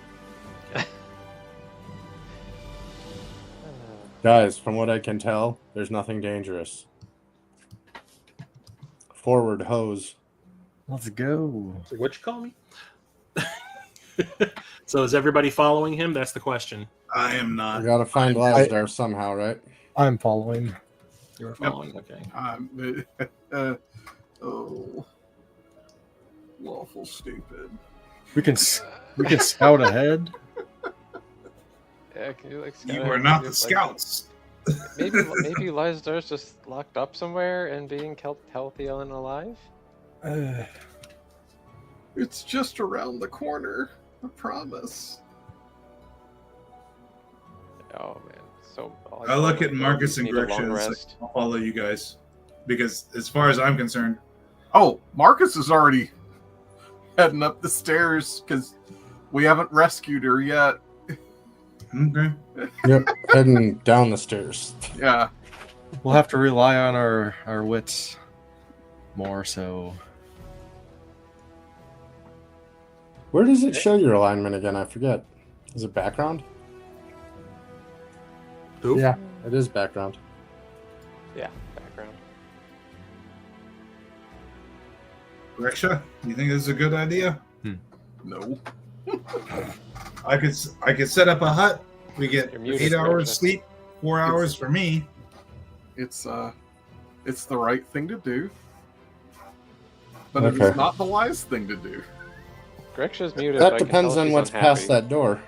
Guys, from what I can tell, there's nothing dangerous. Forward, hose. Let's go. So what you call me? So is everybody following him? That's the question. I am I not. gotta find Lazar somehow, right? I'm following. You're following, okay. Oh, lawful stupid. We can scout ahead. Yeah, can you like? You scout are out not and the see if, like, scouts. maybe Lazar's just locked up somewhere and being kept healthy and alive. It's just around the corner. I promise. Oh man, so I look at Marcus and need a Gretchen long and say, rest. I'll follow you guys. Because as far as I'm concerned, Oh, Marcus is already heading up the stairs because we haven't rescued her yet. okay. Yep, heading down the stairs. Yeah. We'll have to rely on our wits more. So Where does it show your alignment again? I forget. Is it background? Who? Yeah, it is background. Yeah, background. Reksha, you think this is a good idea? No. I could set up a hut. We get You're muted, 8 hours Reksha. sleep, 4 hours for me. It's the right thing to do. But it Okay. is not the wise thing to do. Grexha's muted. That but I can depends tell on she's what's unhappy. past that door.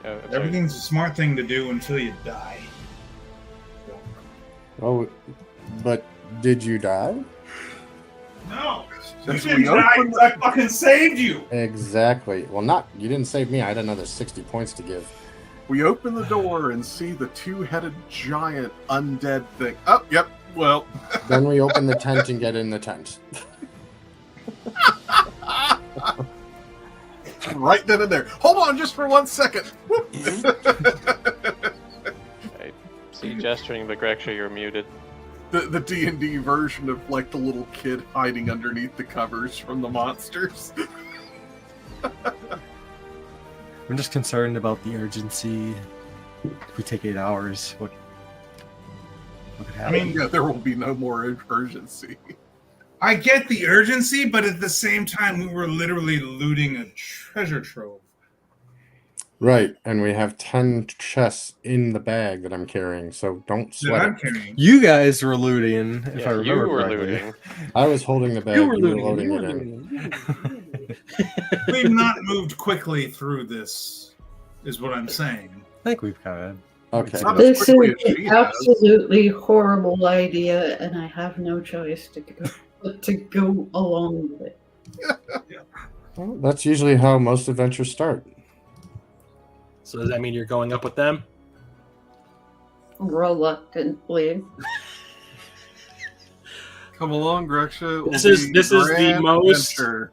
I'm sorry. Everything's a smart thing to do until you die. Oh, but did you die? No! You Since didn't we die opened 'cause I fucking saved you! Exactly. Well, you didn't save me. I had another 60 points to give. We open the door and see the two-headed giant undead thing. Oh, yep. Well, Then we open the tent and get in the tent. right then and there. Hold on just for 1 second. Whoop. I see you gesturing, but Grexha, you're muted. The D&D version of like the little kid hiding underneath the covers from the monsters. I'm just concerned about the urgency. If we take 8 hours, what could I happen? mean, Yeah, there will be no more urgency. I get the urgency, but at the same time, we were literally looting a treasure trove. Right, and we have 10 chests in the bag that I'm carrying, so don't That sweat I'm it. carrying. You guys were looting, if I Yeah, you remember were correctly. looting. I was holding the bag, You were you were looting. loading You it were in. looting. We've not moved quickly through this, is what I'm saying. I think we've kind of. Okay. Not as This is quickly as she an has. absolutely horrible idea, and I have no choice to go, but to go along with it. Well, that's usually how most adventures start. So does that mean you're going up with them? Reluctantly. Come along, Grexha. It will This is be the grand most adventure.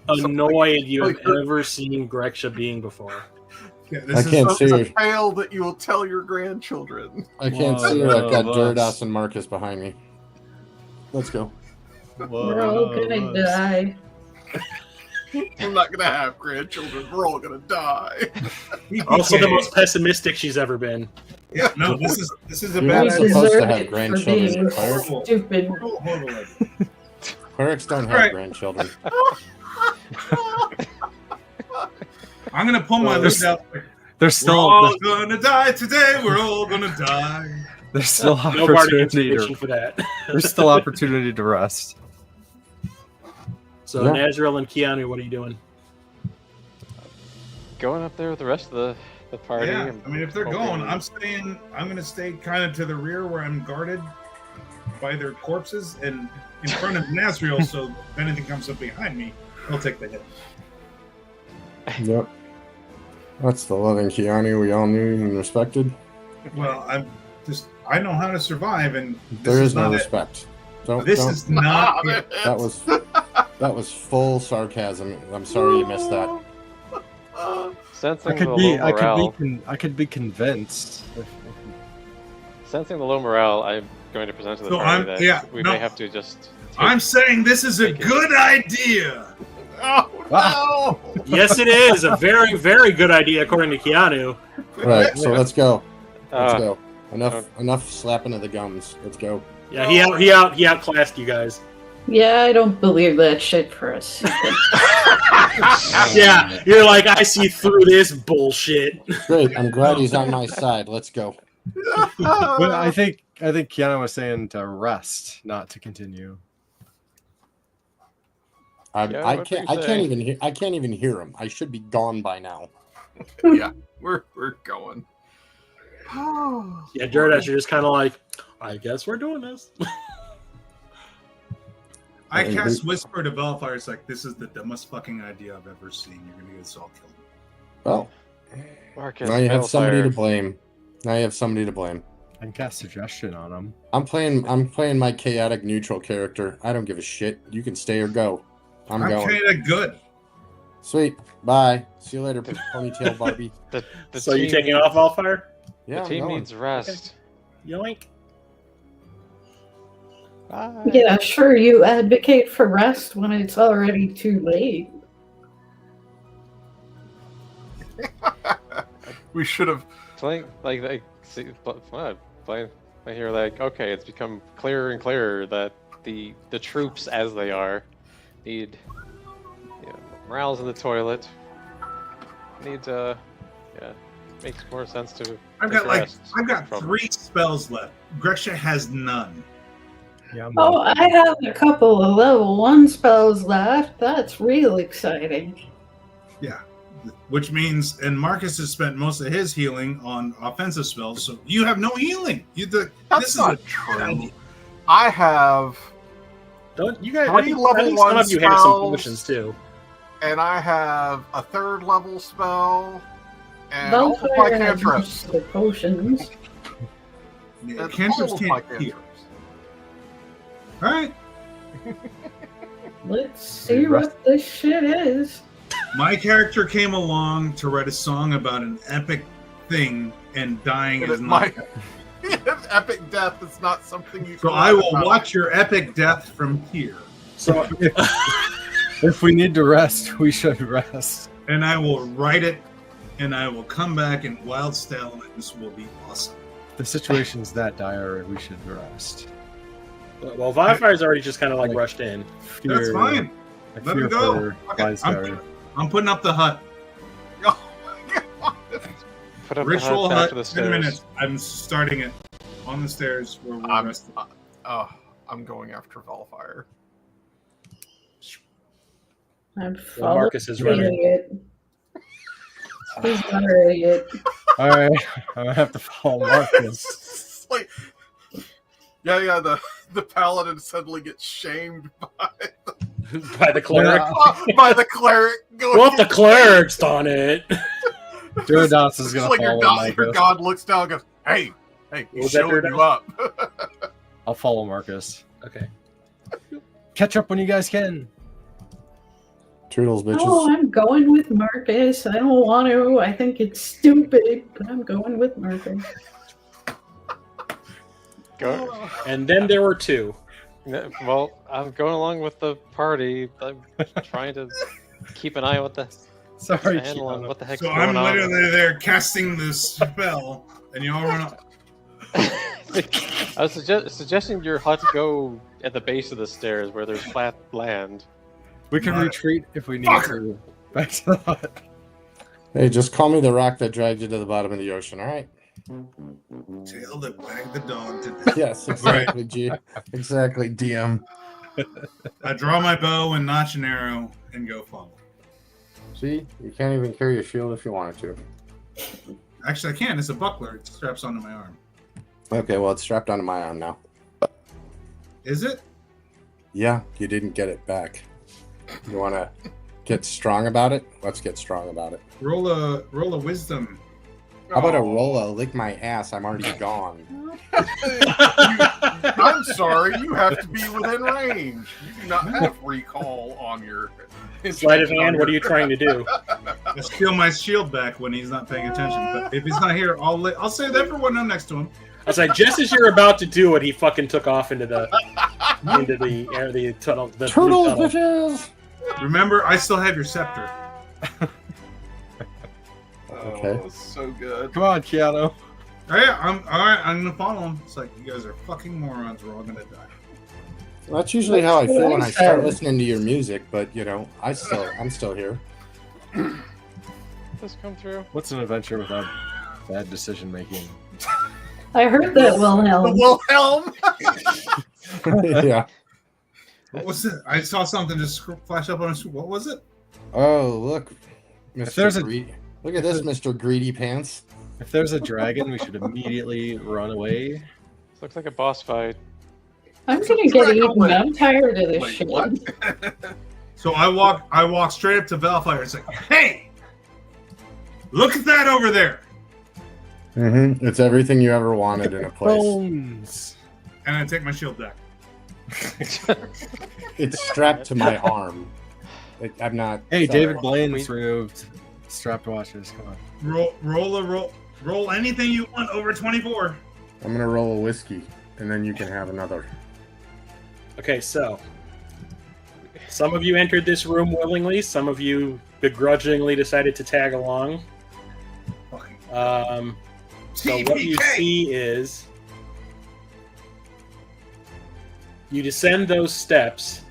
Annoyed you have ever seen Grexha being before. Yeah, I can't It's see a her. tale that you will tell your grandchildren. I can't Whoa, see her. I've got whoa, Duridas and Marcus behind me. Let's go. We're all gonna die. We're not gonna have grandchildren. We're all gonna die. Also, the most pessimistic she's ever been. Yeah, no, this is a You're bad not We idea. supposed to deserve have it for grandchildren, being Claire. stupid. Horrible idea. Clerics don't have Alright. grandchildren. I'm gonna pull my list out. There's We're all still gonna die today. We're all gonna die. there's still Nobody gets opportunity pitching to for that. there's still opportunity to rest. So Yeah. Nazriel and Keanu, what are you doing? Going up there with the rest of the party. Yeah, I mean, if they're hoping- going, I'm gonna stay kind of to the rear where I'm guarded by their corpses and in front of Nazriel, so if anything comes up behind me, I'll take the hit. Yep. That's the loving Keanu we all knew and respected. Well, I know how to survive, and There is no not it. respect. This is not it. That was full sarcasm. I'm sorry you missed that. Sensing the low morale. I could be convinced. Sensing the low morale, I'm going to present to the So party that we may have to just. I'm saying this is a good idea. Oh no! Yes, it is a very, very good idea according to Keanu. Right, so let's go. Let's Uh, go. Enough slapping of the gums. Let's go. Yeah, he outclassed you guys. Yeah, I don't believe that shit for a second. Yeah, you're like, I see through this bullshit. Great. I'm glad he's on my side. Let's go. But I think Keanu was saying to rest, not to continue. I can't even hear him. I should be gone by now. Yeah, we're going. Yeah, Jordash, you're just kind of like, I guess we're doing this. I cast Whisper to Velfire. It's like, this is the dumbest fucking idea I've ever seen. You're gonna get us all killed. Well, Marcus, now you have somebody to Velfire. blame. I can cast suggestion on him. I'm playing my chaotic neutral character. I don't give a shit. You can stay or go. I'm going. kind of good. Sweet. Bye. See you later, ponytail Barbie. The So team, you taking off Wildfire? Yeah, the team I'm going. needs rest. Yoink. Bye. Yeah, sure, you advocate for rest when it's already too late. We should have. Playing I hear like, okay, it's become clearer and clearer that the troops as they are need, morale's in the toilet. Makes more sense to. I've got from- 3 spells left. Gresha has none. Yeah, Oh, I have a couple of level 1 spells left. That's real exciting. Yeah. Which means, and Marcus has spent most of his healing on offensive spells, so you have no healing. That's not true. I have, Don't you guys? 3 I think level some 1 of you have some spells. potions too. and I have a 3rd level spell, and all of my Velfire has cantrips. most of the potions. Yeah, And cantrips all of my can't heal. cantrips. Alright. Let's see what this shit is. My character came along to write a song about an epic thing, and dying And is it not. might- Epic death is not something you. So can I will write about. watch your epic death from here. So if we need to rest, we should rest. And I will write it, and I will come back in wild style, and this will be awesome. The situation's that dire, we should rest. Well, Wildfire's already just kind of like rushed in. That's fine. I Let fear him go. for Okay, Wildfire. I'm putting up the hut. Oh my God. Put up Ritual the hut, hut, to the 10 stairs. minutes. I'm starting it on the stairs where we're I'm, resting. I'm going after Velfire. I'm Well, following Marcus is the running. idiot. He's our idiot. All right, I'm gonna have to follow Marcus. It's like, yeah, the paladin suddenly gets shamed by By the cleric. by the cleric. Going, Well, if the cleric's on it. Durados is It's gonna like follow your Marcus. god looks down and goes, hey, he's Was that showing Durados? you up. I'll follow Marcus. Okay. Catch up when you guys can. Toodles, bitches. Oh, I'm going with Marcus. I don't want to. I think it's stupid, but I'm going with Marcus. Go. And then there were 2. Well, I'm going along with the party. I'm trying to keep an eye on what the Sorry, handle on Keanu. what the heck's So going I'm on. literally there casting this spell, and you all run up. I was suggesting your hut go at the base of the stairs where there's flat land. We can Mark. retreat if we need to. Back to the hut. Hey, just call me the rock that dragged you to the bottom of the ocean, all right? Tail that wagged the dog to death. Yes, exactly, G. Exactly, DM. I draw my bow and notch an arrow and go follow. See, you can't even carry a shield if you wanted to. Actually, I can. It's a buckler. It straps onto my arm. Okay, well, it's strapped onto my arm now. Is it? Yeah, you didn't get it back. You want to get strong about it? Let's get strong about it. Roll a wisdom. How about a roll a lick my ass? I'm already gone. I'm sorry, you have to be within range. You do not have recall on your Sleight of hand, what are you trying to do? I steal my shield back when he's not paying attention. But if he's not here, I'll say that for one next to him. I was like, just as you're about to do it, he fucking took off into the air, the tunnel. The Turtles, tunnel. bitches! Remember, I still have your scepter. Okay. Oh, so good. Come on, Keanu. Oh, yeah, I'm all right. I'm gonna follow him. It's like you guys are fucking morons. We're all gonna die. Well, that's usually how I feel when I start listening to your music, but you know, I'm still here. Just come through. What's an adventure without bad decision making? I heard that, Wilhelm. Wilhelm. Yeah. What was it? I saw something just flash up on us. What was it? Oh, look, there's Mr. Look at this, Mr. Greedy Pants. If there's a dragon, we should immediately run away. This looks like a boss fight. I'm gonna get eaten. I'm tired of this Wait, shit. what? So I walk straight up to Valfire. It's like, hey, look at that over there. Mm-hmm. It's everything you ever wanted in a place. Bones. And I take my shield back. It's strapped to my arm. I'm not. Hey, sorry. David Blaine's removed strapped watches. Come on. Roll anything you want over 24. I'm gonna roll a whiskey, and then you can have another. Okay, so some of you entered this room willingly. Some of you begrudgingly decided to tag along. So what you see is you descend those steps,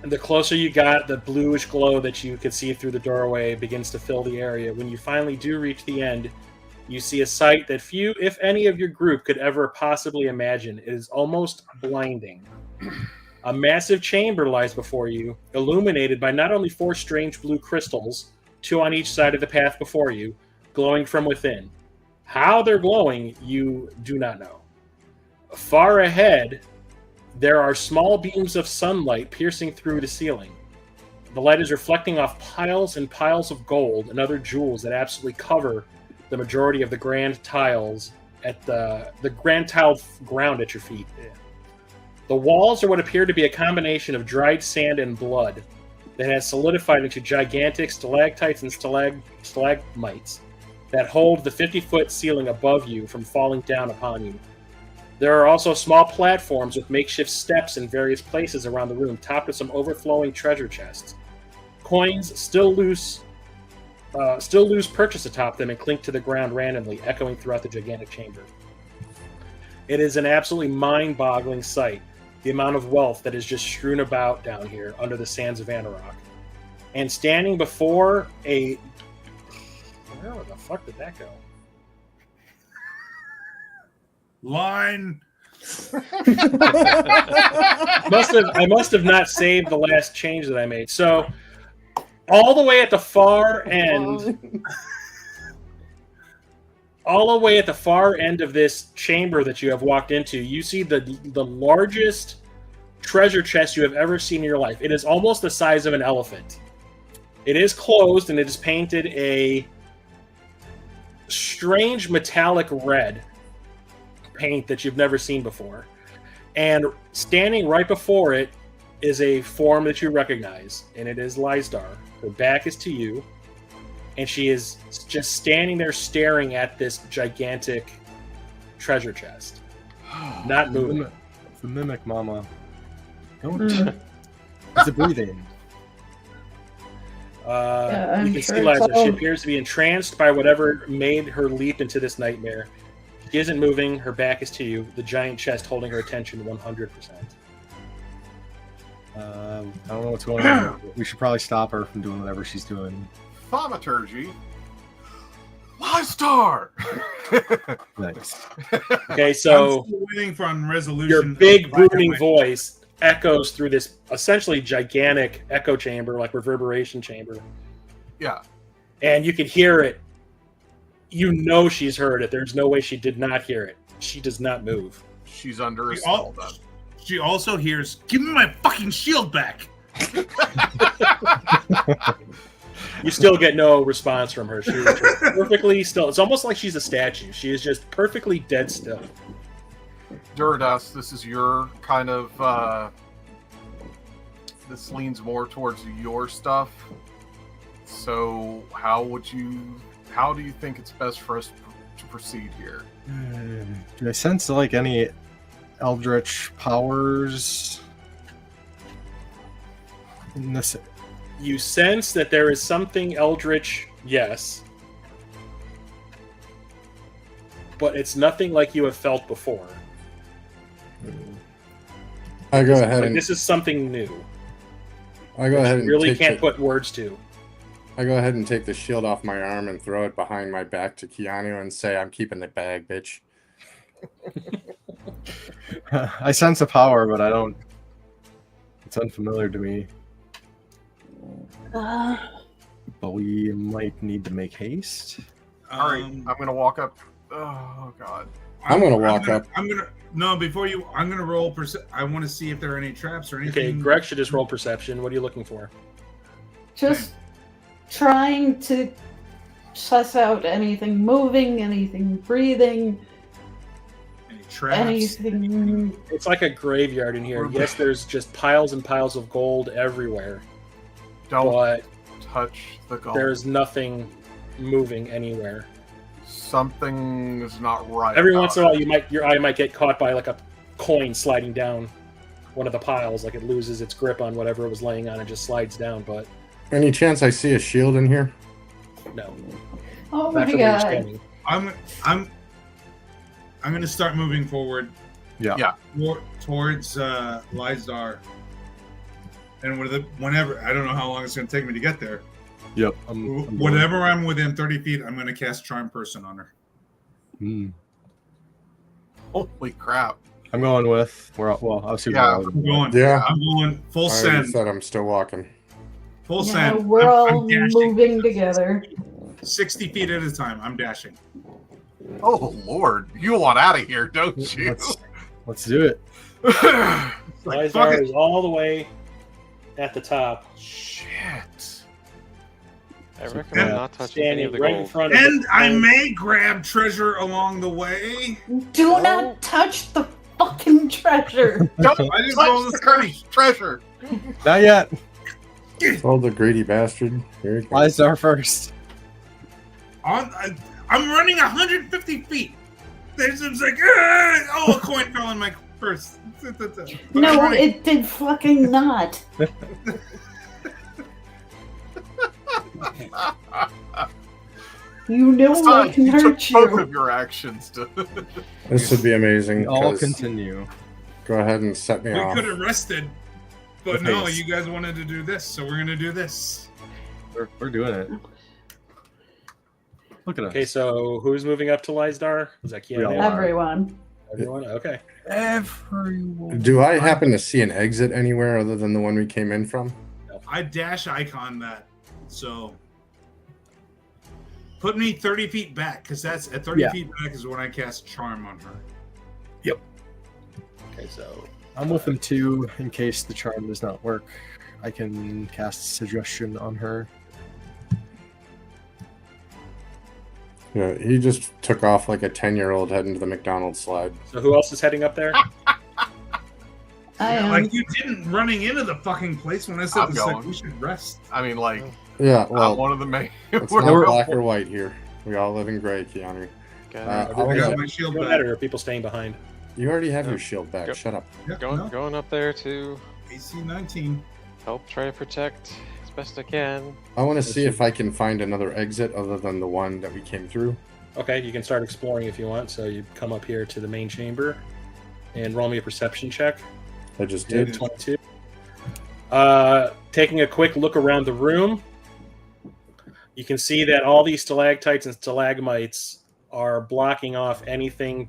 and the closer you got, the bluish glow that you could see through the doorway begins to fill the area. When you finally do reach the end, you see a sight that few, if any, of your group could ever possibly imagine. It is almost blinding. A massive chamber lies before you, illuminated by not only 4 strange blue crystals, 2 on each side of the path before you, glowing from within. How they're glowing, you do not know. Far ahead, there are small beams of sunlight piercing through the ceiling. The light is reflecting off piles and piles of gold and other jewels that absolutely cover the majority of the grand tiles at the grand tiled ground at your feet. The walls are what appear to be a combination of dried sand and blood that has solidified into gigantic stalactites and stalagmites that hold the 50-foot ceiling above you from falling down upon you. There are also small platforms with makeshift steps in various places around the room, topped with some overflowing treasure chests. Coins still loose purchase atop them and clink to the ground randomly, echoing throughout the gigantic chamber. It is an absolutely mind-boggling sight, the amount of wealth that is just strewn about down here under the sands of Anauroch. And standing before a... Where the fuck did that go? Line. I must have not saved the last change that I made. So, all the way at the far end... all the way at the far end of this chamber that you have walked into, you see the largest treasure chest you have ever seen in your life. It is almost the size of an elephant. It is closed, and it is painted a strange metallic red paint that you've never seen before. And standing right before it is a form that you recognize, and it is Lysdar. Her back is to you, and she is just standing there staring at this gigantic treasure chest. Not moving. It's a mimic, Mama. Don't. It's a breathing. You can see Lysdar. She appears to be entranced by whatever made her leap into this nightmare. She isn't moving. Her back is to you. The giant chest holding her attention 100%. I don't know what's going on. We should probably stop her from doing whatever she's doing. Thaumaturgy. Lysdar! Nice. Okay, so I'm still waiting for resolution. your big booming voice echoes through this essentially gigantic echo chamber, like reverberation chamber. Yeah. And you can hear it. You know she's heard it. There's no way she did not hear it. She does not move. She's under a She, spell al- then. she also hears, "Give me my fucking shield back." You still get no response from her. She is just perfectly still. It's almost like she's a statue. She is just perfectly dead still. Duradas, this is your kind of this leans more towards your stuff. So how do you think it's best for us to proceed here? Do I sense like any eldritch powers in this? You sense that there is something eldritch, yes, but it's nothing like you have felt before. I go ahead Like, and this is something new. I go ahead and Really take can't the- put words to. I go ahead and take the shield off my arm and throw it behind my back to Keanu and say, "I'm keeping the bag, bitch." I sense a power, but I don't. It's unfamiliar to me. But we might need to make haste. All right, I'm gonna walk up. Oh god. I'm gonna walk up. I'm gonna before you. I'm gonna roll. I want to see if there are any traps or anything. Okay, Greg should just roll perception. What are you looking for? Just trying to suss out anything moving, anything breathing, Any traps? anything. It's like a graveyard in here. Yes, there's just piles and piles of gold everywhere, Don't but touch the gold. there's nothing moving anywhere. Something is not right. Every about once in a it. while, your eye might get caught by like a coin sliding down one of the piles, like it loses its grip on whatever it was laying on and just slides down. But Any chance I see a shield in here? no, Oh not my from where you're god. standing. I'm gonna start moving forward. Yeah. Towards Lizar. And whenever I don't know how long it's gonna take me to get there. Yep. Whenever I'm within 30 feet, I'm gonna cast Charm Person on her. Holy crap! I'm going with. Well, obviously. Yeah. I'm going. Yeah. I'm going full I already send. said I'm still walking. Full Yeah, send. we're I'm all dashing. moving together. 60 feet at a time. I'm dashing. Oh lord, you want out of here, don't you? Let's do it. Like, fuck Lizar it. is all the way at the top, Shit. I recommend not touching any standing of the right in gold. front of And the I gold. may grab treasure along the way. Do Oh. not touch the fucking treasure. Don't I just rolled touch a the cursed treasure. Not yet. Oh, the greedy bastard. Here he comes. Lizar first. I'm running 150 feet. There's just like, a coin fell in my purse. But I'm No, running. it did fucking not. You know I can You took hurt both you. of your actions to. This would be amazing. We all 'cause- continue. Go ahead and set me We off. could have rested, but With no, haste. you guys wanted to do this, so we're gonna do this. We're doing it. Look at us. Okay, so who's moving up to Lizar? Is that We all Keanu? are. Everyone. Everyone? Okay. Everyone. Do I happen to see an exit anywhere other than the one we came in from? I dash icon that, so put me 30 feet back, because that's at 30 Yeah. feet back is when I cast Charm on her. Okay, so I'm with them too, in case the charm does not work. I can cast suggestion on her. Yeah, he just took off like a 10-year-old heading to the McDonald's slide. so who else is heading up there? I am. Like you didn't running into the fucking place when I said I'm this, like going. we should rest. I mean, like, Yeah, I'm well, one of the main. it's we're- not black or white here. We all live in gray, Keanu. Got Uh, it. I'll I go- got my shield No back. matter, people staying behind. You already have Yeah. your shield back. Yep. Shut up. Yeah, Going, no, going up there to AC 19. help try to protect as best I can. I want to see if I can find another exit other than the one that we came through. Okay, you can start exploring if you want. So you come up here to the main chamber and roll me a perception check. I just Did did. 22. Taking a quick look around the room, you can see that all these stalactites and stalagmites are blocking off anything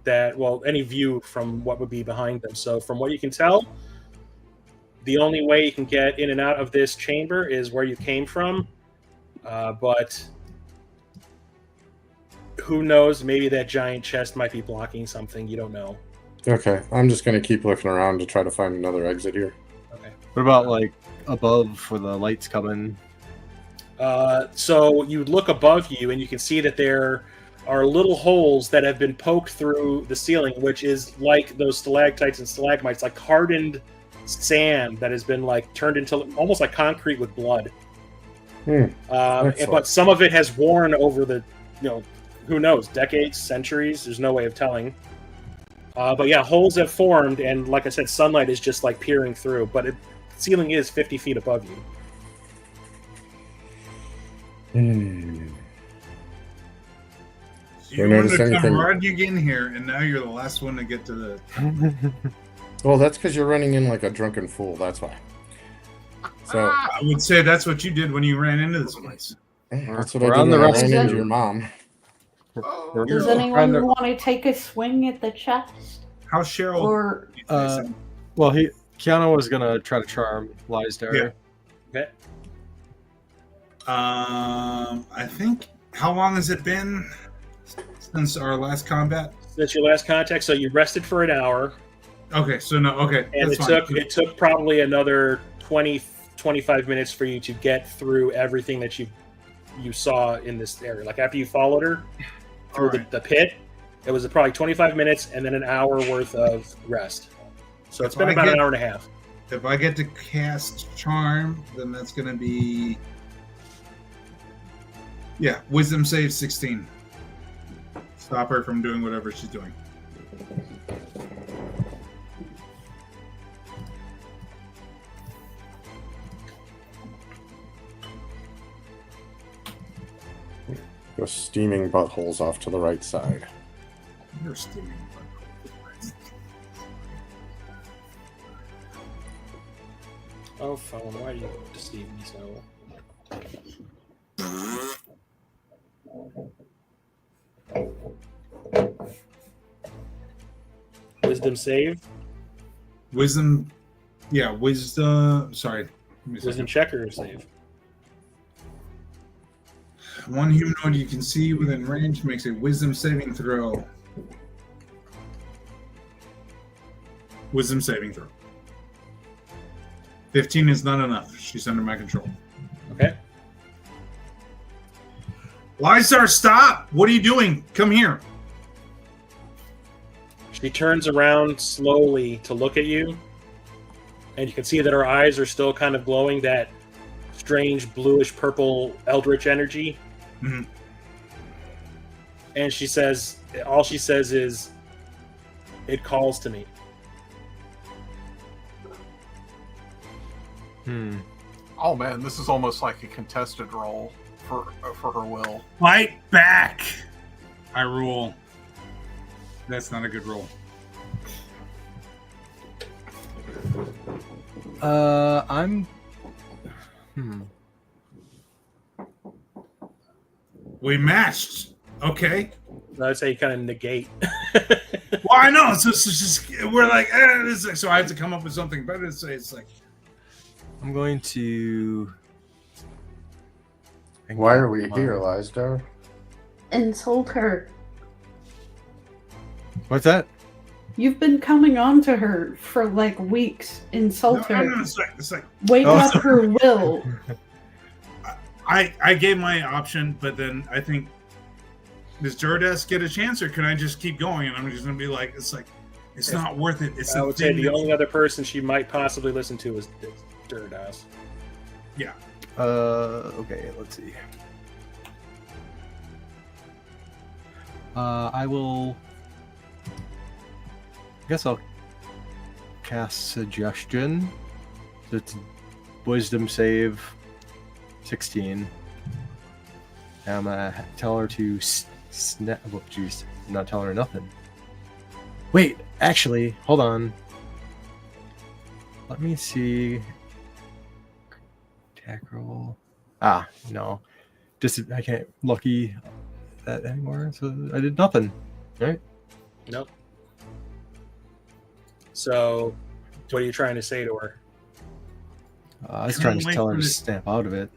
any view from what would be behind them. So from what you can tell, the only way you can get in and out of this chamber is where you came from. But who knows? Maybe that giant chest might be blocking something. You don't know. Okay, I'm just gonna keep looking around to try to find another exit here. Okay. What about like above for the lights coming? So you look above you, and you can see that there are little holes that have been poked through the ceiling, which is like those stalactites and stalagmites, like hardened sand that has been like turned into almost like concrete with blood. But some of it has worn over the, who knows, decades, centuries. There's no way of telling. But yeah, holes have formed, and like I said, sunlight is just like peering through. But the ceiling is 50 feet above you. So you wanted to come right in here, and now you're the last one to get to the. Well, that's because you're running in like a drunken fool. That's why. So I would say that's what you did when you ran into this place. That's what I did when I ran into your mom. Does anyone want to take a swing at the chest? How's Cheryl? Or well, Keanu was gonna try to charm Lysdar. Yeah. Okay. I think. How long has it been since our last combat? Since your last contact, so you rested for an hour. Okay, so no, okay. And it took probably another 20-25 minutes for you to get through everything that you saw in this area. Like after you followed her through the pit, it was probably 25 minutes and then an hour worth of rest. So it's been about an hour and a half. If I get to cast Charm, then that's going to be... Yeah, Wisdom save 16. Stop her from doing whatever she's doing. Go steaming buttholes off to the right side. You're steaming buttholes. Oh, phone, why do you deceive me so? Wisdom save? Wisdom. Yeah, wisdom. Sorry. Wisdom check or save? One humanoid you can see within range makes a wisdom saving throw. Wisdom saving throw. 15 is not enough. She's under my control. Okay. Lysar, stop! What are you doing? Come here. She turns around slowly to look at you, and you can see that her eyes are still kind of glowing that strange bluish purple eldritch energy. Mm-hmm. And all she says is, "It calls to me." Oh man, this is almost like a contested roll for her will. Fight back! I rule. That's not a good roll. I'm. We matched. Okay. I'd say you kind of negate. Well, I know. It's just we're like, so I have to come up with something better to say. It's like. I'm going to. Why are we here, Lysdar? insult her. What's that? You've been coming on to her for like weeks. Insult her. No, it's like Wake up her will. I gave my option, but then I think, does Jordas get a chance, or can I just keep going? And I'm just gonna be like, it's not worth it. It's I would say the only other person she might possibly listen to is Jordas. Yeah. Okay, let's see. I guess I'll cast Suggestion. So it's Wisdom save 16. I'm gonna tell her to snap. Oh, jeez, not tell her nothing. Wait, actually, hold on. Let me see. Attack roll. No. Just I can't lucky that anymore, so I did nothing. Right? Nope. So, what are you trying to say to her? I was trying to tell her to snap out of it.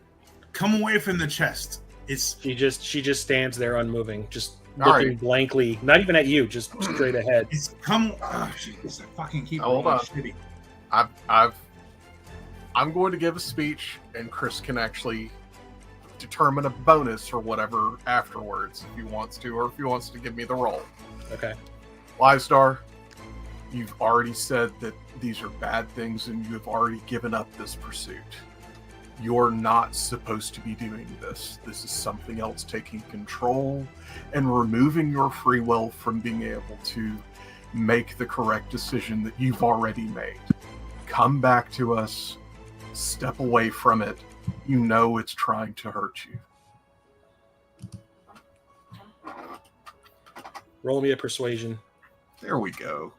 Come away from the chest. She just stands there unmoving, just looking right. blankly, not even at you, just straight ahead. It's come. Oh, jeez, I fucking keep Hold rolling on. shitty. I'm going to give a speech, and Chris can actually determine a bonus or whatever afterwards if he wants to, or if he wants to give me the roll. Okay. Livestar, you've already said that these are bad things, and you have already given up this pursuit. You're not supposed to be doing this. This is something else taking control and removing your free will from being able to make the correct decision that you've already made. Come back to us. Step away from it. You know it's trying to hurt you. Roll me a persuasion. There we go.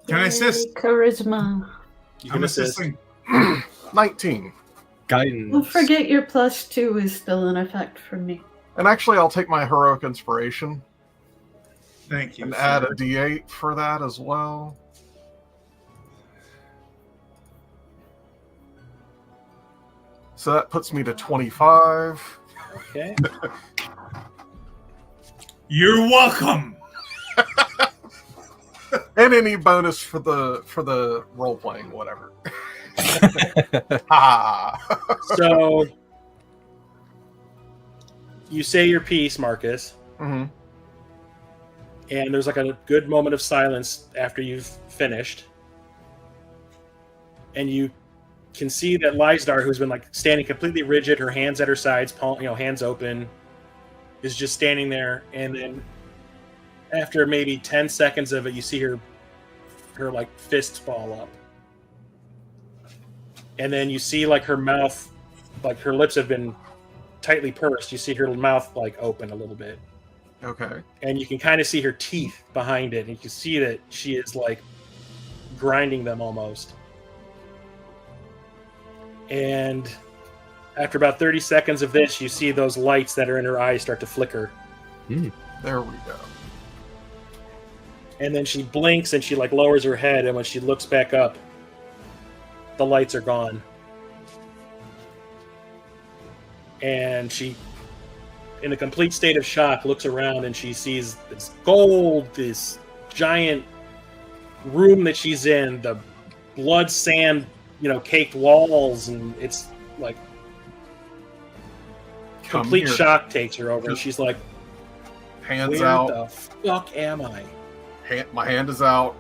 Can I assist? Charisma. You I'm can assist. assisting. 19. Guidance. Don't forget your +2 is still in effect for me. And actually, I'll take my heroic inspiration Thank you. and sir. add a d8 for that as well. So that puts me to 25. Okay. You're welcome. And any bonus for the role playing, whatever. Ha! So you say your piece, Marcus, Mm-hmm. and there's like a good moment of silence after you've finished. And you can see that Lysdar, who's been like standing completely rigid, her hands at her sides, hands open, is just standing there. And then after maybe 10 seconds of it, you see her like fists fall up. And then you see like her mouth, like her lips have been tightly pursed. You see her mouth like open a little bit. Okay. And you can kind of see her teeth behind it. And you can see that she is like grinding them almost. And after about 30 seconds of this, you see those lights that are in her eyes start to flicker. There we go. And then she blinks and she like lowers her head. And when she looks back up, the lights are gone. And she, in a complete state of shock, looks around and she sees this gold, this giant room that she's in, the blood sand, caked walls, and it's like Come complete here. shock takes her over, and she's like, Hands "Where out. the fuck am I?" My hand is out.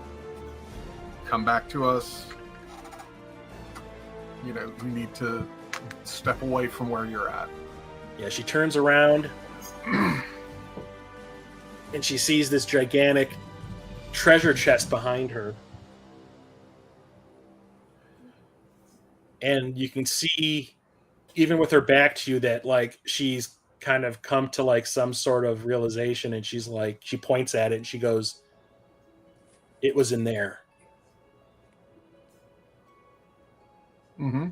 Come back to us. You need to step away from where you're at. Yeah, she turns around and she sees this gigantic treasure chest behind her. And you can see, even with her back to you, that like she's kind of come to like some sort of realization, and she's like, she points at it and she goes, "It was in there." Mm-hmm.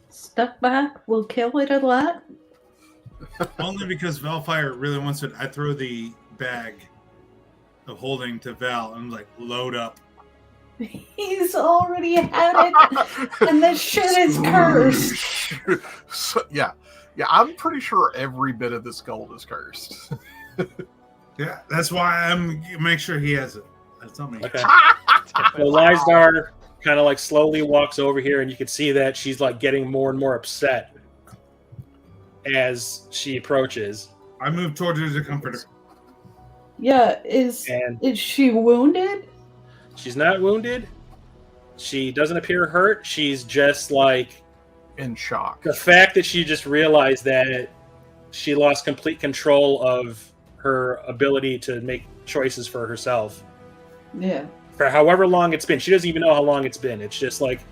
Step back. We'll kill it a lot. Only because Valfire really wants it. I throw the bag of holding to Val and I'm like, load up. He's already had it, and this shit is cursed. Yeah, I'm pretty sure every bit of this gold is cursed. Yeah, that's why I'm make sure he has it. That's not me. Okay. So Lysdar kind of like slowly walks over here, and you can see that she's like getting more and more upset as she approaches. I move towards her to comfort her. Yeah, is she wounded? She's not wounded. She doesn't appear hurt. She's just like in shock. The fact that she just realized that she lost complete control of her ability to make choices for herself. Yeah. For however long it's been. She doesn't even know how long it's been. It's just like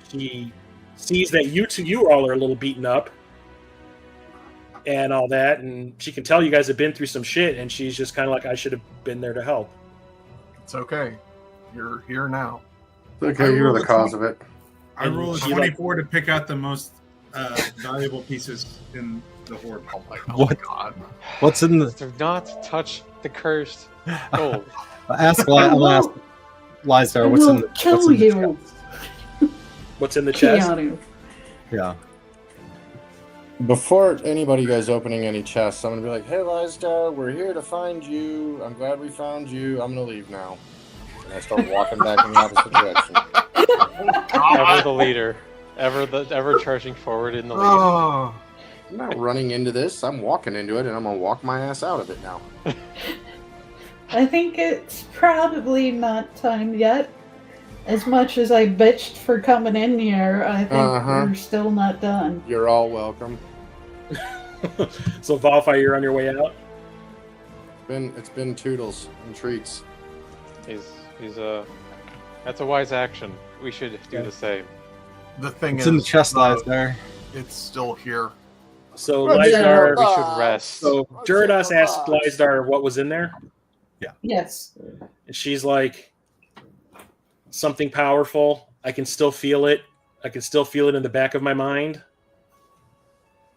she sees that you all are a little beaten up and all that, and she can tell you guys have been through some shit, and she's just kind of like, I should have been there to help. It's okay. You're here now. It's okay, you were the cause of it. I roll a 24 to pick out the most valuable pieces in the horde. Oh my god. What's in the... Do not touch the cursed gold. I'm gonna ask Lysdar, what's in the... Kill you. What's in the chest? Yeah. Before anybody goes opening any chests, I'm gonna be like, "Hey, Lysdar, we're here to find you. I'm glad we found you. I'm gonna leave now." And I start walking back in the opposite direction. Ever the leader, ever charging forward in the lead. Oh, I'm not running into this. I'm walking into it, and I'm gonna walk my ass out of it now. I think it's probably not time yet. As much as I bitched for coming in here, I think we're still not done. You're all welcome. So Valfire, you're on your way out. It's been toodles and treats. That's a wise action. We should do the same. the thing It's is, in the chest lies there. it's still here. So Yeah. Lysdar, We should rest. so Durados asked Lysdar what was in there. Yes. And she's like, something powerful. I can still feel it. I can still feel it in the back of my mind.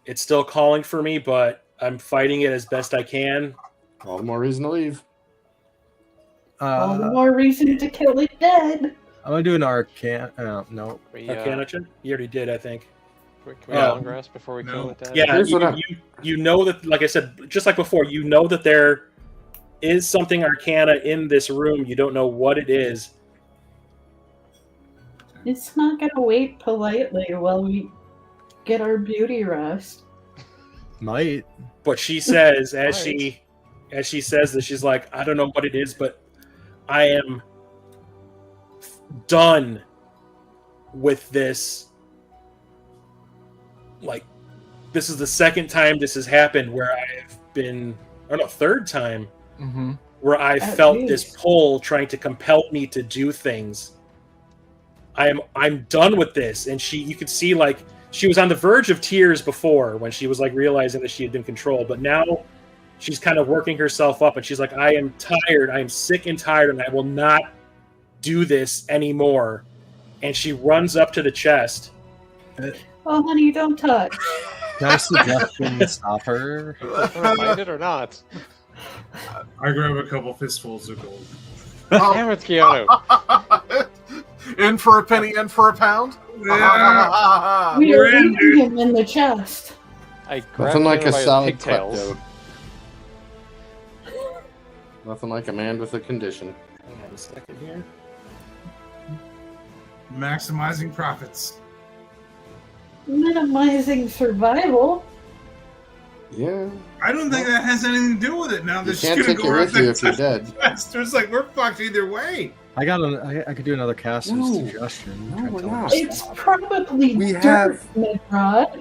It's still calling for me, but I'm fighting it as best I can. All the more reason to leave. All the more reason to kill it dead. I'm gonna do an arcane. No. Arcana check? You already did, I think. Can we long rest before we kill it? Dad? Yeah, Here's what you know that, like I said, just like before, you know that there is something arcana in this room. You don't know what it is. It's not gonna wait politely while we get our beauty rest. Might. But she says, as Right. she says this, she's like, I don't know what it is, but I am done with this. Like, this is the second time this has happened where I've been, or no, third time, where I At felt least. this pull trying to compel me to do things. I'm done with this. And you could see, like, she was on the verge of tears before when she was like realizing that she had been controlled, but now she's kind of working herself up and she's like, I am tired, I am sick and tired, and I will not do this anymore. And she runs up to the chest. Oh, honey, don't touch. Can I suggest stop her? Find it or not? I grab a couple fistfuls of gold. Damn it, Keanu. In for a penny, in for a pound. Yeah. We We're are in, eating him in the chest. I grabbed Nothing like him a by his solid pigtails. klepto. Nothing like a man with a condition. Hang on a second here. Maximizing profits. Minimizing survival. Yeah. I don't think that has anything to do with it. Now You they're just can't gonna take go it around with you that if you're dead. chest. It's like we're fucked either way. I could do another caster's No. suggestion. No, Try and we're tell her not. to It's stop. probably We dirt, have- Midrod.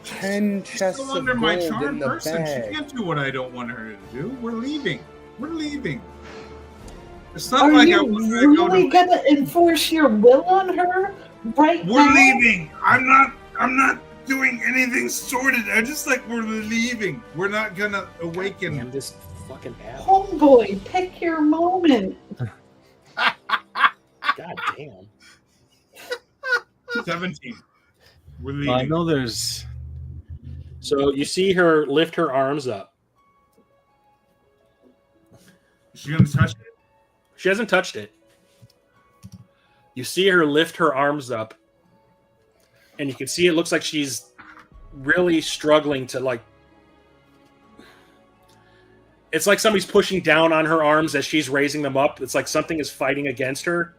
10 chests Still of under gold my in charm the person. bag. She can't do what I don't want her to do. We're leaving. We're leaving. It's not Are like I you want her to go really to. gonna enforce your will on her right We're now? leaving. I'm not doing anything sorted. I just like we're leaving. We're not gonna awaken. Damn, this fucking app. Homeboy, pick your moment. God damn. 17. We're Well, I leaving. know there's. So you see her lift her arms up. Is she gonna touch it? She hasn't touched it. You see her lift her arms up, and you can see it looks like she's really struggling to, like, it's like somebody's pushing down on her arms as she's raising them up. It's like something is fighting against her.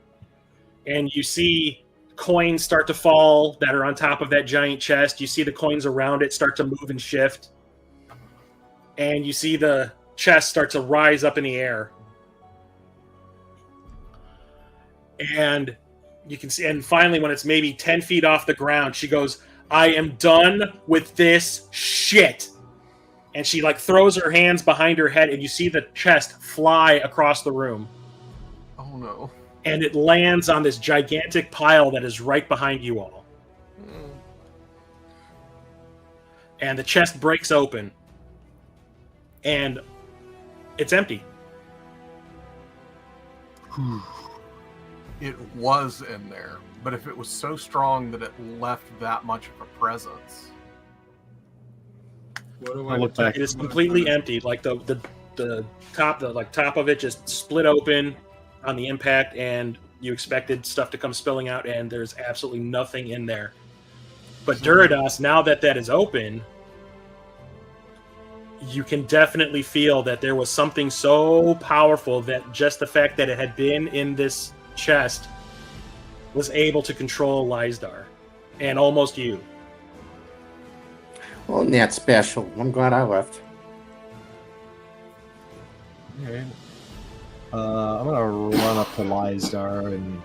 And you see coins start to fall that are on top of that giant chest. You see the coins around it start to move and shift. And you see the chest start to rise up in the air. And you can see, and finally, when it's maybe 10 feet off the ground, she goes, I am done with this shit. And she, like, throws her hands behind her head, and you see the chest fly across the room. Oh no. And it lands on this gigantic pile that is right behind you all. And the chest breaks open. And it's empty. It was in there, but if it was so strong that it left that much of a presence. What do I look back. It is completely empty. Like the top of it just split open on the impact, and you expected stuff to come spilling out, and there's absolutely nothing in there. But Durados, now that is open, you can definitely feel that there was something so powerful that just the fact that it had been in this chest was able to control Lysdar and almost you. Well, that's special. I'm glad I left. Okay. I'm gonna run up to Lysdar and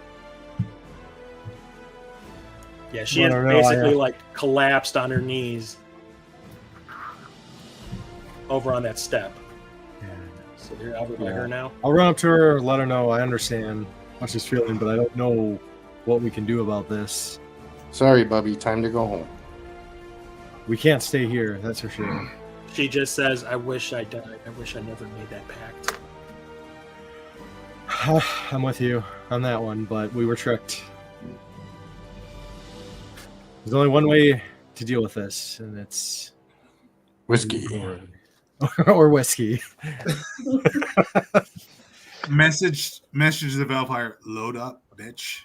Yeah, she has basically like collapsed on her knees over on that step. Yeah. So you're over by her now. I'll run up to her, let her know I understand how she's feeling, but I don't know what we can do about this. Sorry, Bubby. Time to go home. We can't stay here, that's for sure. She just says, I wish I died. I wish I never made that pact. I'm with you on that one, but we were tricked. There's only one way to deal with this, and it's Whiskey. or whiskey. Message to the Valfire, load up, bitch.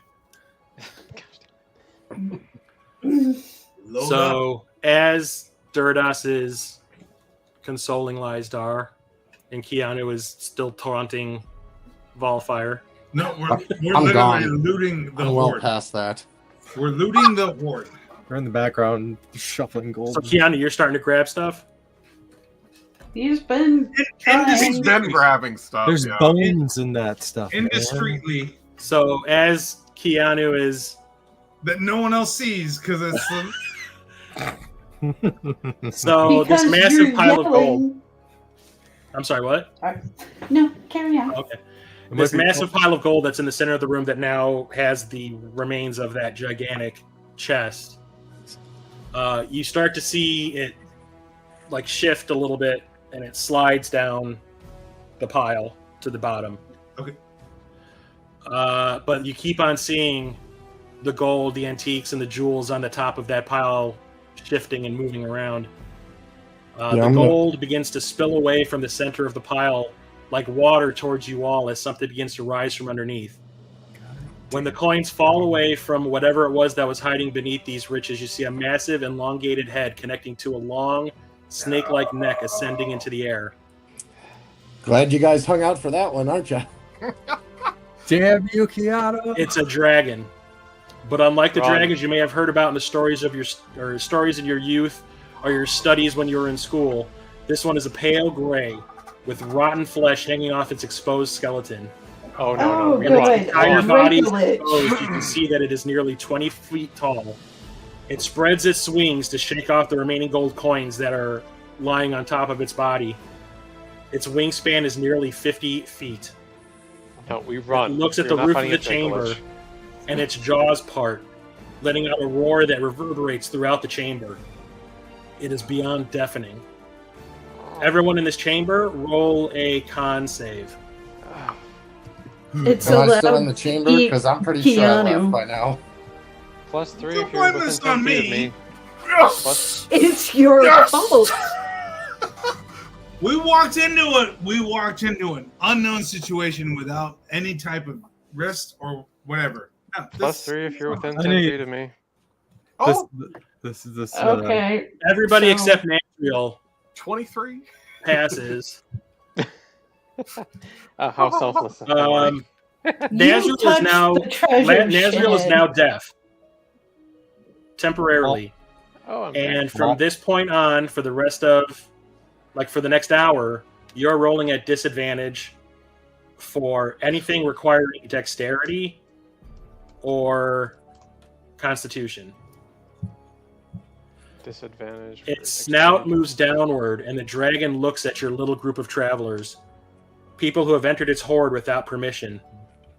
Load So as Durdas is consoling Lysdar and Keanu is still taunting Valfire. No, we're I'm literally gone. looting the I'm well horde. past that. We're looting the horde. We're in the background shuffling gold. So Keanu, you're starting to grab stuff? He's been He's trying. been grabbing stuff. There's yeah. bones in that stuff. man. Indiscreetly So as Keanu is that no one else sees because it's so Because this massive you're pile of gold. yelling. I'm sorry, what? No, carry on. Okay. It This might be- massive pile of gold that's in the center of the room that now has the remains of that gigantic chest. You start to see it like shift a little bit, and it slides down the pile to the bottom. Okay. But you keep on seeing the gold, the antiques, and the jewels on the top of that pile shifting and moving around. The gold begins to spill away from the center of the pile like water towards you all as something begins to rise from underneath. When the coins fall away from whatever it was that was hiding beneath these riches, you see a massive elongated head connecting to a long snake-like neck ascending into the air. Glad you guys hung out for that one, aren't you? Damn you, Keanu! It's a dragon. But unlike the Wrong. dragons you may have heard about in the stories of your or stories in your youth or your studies when you were in school, this one is a pale gray with rotten flesh hanging off its exposed skeleton. Oh no, Oh, we wrong. good. Entire body is Regulate. exposed. You can see that it is nearly 20 feet tall. It spreads its wings to shake off the remaining gold coins that are lying on top of its body. Its wingspan is nearly 50 feet. No, we run. It looks at You're the not roof of finding the it, chamber, Nicholas. and its jaws part, letting out a roar that reverberates throughout the chamber. It is beyond deafening. Everyone in this chamber, roll a con save. It's Am I still allowed in the chamber? eat Because I'm pretty sure I Keanu. left by now. +3 Don't if you're blame within this 10 on feet of me. me. Yes! It's your Yes! fault. We walked into an unknown situation without any type of risk or whatever. No, +3 if you're within I 10 need- feet of me. Oh, This. Okay. Everybody So- except Nazriel 23? passes. How selfless. am I? Um, Nazriel is touched now the treasure Nazriel is shed. now deaf temporarily, Oh, I'm and from this point on, for the rest of, like for the next hour, you're rolling at disadvantage for anything requiring dexterity or Constitution. disadvantage. for Its snout extreme. moves downward, and the dragon looks at your little group of travelers. People who have entered its horde without permission.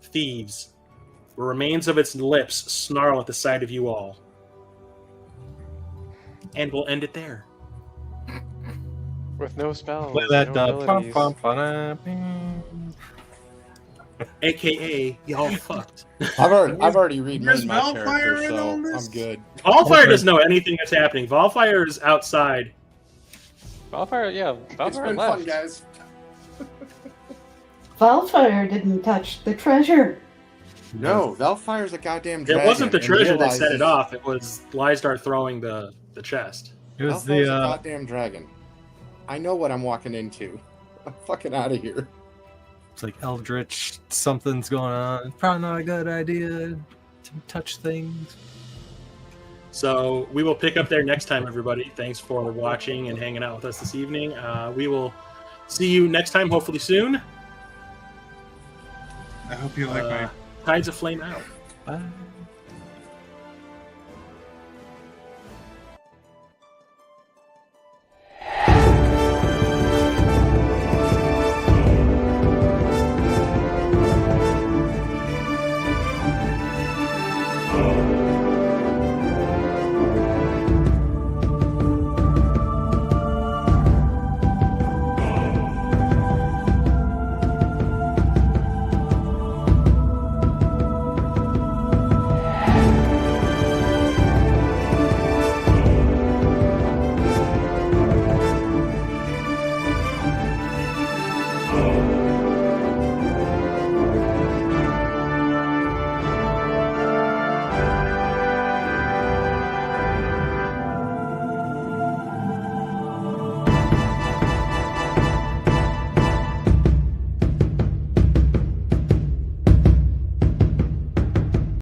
Thieves. The remains of its lips snarl at the sight of you all. And we'll end it there. With no spells. Play that. no abilities. AKA, y'all fucked. I've already remade There's my Valfire character, in so on this? I'm good. Valfire doesn't know anything that's happening. Valfire is outside. Valfire, yeah. Valfire It's been left. fun, guys. Valfire didn't touch the treasure. No, Valfire's a goddamn dragon. It wasn't the and treasure that set it realizes off. It was Lysdar throwing the chest. It was Valfire's a the goddamn dragon. I know what I'm walking into. I'm fucking out of here. It's like Eldritch, something's going on. Probably not a good idea to touch things. So we will pick up there next time, everybody. Thanks for watching and hanging out with us this evening. We will see you next time, hopefully soon. I hope you like my Tides of Flame out. Bye.